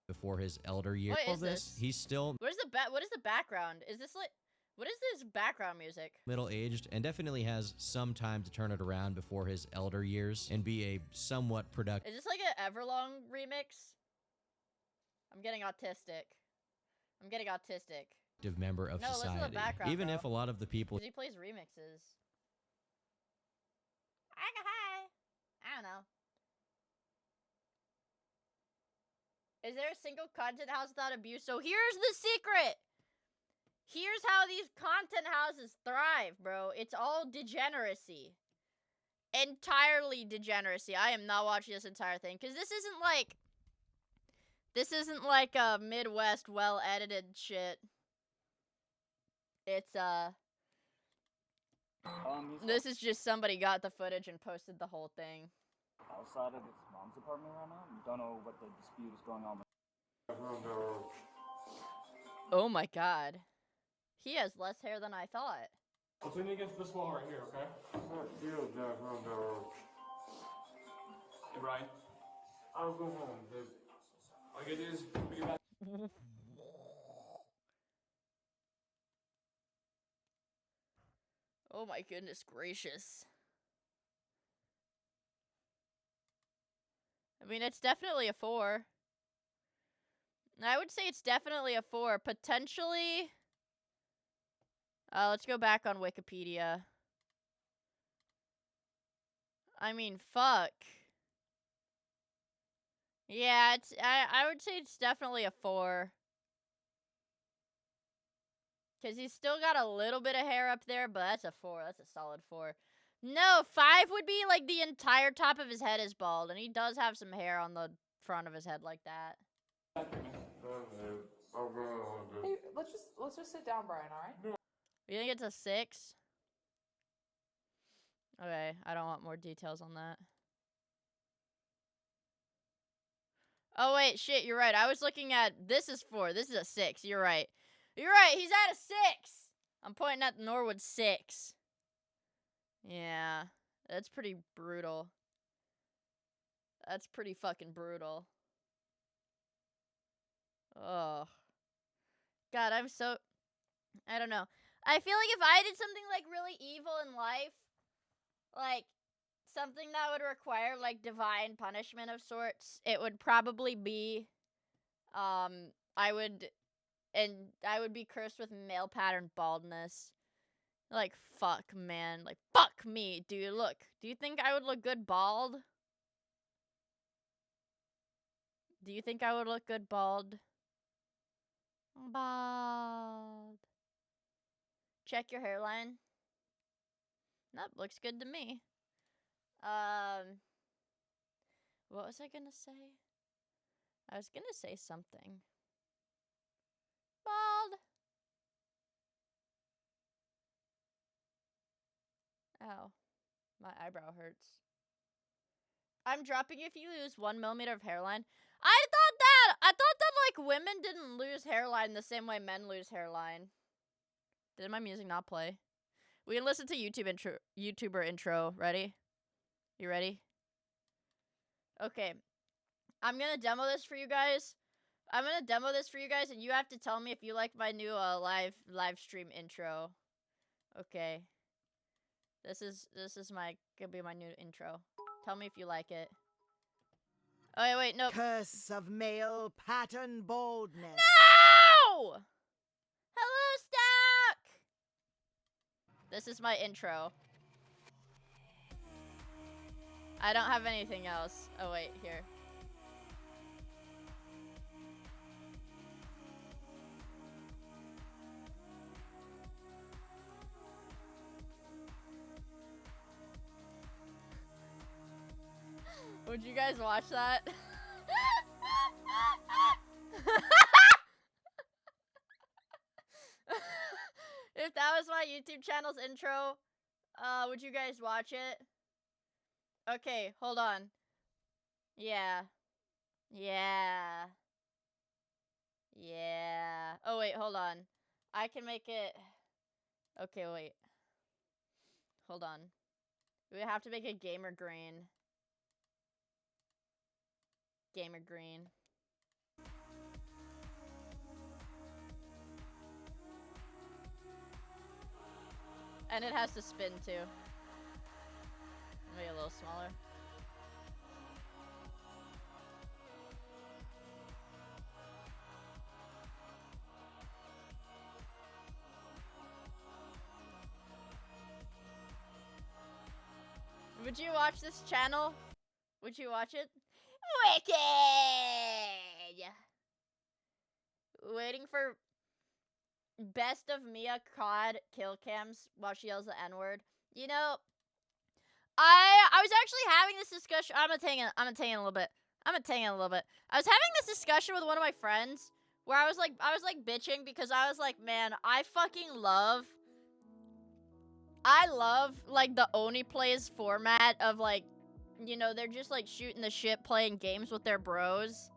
Before his elder years. What is this? He's still What is the background? Is this like, what is this background music? middle-aged and definitely has some time to turn it around before his elder years and be a somewhat productive. Is this like an Everlong remix? I'm getting autistic. I'm getting autistic. Member of Listen to the society. background, Even bro. if a lot of the people 'Cause he plays remixes. Hi. I don't know. Is there a single content house without abuse? So here's the secret. Here's how these content houses thrive, bro. It's all degeneracy. Entirely degeneracy. I am not watching this entire thing because this isn't like a Midwest well-edited shit. It's this is just somebody got the footage and posted the whole thing. Outside of his mom's apartment right now, don't know what the dispute is going on. Oh my god. He has less hair than I thought. Let's lean against this wall right here, okay? Hey, Brian. I'll go home, dude. All you gotta do is put your back. Oh my goodness gracious. I mean, it's definitely a 4. I would say it's definitely a 4. Potentially... let's go back on Wikipedia. I mean, fuck. Yeah, I would say it's definitely a 4. Because he's still got a little bit of hair up there, but that's a 4. That's a solid 4. No, 5 would be like the entire top of his head is bald, and he does have some hair on the front of his head like that. Hey, let's just sit down, Brian, alright? You think it's a 6? Okay, I don't want more details on that. Oh, wait, shit, you're right. I was looking at... This is 4. This is a 6. You're right. You're right, he's at a 6! I'm pointing at Norwood 6. Yeah, that's pretty brutal. That's pretty fucking brutal. Oh. God, I'm so... I don't know. I feel like if I did something, like, really evil in life, like, something that would require, like, divine punishment of sorts, it would probably be, I would be cursed with male pattern baldness. Like, fuck, man. Like, fuck me, dude. Look, do you think I would look good bald? Do you think I would look good bald? Bald. Check your hairline. That looks good to me. What was I gonna say? I was gonna say something. Bald. Ow. My eyebrow hurts. I'm dropping if you lose 1 millimeter of hairline. I thought that, like, women didn't lose hairline the same way men lose hairline. Did my music not play? We can listen to YouTuber intro. Ready? You ready? Okay. I'm gonna demo this for you guys. I'm gonna demo this for you guys, and you have to tell me if you like my new live stream intro. Okay. This is gonna be my new intro. Tell me if you like it. Oh wait, no. Curse of male pattern baldness. No! Hello, Stack! This is my intro. I don't have anything else. Oh wait, here. Would you guys watch that? If that was my YouTube channel's intro, would you guys watch it? Okay, hold on. Yeah. Yeah. Yeah. Oh, wait, hold on. I can make it... Okay, wait. Hold on. We have to make it gamer green. Gamer green. And it has to spin too. Maybe a little smaller. Would you watch this channel? Would you watch it? Wicked! Waiting for best of Miia COD kill cams while she yells the N-word. You know, I was actually having this discussion. I'm gonna take it a little bit. I was having this discussion with one of my friends where I was like bitching because I was like, man, I love like the Oni plays format of like, you know, they're just like shooting the shit playing games with their bros.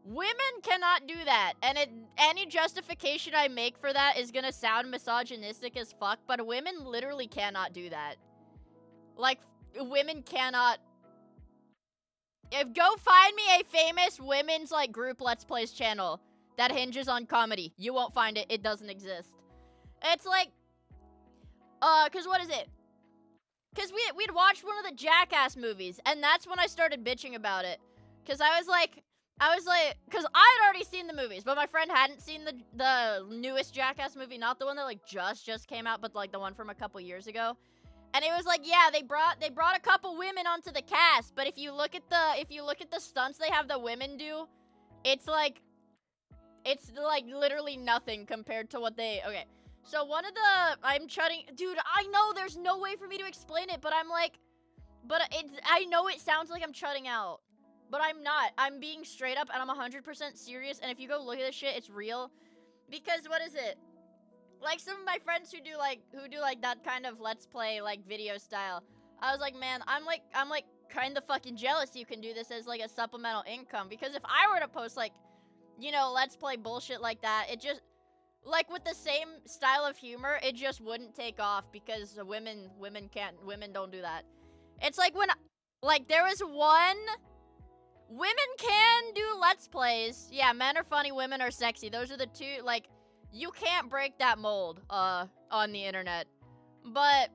Women cannot do that, and any justification I make for that is gonna sound misogynistic as fuck, but women literally cannot do that. Like, women cannot... Go find me a famous women's, like, group Let's Plays channel that hinges on comedy. You won't find it. It doesn't exist. It's like... cause what is it? Cause we'd watched one of the Jackass movies, and that's when I started bitching about it. Cause I was like, cause I had already seen the movies, but my friend hadn't seen the newest Jackass movie, not the one that like just came out, but like the one from a couple years ago. And it was like, yeah, they brought a couple women onto the cast, but if you look at the stunts they have the women do, it's like literally nothing compared to what they... Okay, so I'm chatting... Dude, I know there's no way for me to explain it, but I'm like... I know it sounds like I'm shutting out. But I'm not. I'm being straight up, and I'm 100% serious, and if you go look at this shit, it's real. Because, what is it? Like, some of my friends who do that kind of Let's Play, like, video style. I was like, man, I'm kind of fucking jealous you can do this as, like, a supplemental income. Because if I were to post, like, you know, Let's Play bullshit like that, it just... Like, with the same style of humor, it just wouldn't take off because women don't do that. It's like when... Like, there was one... Women can do Let's Plays. Yeah, men are funny, women are sexy. Those are the two, like, you can't break that mold, on the internet. But,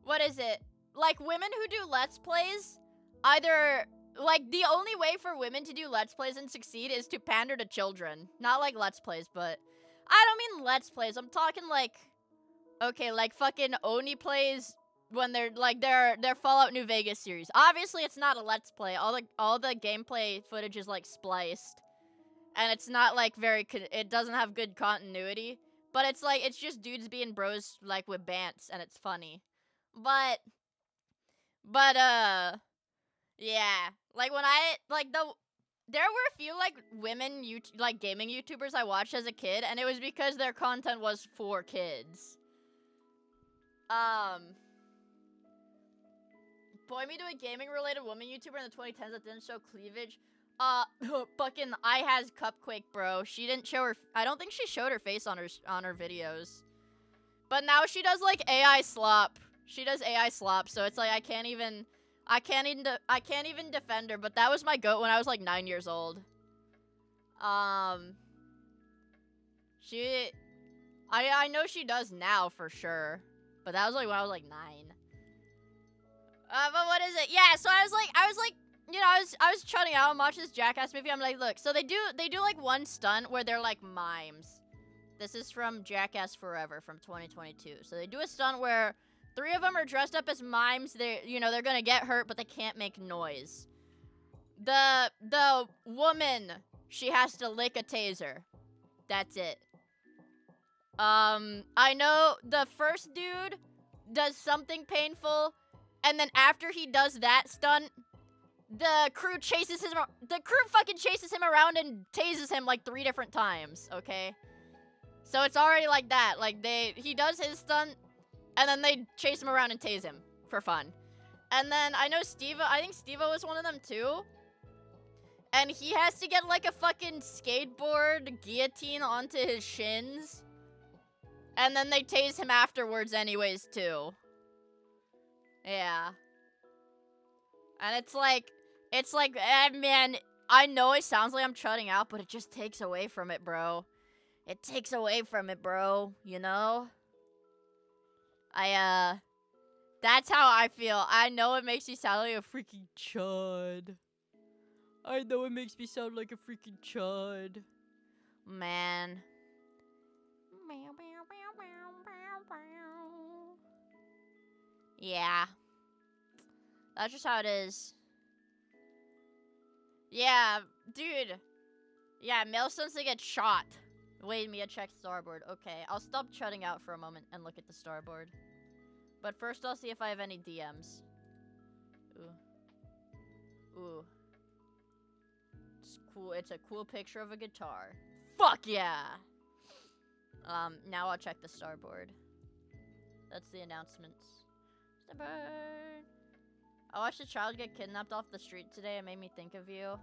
what is it? Like, women who do Let's Plays, either, like, the only way for women to do Let's Plays and succeed is to pander to children. Not like Let's Plays, but, I don't mean Let's Plays. I'm talking, like, okay, like, fucking Oni plays... When they're like their Fallout New Vegas series. Obviously, it's not a Let's Play. All the gameplay footage is like spliced, and it's not like it doesn't have good continuity. But it's like it's just dudes being bros like with bants, and it's funny. But yeah. Like when there were a few like women like gaming YouTubers I watched as a kid, and it was because their content was for kids. Point me to a gaming-related woman YouTuber in the 2010s that didn't show cleavage. Fucking I has Cupquake, bro. She didn't show her... I don't think she showed her face on her videos. But now she does, like, AI slop. She does AI slop, so it's like I can't even... I can't even defend her, but that was my goat when I was like 9 years old. I know she does now for sure, but that was like when I was like 9. But what is it? Yeah, so I was like, you know, I was shutting out and watching this Jackass movie. I'm like, look, so they do like one stunt where they're like mimes. This is from Jackass Forever from 2022. So they do a stunt where 3 of them are dressed up as mimes. They're gonna get hurt, but they can't make noise. The woman, she has to lick a taser. That's it. I know the first dude does something painful, and then after he does that stunt, the crew fucking chases him around and tases him like 3 different times, okay? So it's already like that. Like, he does his stunt, and then they chase him around and tase him for fun. And then I know I think Steve-O was one of them too. And he has to get like a fucking skateboard guillotine onto his shins. And then they tase him afterwards anyways too. Yeah. And it's like, man, I know it sounds like I'm shutting out, but it just takes away from it, bro. It takes away from it, bro, you know? That's how I feel. I know it makes me sound like a freaking chud. I know it makes me sound like a freaking chud. Man. Yeah. That's just how it is. Yeah, dude. Yeah, Maelstone's to get shot. Wait, Mia, check starboard. Okay, I'll stop shutting out for a moment and look at the starboard. But first I'll see if I have any DMs. Ooh. Ooh. It's cool. It's a cool picture of a guitar. Fuck yeah! Now I'll check the starboard. That's the announcements. Starboard. I watched a child get kidnapped off the street today. It made me think of you.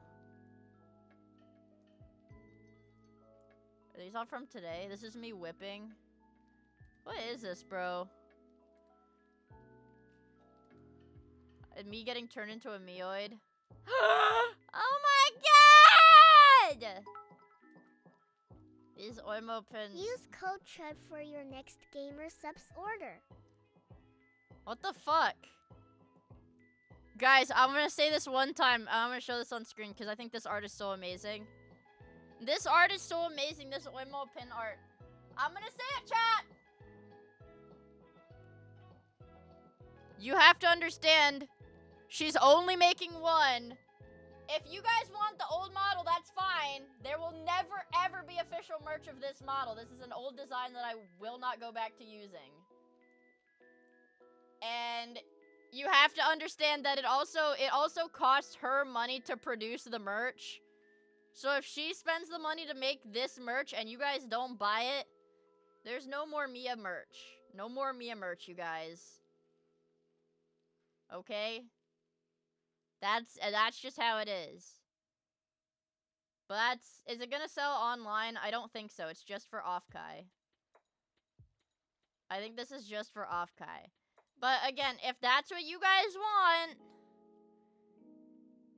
Are these all from today? This is me whipping. What is this, bro? Me getting turned into a Meoid. Oh my god! These Oimo pins. Use code TREV for your next Gamer Subs order. What the fuck? Guys, I'm gonna say this one time. I'm gonna show this on screen because I think this art is so amazing. This art is so amazing, this Oimo pin art. I'm gonna say it, chat! You have to understand, she's only making one. If you guys want the old model, that's fine. There will never, ever be official merch of this model. This is an old design that I will not go back to using. And you have to understand that it also costs her money to produce the merch. So if she spends the money to make this merch and you guys don't buy it, there's no more Miia merch. No more Miia merch, you guys. Okay? That's just how it is. But is it gonna sell online? I don't think so. It's just for Offkai. I think this is just for Offkai. But again, if that's what you guys want,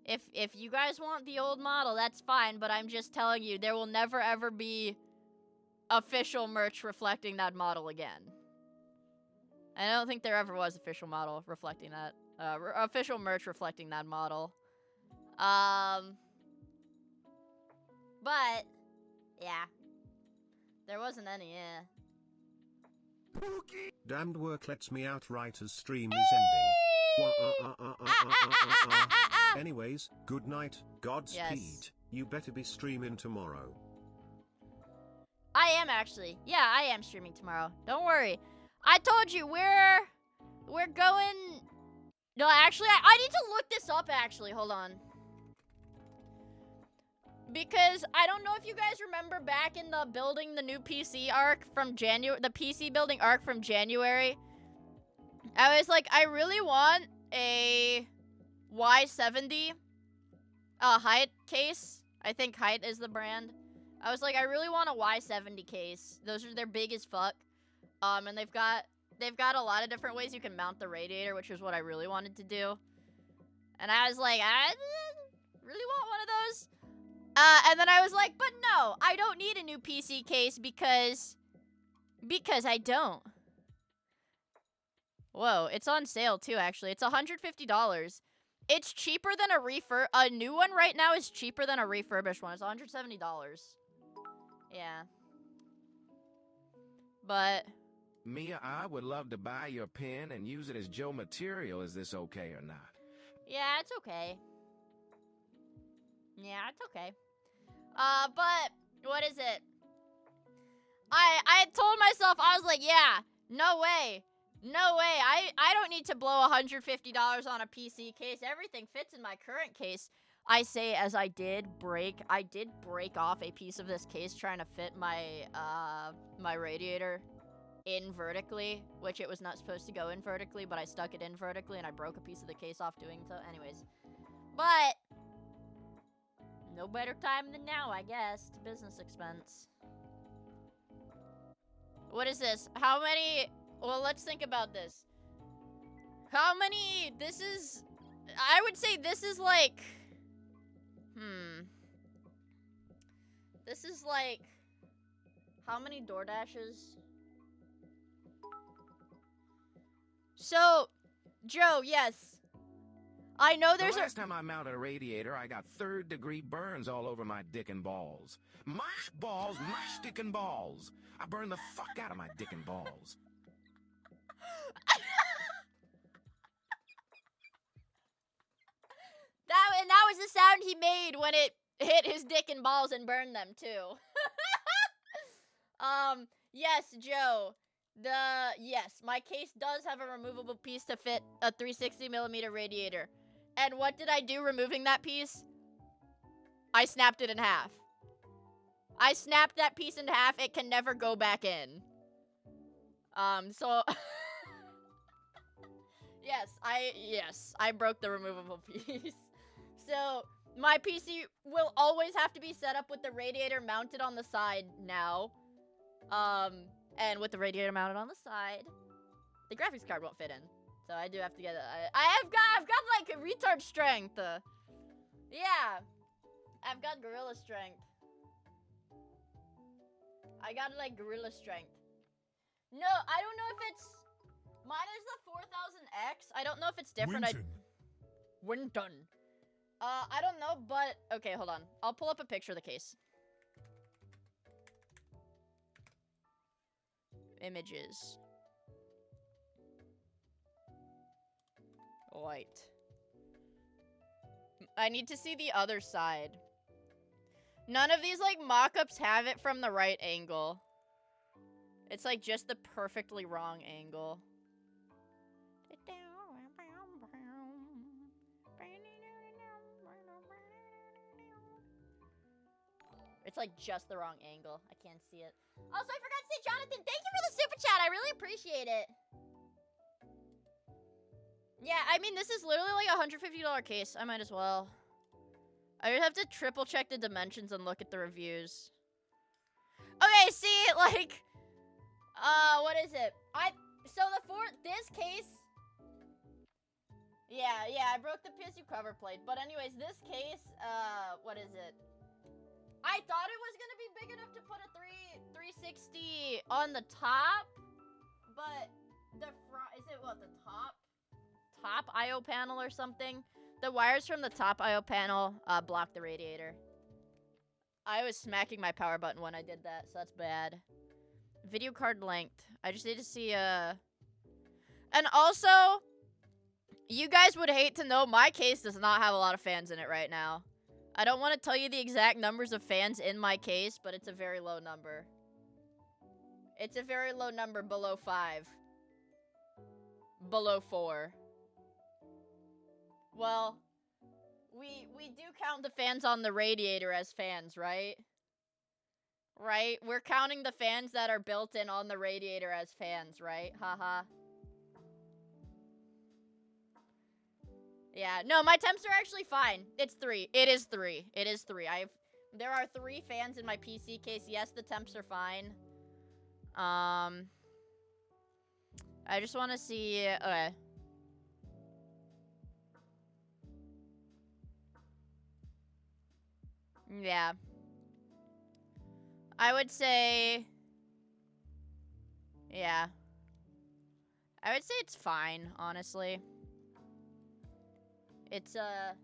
if you guys want the old model, that's fine. But I'm just telling you, there will never ever be official merch reflecting that model again. I don't think there ever was official model reflecting that. Official merch reflecting that model. But yeah, there wasn't any. Yeah. Damned work lets me out right as stream is ending. Anyways, good night, Godspeed. Yes. You better be streaming tomorrow. I am actually. Yeah, I am streaming tomorrow. Don't worry. I told you we're going. No, actually, I need to look this up. Actually, hold on. Because I don't know if you guys remember back in the building the new PC arc from January, the PC building arc from January. I was like, I really want a Y70 height case. I think Height is the brand. I was like, I really want a Y70 case. They're big as fuck. And they've got a lot of different ways you can mount the radiator, which is what I really wanted to do. And I was like, I really want one of those. And then I was like, but no, I don't need a new PC case because I don't. Whoa, it's on sale too, actually. It's $150. It's cheaper than a new one right now is cheaper than a refurbished one. It's $170. Yeah. But Mia, I would love to buy your pen and use it as Joe material. Is this okay or not? yeah, it's okay. Yeah, it's okay. But what is it? I told myself, I was like, yeah, no way. No way. I don't need to blow $150 on a PC case. Everything fits in my current case. I say as I did break off a piece of this case trying to fit my my radiator in vertically, which it was not supposed to go in vertically, but I stuck it in vertically and I broke a piece of the case off doing so. Anyways. But no better time than now, I guess, to business expense. What is this? How many? Well, let's think about this. How many? This is. I would say this is like. This is like. How many DoorDashes? So, Joe, yes. I know there's the last time I mounted a radiator, I got third-degree burns all over my dick and balls. My balls, my dick and balls. I burned the fuck out of my dick and balls. And that was the sound he made when it hit his dick and balls and burned them too. Yes, Joe. Yes, my case does have a removable piece to fit a 360mm radiator. And what did I do removing that piece? I snapped it in half. I snapped that piece in half. It can never go back in. So yes, I broke the removable piece. So my PC will always have to be set up with the radiator mounted on the side now. And with the radiator mounted on the side, the graphics card won't fit in. So I do have to get it. I've got like a retard strength. Yeah, I've got gorilla strength. I got like gorilla strength. No, I don't know if it's mine is the 4000X. I don't know if it's different. Winton. I don't know, but okay, hold on. I'll pull up a picture of the case. Images. White. I need to see the other side. None of these, like, mock-ups have it from the right angle. It's, like, just the perfectly wrong angle. It's, like, just the wrong angle. I can't see it. Also, I forgot to say, Jonathan, thank you for the super chat. I really appreciate it. Yeah, I mean, this is literally like a $150 case. I might as well. I would have to triple check the dimensions and look at the reviews. Okay, see, like, what is it? This case. Yeah, I broke the PSU cover plate. But anyways, this case, what is it? I thought it was gonna be big enough to put a 360 on the top, but the front, is it what, the top I/O panel or something? The wires from the top I/O panel block the radiator. I was smacking my power button when I did that, so that's bad. Video card length. I just need to see and also, you guys would hate to know my case does not have a lot of fans in it right now. I don't want to tell you the exact numbers of fans in my case, but it's a very low number. It's a very low number, below 5. Below 4. Well, we do count the fans on the radiator as fans, right? Right? We're counting the fans that are built in on the radiator as fans, right? Haha. Yeah, no, my temps are actually fine. It's 3. It is 3. It is 3. There are 3 fans in my PC case. Yes, the temps are fine. I just want to see. Okay. Yeah. I would say... Yeah. I would say it's fine, honestly. It's, I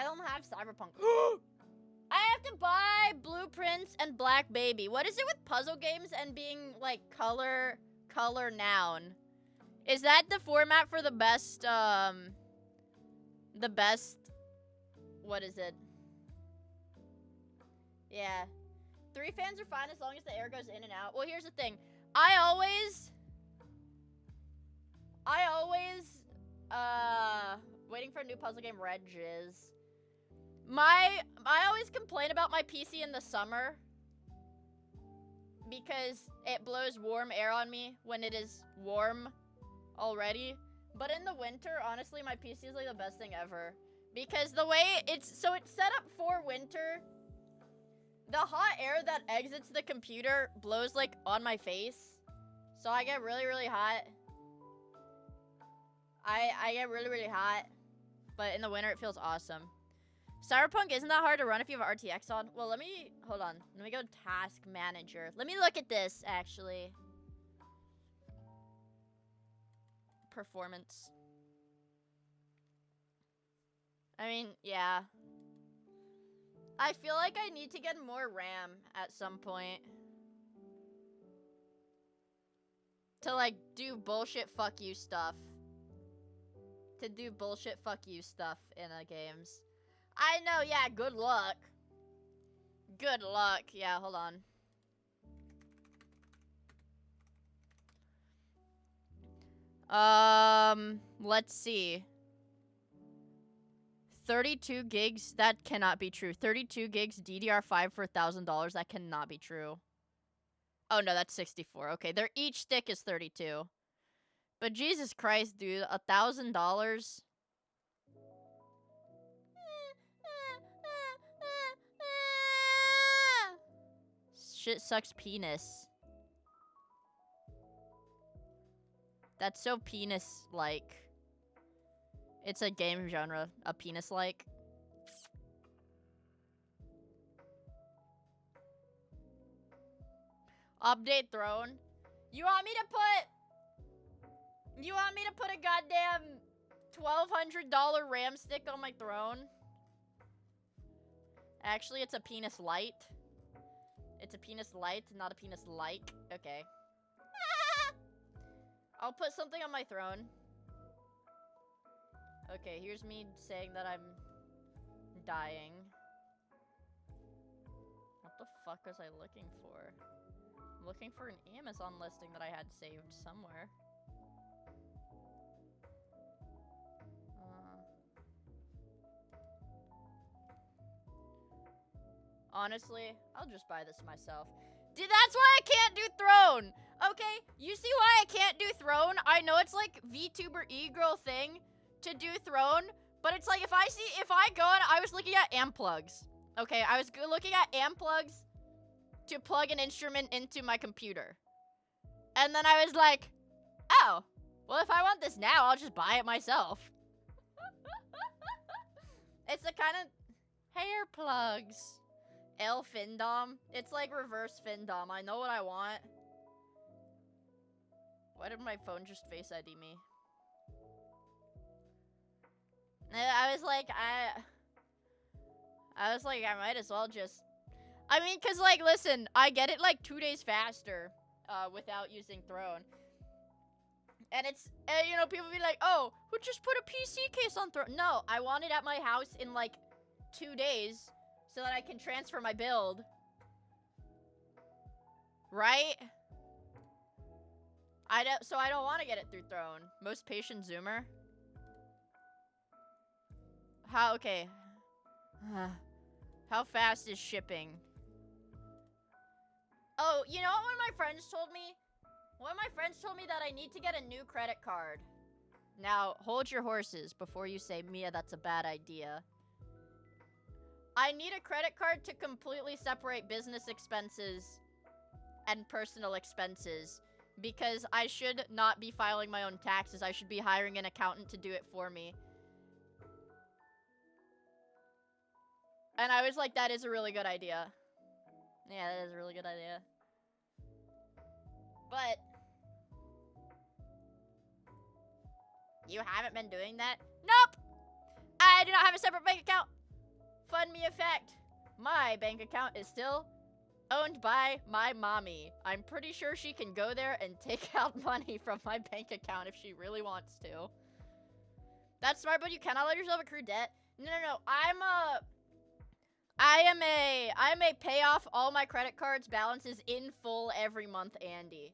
don't have Cyberpunk. I have to buy Blueprints and Black Baby. What is it with puzzle games and being, like, color noun? Is that the format for the best, what is it? Yeah. 3 fans are fine as long as the air goes in and out. Well, here's the thing. I always, waiting for a new puzzle game, Regis. I always complain about my PC in the summer because it blows warm air on me when it is warm already. But in the winter, honestly, my PC is like the best thing ever. Because the way it's set up for winter, the hot air that exits the computer blows like on my face. So I get really, really hot. I get really, really hot. But in the winter, it feels awesome. Cyberpunk isn't that hard to run if you have RTX on. Well, hold on. Let me go task manager. Let me look at this, actually. Performance. I mean, yeah. I feel like I need to get more RAM at some point. To, like, do bullshit fuck you stuff. To do bullshit fuck you stuff in the games. I know, yeah, good luck. Good luck. Yeah, hold on. Let's see. 32 gigs? That cannot be true. 32 gigs DDR5 for $1,000? That cannot be true. Oh, no, that's 64. Okay, each stick is 32. But Jesus Christ, dude, $1,000? Shit sucks penis. That's so penis-like. It's a game genre, a penis-like. Update throne. You want me to put a goddamn $1,200 RAM stick on my throne? Actually, it's a penis light. It's a penis light, not a penis like. Okay. I'll put something on my throne. Okay, here's me saying that I'm dying. What the fuck was I looking for? I'm looking for an Amazon listing that I had saved somewhere. Honestly, I'll just buy this myself. Dude, that's why I can't do Throne! Okay, you see why I can't do Throne? I know it's like VTuber e-girl thing to do Throne, but it's like if I go and I was looking at amp plugs. Okay, I was looking at amp plugs to plug an instrument into my computer. And then I was like, oh, well if I want this now, I'll just buy it myself. It's the kind of hair plugs. L Findom. It's like reverse Findom. I know what I want. Why did my phone just Face ID me? I was like, I might as well just... I mean, cause like, listen, I get it like 2 days faster without using Throne. And it's, you know, people be like, oh, we just put a PC case on Throne. No, I want it at my house in like 2 days so that I can transfer my build. Right? So I don't want to get it through Throne. Most patient Zoomer. Okay. How fast is shipping? Oh, you know what one of my friends told me? One of my friends told me that I need to get a new credit card. Now, hold your horses before you say, Mia, that's a bad idea. I need a credit card to completely separate business expenses and personal expenses because I should not be filing my own taxes. I should be hiring an accountant to do it for me. And I was like, that is a really good idea. Yeah, that is a really good idea. But you haven't been doing that? Nope! I do not have a separate bank account. Fun me effect. My bank account is still owned by my mommy. I'm pretty sure she can go there and take out money from my bank account if she really wants to. That's smart, but you cannot let yourself accrue debt. No. I am a pay off all my credit cards balances in full every month, Andy.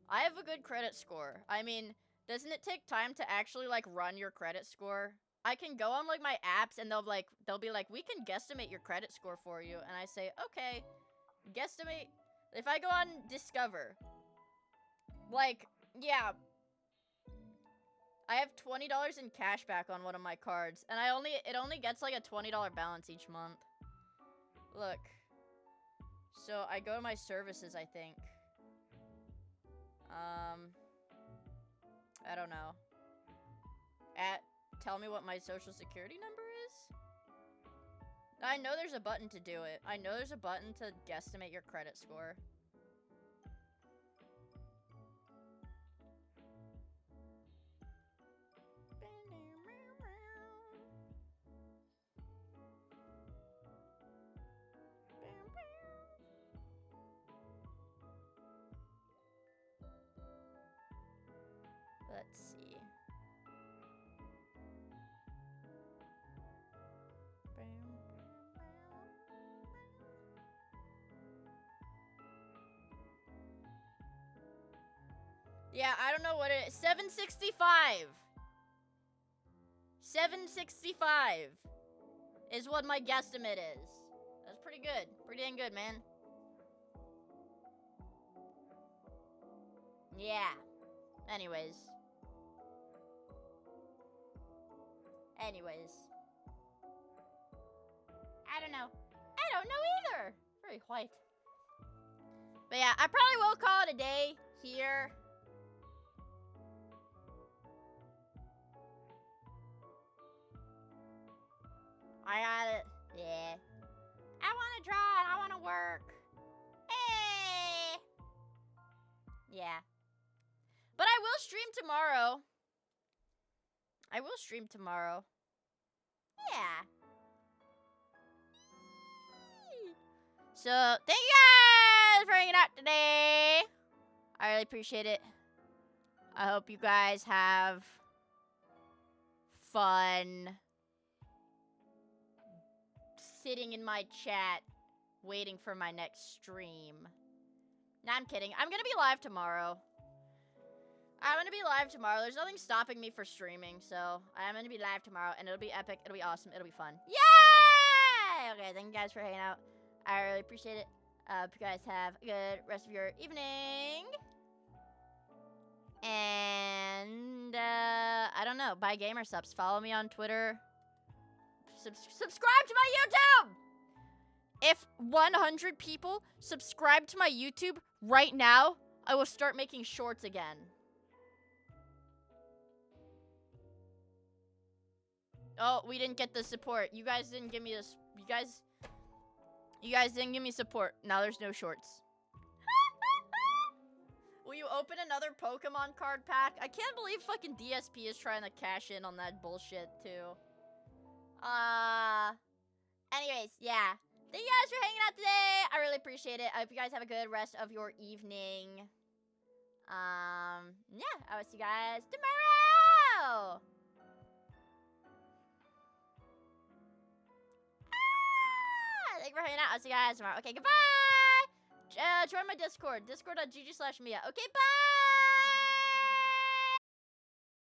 I have a good credit score. I mean, doesn't it take time to actually like run your credit score? I can go on like my apps and they'll be like, we can guesstimate your credit score for you, and I say, okay, guesstimate. If I go on Discover, like, yeah, I have $20 in cash back on one of my cards, and it only gets like a $20 balance each month. Look, so I go to my services, I think. I don't know. Tell me what my social security number is? I know there's a button to do it. I know there's a button to guesstimate your credit score. Let's see. Yeah, I don't know what it is. 765. 765 is what my guesstimate is. That's pretty good. Pretty dang good, man. Yeah. Anyways. I don't know. I don't know either. Very white. But yeah, I probably will call it a day here. I got it. Yeah. I want to draw and I want to work. Hey. Yeah. But I will stream tomorrow. Yeah. So, thank you guys for hanging out today. I really appreciate it. I hope you guys have fun sitting in my chat waiting for my next stream. Nah, I'm kidding. I'm gonna be live tomorrow. There's nothing stopping me for streaming, so I'm gonna be live tomorrow, and it'll be epic. It'll be awesome. It'll be fun. Yay! Okay, thank you guys for hanging out. I really appreciate it. Hope you guys have a good rest of your evening. And, I don't know. Buy gamer subs. Follow me on Twitter. Subscribe to my YouTube! If 100 people subscribe to my YouTube right now, I will start making shorts again. Oh, we didn't get the support. You guys didn't give me this. You guys didn't give me support. Now there's no shorts. Will you open another Pokemon card pack? I can't believe fucking DSP is trying to cash in on that bullshit, too. Anyways, yeah. Thank you guys for hanging out today. I really appreciate it. I hope you guys have a good rest of your evening. Yeah, I will see you guys tomorrow. Thank you for hanging out. I'll see you guys tomorrow. Okay, goodbye. Join my Discord. Discord.gg/Miia. Okay, bye.